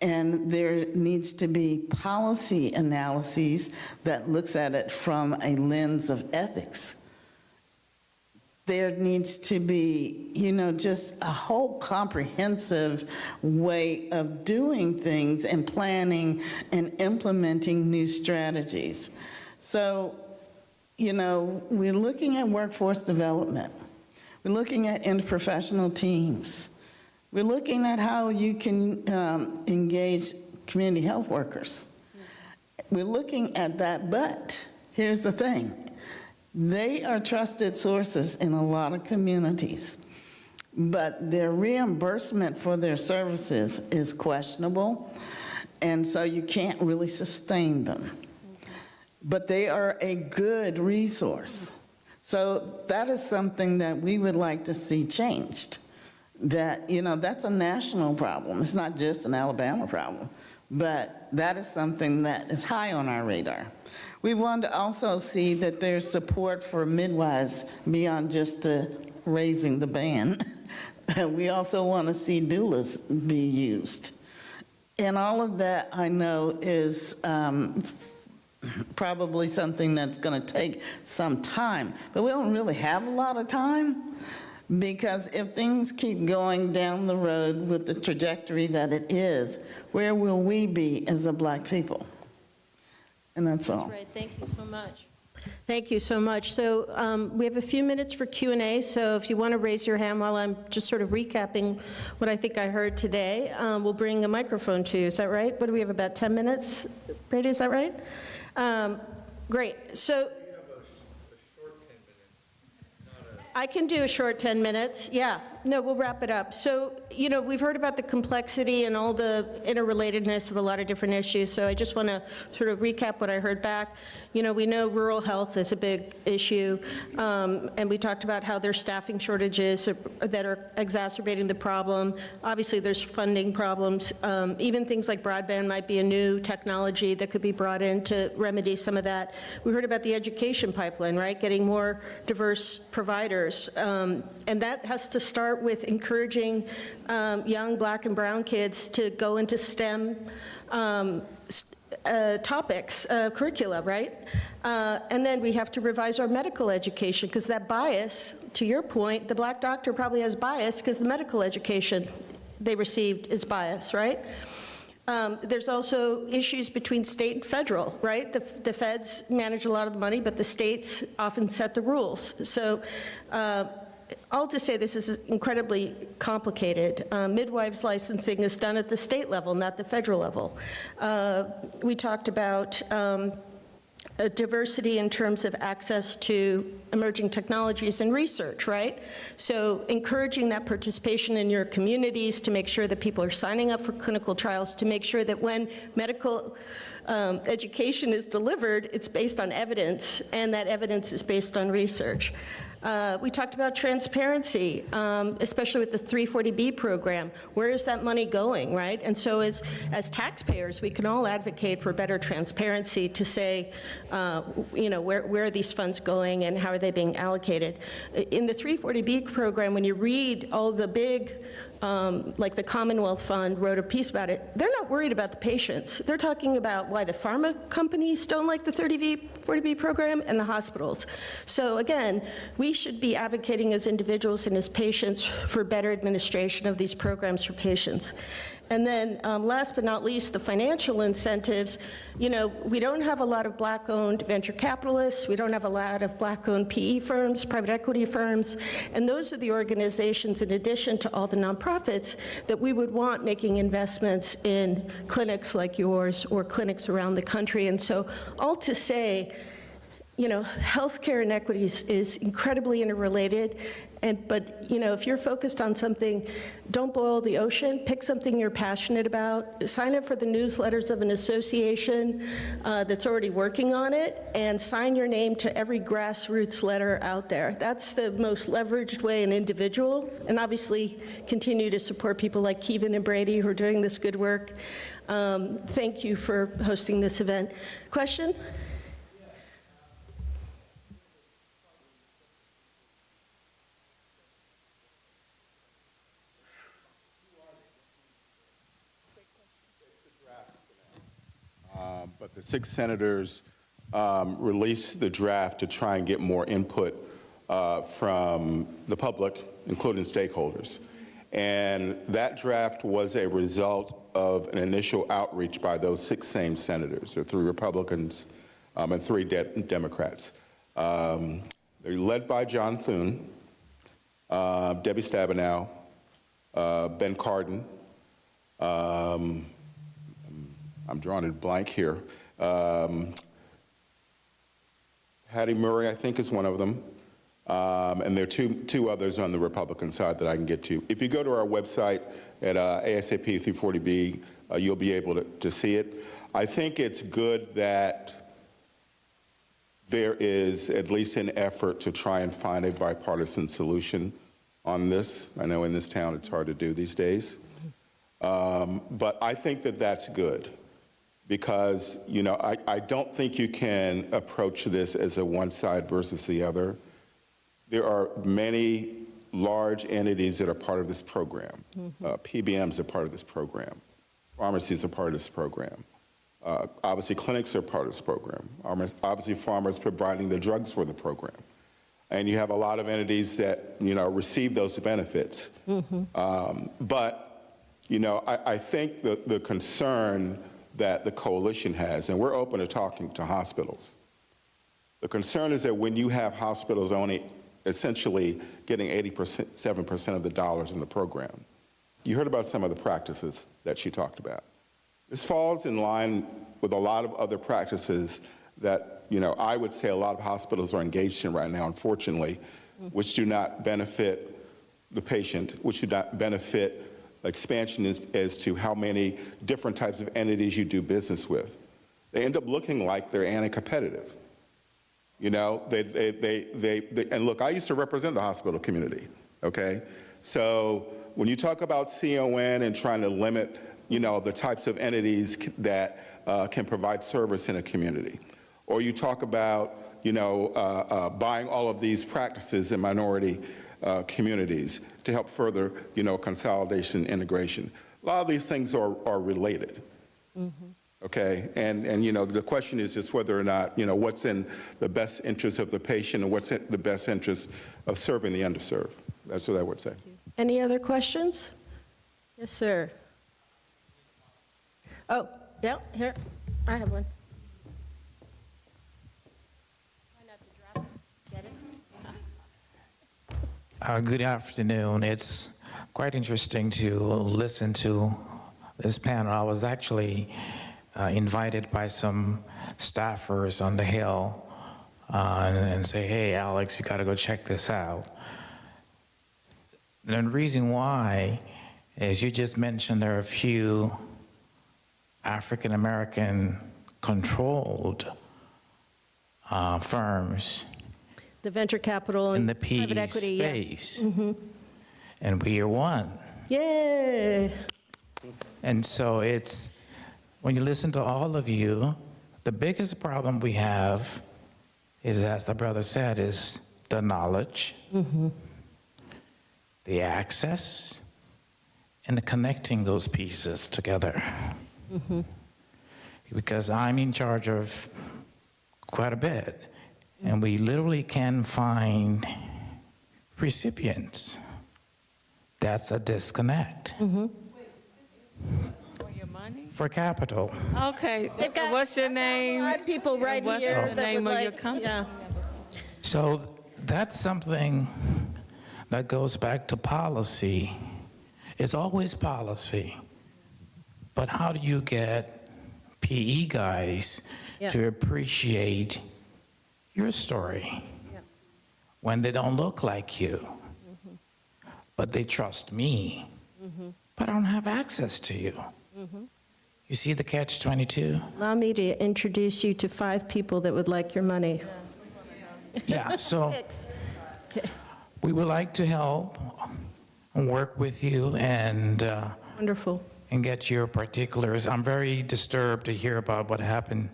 And there needs to be policy analyses that looks at it from a lens of ethics. There needs to be, just a whole comprehensive way of doing things and planning and implementing new strategies. So, we're looking at workforce development. We're looking at interprofessional teams. We're looking at how you can engage community health workers. We're looking at that, but here's the thing. They are trusted sources in a lot of communities, but their reimbursement for their services is questionable, and so you can't really sustain them. But they are a good resource. So that is something that we would like to see changed. That, that's a national problem. It's not just an Alabama problem, but that is something that is high on our radar. We want to also see that there's support for midwives beyond just the raising the band. We also want to see doulas be used. And all of that, I know, is probably something that's going to take some time. But we don't really have a lot of time, because if things keep going down the road with the trajectory that it is, where will we be as a Black people? And that's all. That's right. Thank you so much. Thank you so much. So we have a few minutes for Q&A, so if you want to raise your hand while I'm just sort of recapping what I think I heard today, we'll bring a microphone to you. Is that right? What do we have, about 10 minutes? Brady, is that right? Great. So I can do a short 10 minutes. Yeah. No, we'll wrap it up. So, we've heard about the complexity and all the interrelatedness of a lot of different issues, so I just want to sort of recap what I heard back. We know rural health is a big issue, and we talked about how there's staffing shortages that are exacerbating the problem. Obviously, there's funding problems. Even things like broadband might be a new technology that could be brought in to remedy some of that. We heard about the education pipeline, right? Getting more diverse providers, and that has to start with encouraging young Black and brown kids to go into STEM topics, curricula, right? And then we have to revise our medical education, because that bias, to your point, the Black doctor probably has bias because the medical education they received is biased, right? There's also issues between state and federal, right? The feds manage a lot of the money, but the states often set the rules. So I'll just say this is incredibly complicated. Midwives licensing is done at the state level, not the federal level. We talked about diversity in terms of access to emerging technologies and research, right? So encouraging that participation in your communities to make sure that people are signing up for clinical trials, to make sure that when medical education is delivered, it's based on evidence, and that evidence is based on research. We talked about transparency, especially with the 340B program. Where is that money going, right? And so as taxpayers, we can all advocate for better transparency to say, where are these funds going and how are they being allocated? In the 340B program, when you read all the big, like the Commonwealth Fund wrote a piece about it, they're not worried about the patients. They're talking about why the pharma companies don't like the 40B program and the hospitals. So again, we should be advocating as individuals and as patients for better administration of these programs for patients. And then last but not least, the financial incentives. We don't have a lot of Black-owned venture capitalists. We don't have a lot of Black-owned PE firms, private equity firms. And those are the organizations, in addition to all the nonprofits, that we would want making investments in clinics like yours or clinics around the country. And so all to say, healthcare inequities is incredibly interrelated, But, you know, if you're focused on something, don't boil the ocean. Pick something you're passionate about. Sign up for the newsletters of an association that's already working on it, and sign your name to every grassroots letter out there. That's the most leveraged way an individual, and obviously continue to support people like Kevin and Brady who are doing this good work. Thank you for hosting this event. Question? But the 6 senators released the draft to try and get more input from the public, including stakeholders. And that draft was a result of an initial outreach by those 6 same senators. There are 3 Republicans and 3 Democrats. They're led by John Thune, Debbie Stabenow, Ben Cardin, I'm drawing a blank here. Hattie Murray, I think, is one of them. And there are two others on the Republican side that I can get to. If you go to our website at ASAP 340B, you'll be able to see it. I think it's good that there is at least an effort to try and find a bipartisan solution on this. I know in this town it's hard to do these days. But I think that that's good. Because, you know, I don't think you can approach this as a one side versus the other. There are many large entities that are part of this program. PBMs are part of this program. Pharmacies are part of this program. Obviously, clinics are part of this program. Obviously, farmers providing the drugs for the program. And you have a lot of entities that, you know, receive those benefits. But, you know, I think the concern that the coalition has, and we're open to talking to hospitals. The concern is that when you have hospitals only essentially getting 87% of the dollars in the program, you heard about some of the practices that she talked about. This falls in line with a lot of other practices that, you know, I would say a lot of hospitals are engaged in right now, unfortunately, which do not benefit the patient, which do not benefit expansion as to how many different types of entities you do business with. They end up looking like they're anti-competitive. You know, and look, I used to represent the hospital community, okay? So when you talk about CON and trying to limit, you know, the types of entities that can provide service in a community, or you talk about, you know, buying all of these practices in minority communities to help further, you know, consolidation, integration. A lot of these things are related, okay? And, you know, the question is just whether or not, you know, what's in the best interest of the patient and what's in the best interest of serving the underserved. That's what I would say. Any other questions? Yes, sir. Oh, yeah, here, I have one. Good afternoon. It's quite interesting to listen to this panel. I was actually invited by some staffers on the Hill and say, hey, Alex, you got to go check this out. And the reason why is you just mentioned there are a few African-American controlled firms The venture capital in and the PE private equity. space. Yeah. And we are one. Yay. And so it's, when you listen to all of you, the biggest problem we have is, as the brother said, is the knowledge, the access, and the connecting those pieces together. Because I'm in charge of quite a bit, and we literally can find recipients. That's a disconnect. For capital. Okay, so what's your name? 5 people right What's here the that name would of your like, company? yeah. So that's something that goes back to policy. It's always policy. But how do you get PE guys to appreciate your story when they don't look like you? but they trust me, but I don't have access to you. You see the catch-22? Allow me to introduce you to 5 people that would like your money. Yeah, so 6. we would like to help and work with you and Wonderful. and get your particulars. I'm very disturbed to hear about what happened.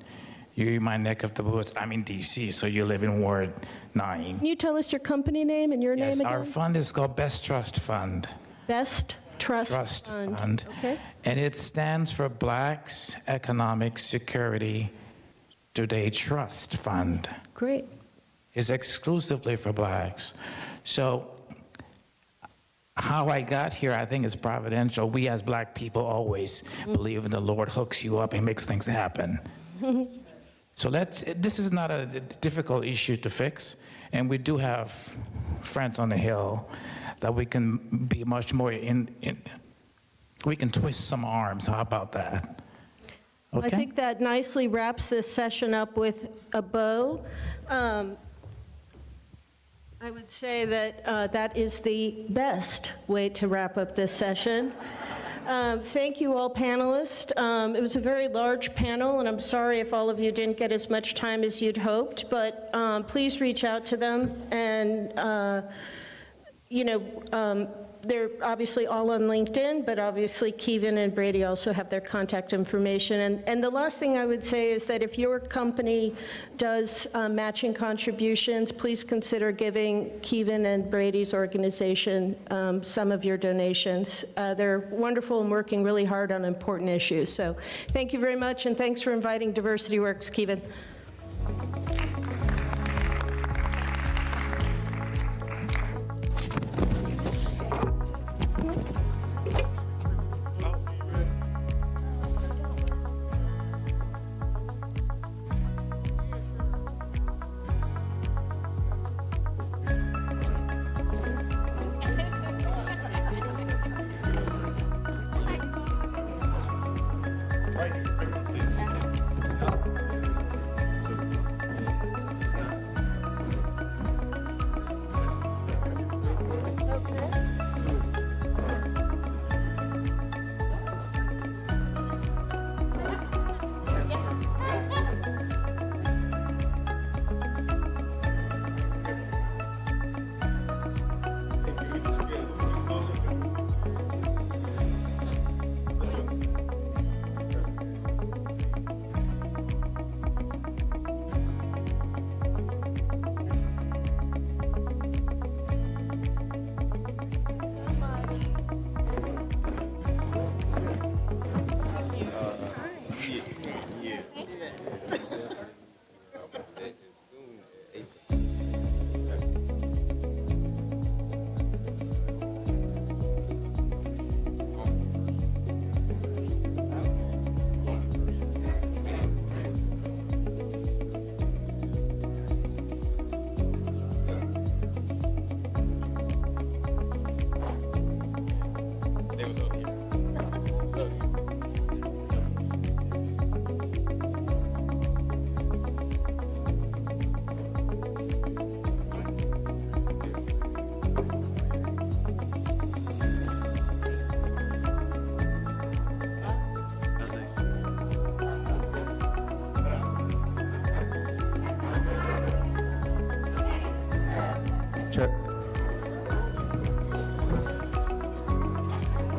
You're in my neck of the woods. I'm in D.C., so you live in Ward 9. Can you tell us your company name and your Yes, name our again? fund is called Best Trust Fund. Best Trust Fund. Okay. And it stands for Blacks Economic Security Today Trust Fund. Great. It's exclusively for blacks. So how I got here, I think is providential. We as black people always believe in the Lord hooks you up and makes things happen. So this is not a difficult issue to fix, and we do have friends on the Hill that we can be much more we can twist some arms. How about that? Okay? I think that nicely wraps this session up with a bow. I would say that that is the best way to wrap up this session. Thank you all panelists. It was a very large panel, and I'm sorry if all of you didn't get as much time as you'd hoped, but please reach out to them. And, they're obviously all on LinkedIn, but obviously Kevin and Brady also have their contact information. And the last thing I would say is that if your company does matching contributions, please consider giving Kevin and Brady's organization some of your donations. They're wonderful and working really hard on important issues. So thank you very much, and thanks for inviting Diversity Works, Kevin.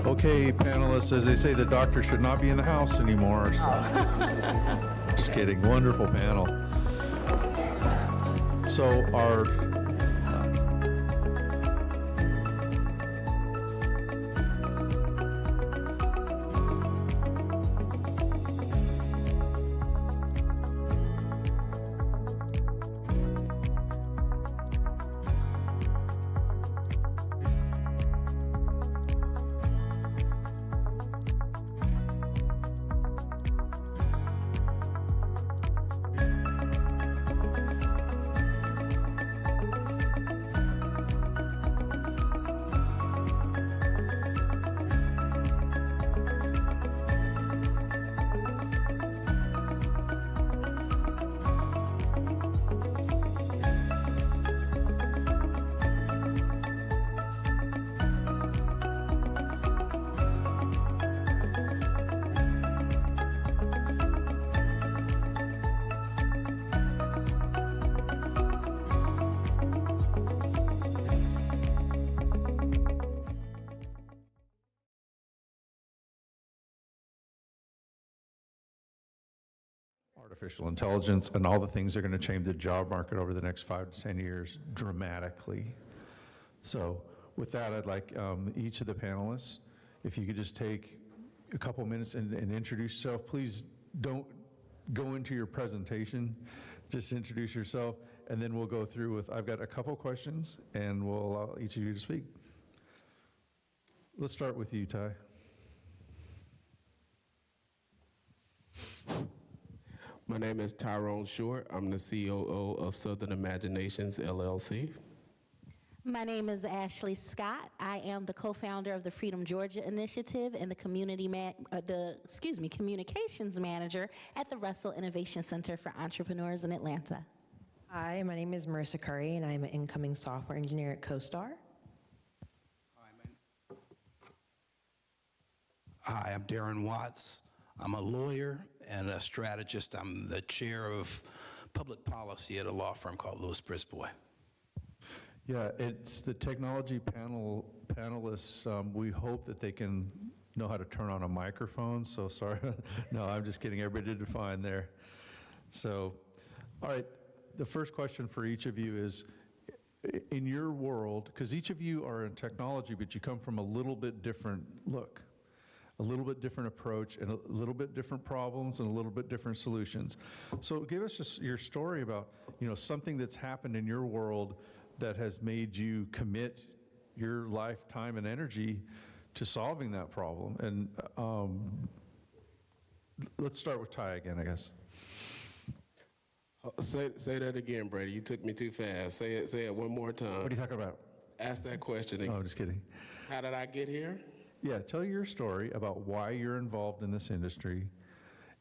Okay, panelists, as they say, the doctor should not be in the house anymore, so. Just kidding, wonderful panel. So our artificial intelligence and all the things that are going to change the job market over the next 5 to 10 years dramatically. So with that, I'd like each of the panelists, if you could just take a couple minutes and introduce yourself. Please don't go into your presentation, just introduce yourself, and then we'll go through with, I've got a couple questions, and we'll allow each of you to speak. Let's start with you, Ty. My name is Tyrone Short. I'm the COO of Southern Imaginations, LLC. My name is Ashley Scott. I am the co-founder of the Freedom Georgia Initiative and the communications manager at the Russell Innovation Center for Entrepreneurs in Atlanta. Hi, my name is Marissa Curry, and I'm an incoming software engineer at CoStar. Hi, I'm Darren Watts. I'm a lawyer and a strategist. I'm the chair of public policy at a law firm called Lewis Brisbois. Yeah, it's the technology panelists. We hope that they can know how to turn on a microphone. So sorry. No, I'm just kidding. Everybody did fine there. So, all right. The first question for each of you is, in your world, because each of you are in technology, but you come from a little bit different look, a little bit different approach, and a little bit different problems and a little bit different solutions. So give us just your story about, something that's happened in your world that has made you commit your lifetime and energy to solving that problem. And let's start with Ty again, I guess. Say that again, Brady. You took me too fast. Say it one more time. What are you talking about? Ask that question again. Oh, I'm just kidding. How did I get here? Yeah, tell your story about why you're involved in this industry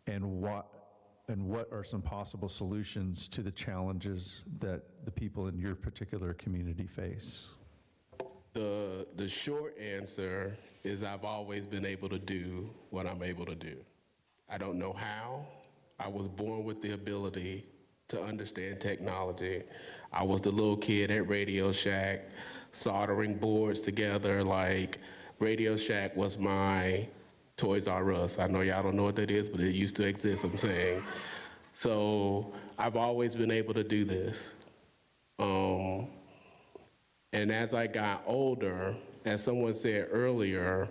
and what are some possible solutions to the challenges that the people in your particular community face? The short answer is I've always been able to do what I'm able to do. I don't know how. I was born with the ability to understand technology. I was the little kid at Radio Shack soldering boards together. Like, Radio Shack was my Toys R Us. I know y'all don't know what that is, but it used to exist, I'm saying. So I've always been able to do this. And as I got older, as someone said earlier,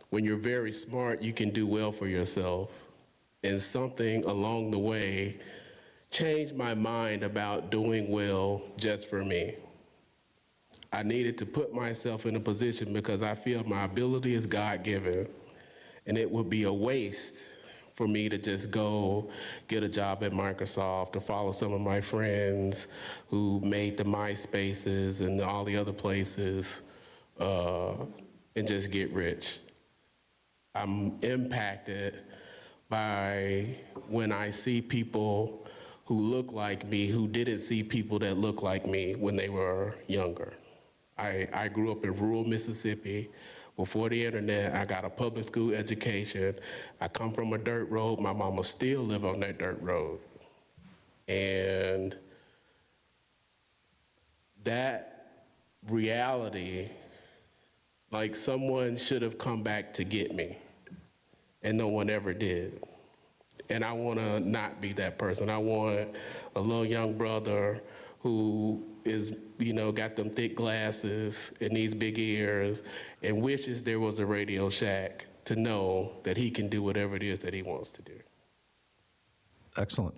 when you're very smart, you can do well for yourself. And something along the way changed my mind about doing well just for me. I needed to put myself in a position because I feel my ability is God-given, and it would be a waste for me to just go get a job at Microsoft, to follow some of my friends who made the MySpaces and all the other places, and just get rich. I'm impacted by when I see people who look like me, who didn't see people that look like me when they were younger. I grew up in rural Mississippi. Before the internet, I got a public school education. I come from a dirt road. My mama still live on that dirt road. And that reality, like someone should have come back to get me, and no one ever did. And I want to not be that person. I want a little young brother who is, got them thick glasses and these big ears and wishes there was a Radio Shack to know that he can do whatever it is that he wants to do. Excellent.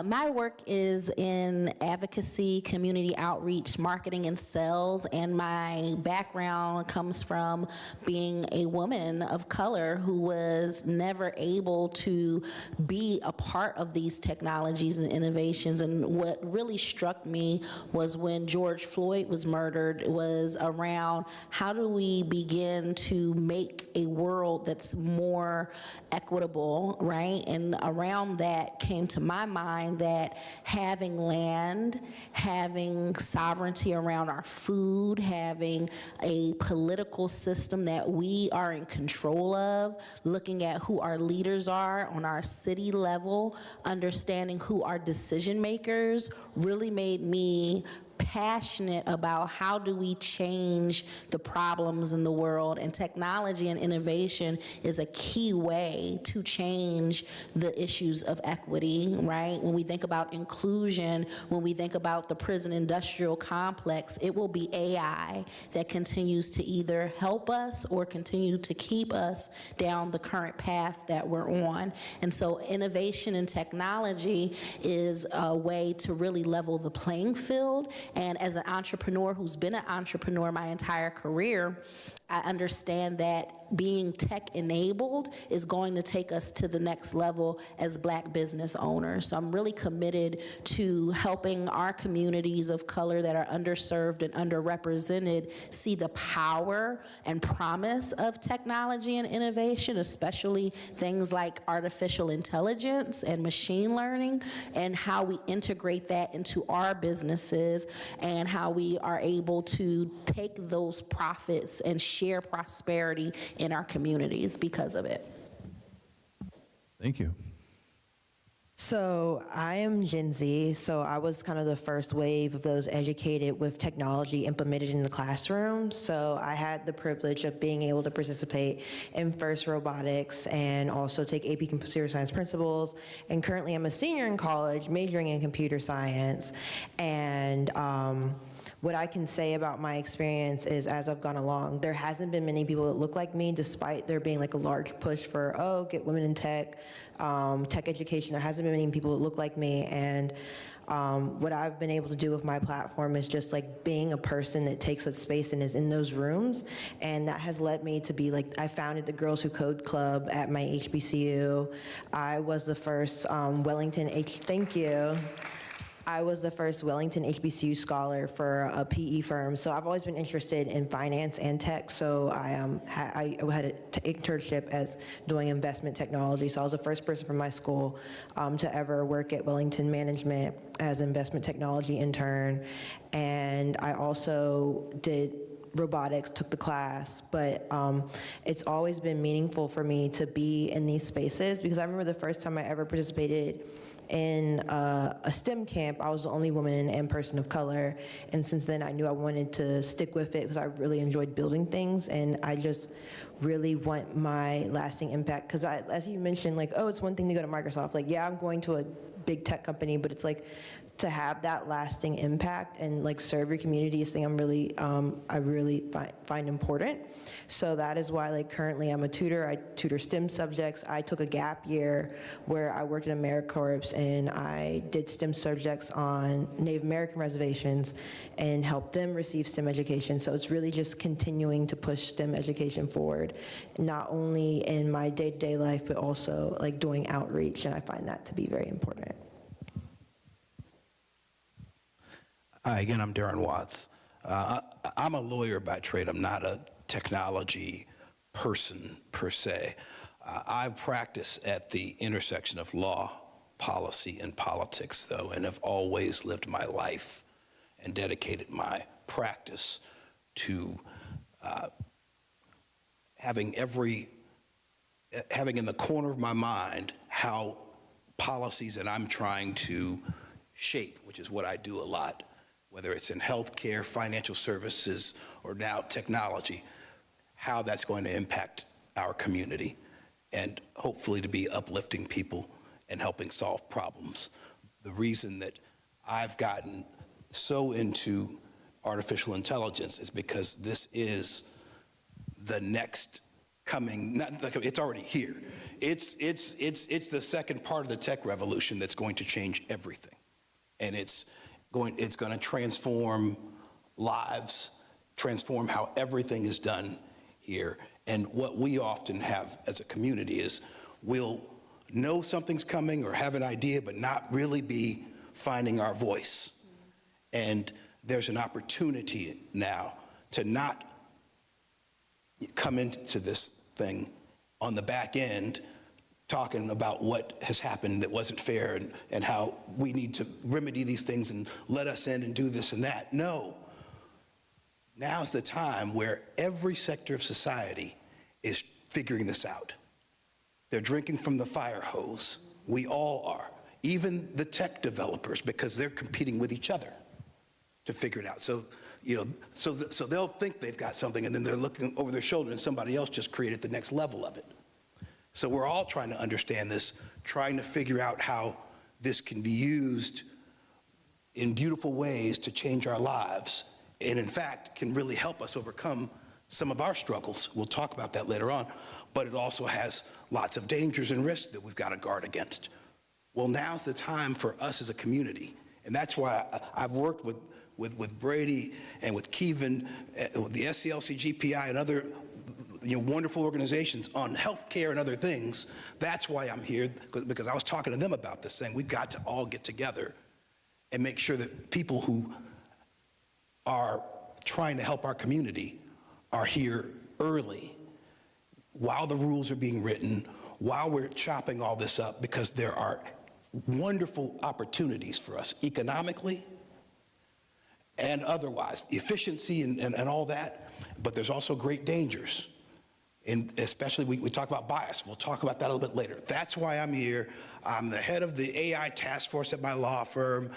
My work is in advocacy, community outreach, marketing, and sales, and my background comes from being a woman of color who was never able to be a part of these technologies and innovations. And what really struck me was when George Floyd was murdered, was around how do we begin to make a world that's more equitable, right? And around that came to my mind that having land, having sovereignty around our food, having a political system that we are in control of, looking at who our leaders are on our city level, understanding who our decision makers really made me passionate about how do we change the problems in the world, and technology and innovation is a key way to change the issues of equity, right? When we think about inclusion, when we think about the prison industrial complex, it will be AI that continues to either help us or continue to keep us down the current path that we're on. And so innovation and technology is a way to really level the playing field. And as an entrepreneur who's been an entrepreneur my entire career, I understand that being tech-enabled is going to take us to the next level as Black business owners. So I'm really committed to helping our communities of color that are underserved and underrepresented see the power and promise of technology and innovation, especially things like artificial intelligence and machine learning, and how we integrate that into our businesses and how we are able to take those profits and share prosperity in our communities because of it. Thank you. So I am Gen Z, so I was kind of the first wave of those educated with technology implemented in the classroom. So I had the privilege of being able to participate in FIRST robotics and also take AP Computer Science principles. And currently I'm a senior in college majoring in computer science. And what I can say about my experience is, as I've gone along, there hasn't been many people that look like me, despite there being like a large push for, oh, get women in tech, tech education. There hasn't been many people that look like me. And what I've been able to do with my platform is just like being a person that takes up space and is in those rooms. And that has led me to be like, I founded the Girls Who Code Club at my HBCU. I was the first thank you. I was the first Wellington HBCU scholar for a PE firm. So I've always been interested in finance and tech. So I had an internship as doing investment technology. So I was the first person from my school to ever work at Wellington Management as an investment technology intern. And I also did robotics, took the class, but it's always been meaningful for me to be in these spaces, because I remember the first time I ever participated in a STEM camp, I was the only woman and person of color, and since then I knew I wanted to stick with it because I really enjoyed building things, and I just really want my lasting impact. Because as you mentioned, like, oh, it's one thing to go to Microsoft, like, yeah, I'm going to a big tech company, but it's like, to have that lasting impact and like serve your community is something I really find important. So that is why, like, currently I'm a tutor. I tutor STEM subjects. I took a gap year where I worked at AmeriCorps and I did STEM subjects on Native American reservations and helped them receive STEM education. So it's really just continuing to push STEM education forward, not only in my day-to-day life, but also like doing outreach, and I find that to be very important. Hi, again, I'm Darren Watts. I'm a lawyer by trade. I'm not a technology person per se. I practice at the intersection of law, policy, and politics, though, and have always lived my life and dedicated my practice to having in the corner of my mind how policies that I'm trying to shape, which is what I do a lot, whether it's in healthcare, financial services, or now technology, how that's going to impact our community, and hopefully to be uplifting people and helping solve problems. The reason that I've gotten so into artificial intelligence is because this is the next coming, it's already here. It's the second part of the tech revolution that's going to change everything. And it's going to transform lives, transform how everything is done here. And what we often have as a community is we'll know something's coming or have an idea, but not really be finding our voice. And there's an opportunity now to not come into this thing on the back end talking about what has happened that wasn't fair and how we need to remedy these things and let us in and do this and that. No. Now's the time where every sector of society is figuring this out. They're drinking from the fire hose. We all are. Even the tech developers, because they're competing with each other to figure it out. So, so they'll think they've got something, and then they're looking over their shoulder, and somebody else just created the next level of it. So we're all trying to understand this, trying to figure out how this can be used in beautiful ways to change our lives, and in fact, can really help us overcome some of our struggles. We'll talk about that later on, but it also has lots of dangers and risks that we've got to guard against. Well, now's the time for us as a community, and that's why I've worked with Brady and with Kevin, with the SCL, GPI, and other wonderful organizations on healthcare and other things. That's why I'm here, because I was talking to them about this, saying we've got to all get together and make sure that people who are trying to help our community are here early while the rules are being written, while we're chopping all this up, because there are wonderful opportunities for us economically and otherwise, efficiency and all that, but there's also great dangers. And especially, we talk about bias. We'll talk about that a little bit later. That's why I'm here. I'm the head of the AI task force at my law firm.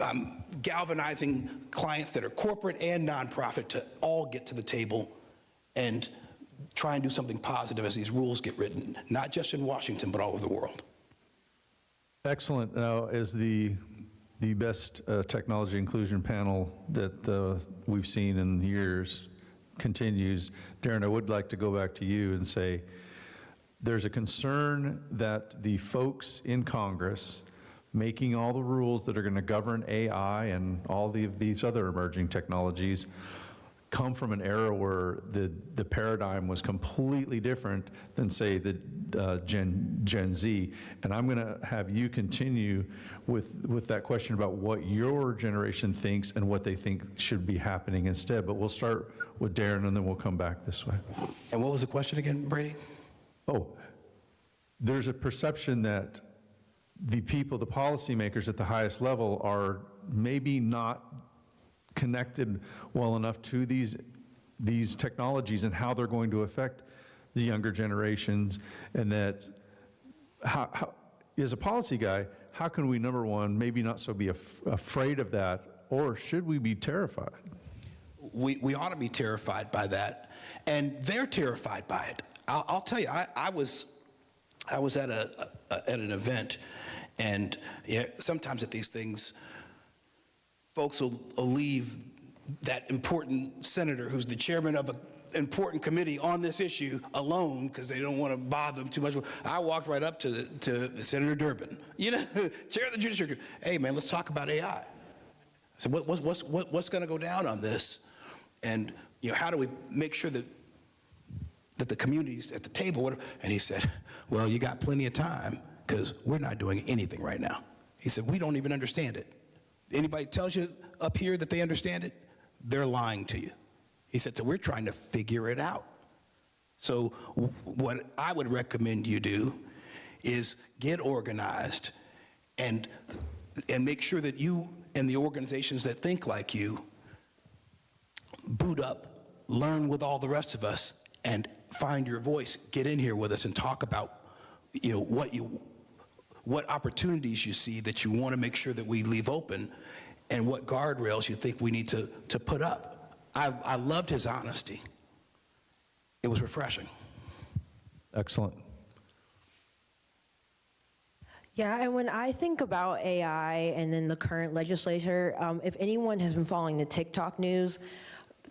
I'm galvanizing clients that are corporate and nonprofit to all get to the table and try and do something positive as these rules get written, not just in Washington, but all over the world. Excellent. Now, as the best technology inclusion panel that we've seen in years continues, Darren, I would like to go back to you and say, there's a concern that the folks in Congress making all the rules that are going to govern AI and all these other emerging technologies come from an era where the paradigm was completely different than, say, the Gen Z. And I'm going to have you continue with that question about what your generation thinks and what they think should be happening instead. But we'll start with Darren, and then we'll come back this way. And what was the question again, Brady? Oh, there's a perception that the people, the policymakers at the highest level are maybe not connected well enough to these technologies and how they're going to affect the younger generations, and that how as a policy guy, how can we, number one, maybe not so be afraid of that, or should we be terrified? We ought to be terrified by that, and they're terrified by it. I'll tell you, I was at an event, and sometimes at these things, folks will leave that important senator who's the chairman of an important committee on this issue alone because they don't want to bother them too much. I walked right up to Senator Durbin, chair of the Judiciary. Hey, man, let's talk about AI. I said, what's going to go down on this? And how do we make sure that the community's at the table? And he said, well, you got plenty of time because we're not doing anything right now. He said, we don't even understand it. Anybody tells you up here that they understand it, they're lying to you. He said, so we're trying to figure it out. So what I would recommend you do is get organized and make sure that you and the organizations that think like you boot up, learn with all the rest of us, and find your voice. Get in here with us and talk about what opportunities you see that you want to make sure that we leave open, and what guardrails you think we need to put up. I loved his honesty. It was refreshing. Excellent. Yeah, and when I think about AI and then the current legislature, if anyone has been following the TikTok news,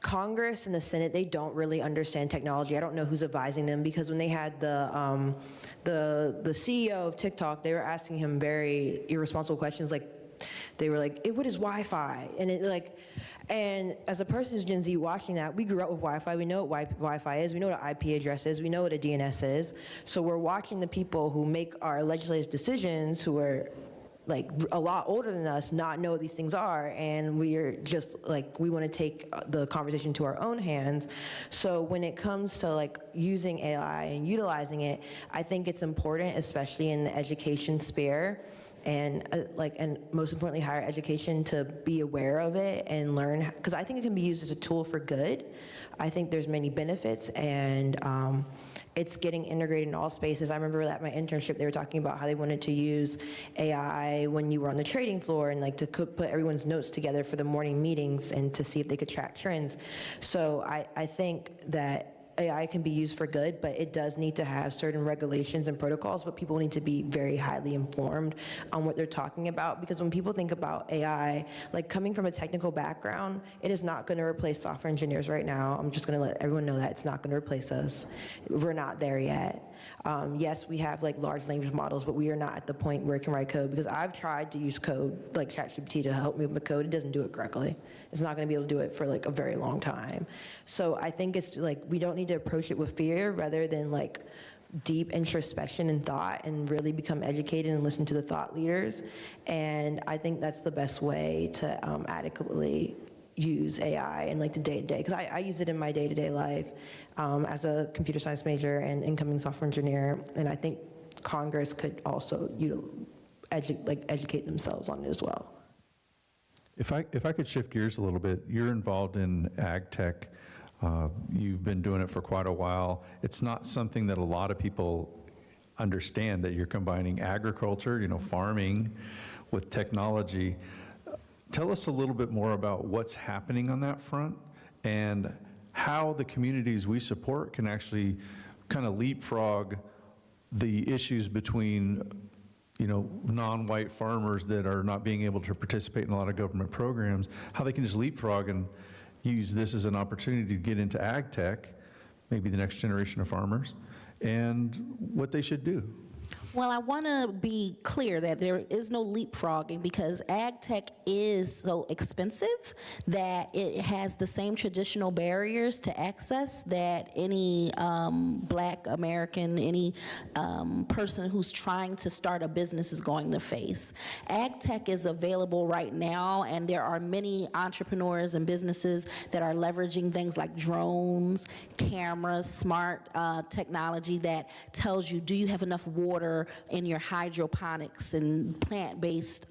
Congress and the Senate, they don't really understand technology. I don't know who's advising them, because when they had the CEO of TikTok, they were asking him very irresponsible questions. Like, they were like, what is Wi-Fi? And as a person who's Gen Z watching that, we grew up with Wi-Fi. We know what Wi-Fi is. We know what an IP address is. We know what a DNS is. So we're watching the people who make our legislative decisions, who are like a lot older than us, not know what these things are, and we are just like, we want to take the conversation to our own hands. So when it comes to like using AI and utilizing it, I think it's important, especially in the education sphere, and and most importantly, higher education to be aware of it and learn, because I think it can be used as a tool for good. I think there's many benefits, and it's getting integrated in all spaces. I remember at my internship, they were talking about how they wanted to use AI when you were on the trading floor and to put everyone's notes together for the morning meetings and to see if they could track trends. So I think that AI can be used for good, but it does need to have certain regulations and protocols, but people need to be very highly informed on what they're talking about, because when people think about AI, coming from a technical background, it is not gonna replace software engineers right now. I'm just gonna let everyone know that it's not gonna replace us. We're not there yet. Yes, we have large language models, but we are not at the point where it can write code, because I've tried to use code like ChatGPT to help me with my code. It doesn't do it correctly. It's not going to be able to do it for a very long time. So I think it's we don't need to approach it with fear rather than deep introspection and thought, and really become educated and listen to the thought leaders. And I think that's the best way to adequately use AI in the day-to-day, because I use it in my day-to-day life as a computer science major and incoming software engineer, and I think Congress could also educate themselves on it as well. If I could shift gears a little bit, you're involved in ag tech. You've been doing it for quite a while. It's not something that a lot of people understand, that you're combining agriculture, farming, with technology. Tell us a little bit more about what's happening on that front and how the communities we support can actually kind of leapfrog the issues between non-white farmers that are not being able to participate in a lot of government programs, how they can just leapfrog and use this as an opportunity to get into ag tech, maybe the next generation of farmers, and what they should do. Well, I want to be clear that there is no leapfrogging, because ag tech is so expensive that it has the same traditional barriers to access that any Black American, any person who's trying to start a business is going to face. Ag tech is available right now, and there are many entrepreneurs and businesses that are leveraging things like drones, cameras, smart technology that tells you, do you have enough water in your hydroponics and plant-based,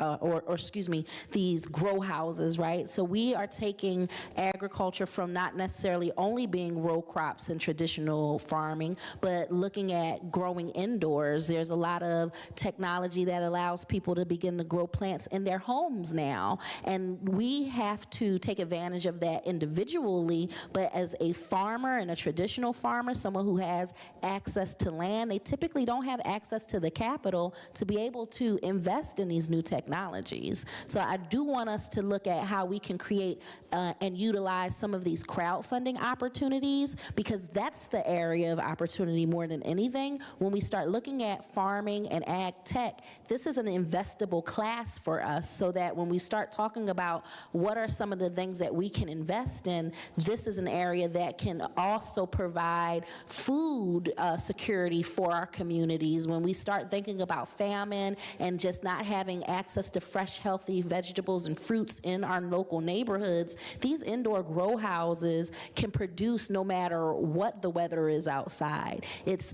these grow houses, right? So we are taking agriculture from not necessarily only being row crops and traditional farming, but looking at growing indoors. There's a lot of technology that allows people to begin to grow plants in their homes now. And we have to take advantage of that individually, but as a farmer and a traditional farmer, someone who has access to land, they typically don't have access to the capital to be able to invest in these new technologies. So I do want us to look at how we can create and utilize some of these crowdfunding opportunities, because that's the area of opportunity more than anything. When we start looking at farming and ag tech, this is an investable class for us, so that when we start talking about what are some of the things that we can invest in, this is an area that can also provide food security for our communities. When we start thinking about famine and just not having access to fresh, healthy vegetables and fruits in our local neighborhoods, these indoor grow houses can produce no matter what the weather is outside. It's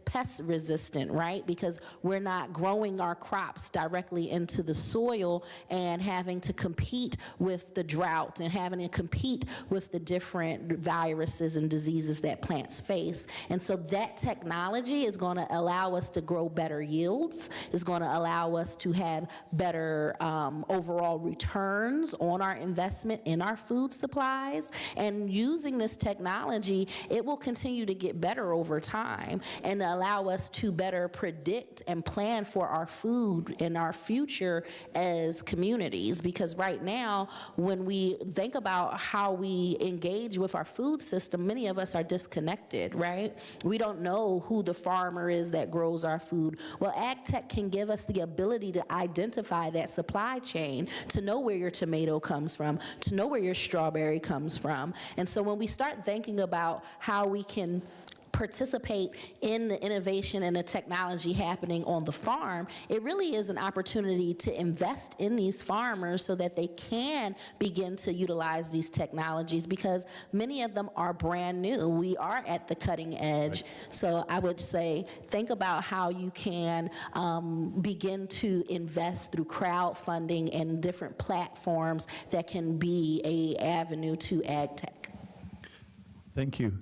pest resistant, right? Because we're not growing our crops directly into the soil and having to compete with the drought and having to compete with the different viruses and diseases that plants face. And so that technology is going to allow us to grow better yields, is going to allow us to have better overall returns on our investment in our food supplies. And using this technology, it will continue to get better over time and allow us to better predict and plan for our food and our future as communities. Because right now, when we think about how we engage with our food system, many of us are disconnected, right? We don't know who the farmer is that grows our food. Well, ag tech can give us the ability to identify that supply chain, to know where your tomato comes from, to know where your strawberry comes from. And so when we start thinking about how we can participate in the innovation and the technology happening on the farm, it really is an opportunity to invest in these farmers so that they can begin to utilize these technologies, because many of them are brand new. We are at the cutting edge. So I would say, think about how you can begin to invest through crowdfunding and different platforms that can be a avenue to ag tech. Thank you.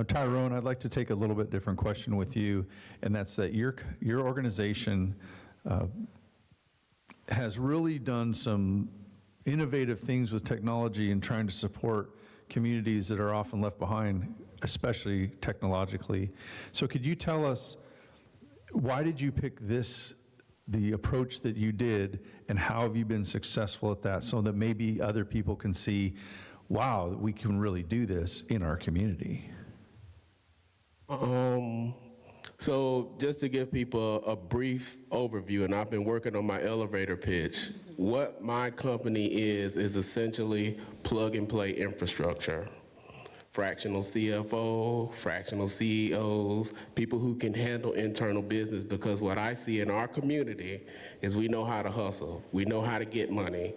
Tyrone, I'd like to take a little bit different question with you, and that's that your organization has really done some innovative things with technology and trying to support communities that are often left behind, especially technologically. So could you tell us, why did you pick the approach that you did, and how have you been successful at that, so that maybe other people can see, wow, that we can really do this in our community? So just to give people a brief overview, and I've been working on my elevator pitch, what my company is essentially plug-and-play infrastructure. Fractional CFO, fractional CEOs, people who can handle internal business, because what I see in our community is we know how to hustle, we know how to get money.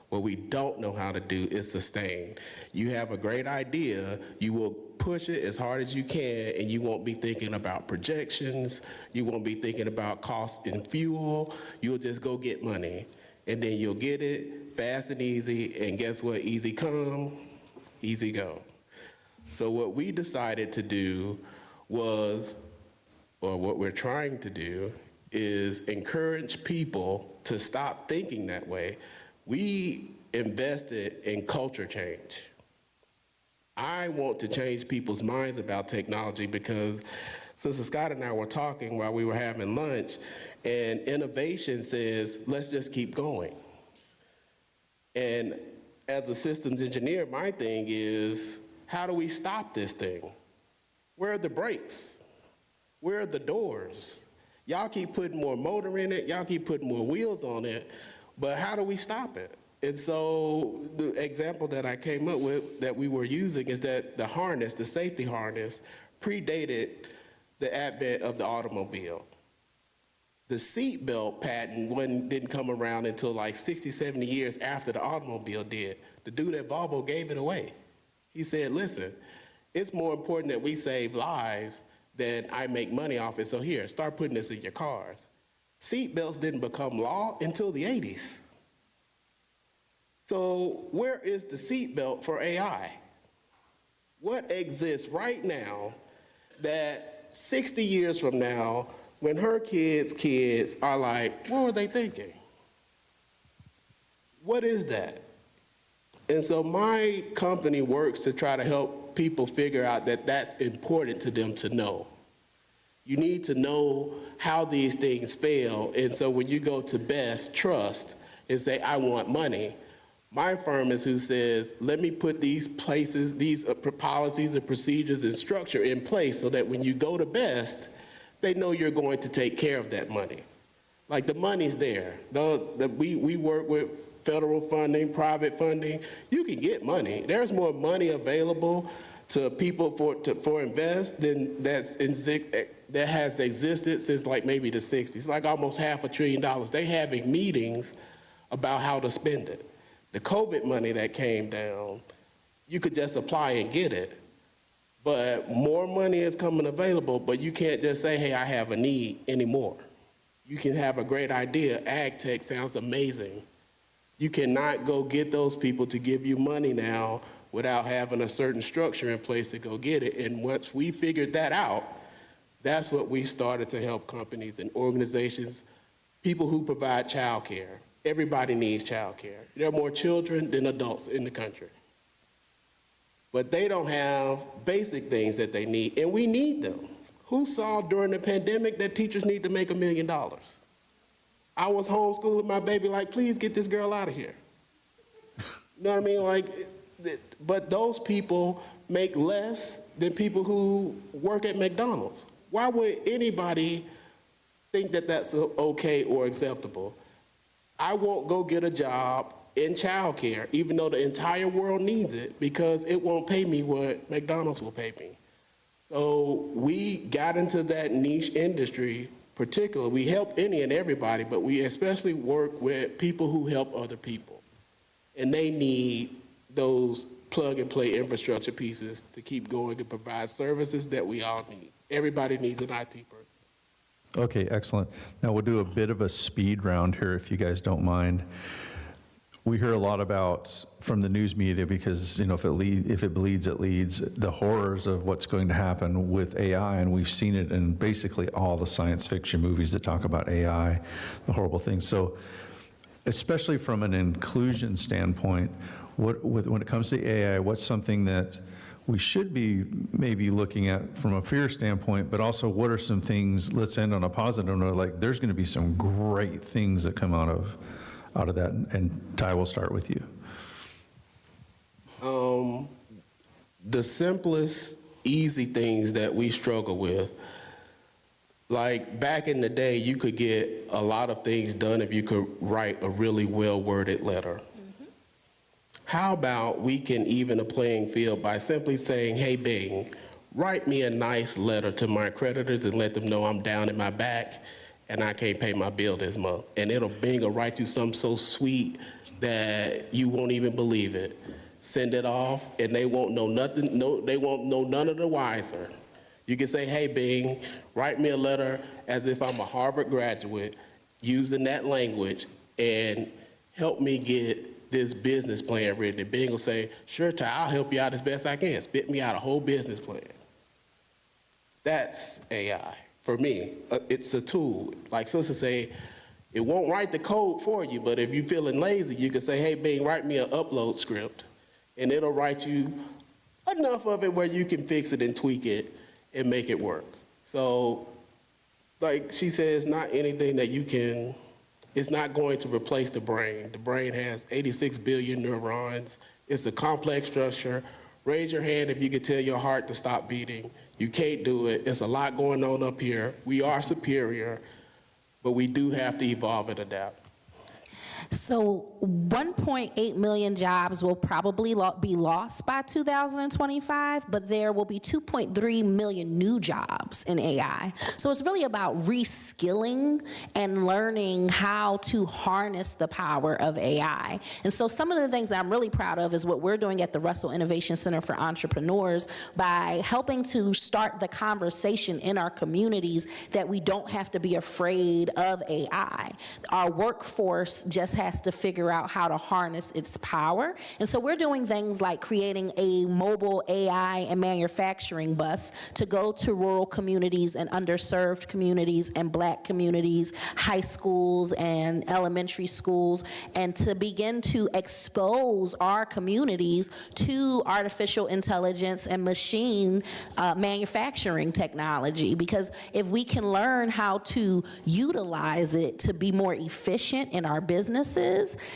What we don't know how to do is sustain. You have a great idea, you will push it as hard as you can, and you won't be thinking about projections, you won't be thinking about cost in fuel, you'll just go get money. And then you'll get it fast and easy, and guess what? Easy come, easy go. So what we decided to do was, or what we're trying to do, is encourage people to stop thinking that way. We invested in culture change. I want to change people's minds about technology, because Sister Scott and I were talking while we were having lunch, and innovation says, let's just keep going. And as a systems engineer, my thing is, how do we stop this thing? Where are the brakes? Where are the doors? Y'all keep putting more motor in it, y'all keep putting more wheels on it, but how do we stop it? And so the example that I came up with that we were using is that the harness, the safety harness, predated the advent of the automobile. The seatbelt patent didn't come around until like 60, 70 years after the automobile did. The dude at Volvo gave it away. He said, listen, it's more important that we save lives than I make money off it, so here, start putting this in your cars. Seatbelts didn't become law until the 80s. So where is the seatbelt for AI? What exists right now that 60 years from now, when her kids are like, what were they thinking? What is that? And so my company works to try to help people figure out that that's important to them to know. You need to know how these things fail. And so when you go to Best Trust and say, I want money, my firm is who says, let me put these places, these policies and procedures and structure in place so that when you go to Best, they know you're going to take care of that money. Like the money's there. We work with federal funding, private funding. You can get money. There's more money available to people for invest than that has existed since like maybe the 60s, like almost $500 billion. They having meetings about how to spend it. The COVID money that came down, you could just apply and get it. But more money is coming available, but you can't just say, hey, I have a need anymore. You can have a great idea. Ag tech sounds amazing. You cannot go get those people to give you money now without having a certain structure in place to go get it. And once we figured that out, that's what we started to help companies and organizations, people who provide childcare. Everybody needs childcare. There are more children than adults in the country. But they don't have basic things that they need, and we need them. Who saw during the pandemic that teachers need to make $1 million? I was homeschooling my baby like, please get this girl out of here. You know what I mean? Like, but those people make less than people who work at McDonald's. Why would anybody think that that's okay or acceptable? I won't go get a job in childcare, even though the entire world needs it, because it won't pay me what McDonald's will pay me. So we got into that niche industry, particularly. We help any and everybody, but we especially work with people who help other people. And they need those plug-and-play infrastructure pieces to keep going and provide services that we all need. Everybody needs an IT person. Okay, excellent. Now we'll do a bit of a speed round here, if you guys don't mind. We hear a lot about, from the news media, because if it bleeds, it leads, the horrors of what's going to happen with AI, and we've seen it in basically all the science fiction movies that talk about AI, the horrible things. So, especially from an inclusion standpoint, when it comes to AI, what's something that we should be maybe looking at from a fear standpoint, but also what are some things, let's end on a positive note, like there's going to be some great things that come out of that, and Ty, we'll start with you. The simplest, easy things that we struggle with, like back in the day, you could get a lot of things done if you could write a really well-worded letter. How about we can even a playing field by simply saying, hey, Bing, write me a nice letter to my creditors and let them know I'm down in my back and I can't pay my bill this month. And Bing will write you something so sweet that you won't even believe it. Send it off and they won't know nothing, they won't know none of the wiser. You can say, hey, Bing, write me a letter as if I'm a Harvard graduate using that language and help me get this business plan written. And Bing will say, sure, Ty, I'll help you out as best I can. Spit me out a whole business plan. That's AI. For me, it's a tool. Like Sister say, it won't write the code for you, but if you're feeling lazy, you can say, hey, Bing, write me an upload script. And it'll write you enough of it where you can fix it and tweak it and make it work. So, like she says, not anything that you can, it's not going to replace the brain. The brain has 86 billion neurons. It's a complex structure. Raise your hand if you can tell your heart to stop beating. You can't do it. It's a lot going on up here. We are superior, but we do have to evolve and adapt. So 1.8 million jobs will probably be lost by 2025, but there will be 2.3 million new jobs in AI. So it's really about reskilling and learning how to harness the power of AI. And so some of the things that I'm really proud of is what we're doing at the Russell Innovation Center for Entrepreneurs by helping to start the conversation in our communities that we don't have to be afraid of AI. Our workforce just has to figure out how to harness its power. And so we're doing things like creating a mobile AI and manufacturing bus to go to rural communities and underserved communities and Black communities, high schools and elementary schools, and to begin to expose our communities to artificial intelligence and machine manufacturing technology. Because if we can learn how to utilize it to be more efficient in our businesses,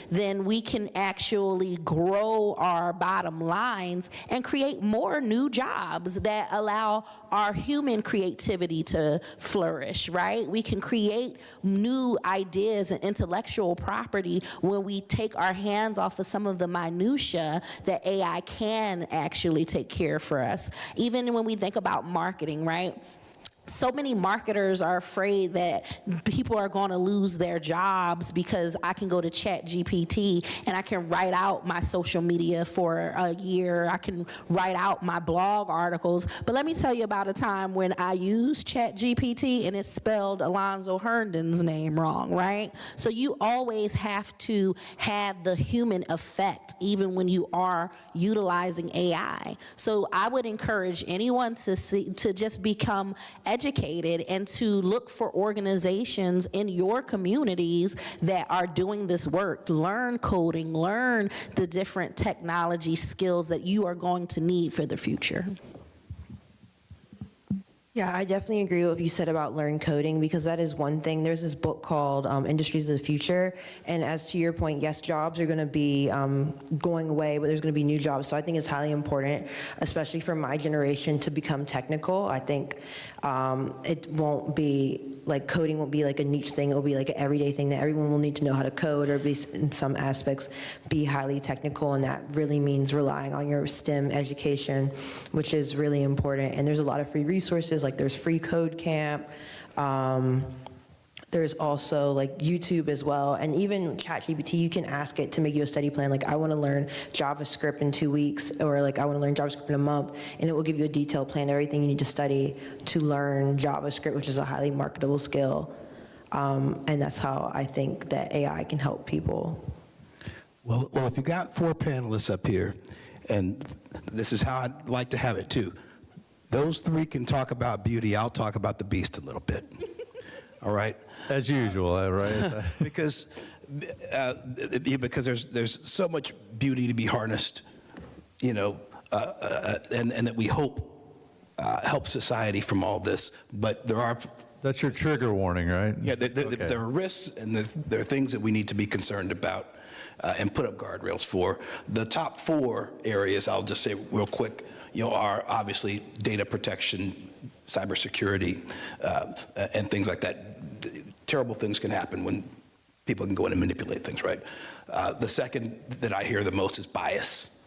then we can actually grow our bottom lines and create more new jobs that allow our human creativity to flourish, right? We can create new ideas and intellectual property when we take our hands off of some of the minutia that AI can actually take care for us. Even when we think about marketing, right? So many marketers are afraid that people are going to lose their jobs because I can go to ChatGPT and I can write out my social media for a year. I can write out my blog articles. But let me tell you about a time when I used ChatGPT and it spelled Alonzo Herndon's name wrong, right? So you always have to have the human effect even when you are utilizing AI. So I would encourage anyone to just become educated and to look for organizations in your communities that are doing this work. Learn coding, learn the different technology skills that you are going to need for the future. Yeah, I definitely agree with what you said about learn coding, because that is one thing. There's this book called Industries of the Future, and as to your point, yes, jobs are going to be going away, but there's going to be new jobs. So I think it's highly important, especially for my generation, to become technical. I think it won't be like coding won't be like a niche thing, it will be like an everyday thing that everyone will need to know how to code, or be, in some aspects, be highly technical, and that really means relying on your STEM education, which is really important. And there's a lot of free resources, like there's Free Code Camp, there's also like YouTube as well, and even ChatGPT, you can ask it to make you a study plan. Like, I want to learn JavaScript in 2 weeks, or like I want to learn JavaScript in a month, and it will give you a detailed plan, everything you need to study to learn JavaScript, which is a highly marketable skill. And that's how I think that AI can help people. Well, if you got 4 panelists up here, and this is how I'd like to have it too, those 3 can talk about beauty, I'll talk about the beast a little bit. All right? As usual, right? because there's so much beauty to be harnessed, you know, and that we hope help society from all this. But there are... That's your trigger warning, right? Yeah, Okay. there are risks, and there are things that we need to be concerned about and put up guardrails for. The top 4 areas, I'll just say real quick, you know, are obviously data protection, cybersecurity, and things like that. Terrible things can happen when people can go in and manipulate things, right? The second that I hear the most is bias.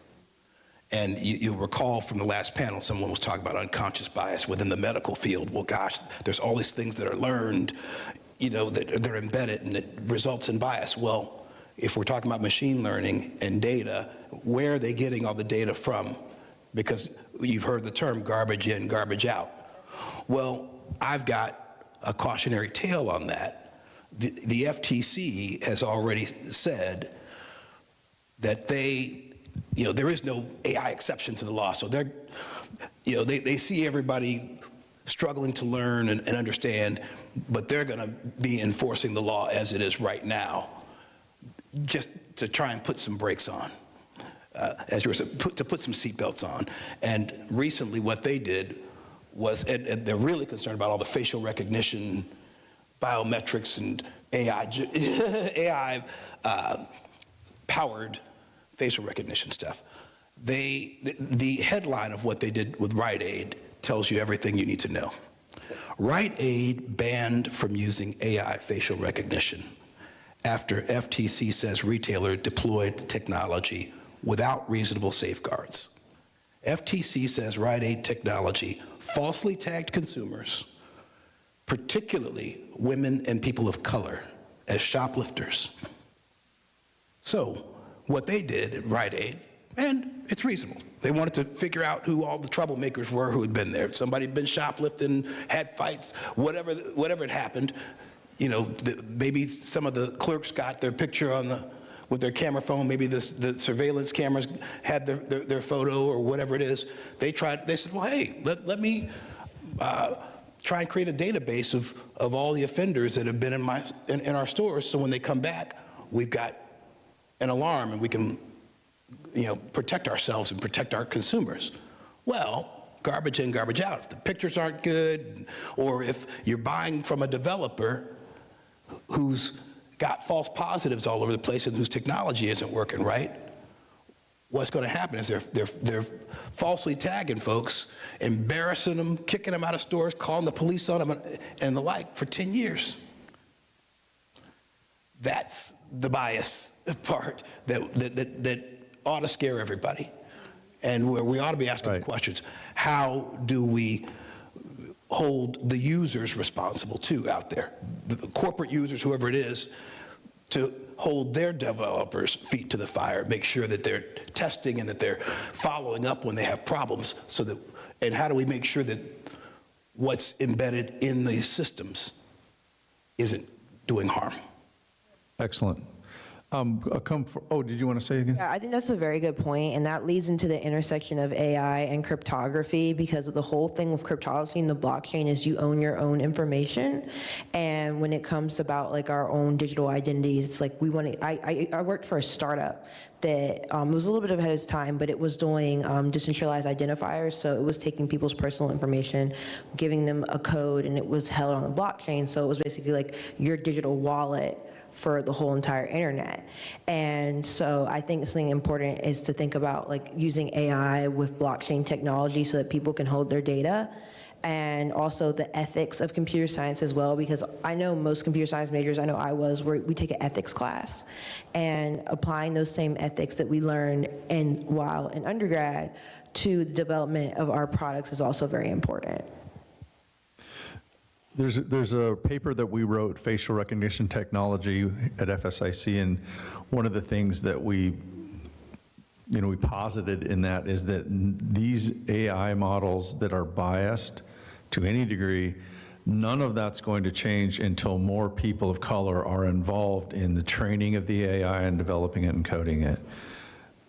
And you'll recall from the last panel, someone was talking about unconscious bias within the medical field. Well, gosh, there's all these things that are learned, you know, that they're embedded, and it results in bias. Well, if we're talking about machine learning and data, where are they getting all the data from? Because you've heard the term garbage in, garbage out. Well, I've got a cautionary tale on that. The FTC has already said that you know, there is no AI exception to the law. So they're, you know, they see everybody struggling to learn and understand, but they're going to be enforcing the law as it is right now, just to try and put some brakes on, as you were saying, to put some seatbelts on. And recently, what they did was, and they're really concerned about all the facial recognition, biometrics, and AI powered facial recognition stuff. The headline of what they did with Rite Aid tells you everything you need to know. Rite Aid banned from using AI facial recognition after FTC says retailer deployed technology without reasonable safeguards. FTC says Rite Aid technology falsely tagged consumers, particularly women and people of color, as shoplifters. So what they did at Rite Aid, and it's reasonable, they wanted to figure out who all the troublemakers were who had been there. If somebody had been shoplifting, had fights, whatever had happened, you know, maybe some of the clerks got their picture with their camera phone, maybe the surveillance cameras had their photo or whatever it is. They said, well, hey, let me try and create a database of all the offenders that have been in our stores, so when they come back, we've got an alarm and we can, you know, protect ourselves and protect our consumers. Well, garbage in, garbage out. If the pictures aren't good, or if you're buying from a developer who's got false positives all over the place and whose technology isn't working right, what's going to happen is they're falsely tagging folks, embarrassing them, kicking them out of stores, calling the police on them, and the like for 10 years. That's the bias part that ought to scare everybody, and where we ought to be asking the questions. How do we hold the users responsible too out there, the corporate users, whoever it is, to hold their developers' feet to the fire, make sure that they're testing and that they're following up when they have problems, and how do we make sure that what's embedded in these systems isn't doing harm? Excellent. Did you want to say again? Yeah, I think that's a very good point, and that leads into the intersection of AI and cryptography, because the whole thing with cryptography and the blockchain is you own your own information. And when it comes about like our own digital identities, it's like I worked for a startup that was a little bit ahead of its time, but it was doing decentralized identifiers. So it was taking people's personal information, giving them a code, and it was held on the blockchain. So it was basically like your digital wallet for the whole entire internet. And so I think something important is to think about like using AI with blockchain technology so that people can hold their data and also the ethics of computer science as well, because I know most computer science majors, I know I was, where we take an ethics class, and applying those same ethics that we learn while in undergrad to the development of our products is also very important. There's a paper that we wrote, facial recognition technology at FSIC, and one of the things that we posited in that is that these AI models that are biased to any degree, none of that's going to change until more people of color are involved in the training of the AI and developing it and coding it.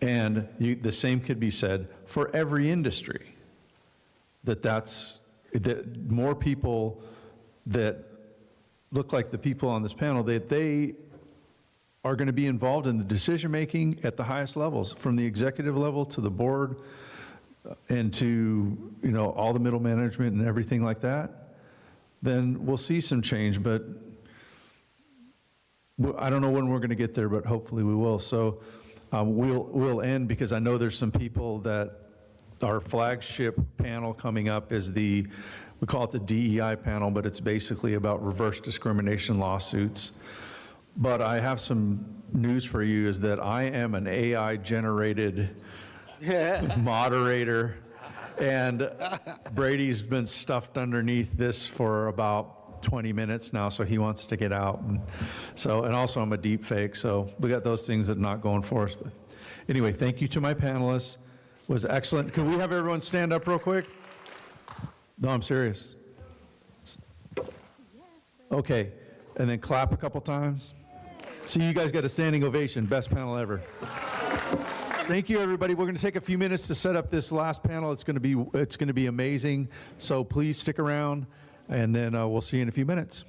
And the same could be said for every industry, that more people that look like the people on this panel, that they are going to be involved in the decision-making at the highest levels, from the executive level to the board and to, all the middle management and everything like that, then we'll see some change. But I don't know when we're going to get there, but hopefully we will. So we'll end, because I know there's some people that our flagship panel coming up is we call it the DEI panel, but it's basically about reverse discrimination lawsuits. But I have some news for you, is that I am an AI-generated moderator, and Brady's been stuffed underneath this for about 20 minutes now, so he wants to get out. And also I'm a deep fake, so we got those things that are not going for us. But anyway, thank you to my panelists. It was excellent. Could we have everyone stand up real quick? No, I'm serious. Okay, and then clap a couple times. See, you guys got a standing ovation. Best panel ever. Thank you, everybody. We're going to take a few minutes to set up this last panel. It's going to be amazing. So please stick around, and then we'll see you in a few minutes.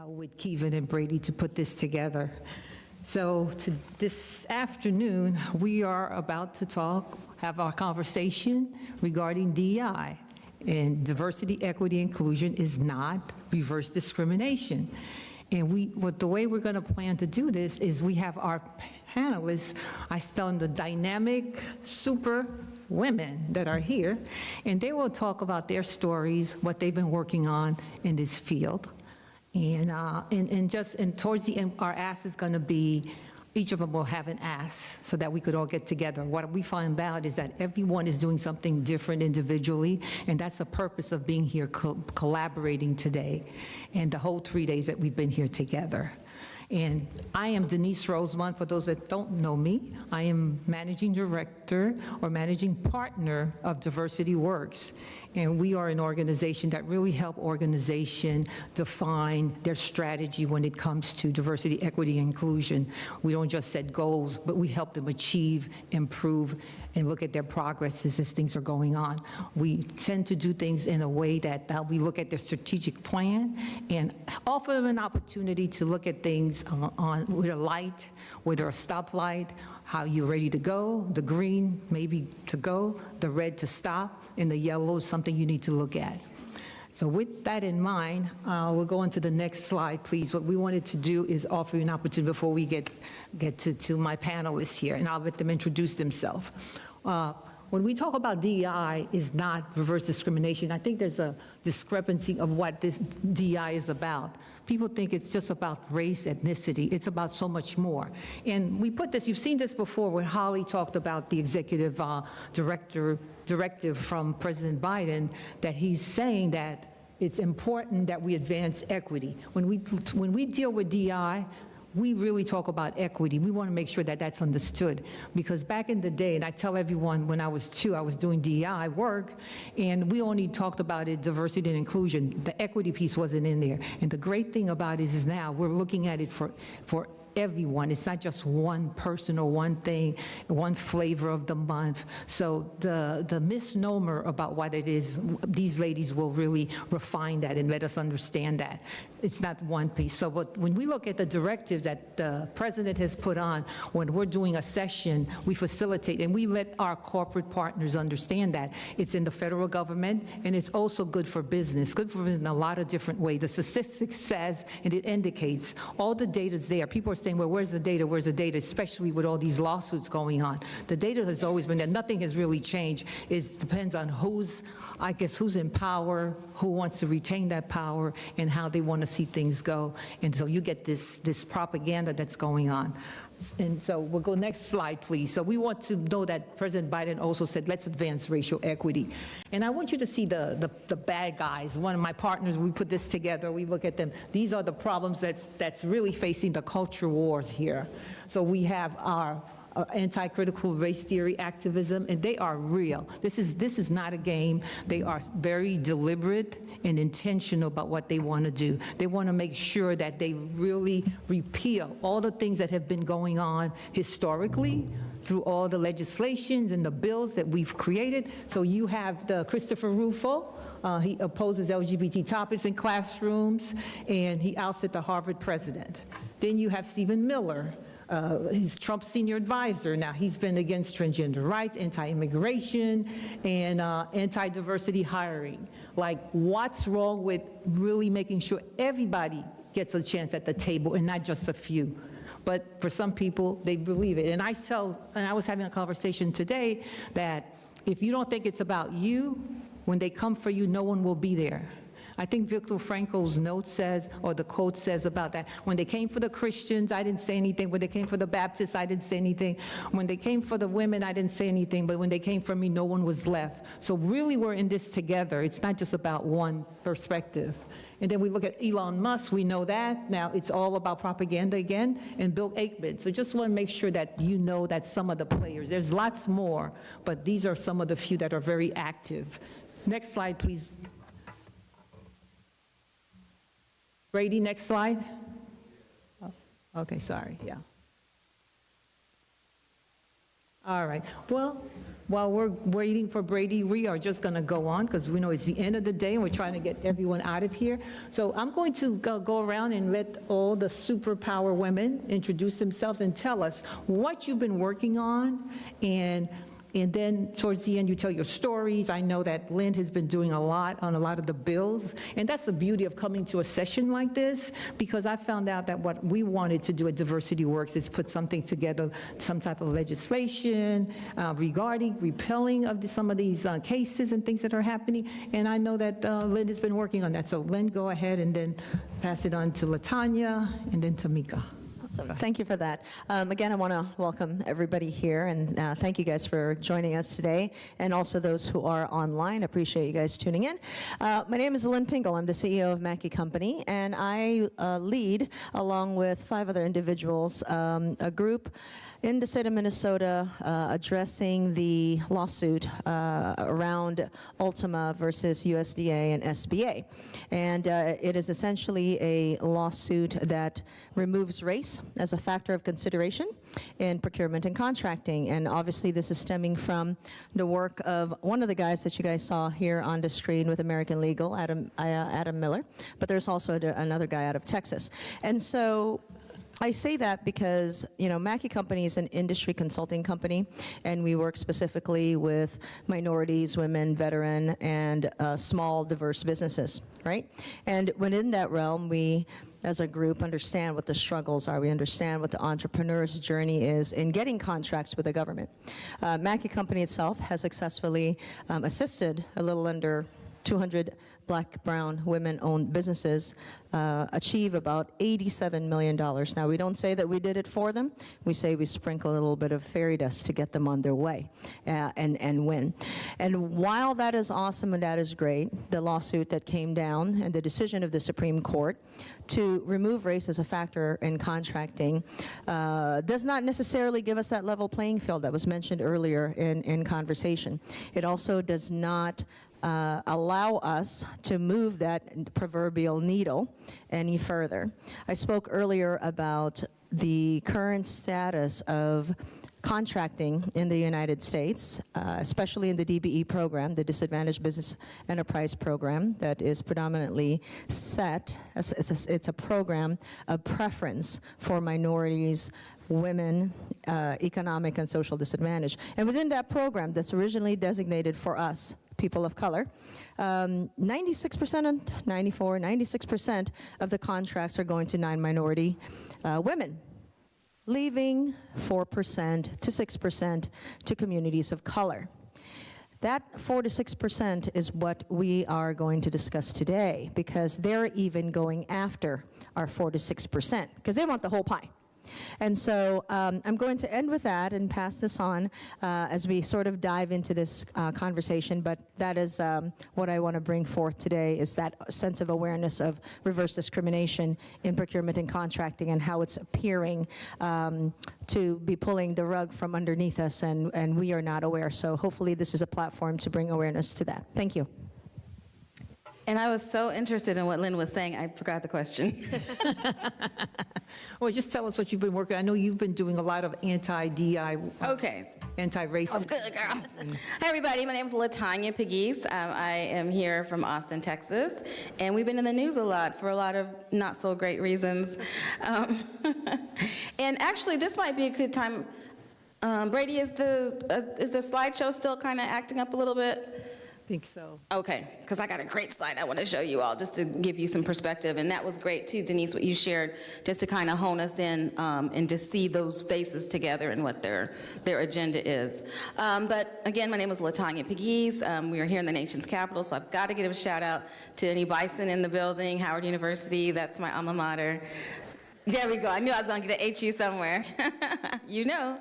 with Kevin and Brady to put this together. So this afternoon, we are about to have our conversation regarding DEI. And diversity, equity, inclusion is not reverse discrimination. And the way we're going to plan to do this is we have our panelists, I tell them the dynamic super women that are here, and they will talk about their stories, what they've been working on in this field. And towards the end, our ask is going to be, each of them will have an ask so that we could all get together. What we find out is that everyone is doing something different individually, and that's the purpose of being here collaborating today and the whole 3 days that we've been here together. And I am Denise Rosemont. For those that don't know me, I am Managing Director or Managing Partner of Diversity Works. And we are an organization that really help organizations define their strategy when it comes to diversity, equity, and inclusion. We don't just set goals, but we help them achieve, improve, and look at their progress as things are going on. We tend to do things in a way that we look at their strategic plan and offer them an opportunity to look at things with a light, whether a stoplight, how you're ready to go, the green maybe to go, the red to stop, and the yellow is something you need to look at. So with that in mind, we'll go on to the next slide, please. What we wanted to do is offer you an opportunity before we get to my panelists here, and I'll let them introduce themselves. When we talk about DEI is not reverse discrimination, I think there's a discrepancy of what this DEI is about. People think it's just about race, ethnicity. It's about so much more. And we put this, you've seen this before when Holly talked about the executive directive from President Biden, that he's saying that it's important that we advance equity. When we deal with DEI, we really talk about equity. We want to make sure that that's understood, because back in the day, and I tell everyone when I was doing DEI work, and we only talked about it, diversity and inclusion. The equity piece wasn't in there. And the great thing about it is now we're looking at it for everyone. It's not just one person or one thing, one flavor of the month. So the misnomer about what it is, these ladies will really refine that and let us understand that. It's not one piece. So when we look at the directives that the president has put on, when we're doing a session, we facilitate and we let our corporate partners understand that. It's in the federal government, and it's also good for business. Good for business in a lot of different ways. The statistics says, and it indicates, all the data's there. People are saying, well, where's the data? Where's the data? Especially with all these lawsuits going on. The data has always been there. Nothing has really changed. It depends on who's in power, who wants to retain that power, and how they want to see things go. And so you get this propaganda that's going on. And so we'll go next slide, please. So we want to know that President Biden also said, let's advance racial equity. And I want you to see the bad guys. One of my partners, we put this together, we look at them. These are the problems that's really facing the culture wars here. So we have our anti-critical race theory activism, and they are real. This is not a game. They are very deliberate and intentional about what they want to do. They want to make sure that they really repeal all the things that have been going on historically through all the legislations and the bills that we've created. So you have the Christopher Rufo. He opposes LGBT topics in classrooms, and he ousted the Harvard president. Then you have Stephen Miller. He's Trump's senior advisor. Now, he's been against transgender rights, anti-immigration, and anti-diversity hiring. Like, what's wrong with really making sure everybody gets a chance at the table and not just a few? But for some people, they believe it. And I was having a conversation today that if you don't think it's about you, when they come for you, no one will be there. I think Viktor Frankl's note says, or the quote says about that, when they came for the Christians, I didn't say anything. When they came for the Baptists, I didn't say anything. When they came for the women, I didn't say anything. But when they came for me, no one was left. So really, we're in this together. It's not just about one perspective. And then we look at Elon Musk, we know that. Now it's all about propaganda again, and Bill Ackman. So just want to make sure that you know that some of the players, there's lots more, but these are some of the few that are very active. Next slide, please. Brady, next slide. Oh, okay, sorry, yeah. All right. Well, while we're waiting for Brady, we are just going to go on because we know it's the end of the day and we're trying to get everyone out of here. So I'm going to go around and let all the superpower women introduce themselves and tell us what you've been working on, and then towards the end, you tell your stories. I know that Lynn has been doing a lot on a lot of the bills, and that's the beauty of coming to a session like this, because I found out that what we wanted to do at Diversity Works is put something together, some type of legislation regarding repealing of some of these cases and things that are happening, and I know that Lynn has been working on that. So Lynn, go ahead and then pass it on to LaTanya and then Tamika. Awesome. Thank you for that. Again, I want to welcome everybody here, and thank you guys for joining us today, and also those who are online. Appreciate you guys tuning in. My name is Lynn Pingle. I'm the CEO of Mackey Company, and I lead, along with 5 other individuals, a group in the state of Minnesota addressing the lawsuit around Ultima versus USDA and SBA. And it is essentially a lawsuit that removes race as a factor of consideration in procurement and contracting. And obviously this is stemming from the work of one of the guys that you guys saw here on the screen with American Legal, Adam Miller, but there's also another guy out of Texas. And so I say that because, you know, Mackey Company is an industry consulting company, and we work specifically with minorities, women, veteran, and small, diverse businesses, right? And within that realm, we, as a group, understand what the struggles are. We understand what the entrepreneur's journey is in getting contracts with the government. Mackey Company itself has successfully assisted a little under 200 Black, brown, women-owned businesses achieve about $87 million. Now, we don't say that we did it for them. We say we sprinkle a little bit of fairy dust to get them on their way and win. And while that is awesome and that is great, the lawsuit that came down and the decision of the Supreme Court to remove race as a factor in contracting does not necessarily give us that level playing field that was mentioned earlier in conversation. It also does not allow us to move that proverbial needle any further. I spoke earlier about the current status of contracting in the United States, especially in the DBE program, the Disadvantaged Business Enterprise Program, that is predominantly set, it's a program of preference for minorities, women, economic and social disadvantage. And within that program that's originally designated for us, people of color, 96% and 96% of the contracts are going to non-minority women, leaving 4% to 6% to communities of color. That 4 to 6% is what we are going to discuss today, because they're even going after our 4 to 6%, because they want the whole pie. And so I'm going to end with that and pass this on as we sort of dive into this conversation, but that is what I want to bring forth today, is that sense of awareness of reverse discrimination in procurement and contracting and how it's appearing to be pulling the rug from underneath us, and we are not aware. So hopefully this is a platform to bring awareness to that. Thank you. And I was so interested in what Lynn was saying, I forgot the question. Well, just tell us what you've been working. I know you've been doing a lot of anti-DI. Okay. Anti-racist. That's good, girl. Hi, everybody. My name is LaTanya Pegues. I am here from Austin, Texas, and we've been in the news a lot for a lot of not so great reasons. And actually, this might be a good time. Brady, is the slideshow still kind of acting up a little bit? I think so. Okay, because I got a great slide I want to show you all just to give you some perspective. And that was great too, Denise, what you shared, just to kind of hone us in and to see those faces together and what their agenda is. But again, my name is LaTanya Pegues. We are here in the nation's capital, so I've got to give a shout out to any Bison in the building, Howard University, that's my alma mater. There we go. I knew I was going to get an HU somewhere. You know.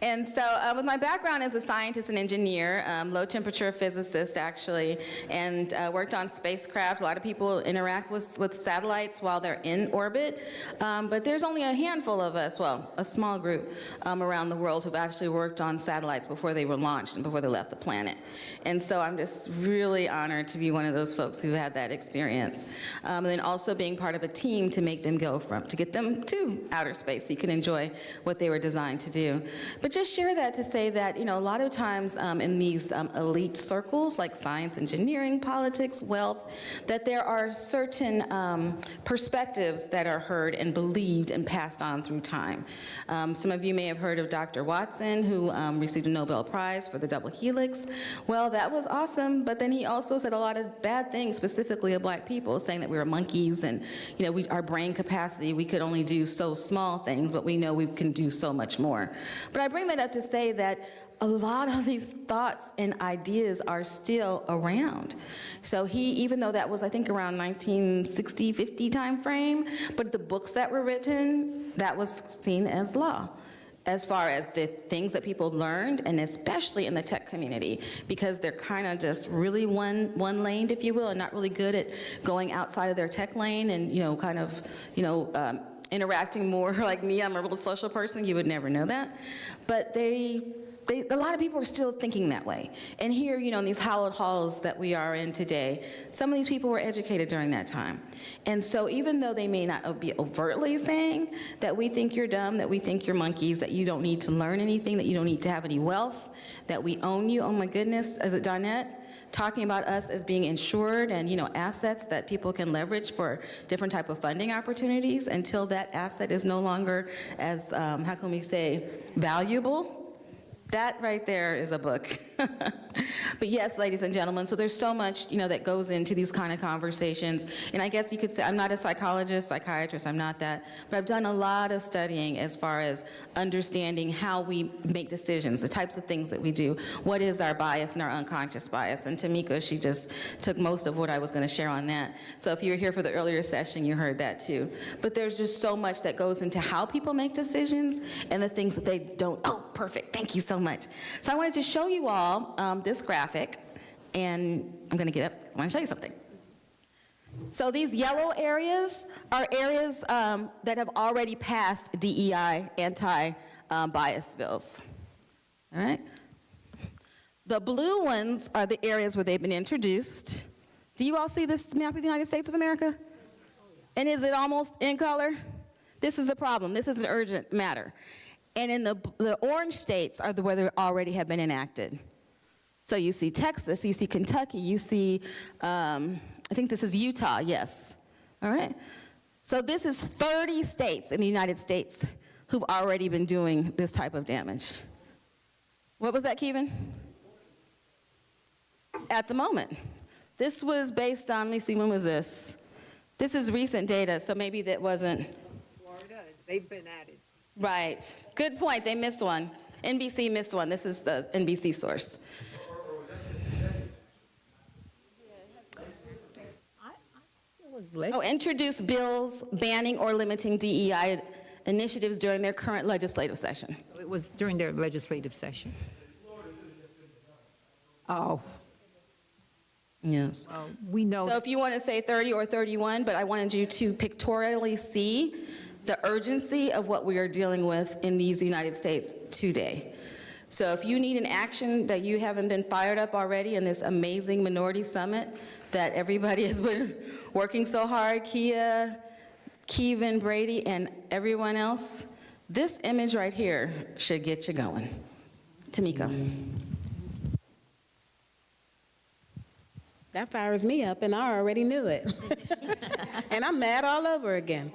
And so with my background as a scientist and engineer, low temperature physicist actually, and worked on spacecraft. A lot of people interact with satellites while they're in orbit. But there's only a handful of us, well, a small group around the world who've actually worked on satellites before they were launched and before they left the planet. And so I'm just really honored to be one of those folks who had that experience. And then also being part of a team to make them go to get them to outer space so you can enjoy what they were designed to do. But just share that to say that, a lot of times in these elite circles like science, engineering, politics, wealth, that there are certain perspectives that are heard and believed and passed on through time. Some of you may have heard of Dr. Watson, who received a Nobel Prize for the double helix. Well, that was awesome, but then he also said a lot of bad things, specifically of Black people, saying that we were monkeys and, our brain capacity, we could only do so small things, but we know we can do so much more. But I bring that up to say that a lot of these thoughts and ideas are still around. So even though that was, I think, around 1960, 50 time frame, but the books that were written, that was seen as law, as far as the things that people learned, and especially in the tech community, because they're kind of just really one-laned, if you will, and not really good at going outside of their tech lane and, interacting more like me. I'm a real social person. You would never know that. But a lot of people are still thinking that way. And here, in these hallowed halls that we are in today, some of these people were educated during that time. And so even though they may not be overtly saying that we think you're dumb, that we think you're monkeys, that you don't need to learn anything, that you don't need to have any wealth, that we own you, oh my goodness, is it Donette? Talking about us as being insured and, assets that people can leverage for different type of funding opportunities until that asset is no longer as, how can we say, valuable. That right there is a book. But yes, ladies and gentlemen, so there's so much, that goes into these kind of conversations. And I guess you could say, I'm not a psychologist, psychiatrist, I'm not that, but I've done a lot of studying as far as understanding how we make decisions, the types of things that we do, what is our bias and our unconscious bias. And Tamika, she just took most of what I was gonna share on that. So if you were here for the earlier session, you heard that too. But there's just so much that goes into how people make decisions and the things that they don't. Oh, perfect, thank you so much. So I wanted to show you all this graphic, and I'm gonna get up, I wanna show you something. So these yellow areas are areas that have already passed DEI anti-bias bills, all right? The blue ones are the areas where they've been introduced. Do you all see this map of the United States of America? And is it almost in color? This is a problem, this is an urgent matter. And in the orange states are where they already have been enacted. So you see Texas, you see Kentucky, you see, I think this is Utah, yes. All right? So this is 30 states in the United States who've already been doing this type of damage. What was that, Kevin? At the moment. This was based on, let me see, when was this? This is recent data, so maybe that wasn't. Florida, they've been added. Right. Good point. They missed one. NBC missed one. This is the NBC source. Oh, introduce bills banning or limiting DEI initiatives during their current legislative session. It was during their legislative session. Oh. Yes. We know. So if you want to say 30 or 31, but I wanted you to pictorially see the urgency of what we are dealing with in these United States today. So if you need an action that you haven't been fired up already in this amazing minority summit that everybody has been working so hard, Kia, Kevin, Brady, and everyone else, this image right here should get you going. Tamika. That fires me up, and I already knew it. And I'm mad all over again.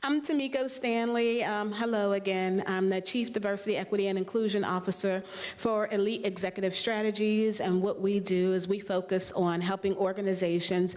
I'm Tamiko Stanley. Hello again. I'm the Chief Diversity, Equity, and Inclusion Officer for Elite Executive Strategies, and what we do is we focus on helping organizations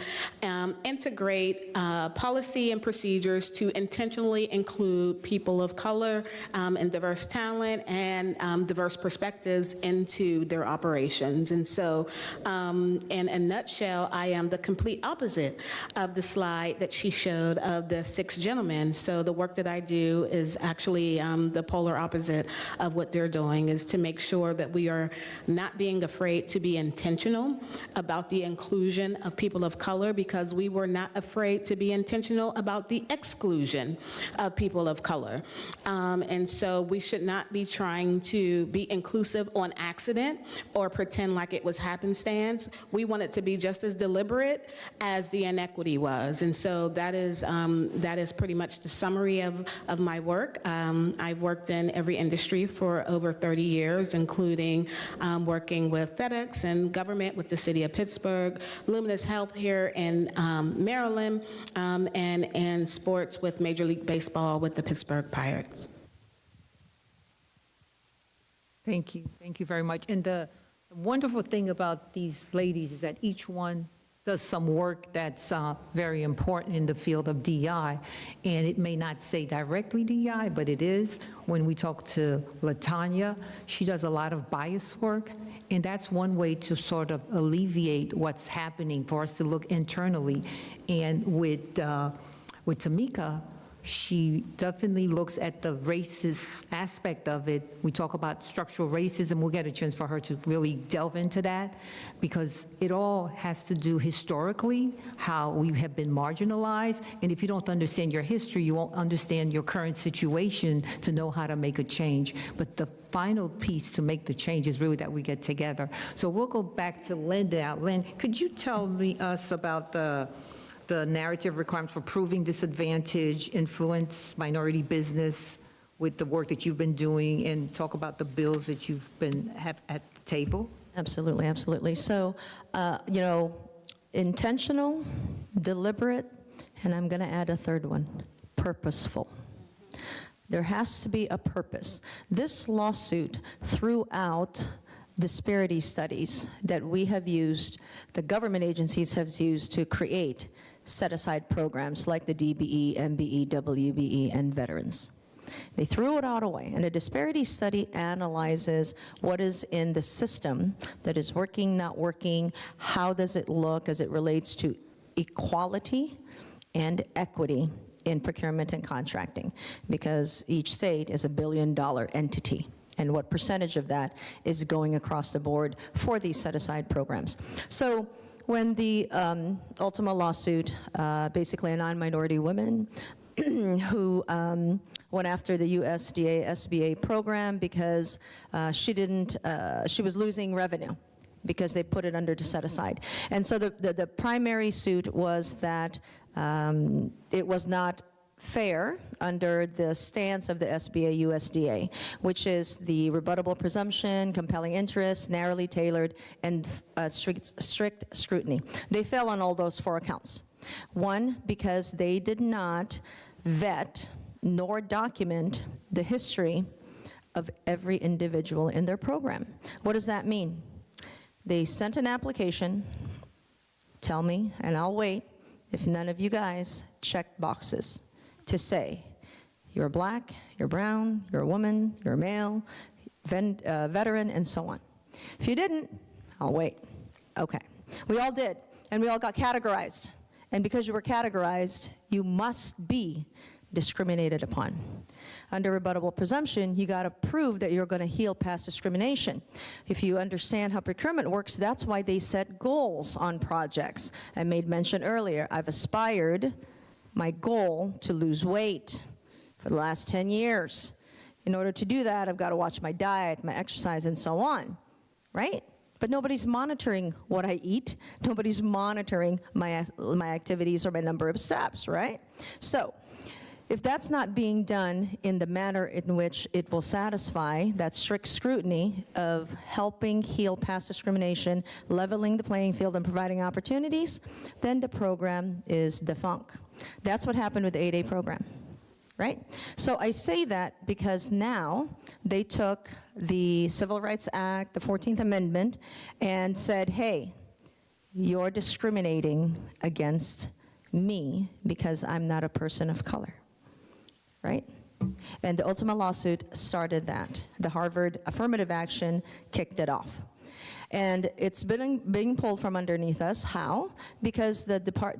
integrate policy and procedures to intentionally include people of color and diverse talent and diverse perspectives into their operations. And so, in a nutshell, I am the complete opposite of the slide that she showed of the 6 gentlemen. And so the work that I do is actually the polar opposite of what they're doing, is to make sure that we are not being afraid to be intentional about the inclusion of people of color, because we were not afraid to be intentional about the exclusion of people of color. And so we should not be trying to be inclusive on accident or pretend like it was happenstance. We want it to be just as deliberate as the inequity was. And so that is pretty much the summary of my work. I've worked in every industry for over 30 years, including working with FedEx and government with the city of Pittsburgh, Luminous Health here in Maryland, and sports with Major League Baseball with the Pittsburgh Pirates. Thank you. Thank you very much. And the wonderful thing about these ladies is that each one does some work that's very important in the field of DEI. And it may not say directly DEI, but it is. When we talk to LaTanya, she does a lot of bias work. And that's one way to sort of alleviate what's happening for us to look internally. And with Tamika, she definitely looks at the racist aspect of it. We talk about structural racism. We'll get a chance for her to really delve into that, because it all has to do historically, how we have been marginalized. And if you don't understand your history, you won't understand your current situation to know how to make a change. But the final piece to make the change is really that we get together. So we'll go back to Linda. Lynn, could you tell us about the narrative requirements for proving disadvantage, influence, minority business with the work that you've been doing, and talk about the bills that you've have at the table? Absolutely, absolutely. So, intentional, deliberate, and I'm going to add a third one, purposeful. There has to be a purpose. This lawsuit threw out disparity studies that we have used, the government agencies have used to create set-aside programs like the DBE, MBE, WBE, and veterans. They threw it all away, and a disparity study analyzes what is in the system that is working, not working, how does it look as it relates to equality and equity in procurement and contracting, because each state is a billion-dollar entity, and what percentage of that is going across the board for these set-aside programs. So when the Ultima lawsuit, basically a non-minority woman who went after the USDA SBA program because she was losing revenue because they put it under to set aside. And so the primary suit was that it was not fair under the stance of the SBA USDA, which is the rebuttable presumption, compelling interest, narrowly tailored, and strict scrutiny. They fell on all those 4 accounts. One, because they did not vet nor document the history of every individual in their program. What does that mean? They sent an application, tell me, and I'll wait if none of you guys check boxes to say, you're black, you're brown, you're a woman, you're a male, veteran, and so on. If you didn't, I'll wait. Okay. We all did, and we all got categorized. And because you were categorized, you must be discriminated upon. Under rebuttable presumption, you got to prove that you're going to heal past discrimination. If you understand how procurement works, that's why they set goals on projects. I made mention earlier, I've aspired my goal to lose weight for the last 10 years. In order to do that, I've got to watch my diet, my exercise, and so on, right? But nobody's monitoring what I eat. Nobody's monitoring my activities or my number of steps, right? So if that's not being done in the manner in which it will satisfy that strict scrutiny of helping heal past discrimination, leveling the playing field, and providing opportunities, then the program is defunct. That's what happened with the 8A program, right? So I say that because now they took the Civil Rights Act, the 14th Amendment, and said, hey, you're discriminating against me because I'm not a person of color, right? And the Ultima lawsuit started that. The Harvard affirmative action kicked it off. And it's being pulled from underneath us. How? Because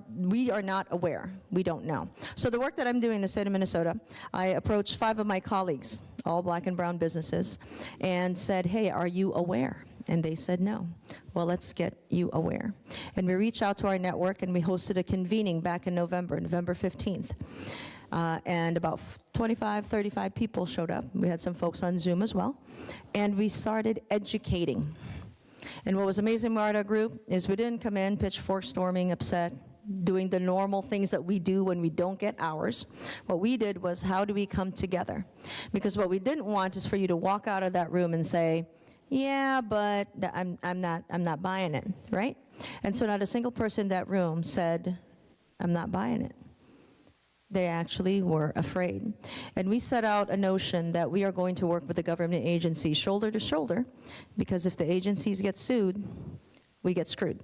we are not aware. We don't know. So the work that I'm doing in the state of Minnesota, I approached 5 of my colleagues, all black and brown businesses, and said, hey, are you aware? And they said no. Well, let's get you aware. And we reached out to our network, and we hosted a convening back in November 15th. And about 25, 35 people showed up. We had some folks on Zoom as well. And we started educating. And what was amazing about our group is we didn't come in pitchfork storming, upset, doing the normal things that we do when we don't get ours. What we did was, how do we come together? Because what we didn't want is for you to walk out of that room and say, yeah, but I'm not buying it, right? And so not a single person in that room said, I'm not buying it. They actually were afraid. And we set out a notion that we are going to work with the government agencies shoulder to shoulder, because if the agencies get sued, we get screwed.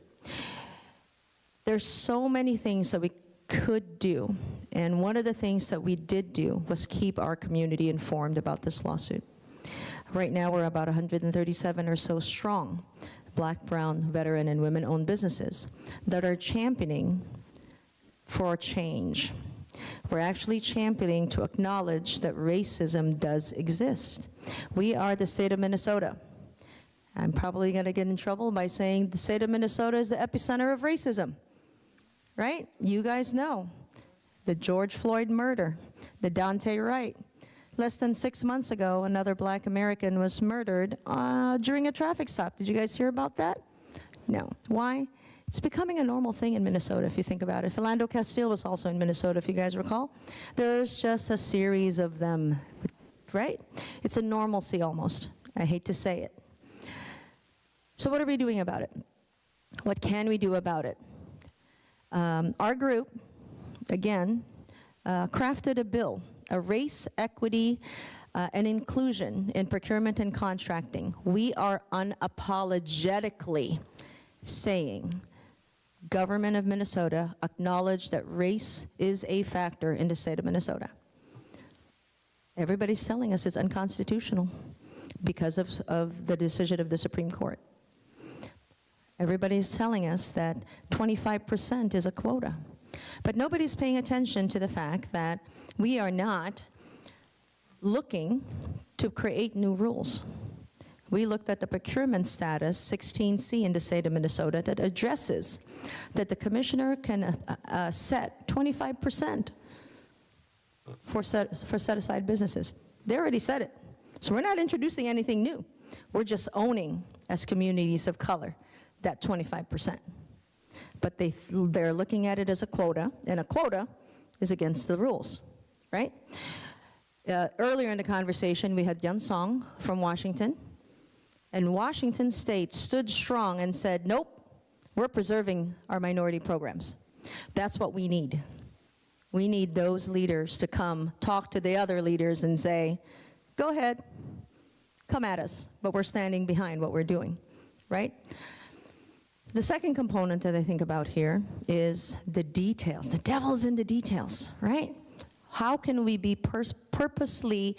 There's so many things that we could do, and one of the things that we did do was keep our community informed about this lawsuit. Right now, we're about 137 or so strong, black, brown, veteran, and women-owned businesses that are championing for change. We're actually championing to acknowledge that racism does exist. We are the state of Minnesota. I'm probably going to get in trouble by saying the state of Minnesota is the epicenter of racism, right? You guys know the George Floyd murder, the Dante Wright. Less than 6 months ago, another black American was murdered during a traffic stop. Did you guys hear about that? No. Why? It's becoming a normal thing in Minnesota, if you think about it. Philando Castile was also in Minnesota, if you guys recall. There's just a series of them, right? It's a normalcy almost. I hate to say it. So what are we doing about it? What can we do about it? Our group, again, crafted a bill, a race, equity, and inclusion in procurement and contracting. We are unapologetically saying, government of Minnesota, acknowledge that race is a factor in the state of Minnesota. Everybody's telling us it's unconstitutional because of the decision of the Supreme Court. Everybody's telling us that 25% is a quota. But nobody's paying attention to the fact that we are not looking to create new rules. We looked at the procurement status, 16C in the state of Minnesota, that addresses that the commissioner can set 25% for set-aside businesses. They already said it. So we're not introducing anything new. We're just owning, as communities of color, that 25%. But they're looking at it as a quota, and a quota is against the rules, right? Earlier in the conversation, we had Yun Song from Washington, and Washington State stood strong and said, nope, we're preserving our minority programs. That's what we need. We need those leaders to come talk to the other leaders and say, go ahead, come at us, but we're standing behind what we're doing, right? The second component that I think about here is the details. The devil's in the details, right? How can we be purposely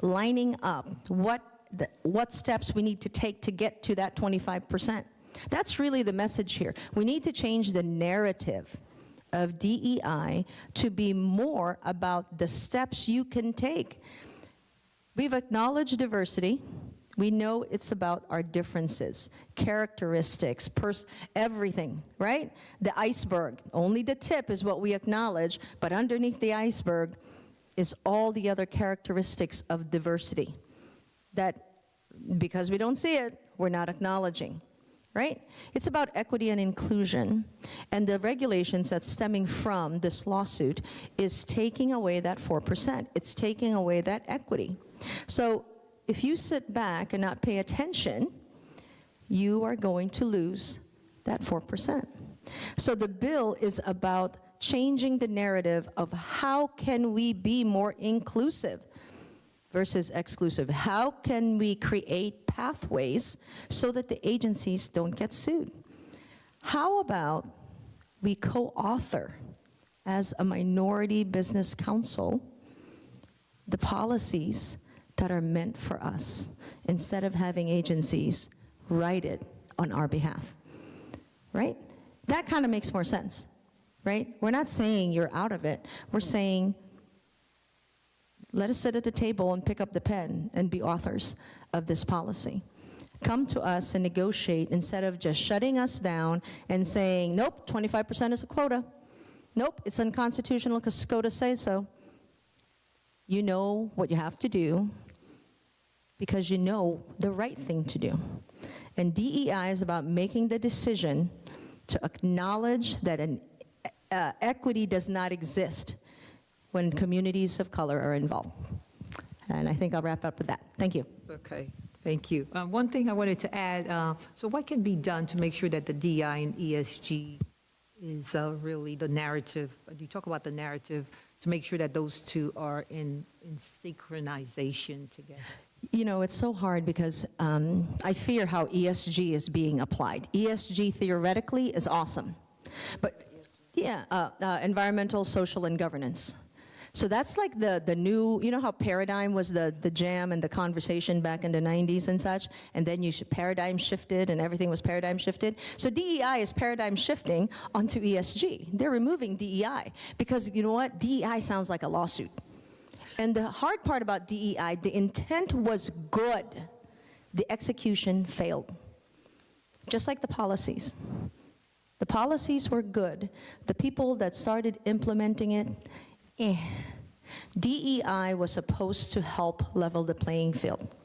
lining up what steps we need to take to get to that 25%? That's really the message here. We need to change the narrative of DEI to be more about the steps you can take. We've acknowledged diversity. We know it's about our differences, characteristics, everything, right? The iceberg, only the tip is what we acknowledge, but underneath the iceberg is all the other characteristics of diversity that, because we don't see it, we're not acknowledging, right? It's about equity and inclusion, and the regulations that's stemming from this lawsuit is taking away that 4%. It's taking away that equity. So if you sit back and not pay attention, you are going to lose that 4%. So the bill is about changing the narrative of how can we be more inclusive versus exclusive. How can we create pathways so that the agencies don't get sued? How about we co-author as a minority business council the policies that are meant for us, instead of having agencies write it on our behalf, right? That kind of makes more sense, right? We're not saying you're out of it. We're saying, let us sit at the table and pick up the pen and be authors of this policy. Come to us and negotiate instead of just shutting us down and saying, nope, 25% is a quota. Nope, it's unconstitutional because quota says so. You know what you have to do because you know the right thing to do. And DEI is about making the decision to acknowledge that equity does not exist when communities of color are involved. And I think I'll wrap up with that. Thank you. Okay, thank you. One thing I wanted to add, so what can be done to make sure that the DI and ESG is really the narrative? You talk about the narrative to make sure that those two are in synchronization together. You know, it's so hard because I fear how ESG is being applied. ESG theoretically is awesome, but yeah, environmental, social, and governance. So that's like the new, you know how paradigm was the jam and the conversation back in the 90s and such, and then paradigm shifted and everything was paradigm shifted. So DEI is paradigm shifting onto ESG. They're removing DEI because, you know what, DEI sounds like a lawsuit. And the hard part about DEI, the intent was good. The execution failed. Just like the policies. The policies were good. The people that started implementing it, DEI was supposed to help level the playing field.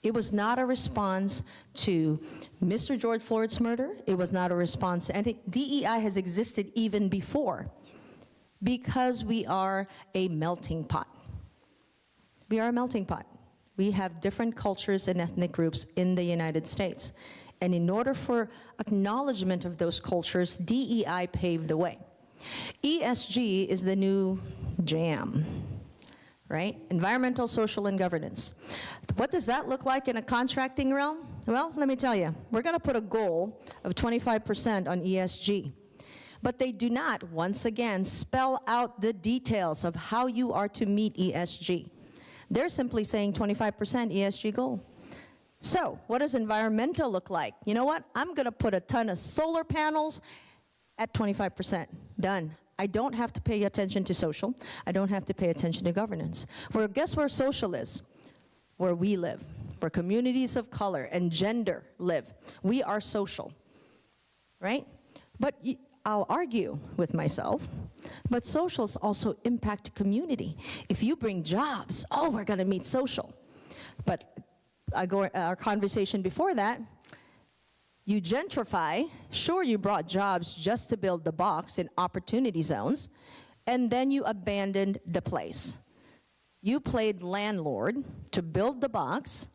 It was not a response to Mr. George Floyd's murder. It was not a response to anything. DEI has existed even before because we are a melting pot. We are a melting pot. We have different cultures and ethnic groups in the United States. And in order for acknowledgement of those cultures, DEI paved the way. ESG is the new jam, right? Environmental, social, and governance. What does that look like in a contracting realm? Well, let me tell you, we're going to put a goal of 25% on ESG. But they do not, once again, spell out the details of how you are to meet ESG. They're simply saying 25% ESG goal. So what does environmental look like? You know what? I'm going to put a ton of solar panels at 25%. Done. I don't have to pay attention to social. I don't have to pay attention to governance. Well, guess where social is? Where we live, where communities of color and gender live. We are social, right? But I'll argue with myself, but socials also impact community. If you bring jobs, oh, we're going to meet social. But our conversation before that, you gentrify, sure you brought jobs just to build the box in opportunity zones, and then you abandoned the place. You played landlord to build the box,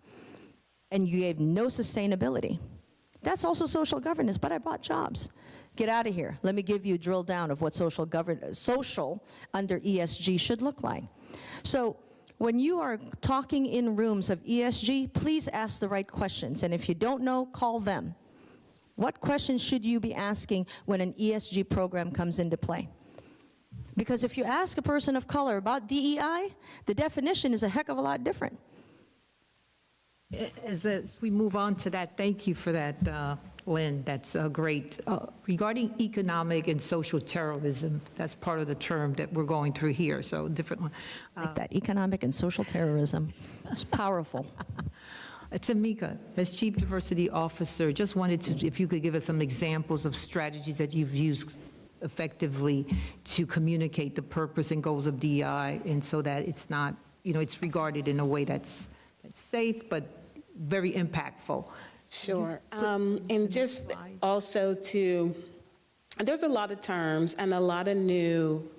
and you gave no sustainability. That's also social governance, but I brought jobs. Get out of here. Let me give you a drill down of what social under ESG should look like. So when you are talking in rooms of ESG, please ask the right questions. And if you don't know, call them. What questions should you be asking when an ESG program comes into play? Because if you ask a person of color about DEI, the definition is a heck of a lot different. As we move on to that, thank you for that, Lynn. That's great. Regarding economic and social terrorism, that's part of the term that we're going through here, so different one. Like that economic and social terrorism. It's powerful. Tamika, as Chief Diversity Officer, just wanted to, if you could give us some examples of strategies that you've used effectively to communicate the purpose and goals of DEI, and so that it's not, it's regarded in a way that's safe but very impactful. Sure. And just also there's a lot of terms and a lot of new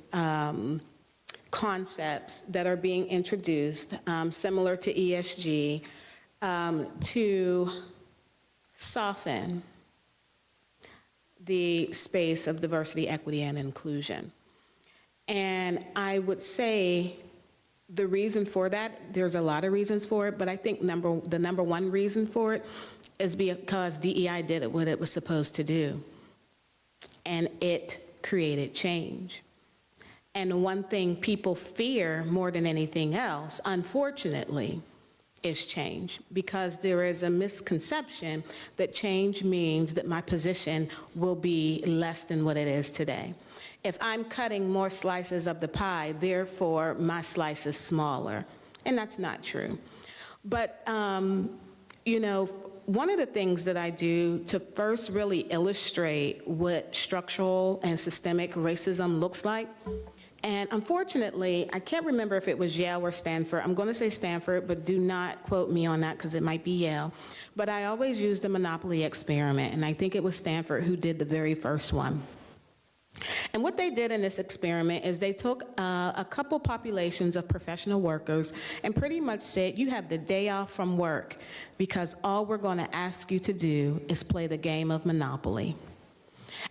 concepts that are being introduced, similar to ESG, to soften the space of diversity, equity, and inclusion. And I would say the reason for that, there's a lot of reasons for it, but I think the number one reason for it is because DEI did what it was supposed to do, and it created change. And one thing people fear more than anything else, unfortunately, is change, because there is a misconception that change means that my position will be less than what it is today. If I'm cutting more slices of the pie, therefore my slice is smaller, and that's not true. But, you know, one of the things that I do to first really illustrate what structural and systemic racism looks like, and unfortunately, I can't remember if it was Yale or Stanford. I'm going to say Stanford, but do not quote me on that because it might be Yale. But I always use the Monopoly experiment, and I think it was Stanford who did the very first one. And what they did in this experiment is they took a couple populations of professional workers and pretty much said, you have the day off from work because all we're going to ask you to do is play the game of Monopoly.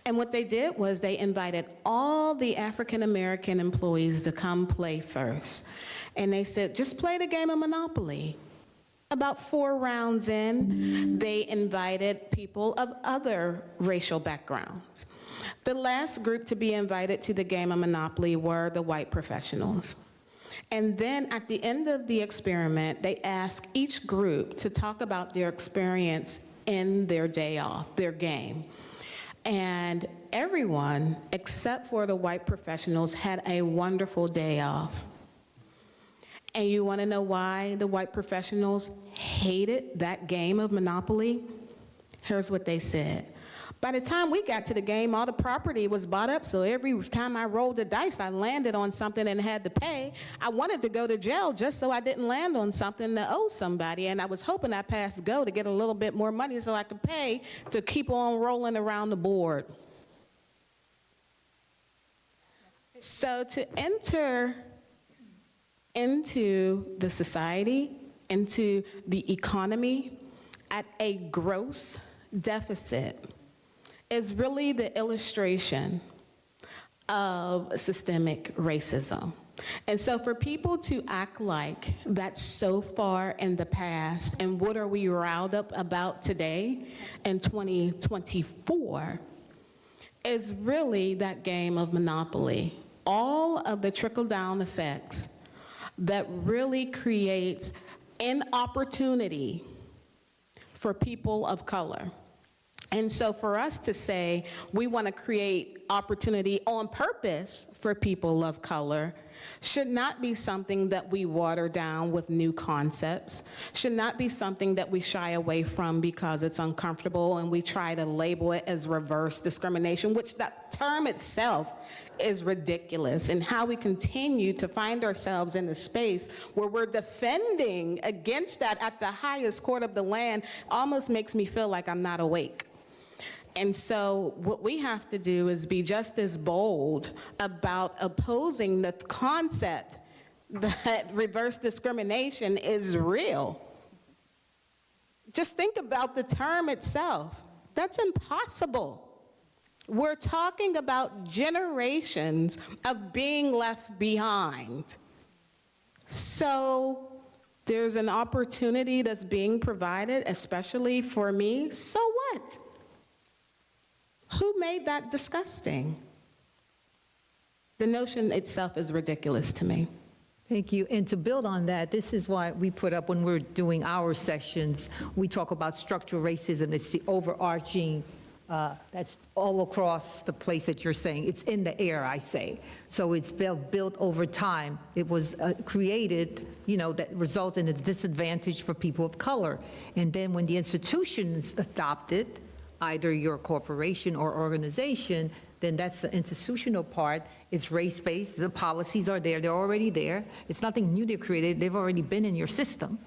And what they did was they invited all the African American employees to come play first. And they said, just play the game of Monopoly. About 4 rounds in, they invited people of other racial backgrounds. The last group to be invited to the game of Monopoly were the white professionals. And then at the end of the experiment, they asked each group to talk about their experience in their day off, their game. And everyone, except for the white professionals, had a wonderful day off. And you want to know why the white professionals hated that game of Monopoly? Here's what they said. By the time we got to the game, all the property was bought up, so every time I rolled the dice, I landed on something and had to pay. I wanted to go to jail just so I didn't land on something to owe somebody, and I was hoping I passed go to get a little bit more money so I could pay to keep on rolling around the board. So to enter into the society, into the economy at a gross deficit is really the illustration of systemic racism. And so for people to act like that's so far in the past, and what are we riled up about today in 2024, is really that game of Monopoly. All of the trickle-down effects that really creates an opportunity for people of color. And so for us to say we want to create opportunity on purpose for people of color should not be something that we water down with new concepts, should not be something that we shy away from because it's uncomfortable and we try to label it as reverse discrimination, which that term itself is ridiculous, and how we continue to find ourselves in a space where we're defending against that at the highest court of the land almost makes me feel like I'm not awake. And so what we have to do is be just as bold about opposing the concept that reverse discrimination is real. Just think about the term itself. That's impossible. We're talking about generations of being left behind. So there's an opportunity that's being provided, especially for me. So what? Who made that disgusting? The notion itself is ridiculous to me. Thank you. And to build on that, this is why we put up, when we're doing our sessions, we talk about structural racism. It's the overarching, that's all across the place that you're saying. It's in the air, I say. So it's built over time. It was created, that results in a disadvantage for people of color. And then when the institutions adopt it, either your corporation or organization, then that's the institutional part. It's race-based. The policies are there. They're already there. It's nothing new they created. They've already been in your system.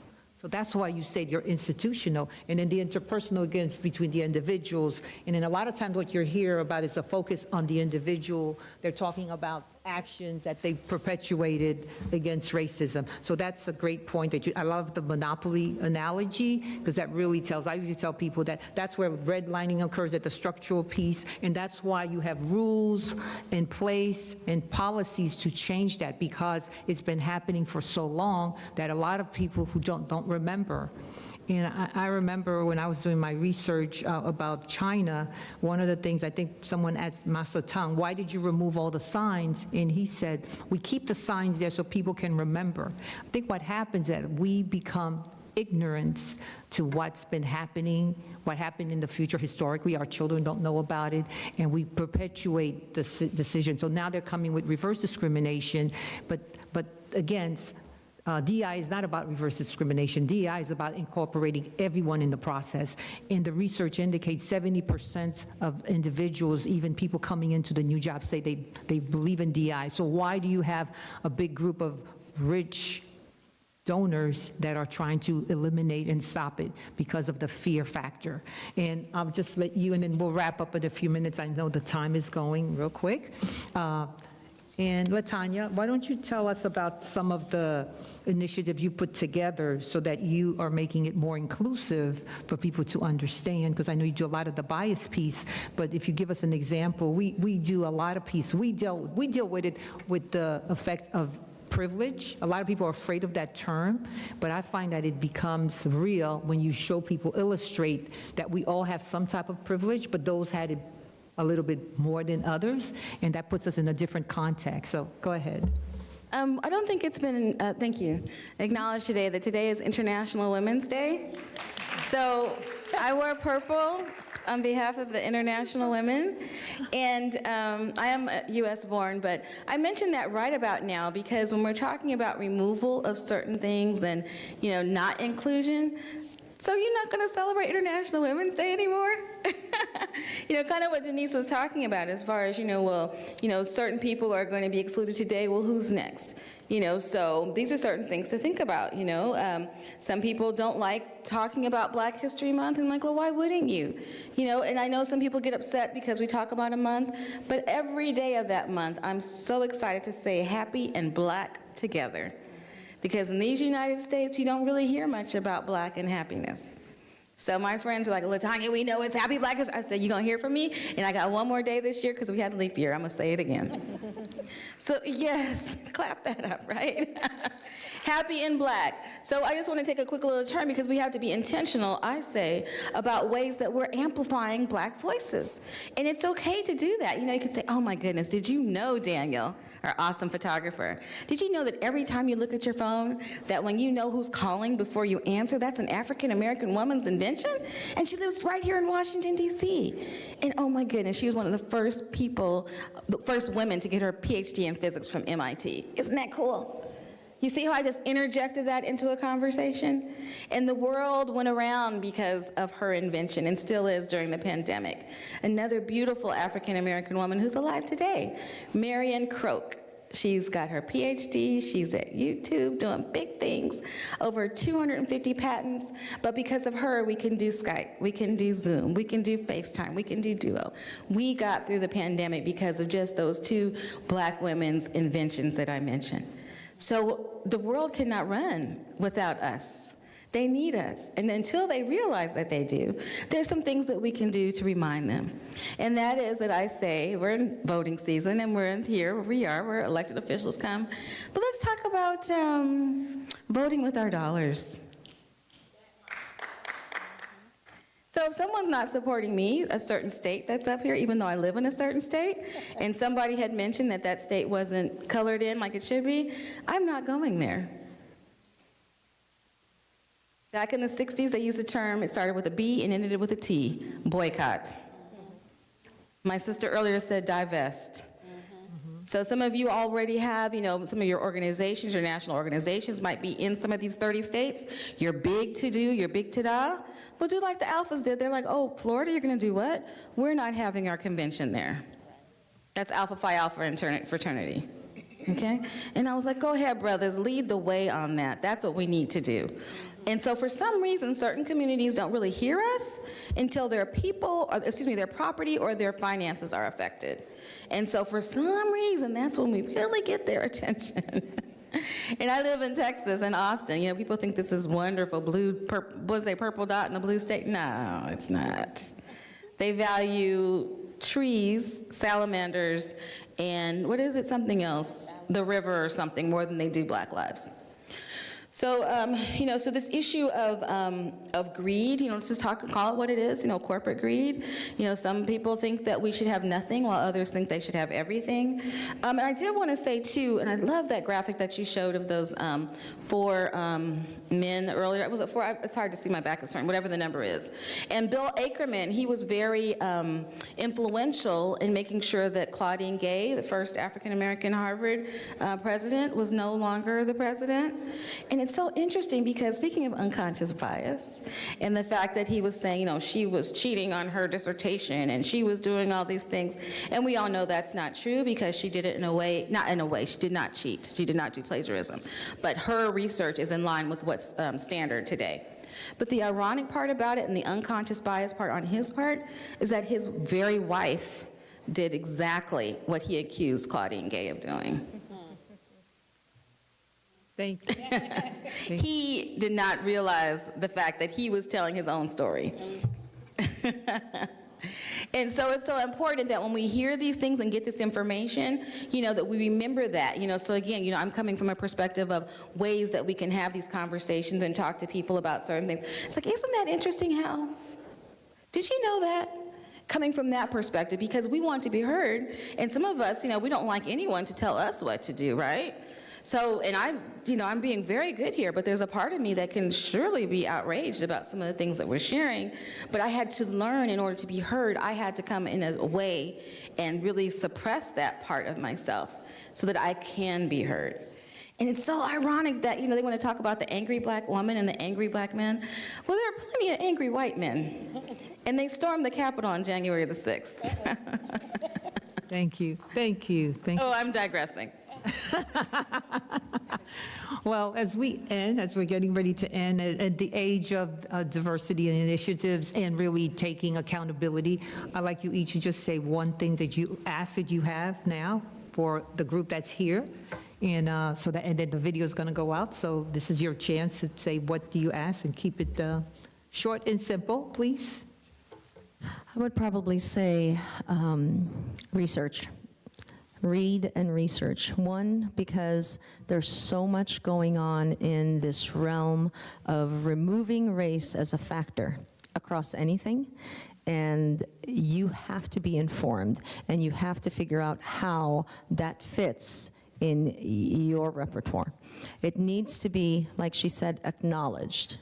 So that's why you say you're institutional. And then the interpersonal against between the individuals. And then a lot of times what you hear about is a focus on the individual. They're talking about actions that they perpetuated against racism. So that's a great point that I love the Monopoly analogy, because that really tells, I usually tell people that that's where redlining occurs, at the structural piece, and that's why you have rules in place and policies to change that, because it's been happening for so long that a lot of people who don't remember. And I remember when I was doing my research about China, one of the things, I think someone asked Masa Tang, why did you remove all the signs? And he said, we keep the signs there so people can remember. I think what happens is that we become ignorance to what's been happening, what happened in the future historically. Our children don't know about it, and we perpetuate the decision. So now they're coming with reverse discrimination, but again, DI is not about reverse discrimination. DI is about incorporating everyone in the process. And the research indicates 70% of individuals, even people coming into the new job, say they believe in DI. So why do you have a big group of rich donors that are trying to eliminate and stop it because of the fear factor? And I'll just let you, and then we'll wrap up in a few minutes. I know the time is going real quick. And LaTanya, why don't you tell us about some of the initiatives you put together so that you are making it more inclusive for people to understand? Because I know you do a lot of the bias piece, but if you give us an example, we do a lot of piece. We deal with it with the effect of privilege. A lot of people are afraid of that term, but I find that it becomes real when you show people, illustrate that we all have some type of privilege, but those had it a little bit more than others, and that puts us in a different context. So go ahead. I don't think it's been, thank you, acknowledged today that today is International Women's Day. So I wore purple on behalf of the international women, and I am US born, but I mention that right about now because when we're talking about removal of certain things and, not inclusion, so you're not going to celebrate International Women's Day anymore? Kind of what Denise was talking about as far as, certain people are going to be excluded today. Well, who's next? So these are certain things to think about, Some people don't like talking about Black History Month, and I'm like, well, why wouldn't you? And I know some people get upset because we talk about a month, but every day of that month, I'm so excited to say happy and Black together. Because in these United States, you don't really hear much about Black and happiness. So my friends are like, LaTanya, we know it's happy Black History. I said, you gonna hear from me? And I got one more day this year because we had a leap year. I'm gonna say it again. So yes, clap that up, right? Happy and Black. So I just want to take a quick little turn because we have to be intentional, I say, about ways that we're amplifying Black voices. And it's okay to do that. You can say, oh my goodness, did you know, Daniel, our awesome photographer, did you know that every time you look at your phone, that when you know who's calling before you answer, that's an African-American woman's invention? And she lives right here in Washington, D.C. And oh my goodness, she was one of the first women to get her PhD in physics from MIT. Isn't that cool? You see how I just interjected that into a conversation? And the world went around because of her invention and still is during the pandemic. Another beautiful African-American woman who's alive today, Marion Croak. She's got her PhD, she's at YouTube doing big things, over 250 patents, but because of her, we can do Skype, we can do Zoom, we can do FaceTime, we can do Duo. We got through the pandemic because of just those two Black women's inventions that I mentioned. So the world cannot run without us. They need us. And until they realize that they do, there's some things that we can do to remind them. And that is that I say, we're in voting season and we're in here where we are, where elected officials come. But let's talk about voting with our dollars. So if someone's not supporting me, a certain state that's up here, even though I live in a certain state, and somebody had mentioned that that state wasn't colored in like it should be, I'm not going there. Back in the 60s, they used a term, it started with a B and ended with a T, boycott. My sister earlier said divest. So some of you already have, some of your organizations, your national organizations might be in some of these 30 states. You're big to do, you're big to-da. Well, do like the Alphas did. They're like, oh, Florida, you're gonna do what? We're not having our convention there. That's Alpha Phi Alpha fraternity, okay? And I was like, go ahead, brothers, lead the way on that. That's what we need to do. And so for some reason, certain communities don't really hear us until their their property or their finances are affected. And so for some reason, that's when we really get their attention. And I live in Texas, in Austin. People think this is wonderful, purple dot in a blue state. No, it's not. They value trees, salamanders, and something else, the river or something, more than they do Black lives. So, so this issue of greed, let's just call it what it is, corporate greed. Some people think that we should have nothing while others think they should have everything. And I did want to say too, and I love that graphic that you showed of those 4 men earlier. Was it 4? It's hard to see, my back is turned, whatever the number is. And Bill Ackerman, he was very influential in making sure that Claudine Gay, the first African-American Harvard president, was no longer the president. And it's so interesting because, speaking of unconscious bias and the fact that he was saying, she was cheating on her dissertation and she was doing all these things, and we all know that's not true because she did it she did not cheat, she did not do plagiarism, but her research is in line with what's standard today. But the ironic part about it, and the unconscious bias part on his part, is that his very wife did exactly what he accused Claudine Gay of doing. Thank you. He did not realize the fact that he was telling his own story. And so it's so important that when we hear these things and get this information, that we remember that. So again, I'm coming from a perspective of ways that we can have these conversations and talk to people about certain things. It's like, isn't that interesting, Hal? Did you know that? Coming from that perspective, because we want to be heard, and some of us, we don't like anyone to tell us what to do, right? So, and I'm being very good here, but there's a part of me that can surely be outraged about some of the things that we're sharing. But I had to learn, in order to be heard, I had to come in a way and really suppress that part of myself so that I can be heard. And it's so ironic that, they want to talk about the angry black woman and the angry black man. Well, there are plenty of angry white men, and they stormed the Capitol on January the 6th. Thank you. Thank you. Thank you. Oh, I'm digressing. Well, as we're getting ready to end, at the age of diversity and initiatives and really taking accountability, I'd like you each to just say one thing that you ask that you have now for the group that's here. And and then the video is going to go out. So this is your chance to say, what do you ask? And keep it short and simple, please. I would probably say research. Read and research. One, because there's so much going on in this realm of removing race as a factor across anything, and you have to be informed, and you have to figure out how that fits in your repertoire. It needs to be, like she said, acknowledged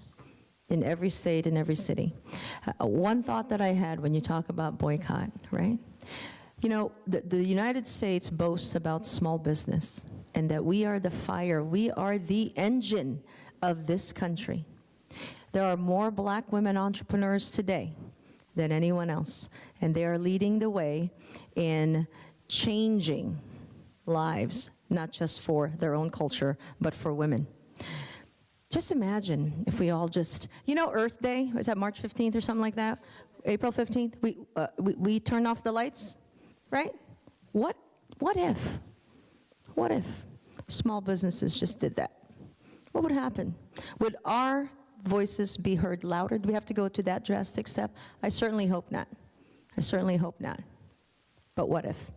in every state, in every city. One thought that I had when you talk about boycott, right? The United States boasts about small business and that we are the fire, we are the engine of this country. There are more black women entrepreneurs today than anyone else, and they are leading the way in changing lives, not just for their own culture, but for women. Just imagine if we all just, Earth Day, was that March 15th or something like that? April 15th, we turn off the lights? Right? What if small businesses just did that? What would happen? Would our voices be heard louder? Do we have to go to that drastic step? I certainly hope not. But what if?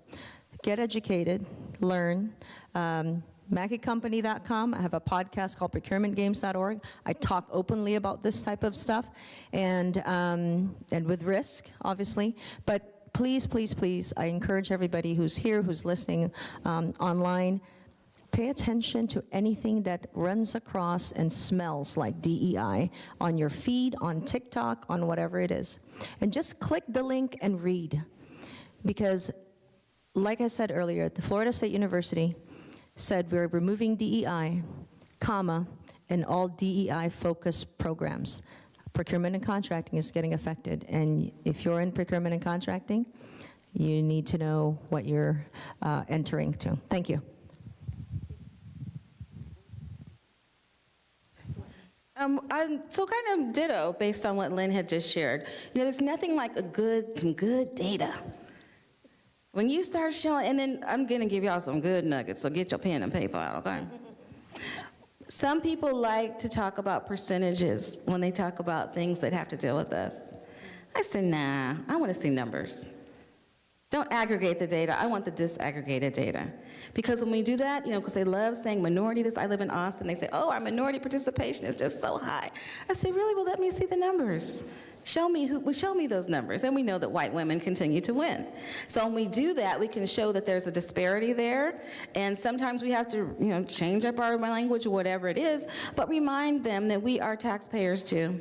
Get educated, learn. MackeyCompany.com. I have a podcast called procurementgames.org. I talk openly about this type of stuff, and with risk, obviously. But please, please, please, I encourage everybody who's here, who's listening online, pay attention to anything that runs across and smells like DEI on your feed, on TikTok, on whatever it is. And just click the link and read. Because, like I said earlier, the Florida State University said we're removing DEI, and all DEI-focused programs. Procurement and contracting is getting affected, and if you're in procurement and contracting, you need to know what you're entering to. Thank you. So kind of ditto based on what Lynn had just shared. There's nothing like some good data. When you start showing, and then I'm gonna give y'all some good nuggets, so get your pen and paper out, okay? Some people like to talk about percentages when they talk about things that have to deal with us. I said, nah, I want to see numbers. Don't aggregate the data. I want the disaggregated data. Because when we do that, because they love saying minority, I live in Austin, they say, oh, our minority participation is just so high. I say, really? Well, let me see the numbers. Show me those numbers, and we know that white women continue to win. So when we do that, we can show that there's a disparity there, and sometimes we have to, change up our language or whatever it is, but remind them that we are taxpayers too,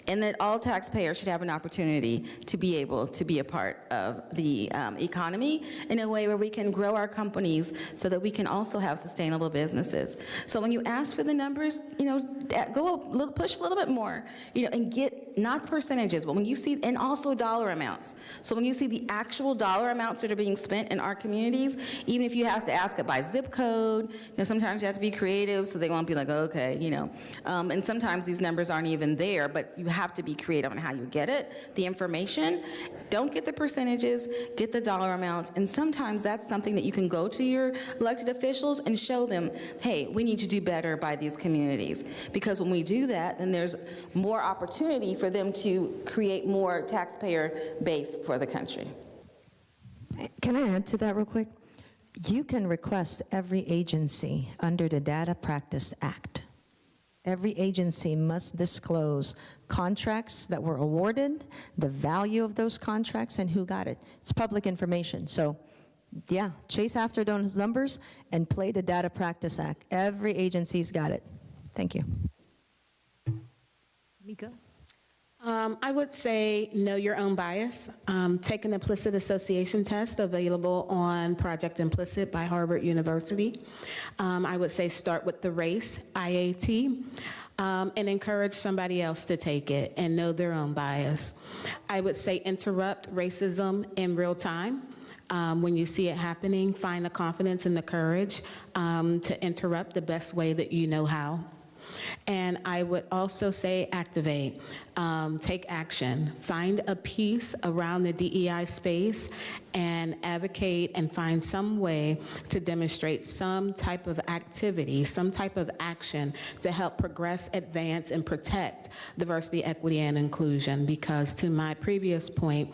and that all taxpayers should have an opportunity to be able to be a part of the economy in a way where we can grow our companies so that we can also have sustainable businesses. So when you ask for the numbers, push a little bit more, and get not percentages, but when you see, and also dollar amounts. So when you see the actual dollar amounts that are being spent in our communities, even if you have to ask it by zip code, sometimes you have to be creative so they won't be like, okay, and sometimes these numbers aren't even there, but you have to be creative on how you get it, the information. Don't get the percentages, get the dollar amounts, and sometimes that's something that you can go to your elected officials and show them, hey, we need to do better by these communities. Because when we do that, then there's more opportunity for them to create more taxpayer base for the country. Can I add to that real quick? You can request every agency under the Data Practice Act. Every agency must disclose contracts that were awarded, the value of those contracts, and who got it. It's public information. So, yeah, chase after those numbers and play the Data Practice Act. Every agency's got it. Thank you. Mika? I would say know your own bias. Take an implicit association test available on Project Implicit by Harvard University. I would say start with the RACE, IAT, and encourage somebody else to take it and know their own bias. I would say interrupt racism in real time. When you see it happening, find the confidence and the courage to interrupt the best way that you know how. And I would also say activate, take action, find a piece around the DEI space and advocate and find some way to demonstrate some type of activity, some type of action to help progress, advance, and protect diversity, equity, and inclusion. Because to my previous point,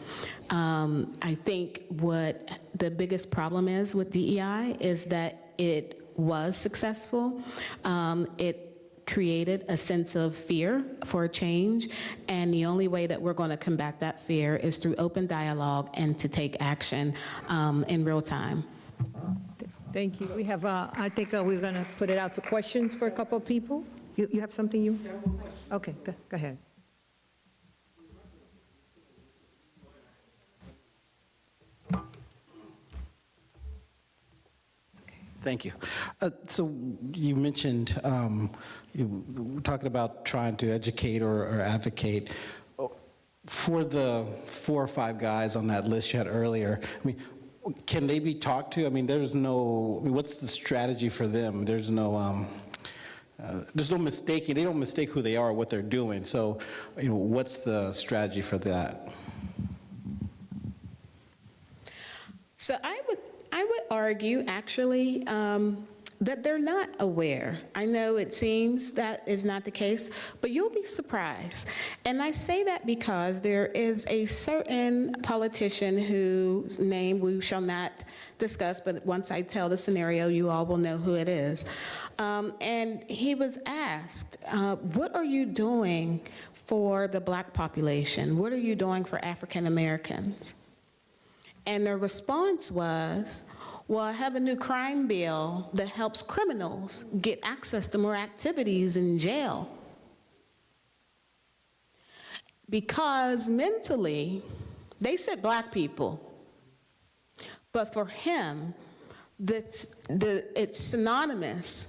I think what the biggest problem is with DEI is that it was successful. It created a sense of fear for change, and the only way that we're going to combat that fear is through open dialogue and to take action in real time. Thank you. We have, I think we're going to put it out to questions for a couple of people. You have something you? Okay, go ahead. Thank you. So you mentioned, you were talking about trying to educate or advocate. For the 4 or 5 guys on that list you had earlier, can they be talked to? What's the strategy for them? There's no mistaking. They don't mistake who they are or what they're doing. So, what's the strategy for that? So I would argue, actually, that they're not aware. I know it seems that is not the case, but you'll be surprised. And I say that because there is a certain politician whose name we shall not discuss, but once I tell the scenario, you all will know who it is. And he was asked, what are you doing for the Black population? What are you doing for African Americans? And the response was, well, I have a new crime bill that helps criminals get access to more activities in jail. Because mentally, they said Black people, but for him, it's synonymous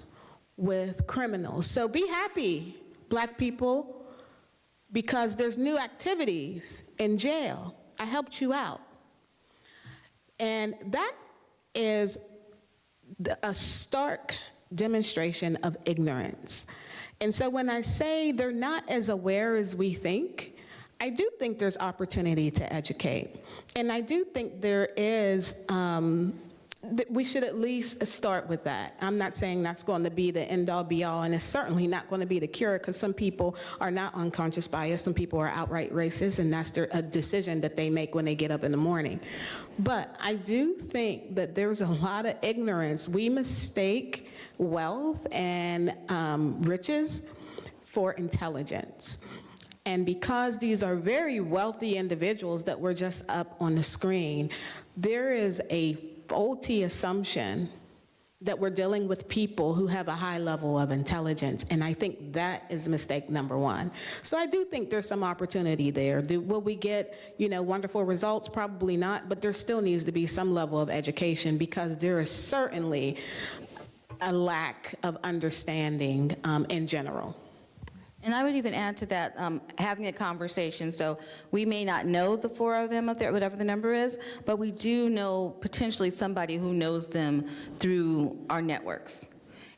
with criminals. So be happy, Black people, because there's new activities in jail. I helped you out. And that is a stark demonstration of ignorance. And so when I say they're not as aware as we think, I do think there's opportunity to educate. And I do think there is we should at least start with that. I'm not saying that's going to be the end-all, be-all, and it's certainly not going to be the cure, because some people are not unconscious bias, some people are outright racist, and that's a decision that they make when they get up in the morning. But I do think that there's a lot of ignorance. We mistake wealth and riches for intelligence. And because these are very wealthy individuals that were just up on the screen, there is a faulty assumption that we're dealing with people who have a high level of intelligence, and I think that is mistake number one. So I do think there's some opportunity there. Will we get, wonderful results? Probably not, but there still needs to be some level of education, because there is certainly a lack of understanding in general. And I would even add to that, having a conversation. So we may not know the 4 of them up there, whatever the number is, but we do know potentially somebody who knows them through our networks.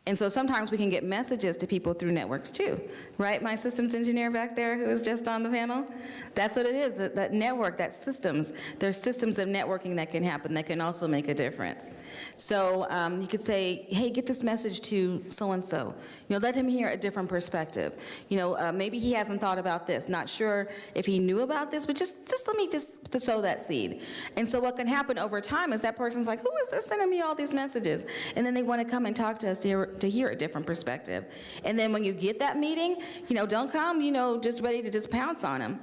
And so sometimes we can get messages to people through networks too, right? My systems engineer back there who was just on the panel, that's what it is, that network, that systems. There's systems of networking that can happen that can also make a difference. So you could say, hey, get this message to so-and-so. Let him hear a different perspective. Maybe he hasn't thought about this, not sure if he knew about this, but just let me just to sow that seed. And so what can happen over time is that person's like, who is this sending me all these messages? And then they want to come and talk to us to hear a different perspective. And then when you get that meeting, don't come, just ready to just pounce on them.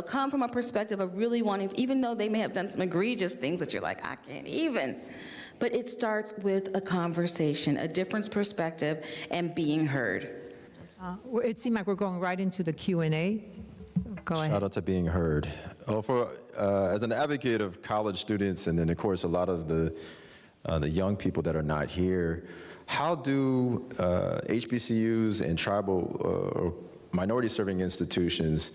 Come from a perspective of really wanting to, even though they may have done some egregious things that you're like, I can't even. But it starts with a conversation, a different perspective, and being heard. It seemed like we're going right into the Q&A. So go ahead. Shout out to being heard. As an advocate of college students, and then of course a lot of the young people that are not here, how do HBCUs and tribal or minority-serving institutions,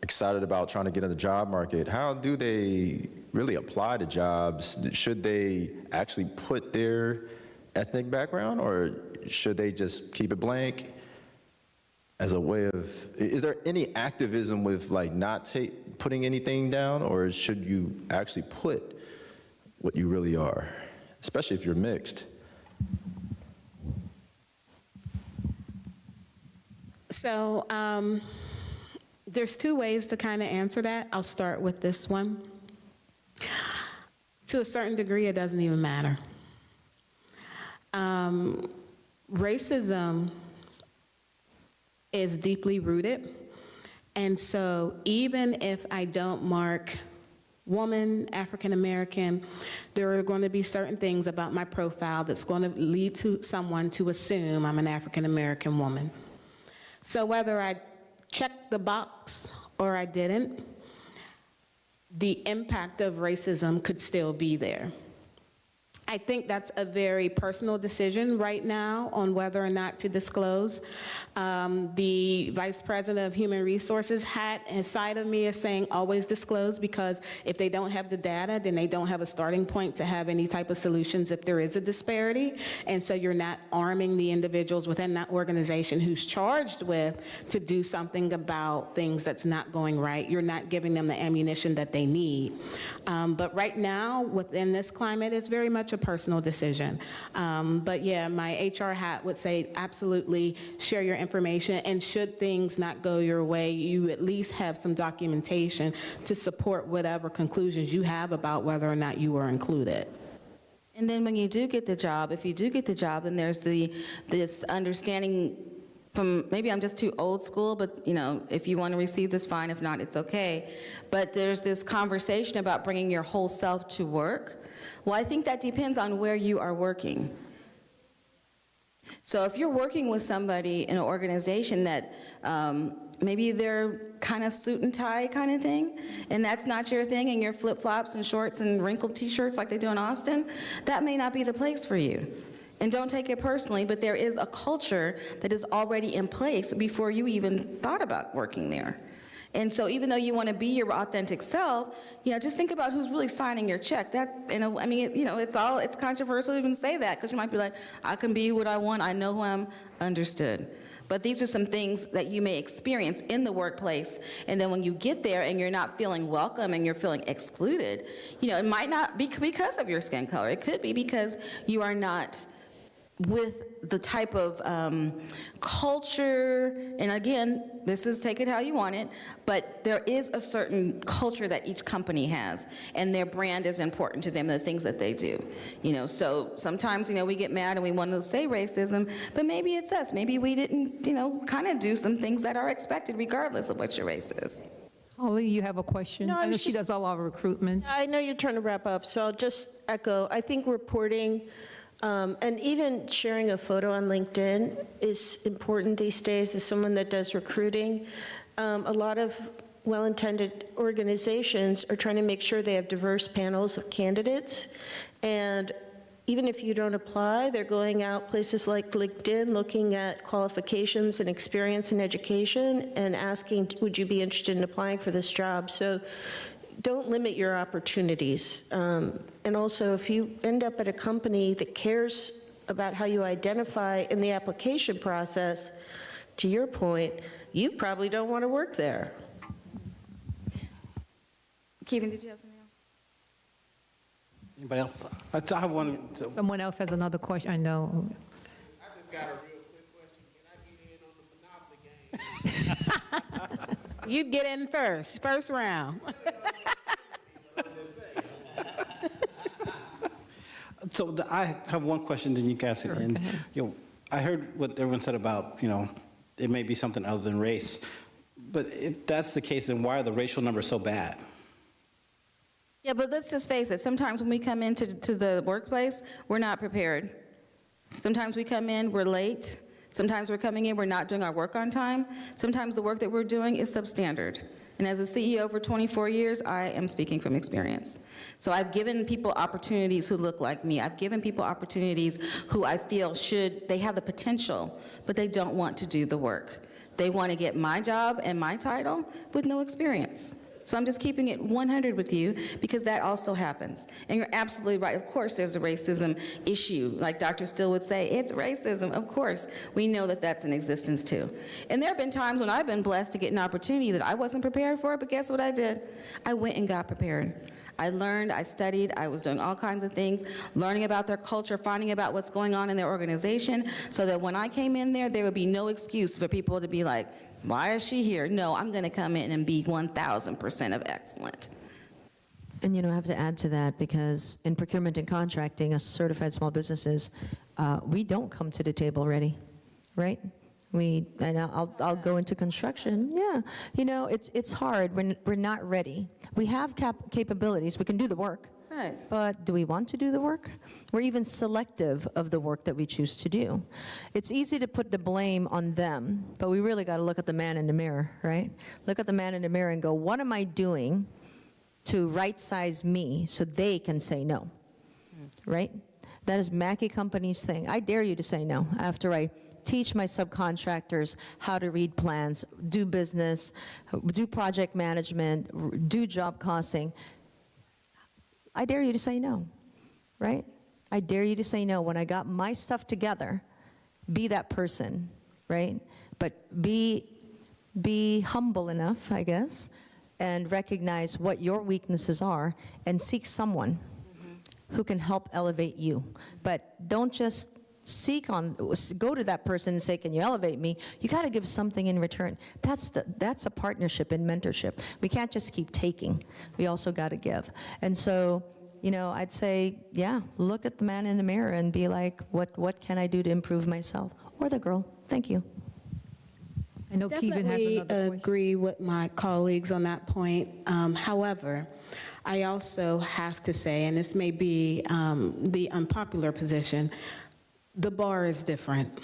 excited about trying to get in the job market, how do they really apply to jobs? Should they actually put their ethnic background, or should they just keep it blank as a way of, is there any activism with not putting anything down, or should you actually put what you really are, especially if you're mixed? So there's 2 ways to kind of answer that. I'll start with this one. To a certain degree, it doesn't even matter. Racism is deeply rooted, and so even if I don't mark woman, African American, there are going to be certain things about my profile that's going to lead to someone to assume I'm an African American woman. So whether I checked the box or I didn't, the impact of racism could still be there. I think that's a very personal decision right now on whether or not to disclose. The Vice President of Human Resources had a side of me as saying always disclose, because if they don't have the data, then they don't have a starting point to have any type of solutions if there is a disparity. And so you're not arming the individuals within that organization who's charged with to do something about things that's not going right. You're not giving them the ammunition that they need. But right now, within this climate, it's very much a personal decision. But yeah, my HR hat would say absolutely share your information, and should things not go your way, you at least have some documentation to support whatever conclusions you have about whether or not you were included. And then when you do get the job, if you do get the job, then there's this understanding from, maybe I'm just too old school, but if you want to receive this, fine. If not, it's okay. But there's this conversation about bringing your whole self to work. Well, I think that depends on where you are working. So if you're working with somebody in an organization that maybe they're kind of suit and tie kind of thing, and that's not your thing, and you're flip-flops and shorts and wrinkled t-shirts like they do in Austin, that may not be the place for you. And don't take it personally, but there is a culture that is already in place before you even thought about working there. And so even though you want to be your authentic self, just think about who's really signing your check. It's controversial to even say that, because you might be like, I can be what I want, I know who I'm, understood. But these are some things that you may experience in the workplace, and then when you get there and you're not feeling welcome and you're feeling excluded, it might not be because of your skin color. It could be because you are not with the type of culture, and again, this is take it how you want it, but there is a certain culture that each company has, and their brand is important to them, the things that they do. So sometimes, we get mad and we want to say racism, but maybe it's us. Maybe we didn't, kind of do some things that are expected regardless of what your race is. Holly, you have a question? No, I know she does all our recruitment. I know you're trying to wrap up, so I'll just echo. I think reporting and even sharing a photo on LinkedIn is important these days as someone that does recruiting. A lot of well-intended organizations are trying to make sure they have diverse panels of candidates. And even if you don't apply, they're going out places like LinkedIn, looking at qualifications and experience and education and asking, would you be interested in applying for this job? So don't limit your opportunities. And also, if you end up at a company that cares about how you identify in the application process, to your point, you probably don't want to work there. Kevin, did you have something else? Anybody else? I have one. Someone else has another question, I know. I just got a real quick question. Can I get in on the Monopoly game? You get in first round. So I have one question, then you guys can end. I heard what everyone said about, it may be something other than race. But if that's the case, then why are the racial numbers so bad? Yeah, but let's just face it. Sometimes when we come into the workplace, we're not prepared. Sometimes we come in, we're late. Sometimes we're coming in, we're not doing our work on time. Sometimes the work that we're doing is substandard. And as a CEO for 24 years, I am speaking from experience. So I've given people opportunities who look like me. I've given people opportunities who I feel they have the potential, but they don't want to do the work. They want to get my job and my title with no experience. So I'm just keeping it 100 with you because that also happens. And you're absolutely right. Of course there's a racism issue. Like Dr. Still would say, it's racism. Of course. We know that that's in existence too. And there have been times when I've been blessed to get an opportunity that I wasn't prepared for, but guess what I did? I went and got prepared. I learned, I studied, I was doing all kinds of things, learning about their culture, finding about what's going on in their organization, so that when I came in there would be no excuse for people to be like, why is she here? No, I'm going to come in and be 1,000% of excellent. And I have to add to that because in procurement and contracting, as certified small businesses, we don't come to the table ready, right? And I'll go into construction. Yeah, it's hard when we're not ready. We have capabilities. We can do the work. Right. But do we want to do the work? We're even selective of the work that we choose to do. It's easy to put the blame on them, but we really got to look at the man in the mirror, right? Look at the man in the mirror and go, what am I doing to right-size me so they can say no, right? That is Mackey Company's thing. I dare you to say no after I teach my subcontractors how to read plans, do business, do project management, do job costing. I dare you to say no, right? I dare you to say no. When I got my stuff together, be that person, right? But be humble enough, I guess, and recognize what your weaknesses are and seek someone who can help elevate you. But don't just go to that person and say, can you elevate me? You got to give something in return. That's a partnership in mentorship. We can't just keep taking. We also got to give. And so, I'd say, look at the man in the mirror and be like, what can I do to improve myself? Or the girl. Thank you. I know Kevin has another question. Agree with my colleagues on that point. However, I also have to say, and this may be the unpopular position, the bar is different.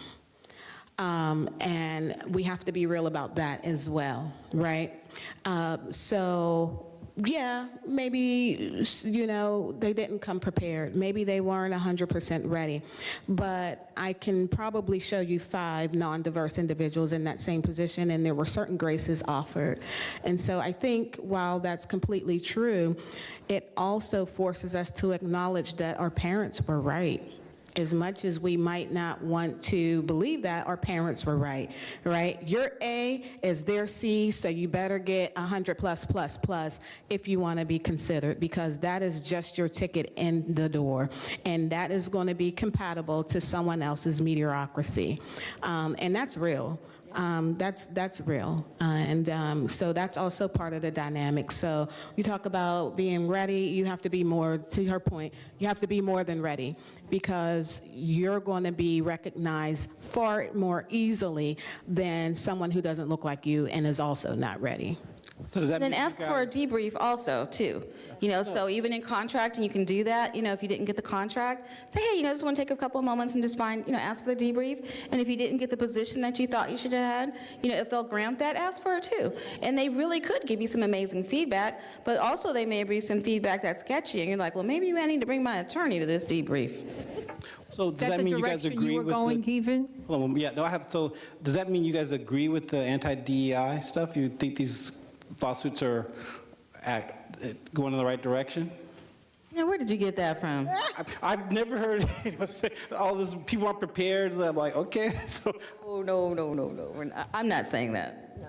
And we have to be real about that as well, right? Maybe, they didn't come prepared. Maybe they weren't 100% ready. But I can probably show you 5 non-diverse individuals in that same position, and there were certain graces offered. And so I think while that's completely true, it also forces us to acknowledge that our parents were right. As much as we might not want to believe that, our parents were right? Your A is their C, so you better get 100 plus if you want to be considered, because that is just your ticket in the door, and that is going to be compatible to someone else's mediocrity, and that's real. That's real, and so that's also part of the dynamic. So you talk about being ready, you have to be more, to her point, you have to be more than ready, because you're going to be recognized far more easily than someone who doesn't look like you and is also not ready. So does that Then mean you ask for a guys- debrief also, too. So even in contract, and you can do that, if you didn't get the contract, say, hey, just want to take a couple of moments and just ask for the debrief. And if you didn't get the position that you thought you should have had, if they'll grant that, ask for it too. And they really could give you some amazing feedback, but also they may be some feedback that's sketchy, and you're like, well, maybe I need to bring my attorney to this debrief. So does Is that the mean you guys direction agree you were with going, Kevin? Hold on, yeah, no, I have, so does that mean you guys agree with the anti-DEI stuff? You think these lawsuits are going in the right direction? Now, where did you get that from? I've never heard anyone say all this, people aren't prepared. I'm like, okay, so. Oh, no. I'm not saying that.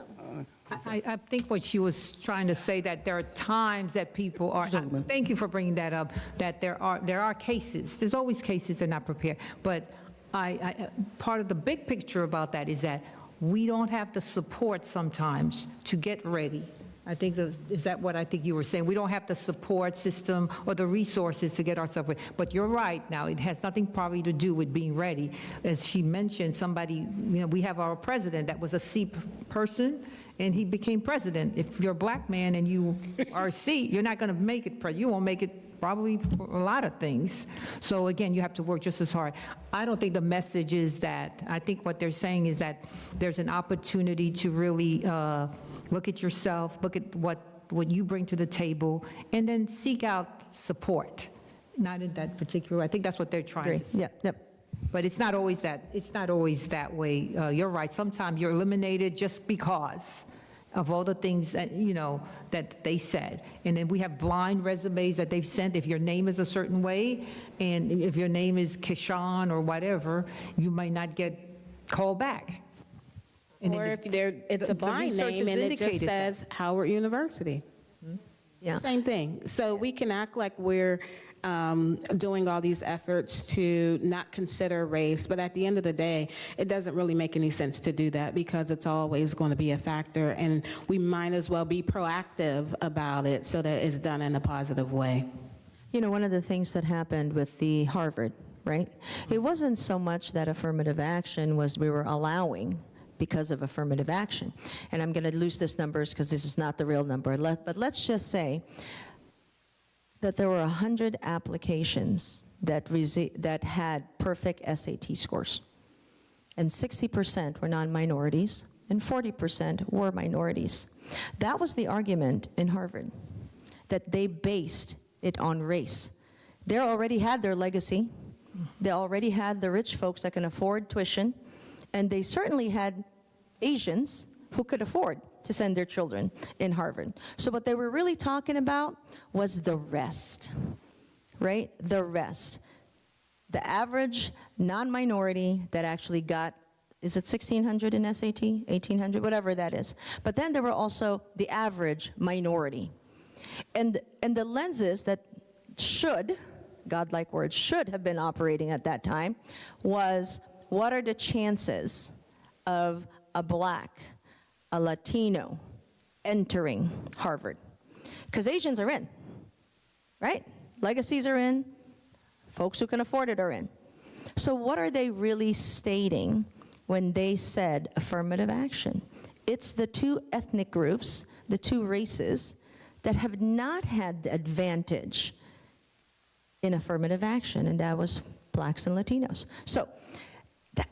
I think what she was trying to say, that there are times that people are, thank you for bringing that up, that there are cases, there's always cases they're not prepared, but part of the big picture about that is that we don't have the support sometimes to get ready. I think, is that what I think you were saying? We don't have the support system or the resources to get ourselves ready. But you're right now, it has nothing probably to do with being ready. As she mentioned, we have our president that was a C person, and he became president. If you're a black man and you are a C, you're not going to make it president. You won't make it probably for a lot of things. So again, you have to work just as hard. I don't think the message is that. I think what they're saying is that there's an opportunity to really look at yourself, look at what you bring to the table, and then seek out support. Not in that particular, I think that's what they're trying to say. Yep. But it's not always that way. You're right. Sometimes you're eliminated just because of all the things that, that they said. And then we have blind resumes that they've sent. If your name is a certain way, and if your name is Kishan or whatever, you might not get called back. And Or then if it's a blind name and it just says Howard University. Yeah. Same thing. So we can act like we're doing all these efforts to not consider race, but at the end of the day, it doesn't really make any sense to do that, because it's always going to be a factor, and we might as well be proactive about it so that it's done in a positive way. One of the things that happened with the Harvard, right? It wasn't so much that affirmative action was we were allowing because of affirmative action. And I'm going to lose this numbers because this is not the real number. But let's just say that there were 100 applications that had perfect SAT scores. And 60% were non-minorities, and 40% were minorities. That was the argument in Harvard, that they based it on race. They already had their legacy. They already had the rich folks that can afford tuition, and they certainly had Asians who could afford to send their children in Harvard. So what they were really talking about was the rest, right? The rest. The average non-minority that actually got, is it 1,600 in SAT, 1,800, whatever that is. But then there were also the average minority. And the lenses that should, godlike words, should have been operating at that time was, what are the chances of a black, a Latino entering Harvard? Because Asians are in, right? Legacies are in, folks who can afford it are in. So what are they really stating when they said affirmative action? It's the two ethnic groups, the two races, that have not had the advantage in affirmative action, and that was blacks and Latinos. So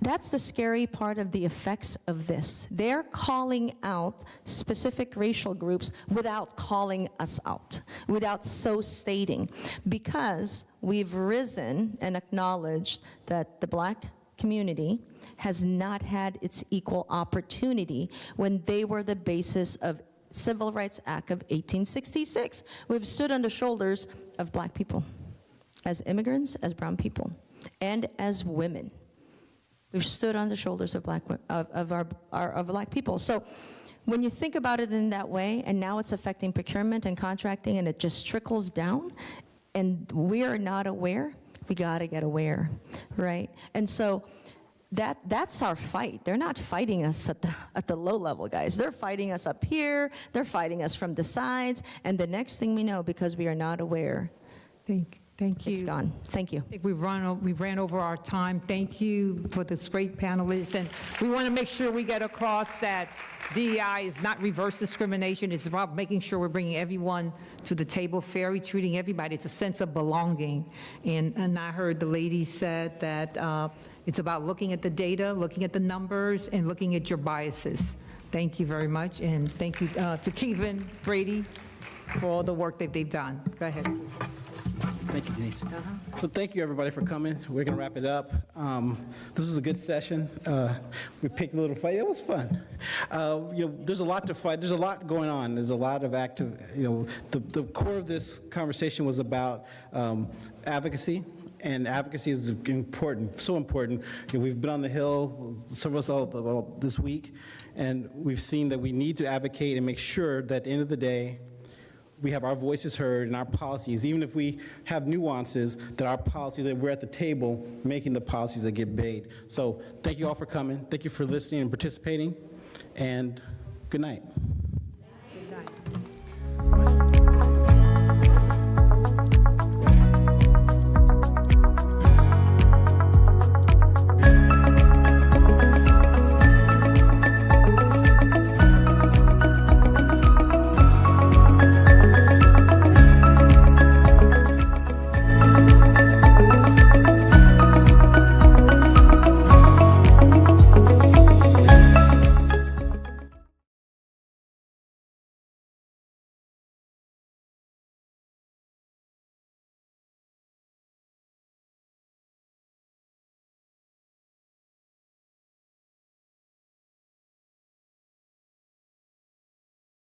that's the scary part of the effects of this. They're calling out specific racial groups without calling us out, without so stating, because we've risen and acknowledged that the black community has not had its equal opportunity when they were the basis of Civil Rights Act of 1866. We've stood on the shoulders of black people, as immigrants, as brown people. and as women. We've stood on the shoulders of black people. So when you think about it in that way, and now it's affecting procurement and contracting, and it just trickles down, and we are not aware, we got to get aware, right? And so that's our fight. They're not fighting us at the low level, guys. They're fighting us up here. They're fighting us from the sides. And the next thing we know, because we are not aware, Thank you. it's gone. Thank you. I think we ran over our time. Thank you for this great panelists, and we want to make sure we get across that DEI is not reverse discrimination. It's about making sure we're bringing everyone to the table, fairly treating everybody. It's a sense of belonging, and I heard the lady said that it's about looking at the data, looking at the numbers, and looking at your biases. Thank you very much, and thank you to Kevin Brady for all the work that they've done. Go ahead. Thank you, Denise. So thank you, everybody, for coming. We're going to wrap it up. This was a good session. We picked a little fight. It was fun. There's a lot to fight. There's a lot going on. There's a lot of active, the core of this conversation was about advocacy. And advocacy is important, so important. We've been on the Hill, some of us all this week, and we've seen that we need to advocate and make sure that at the end of the day, we have our voices heard and our policies, even if we have nuances, that our policies, that we're at the table making the policies that get made. So thank you all for coming. Thank you for listening and participating, and good night.